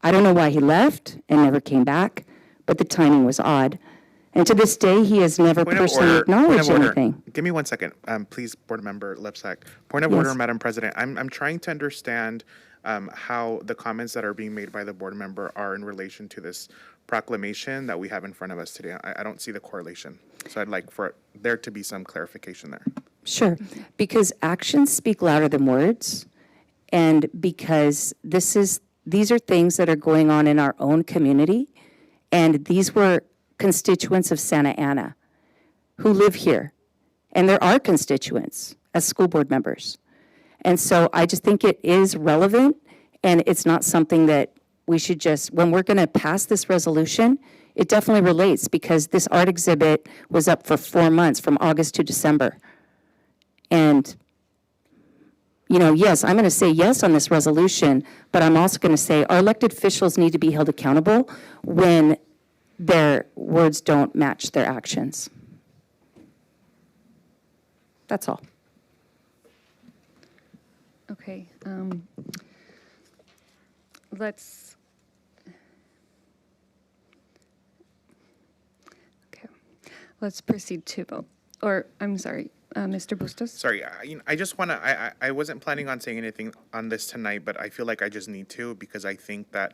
[SPEAKER 21] I don't know why he left and never came back, but the timing was odd. And to this day, he has never personally acknowledged anything.
[SPEAKER 22] Give me 1 second, please, Board Member Lipsack. Point of order, Madam President. I'm trying to understand how the comments that are being made by the board member are in relation to this proclamation that we have in front of us today. I don't see the correlation. So I'd like for there to be some clarification there.
[SPEAKER 21] Sure, because actions speak louder than words, and because these are things that are going on in our own community, and these were constituents of Santa Ana who live here, and there are constituents as school board members. And so I just think it is relevant, and it's not something that we should just, when we're going to pass this resolution, it definitely relates, because this art exhibit was up for 4 months, from August to December. And, you know, yes, I'm going to say yes on this resolution, but I'm also going to say our elected officials need to be held accountable when their words don't match their actions. That's all.
[SPEAKER 1] Okay. Let's proceed to vote. Or, I'm sorry, Mr. Bustos?
[SPEAKER 22] Sorry, I just want to, I wasn't planning on saying anything on this tonight, but I feel like I just need to, because I think that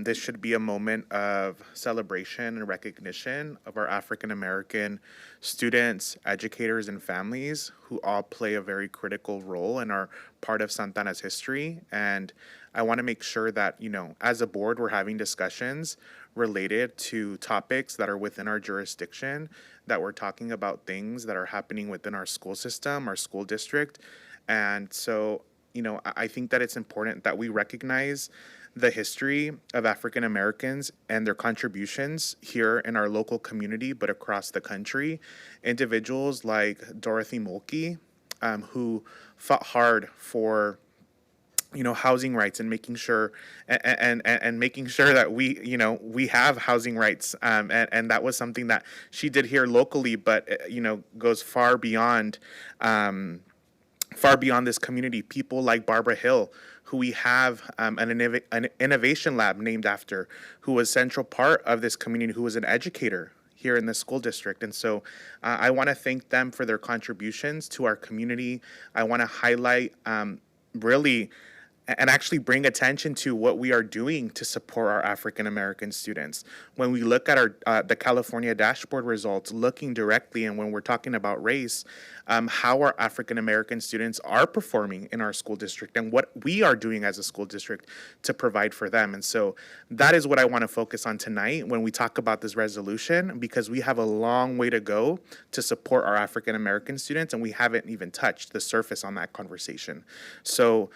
[SPEAKER 22] this should be a moment of celebration and recognition of our African-American students, educators, and families who all play a very critical role and are part of Santa Ana's history. And I want to make sure that, you know, as a board, we're having discussions related to topics that are within our jurisdiction, that we're talking about things that are happening within our school system, our school district. And so, you know, I think that it's important that we recognize the history of African Americans and their contributions here in our local community, but across the country. Individuals like Dorothy Mulkey, who fought hard for, you know, housing rights and making sure and making sure that we, you know, we have housing rights. And that was something that she did here locally, but, you know, goes far beyond this community. People like Barbara Hill, who we have an innovation lab named after, who was central part of this community, who was an educator here in the school district. And so I want to thank them for their contributions to our community. I want to highlight really and actually bring attention to what we are doing to support our African American students. When we look at our the California dashboard results, looking directly, and when we're talking about race, how our African American students are performing in our school district and what we are doing as a school district to provide for them. And so that is what I want to focus on tonight when we talk about this resolution, because we have a long way to go to support our African American students, and we haven't even touched the surface on that conversation. So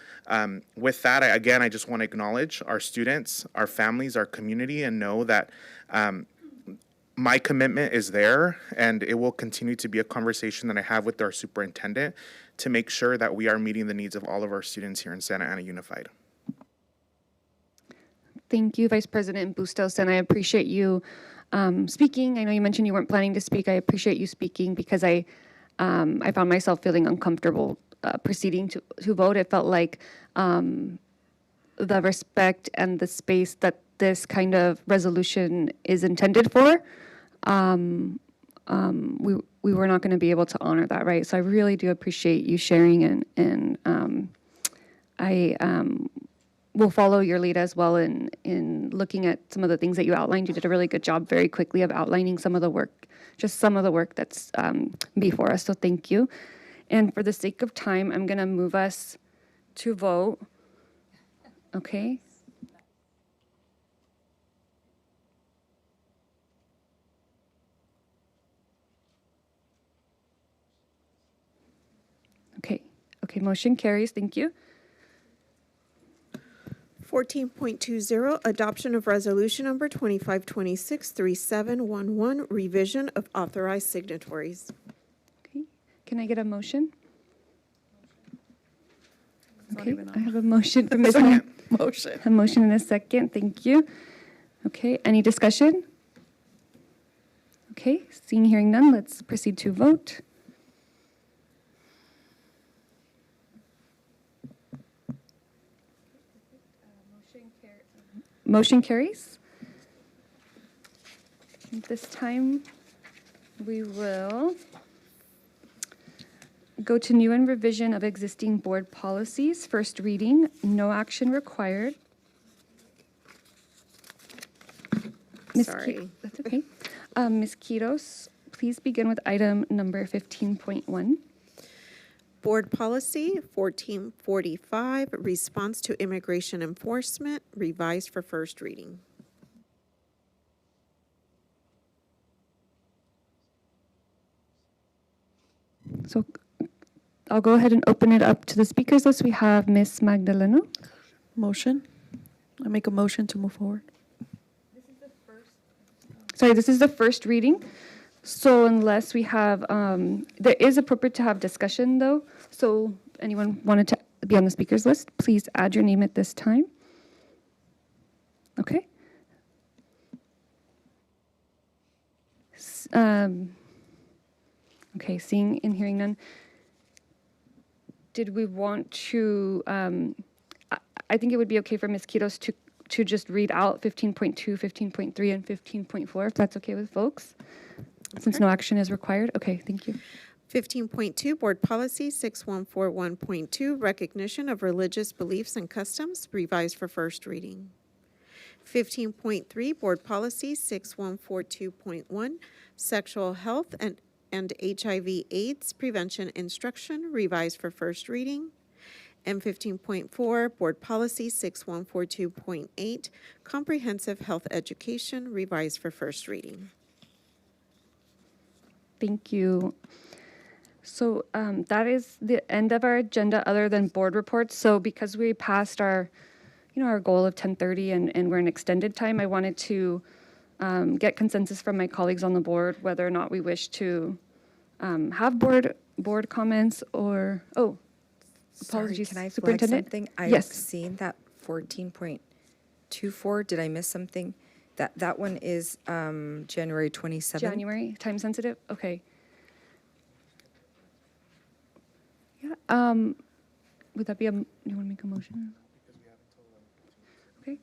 [SPEAKER 22] with that, I just want to acknowledge our students, our families, our community, and know that my commitment is there, and it will continue to be a conversation that I have with our superintendent to make sure that we are meeting the needs of all of our students here in Santa Ana Unified.
[SPEAKER 1] Thank you, Vice President Bustos, and I appreciate you speaking. I know you mentioned you weren't planning to speak. I appreciate you speaking, because I found myself feeling uncomfortable proceeding to vote. It felt like the respect and the space that this kind of resolution is intended for, we were not going to be able to honor that, right? So I really do appreciate you sharing, and I will follow your lead as well in looking at some of the things that you outlined. You did a really good job very quickly of outlining some of the work, just some of the work that's before us, so thank you. And for the sake of time, I'm going to move us to vote. Okay. Okay, motion carries. Thank you.
[SPEAKER 3] 14.20, adoption of resolution number 2526-3711, revision of authorized signatories.
[SPEAKER 1] Okay, can I get a motion?
[SPEAKER 5] It's not
[SPEAKER 1] Okay,
[SPEAKER 5] even
[SPEAKER 1] I
[SPEAKER 5] on.
[SPEAKER 1] have a motion from Ms.
[SPEAKER 5] Second motion.
[SPEAKER 1] A motion and a second. Thank you. Okay, any discussion? Okay, seeing, hearing none, let's proceed to vote. Motion carries. At this time, we will go to new and revision of existing board policies. First reading, no action required.
[SPEAKER 3] Sorry.
[SPEAKER 1] That's okay. Ms. Quiros, please begin with item number 15.1.
[SPEAKER 3] Board Policy 1445, Response to Immigration Enforcement, revised for first reading.
[SPEAKER 1] So I'll go ahead and open it up to the speakers list. We have Ms. Magdaleno.
[SPEAKER 5] Motion. I make a motion to move forward.
[SPEAKER 1] Sorry, this is the first reading. So unless we have, there is appropriate to have discussion though. So anyone wanted to be on the speakers list, please add your name at this time. Okay. Okay, seeing and hearing none. Did we want to, I think it would be okay for Ms. Quiros to just read out 15.2, 15.3, and 15.4, if that's okay with folks, since no action is required. Okay, thank you.
[SPEAKER 3] 15.2, Board Policy 6141.2, Recognition of Religious Beliefs and Customs, revised for first reading. 15.3, Board Policy 6142.1, Sexual Health and HIV/AIDS Prevention Instruction, revised for first reading. And 15.4, Board Policy 6142.8, Comprehensive Health Education, revised for first reading.
[SPEAKER 1] Thank you. So that is the end of our agenda other than board reports. So because we passed our, our goal of 10:30 and we're in extended time, I wanted to get consensus from my colleagues on the board whether or not we wish to have board comments or, apologies,
[SPEAKER 4] Sorry, can I flag
[SPEAKER 1] Superintendent?
[SPEAKER 4] something? I've
[SPEAKER 1] Yes.
[SPEAKER 4] seen that 14.24. Did I miss something? That one is January 27th.
[SPEAKER 1] January, time sensitive? Okay. Yeah, would that be you want to make a motion? Okay.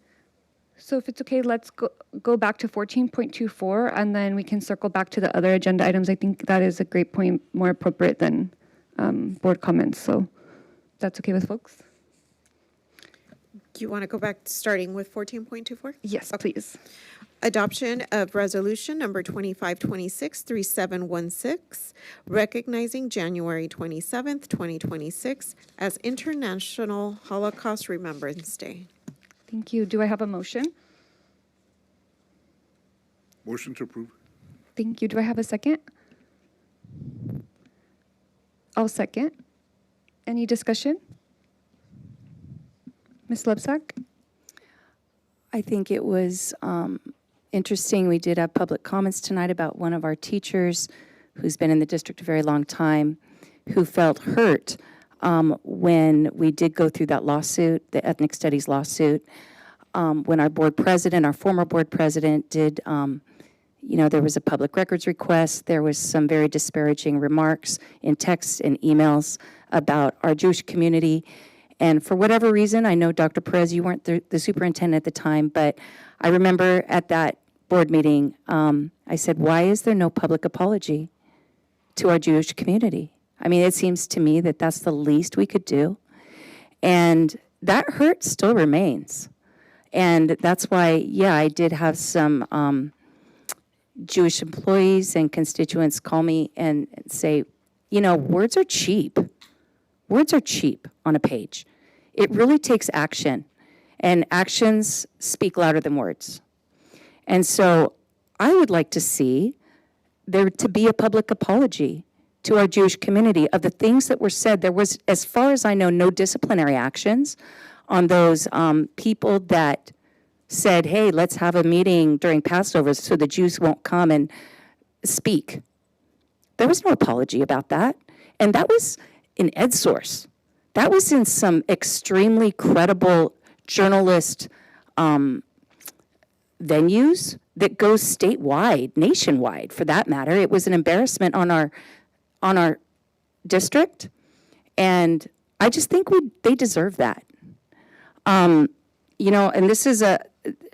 [SPEAKER 1] So if it's okay, let's go back to 14.24 and then we can circle back to the other agenda items. I think that is a great point, more appropriate than board comments. So that's okay with folks?
[SPEAKER 3] Do you want to go back starting with 14.24?
[SPEAKER 1] Yes, please.
[SPEAKER 3] Adoption of resolution number 2526-3716, recognizing January 27th, 2026 as International Holocaust Remembrance Day.
[SPEAKER 1] Thank you. Do I have a motion?
[SPEAKER 2] Motion to approve.
[SPEAKER 1] Thank you. Do I have a second? I'll second. Any discussion? Ms. Lebsack?
[SPEAKER 21] I think it was interesting. We did have public comments tonight about one of our teachers who's been in the district a very long time, who felt hurt when we did go through that lawsuit, the ethnic studies lawsuit. When our board president, our former board president did, there was a public records request. There was some very disparaging remarks in texts and emails about our Jewish community. And for whatever reason, I know, Dr. Perez, you weren't the superintendent at the time, but I remember at that board meeting, I said, why is there no public apology to our Jewish community? I mean, it seems to me that that's the least we could do. And that hurt still remains. And that's why, yeah, I did have some Jewish employees and constituents call me and say, words are cheap. Words are cheap on a page. It really takes action, and actions speak louder than words. And so I would like to see there to be a public apology to our Jewish community. Of the things that were said, there was, as far as I know, no disciplinary actions on those people that said, hey, let's have a meeting during Passover so the Jews won't come and speak. There was no apology about that. And that was in EdSource. That was in some extremely credible journalist venues that goes statewide, nationwide for that matter. It was an embarrassment on our district. And I just think they deserve that. You know, and this is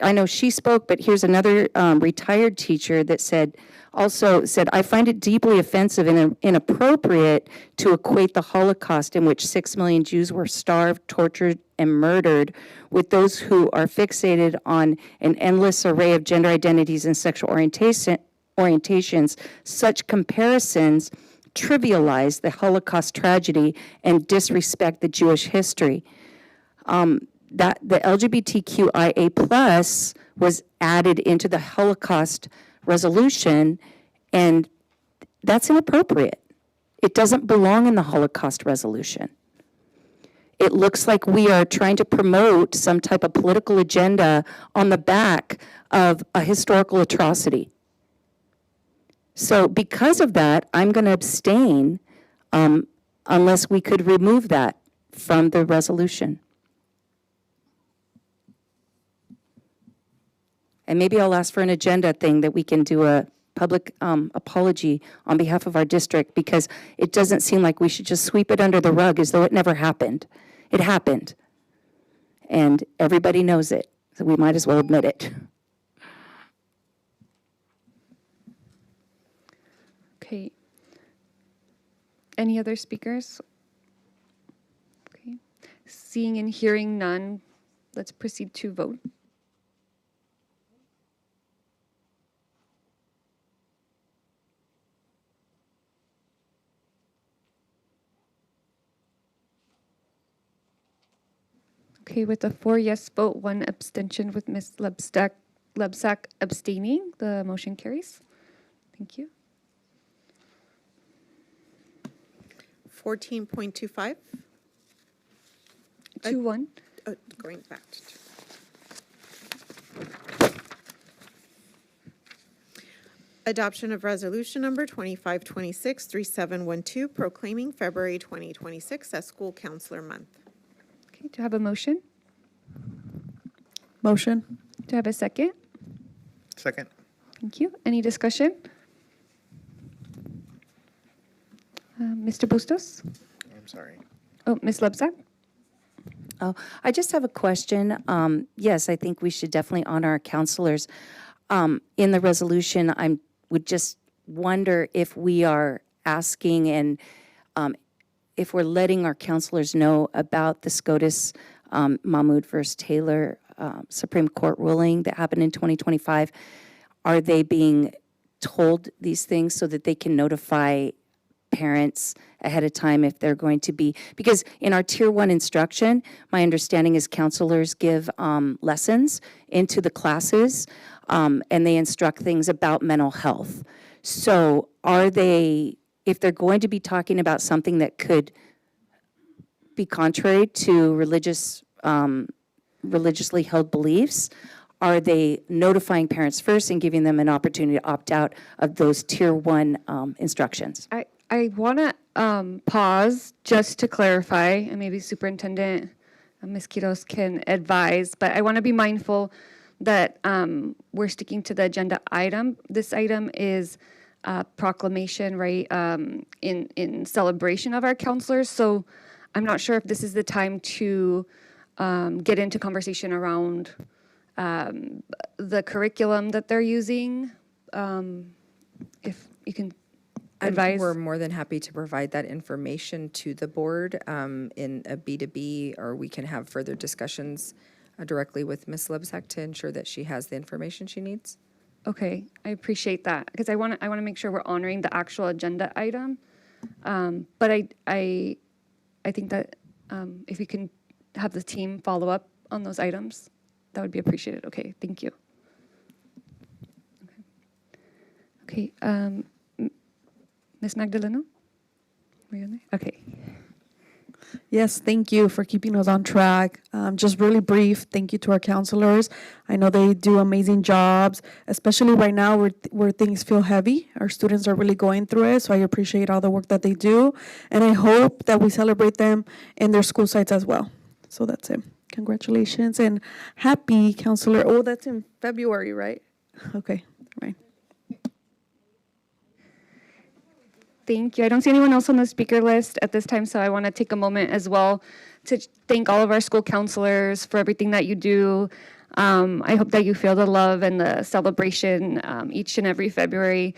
[SPEAKER 21] I know she spoke, but here's another retired teacher that said, I find it deeply offensive and inappropriate to equate the Holocaust, in which 6 million Jews were starved, tortured, and murdered, with those who are fixated on an endless array of gender identities and sexual orientations. Such comparisons trivialize the Holocaust tragedy and disrespect the Jewish history. That the LGBTQIA plus was added into the Holocaust resolution, and that's inappropriate. It doesn't belong in the Holocaust resolution. It looks like we are trying to promote some type of political agenda on the back of a historical atrocity. So because of that, I'm going to abstain unless we could remove that from the resolution. And maybe I'll ask for an agenda thing that we can do a public apology on behalf of our district, because it doesn't seem like we should just sweep it under the rug as though it never happened. It happened. And everybody knows it, so we might as well admit it.
[SPEAKER 1] Okay. Any other speakers? Okay. Seeing and hearing none, let's proceed to vote. Okay, with a 4 yes vote, 1 abstention with Ms. Lebsack abstaining, the motion carries. Thank you.
[SPEAKER 3] 14.25.
[SPEAKER 1] 2-1.
[SPEAKER 3] Going back to 2. Adoption of resolution number 2526-3712, proclaiming February 2026 as School Counselor Month.
[SPEAKER 1] Okay, do I have a motion?
[SPEAKER 5] Motion.
[SPEAKER 1] Do I have a second?
[SPEAKER 22] Second.
[SPEAKER 1] Thank you. Any discussion? Mr. Bustos?
[SPEAKER 22] I'm sorry.
[SPEAKER 1] Oh, Ms. Lebsack?
[SPEAKER 21] Oh, I just have a question. Yes, I think we should definitely honor our counselors. In the resolution, I would just wonder if we are asking and if we're letting our counselors know about the SCOTUS Mahmoud versus Taylor Supreme Court ruling that happened in 2025. Are they being told these things so that they can notify parents ahead of time if they're going to be, because in our tier 1 instruction, my understanding is counselors give lessons into the classes and they instruct things about mental health. So are they, if they're going to be talking about something that could be contrary to religiously held beliefs, are they notifying parents first and giving them an opportunity to opt out of those tier 1 instructions?
[SPEAKER 1] I want to pause just to clarify, and maybe Superintendent Ms. Quiroz can advise, but I want to be mindful that we're sticking to the agenda item. This item is a proclamation, right, in celebration of our counselors. So I'm not sure if this is the time to get into conversation around the curriculum that they're using. If you can advise.
[SPEAKER 4] We're more than happy to provide that information to the board in a B2B, or we can have further discussions directly with Ms. Lebsack to ensure that she has the information she needs.
[SPEAKER 1] Okay, I appreciate that, because I want to make sure we're honoring the actual agenda item. But I think that if we can have the team follow up on those items, that would be appreciated. Okay, thank you. Okay, Ms. Magdaleno? we on there? Okay.
[SPEAKER 5] Yes, thank you for keeping us on track. Just really brief, thank you to our counselors. I know they do amazing jobs, especially right now where things feel heavy. Our students are really going through it, so I appreciate all the work that they do. And I hope that we celebrate them in their school sites as well. So that's it. Congratulations and happy counselor. Oh, that's in February, right? Okay, right.
[SPEAKER 1] Thank you. I don't see anyone else on the speaker list at this time, so I want to take a moment as well to thank all of our school counselors for everything that you do. I hope that you feel the love and the celebration each and every February.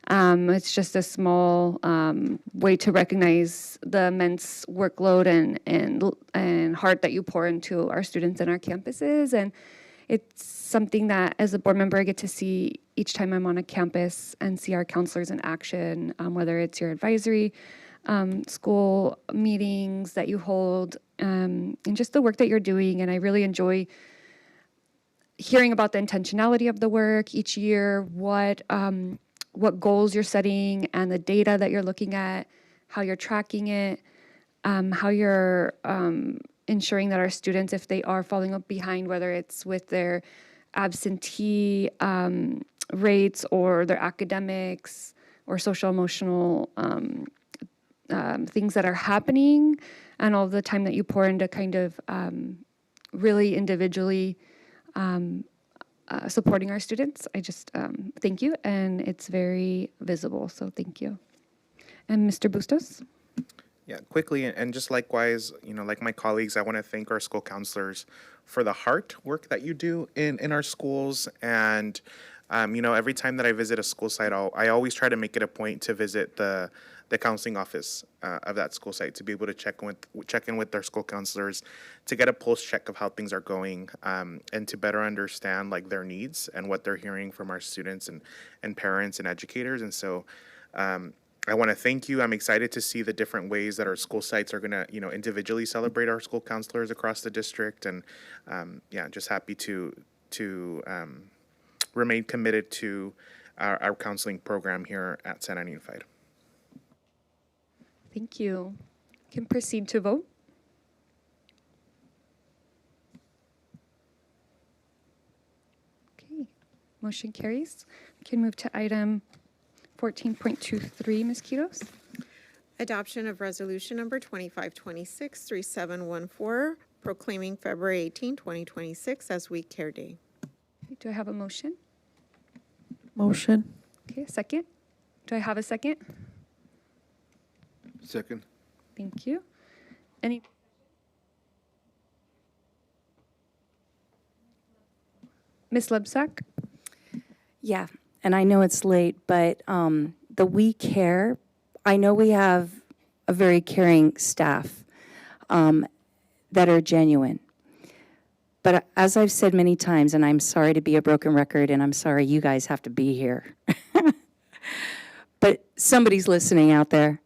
[SPEAKER 1] It's just a small way to recognize the immense workload and heart that you pour into our students and our campuses. And it's something that, as a board member, I get to see each time I'm on a campus and see our counselors in action, whether it's your advisory school meetings that you hold, and just the work that you're doing. And I really enjoy hearing about the intentionality of the work each year, what goals you're setting and the data that you're looking at, how you're tracking it, how you're ensuring that our students, if they are falling up behind, whether it's with their absentee rates or their academics or social emotional things that are happening, and all the time that you pour into kind of really individually supporting our students. I just thank you, and it's very visible, so thank you. And Mr. Bustos?
[SPEAKER 22] Yeah, quickly, and just likewise, like my colleagues, I want to thank our school counselors for the heart work that you do in our schools. And, every time that I visit a school site, I always try to make it a point to visit the counseling office of that school site, to be able to check in with their school counselors, to get a pulse check of how things are going, and to better understand like their needs and what they're hearing from our students and parents and educators. And so, I want to thank you. I'm excited to see the different ways that our school sites are going to, individually celebrate our school counselors across the district. And just happy to remain committed to our counseling program here at Santa Ana Unified.
[SPEAKER 1] Thank you. Can proceed to vote. Okay, motion carries. We can move to item 14.23, Ms. Quiros.
[SPEAKER 3] Adoption of resolution number 2526-3714, proclaiming February 18, 2026 as Week Care Day.
[SPEAKER 1] Okay, do I have a motion?
[SPEAKER 5] Motion.
[SPEAKER 1] Okay, a second. Do I have a second?
[SPEAKER 2] Second.
[SPEAKER 1] Thank you. Any? Ms. Lebsack?
[SPEAKER 21] Yeah, and I know it's late, but the We Care, I know we have a very caring staff that are genuine. But as I've said many times, and I'm sorry to be a broken record, and I'm sorry you guys have to be here, but somebody's listening out there,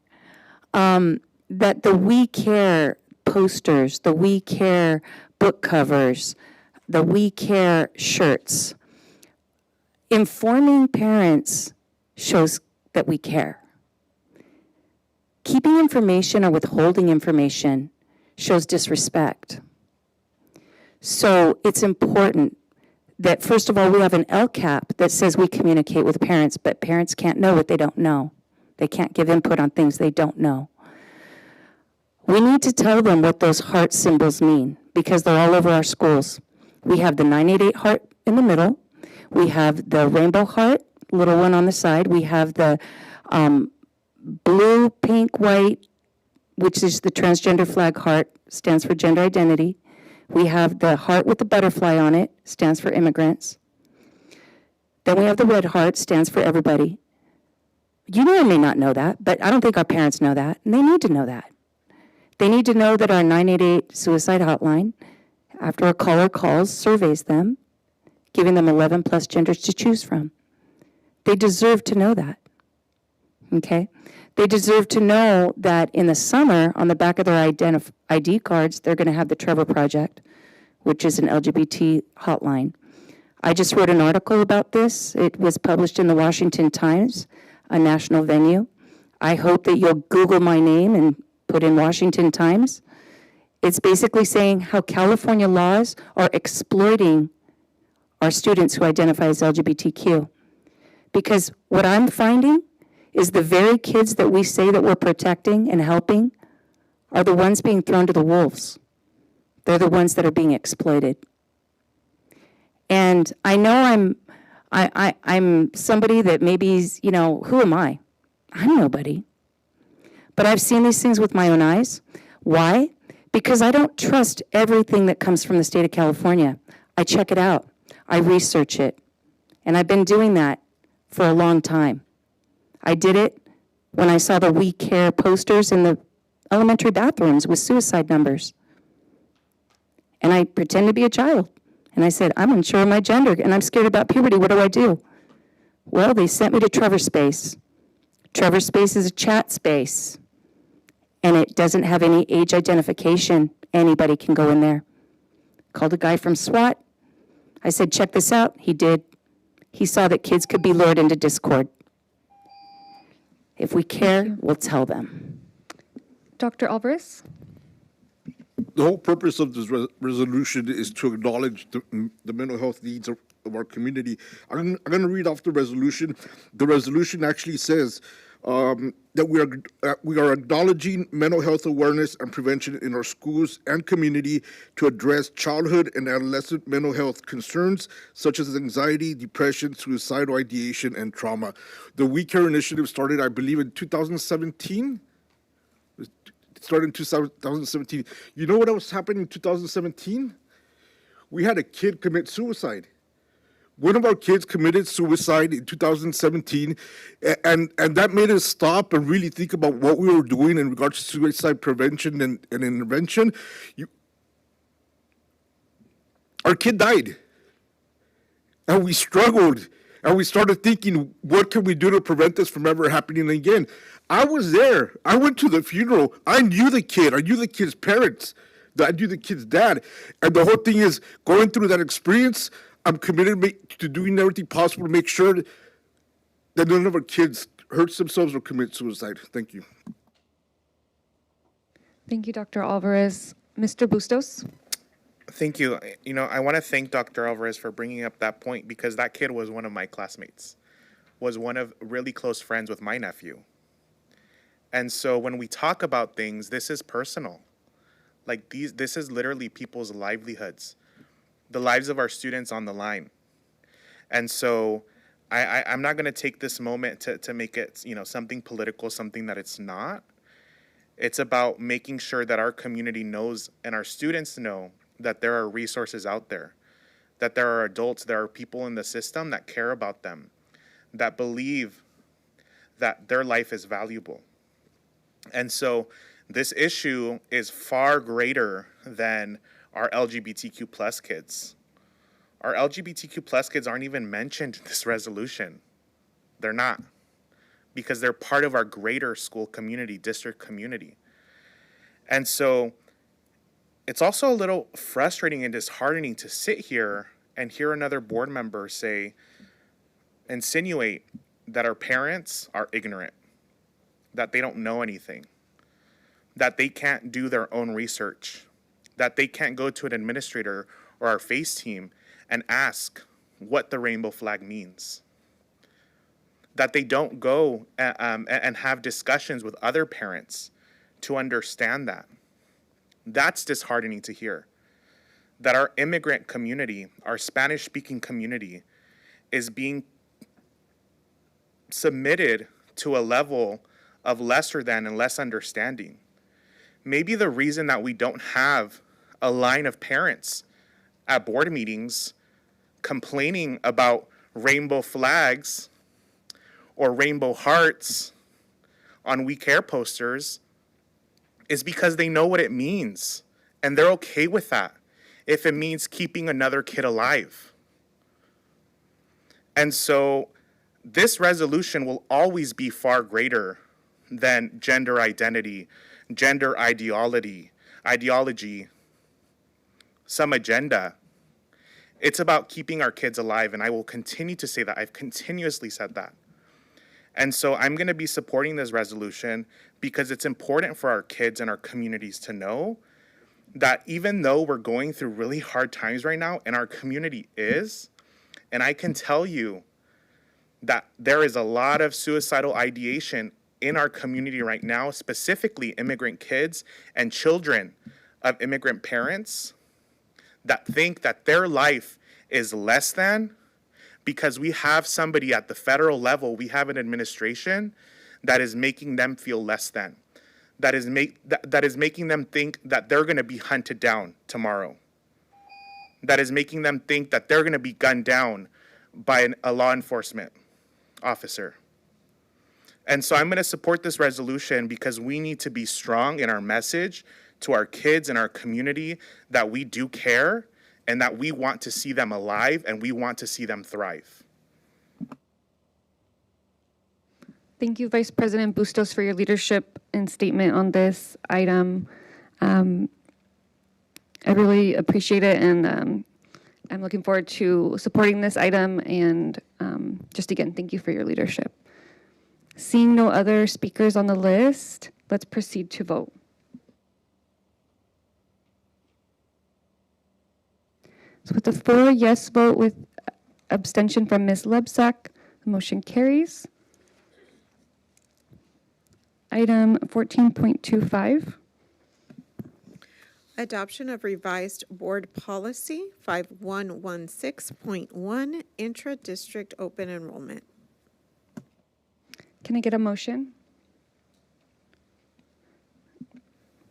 [SPEAKER 21] that the We Care posters, the We Care book covers, the We Care shirts, informing parents shows that we care. Keeping information or withholding information shows disrespect. So it's important that, first of all, we have an LCAP that says we communicate with parents, but parents can't know what they don't know. They can't give input on things they don't know. We need to tell them what those heart symbols mean, because they're all over our schools. We have the 988 heart in the middle. We have the rainbow heart, little one on the side. We have the blue, pink, white, which is the transgender flag heart, stands for gender identity. We have the heart with the butterfly on it, stands for immigrants. Then we have the red heart, stands for everybody. You may or may not know that, but I don't think our parents know that, and they need to know that. They need to know that our 988 suicide hotline, after a caller calls, surveys them, giving them 11 plus genders to choose from. They deserve to know that, okay? They deserve to know that in the summer, on the back of their ID cards, they're going to have the Trevor Project, which is an LGBT hotline. I just wrote an article about this. It was published in the Washington Times, a national venue. I hope that you'll Google my name and put in Washington Times. It's basically saying how California laws are exploiting our students who identify as LGBTQ. Because what I'm finding is the very kids that we say that we're protecting and helping are the ones being thrown to the wolves. They're the ones that are being exploited. And I know I'm somebody that maybe is, you know, who am I? I'm nobody. But I've seen these things with my own eyes. Why? Because I don't trust everything that comes from the state of California. I check it out. I research it. And I've been doing that for a long time. I did it when I saw the We Care posters in the elementary bathrooms with suicide numbers. And I pretend to be a child. And I said, I'm unsure of my gender and I'm scared about puberty. What do I do? Well, they sent me to Trevor Space. Trevor Space is a chat space. And it doesn't have any age identification. Anybody can go in there. Called a guy from SWAT. I said, check this out. He did. He saw that kids could be lured into discord. If we care, we'll tell them.
[SPEAKER 1] Dr. Alvarez?
[SPEAKER 2] The whole purpose of this resolution is to acknowledge the mental health needs of our community. I'm going to read off the resolution. The resolution actually says that we are acknowledging mental health awareness and prevention in our schools and community to address childhood and adolescent mental health concerns such as anxiety, depression, suicidal ideation, and trauma. The We Care initiative started, I believe, in 2017. Started in 2017. You know what was happening in 2017? We had a kid commit suicide. One of our kids committed suicide in 2017, and that made us stop and really think about what we were doing in regards to suicide prevention and intervention. Our kid died, and we struggled, and we started thinking, what can we do to prevent this from ever happening again? I was there. I went to the funeral. I knew the kid. I knew the kid's parents. I knew the kid's dad. And the whole thing is, going through that experience, I'm committed to doing everything possible to make sure that none of our kids hurts themselves or commit suicide. Thank you.
[SPEAKER 1] Thank you, Dr. Alvarez. Mr. Bustos?
[SPEAKER 22] Thank you. You know, I want to thank Dr. Alvarez for bringing up that point because that kid was one of my classmates, was one of really close friends with my nephew. And so when we talk about things, this is personal. Like this is literally people's livelihoods, the lives of our students on the line. And so I'm not going to take this moment to make it, you know, something political, something that it's not. It's about making sure that our community knows and our students know that there are resources out there, that there are adults, there are people in the system that care about them, that believe that their life is valuable. And so this issue is far greater than our LGBTQ plus kids. Our LGBTQ plus kids aren't even mentioned in this resolution. They're not, because they're part of our greater school community, district community. And so it's also a little frustrating and disheartening to sit here and hear another board member insinuate that our parents are ignorant, that they don't know anything, that they can't do their own research, that they can't go to an administrator or our FACE team and ask what the rainbow flag means, that they don't go and have discussions with other parents to understand that. That's disheartening to hear, that our immigrant community, our Spanish-speaking community, is being submitted to a level of lesser than and less understanding. Maybe the reason that we don't have a line of parents at board meetings complaining about rainbow flags or rainbow hearts on We Care posters is because they know what it means and they're okay with that if it means keeping another kid alive. And so this resolution will always be far greater than gender identity, gender ideology, some agenda. It's about keeping our kids alive, and I will continue to say that. I've continuously said that. And so I'm going to be supporting this resolution because it's important for our kids and our communities to know that even though we're going through really hard times right now, and our community is, and I can tell you that there is a lot of suicidal ideation in our community right now, specifically immigrant kids and children of immigrant parents that think that their life is less than because we have somebody at the federal level, we have an administration that is making them feel less than, that is making them think that they're going to be hunted down tomorrow, that is making them think that they're going to be gunned down by a law enforcement officer. And so I'm going to support this resolution because we need to be strong in our message to our kids and our community that we do care and that we want to see them alive and we want to see them thrive.
[SPEAKER 1] Thank you, Vice President Bustos, for your leadership and statement on this item. I really appreciate it, and I'm looking forward to supporting this item. And just again, thank you for your leadership. Seeing no other speakers on the list, let's proceed to vote. So with a 4 yes vote with abstention from Ms. Lebsack, the motion carries. Item 14.25.
[SPEAKER 3] Adoption of revised board policy 5116.1, intra-district open enrollment.
[SPEAKER 1] Can I get a motion?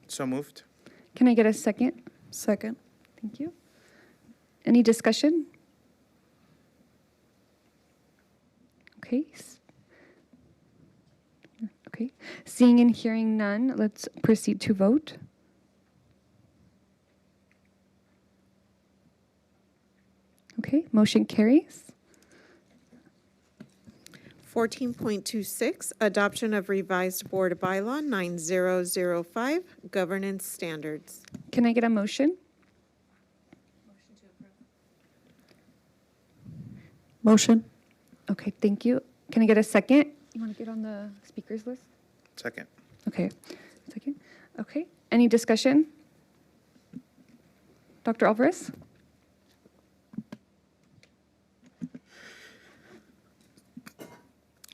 [SPEAKER 22] So moved.
[SPEAKER 1] Can I get a second?
[SPEAKER 5] Second.
[SPEAKER 1] Thank you. Any discussion? Okay. Okay. Seeing and hearing none, let's proceed to vote. Okay, motion carries.
[SPEAKER 3] 14.26, adoption of revised board bylaw 9005, governance standards.
[SPEAKER 1] Can I get a motion?
[SPEAKER 5] Motion.
[SPEAKER 1] Okay, thank you. Can I get a second? You want to get on the speakers list?
[SPEAKER 22] Second.
[SPEAKER 1] Okay, second. Okay, any discussion? Dr. Alvarez?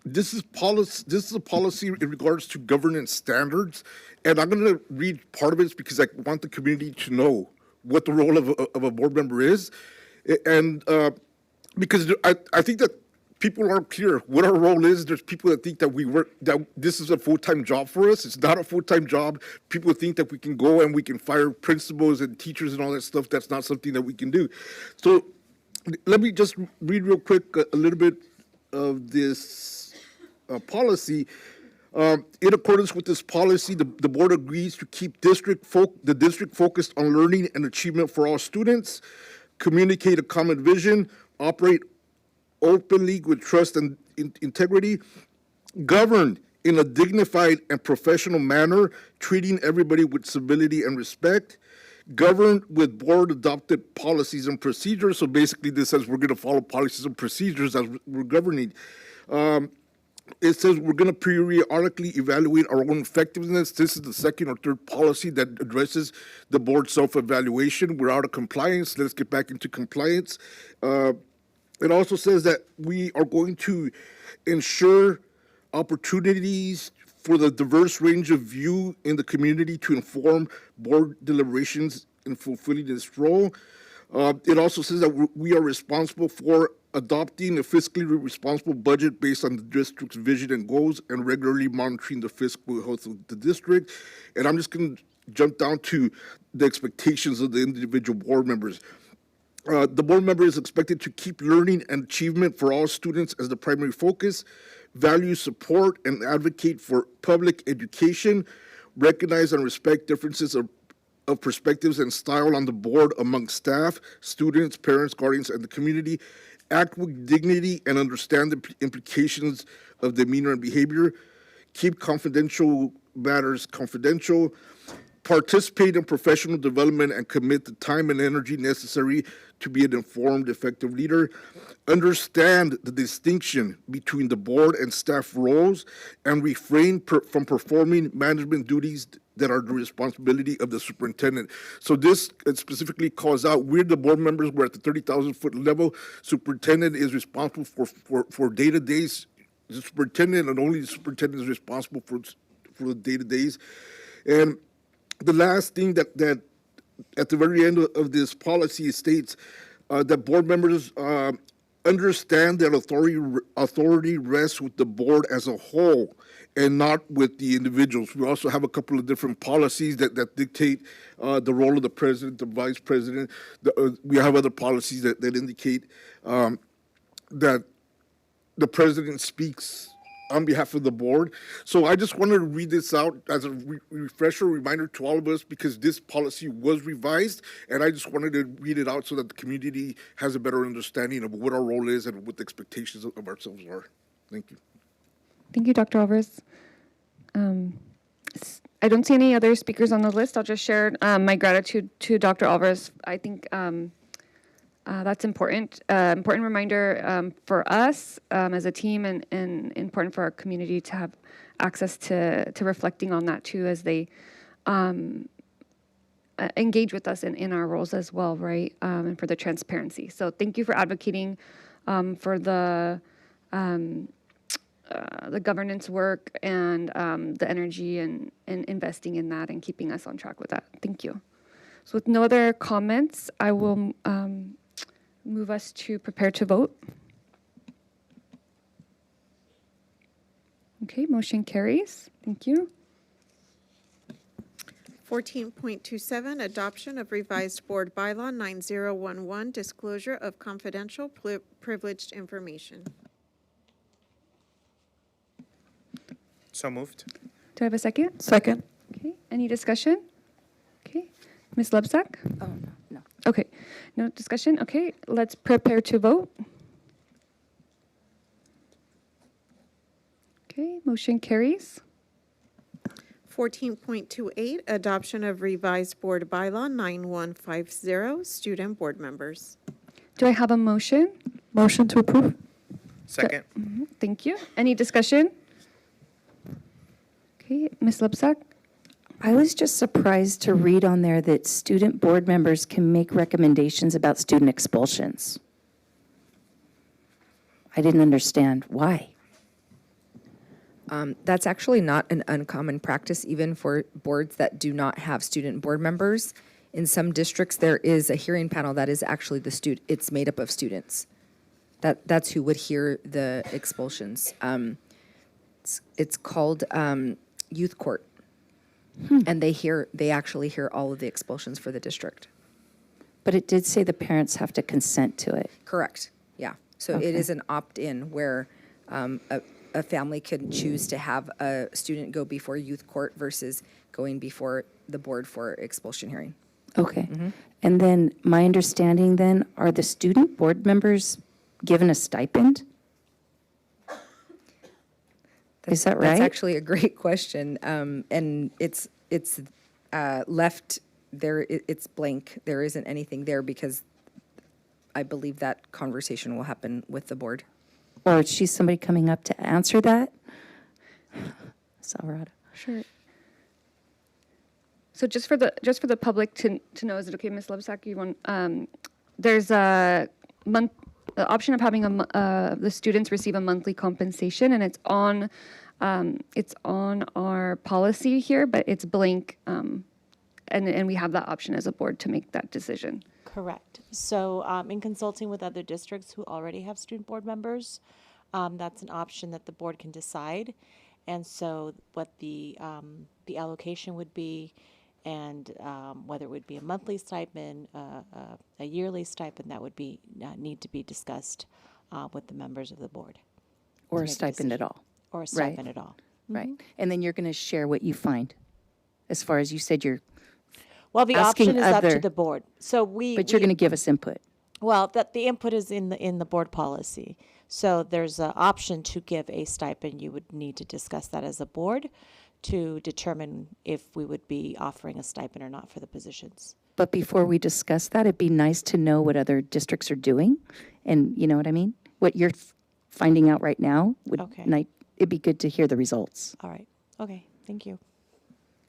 [SPEAKER 2] This is policy. This is a policy in regards to governance standards, and I'm going to read part of it because I want the community to know what the role of a board member is, and because I think that people aren't clear what our role is. There's people that think that we work, that this is a full-time job for us. It's not a full-time job. People think that we can go and we can fire principals and teachers and all that stuff. That's not something that we can do. So let me just read real quick a little bit of this policy. In accordance with this policy, the board agrees to keep the district focused on learning and achievement for all students, communicate a common vision, operate openly with trust and integrity, govern in a dignified and professional manner, treating everybody with civility and respect, govern with board-adopted policies and procedures. So basically, this says we're going to follow policies and procedures as we're governing. It says we're going to periodically evaluate our own effectiveness. This is the second or third policy that addresses the board self-evaluation. We're out of compliance. Let's get back into compliance. It also says that we are going to ensure opportunities for the diverse range of view in the community to inform board deliberations in fulfilling this role. It also says that we are responsible for adopting a fiscally responsible budget based on the district's vision and goals and regularly monitoring the fiscal health of the district. And I'm just going to jump down to the expectations of the individual board members. The board member is expected to keep learning and achievement for all students as the primary focus, value support and advocate for public education, recognize and respect differences of perspectives and style on the board among staff, students, parents, guardians, and the community, act with dignity and understand the implications of demeanor and behavior, keep confidential matters confidential, participate in professional development and commit the time and energy necessary to be an informed, effective leader, understand the distinction between the board and staff roles, and refrain from performing management duties that are the responsibility of the superintendent. So this specifically calls out, we're the board members, we're at the 30,000-foot level. Superintendent is responsible for day-to-days. The superintendent and only the superintendent is responsible for the day-to-days. And the last thing that at the very end of this policy states that board members understand that authority rests with the board as a whole and not with the individuals. We also have a couple of different policies that dictate the role of the president, the vice president. We have other policies that indicate that the president speaks on behalf of the board. So I just wanted to read this out as a refresher, reminder to all of us, because this policy was revised, and I just wanted to read it out so that the community has a better understanding of what our role is and what the expectations of ourselves are. Thank you.
[SPEAKER 1] Thank you, Dr. Alvarez. I don't see any other speakers on the list. I'll just share my gratitude to Dr. Alvarez. I think that's important. Important reminder for us as a team, and important for our community to have access to reflecting on that too, as they engage with us in our roles as well, right? And for the transparency. So thank you for advocating for the governance work and the energy and investing in that and keeping us on track with that. Thank you. So with no other comments, I will move us to prepare to vote. Okay, motion carries. Thank you.
[SPEAKER 3] 14.27, adoption of revised board bylaw 9011, disclosure of confidential privileged information.
[SPEAKER 22] So moved.
[SPEAKER 1] Do I have a second?
[SPEAKER 5] Second.
[SPEAKER 1] Okay, any discussion? Okay, Ms. Lebsack?
[SPEAKER 21] Oh, no.
[SPEAKER 1] Okay, no discussion? Okay, let's prepare to vote. Okay, motion carries.
[SPEAKER 3] 14.28, adoption of revised board bylaw 9150, student board members.
[SPEAKER 1] Do I have a motion?
[SPEAKER 5] Motion to approve.
[SPEAKER 22] Second.
[SPEAKER 1] Thank you. Any discussion? Okay, Ms. Lebsack?
[SPEAKER 21] I was just surprised to read on there that student board members can make recommendations about student expulsions. I didn't understand why.
[SPEAKER 4] That's actually not an uncommon practice, even for boards that do not have student board members. In some districts, there is a hearing panel that is actually it's made up of students. That's who would hear the expulsions. It's called youth court. And they actually hear all of the expulsions for the district.
[SPEAKER 21] But it did say the parents have to consent to it.
[SPEAKER 4] Correct, yeah. So
[SPEAKER 21] Okay.
[SPEAKER 4] it is an opt-in where a family could choose to have a student go before youth court versus going before the board for expulsion hearing.
[SPEAKER 21] Okay.
[SPEAKER 4] Mm-hmm.
[SPEAKER 21] And then my understanding then, are the student board members given a stipend? Is that right?
[SPEAKER 4] That's actually a great question, and it's left there. It's blank. There isn't anything there because I believe that conversation will happen with the board.
[SPEAKER 21] Or is she somebody coming up to answer that? Salvador.
[SPEAKER 1] Sure. So just for the public to know, is it okay, Ms. Lebsack? You want there's a the option of having the students receive a monthly compensation, and it's on our policy here, but it's blank, and we have that option as a board to make that decision.
[SPEAKER 9] Correct. So in consulting with other districts who already have student board members, that's an option that the board can decide. And so what the allocation would be, and whether it would be a monthly stipend, a yearly stipend, that would be need to be discussed with the members of the board.
[SPEAKER 21] Or a stipend at all.
[SPEAKER 9] Or a stipend at all.
[SPEAKER 21] Right. And then you're going to share what you find, as far as you said you're
[SPEAKER 9] Well, the
[SPEAKER 21] asking
[SPEAKER 9] option is up to
[SPEAKER 21] other-
[SPEAKER 9] the board. So
[SPEAKER 21] But you're going to give us input.
[SPEAKER 9] Well, the input is in the board policy. So there's an option to give a stipend. You would need to discuss that as a board to determine if we would be offering a stipend or not for the positions.
[SPEAKER 21] But before we discuss that, it'd be nice to know what other districts are doing. And you know what I mean? What you're finding out right now would,
[SPEAKER 9] Okay.
[SPEAKER 21] it'd be good to hear the results.
[SPEAKER 9] All right. Okay. Thank you.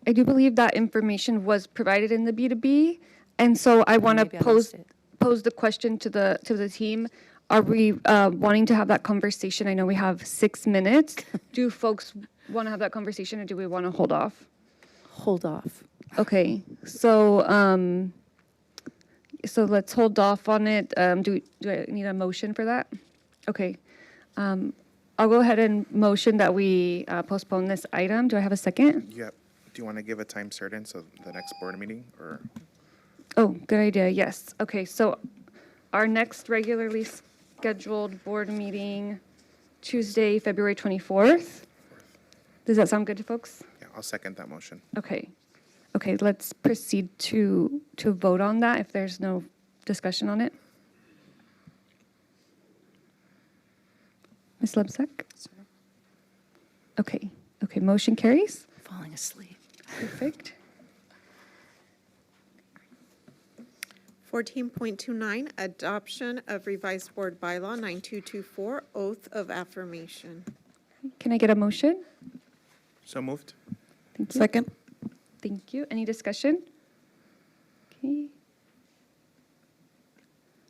[SPEAKER 1] I do believe that information was provided in the B2B, and so I want to
[SPEAKER 21] Maybe I missed it.
[SPEAKER 1] pose the question to the team. Are we wanting to have that conversation? I know we have 6 minutes. Do folks want to have that conversation, or do we want to hold off?
[SPEAKER 21] Hold off.
[SPEAKER 1] Okay, so so let's hold off on it. Do I need a motion for that? Okay, I'll go ahead and motion that we postpone this item. Do I have a second?
[SPEAKER 22] Yep. Do you want to give a time certain, so the next board meeting, or?
[SPEAKER 1] Oh, good idea, yes. Okay, so our next regularly scheduled board meeting, Tuesday, February 24th. Does that sound good to folks?
[SPEAKER 22] Yeah, I'll second that motion.
[SPEAKER 1] Okay. Okay, let's proceed to vote on that if there's no discussion on it. Ms. Lebsack? Okay, okay, motion carries.
[SPEAKER 21] Falling asleep.
[SPEAKER 1] Perfect.
[SPEAKER 3] 14.29, adoption of revised board bylaw 9224, oath of affirmation.
[SPEAKER 1] Can I get a motion?
[SPEAKER 22] So moved.
[SPEAKER 1] Thank you.
[SPEAKER 5] Second.
[SPEAKER 1] Thank you. Any discussion? Okay.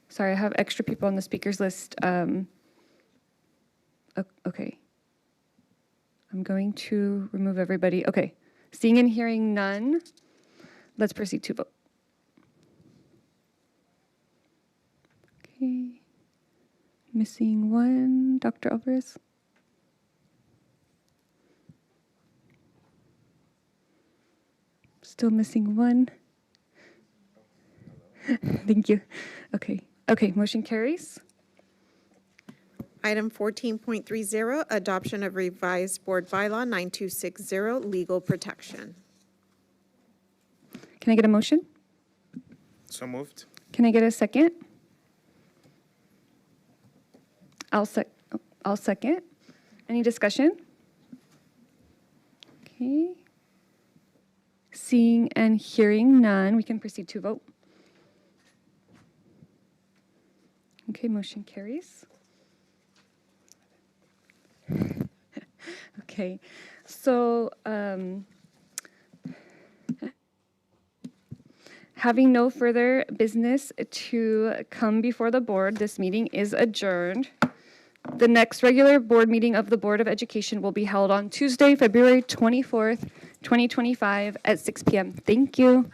[SPEAKER 1] Sorry, I have extra people on the speakers list. Okay. I'm going to remove everybody. Okay. Seeing and hearing none, let's proceed to vote. Okay. Missing one, Dr. Alvarez. Still missing one. Thank you. Okay. Okay, motion carries.
[SPEAKER 3] Item 14.30, adoption of revised board bylaw 9260, legal protection.
[SPEAKER 1] Can I get a motion?
[SPEAKER 22] So moved.
[SPEAKER 1] Can I get a second? I'll second. Any discussion? Okay. Seeing and hearing none, we can proceed to vote. Okay, motion carries. Okay, so having no further business to come before the board, this meeting is adjourned. The next regular board meeting of the Board of Education will be held on Tuesday, February 24th, 2025 at 6 p.m. Thank you.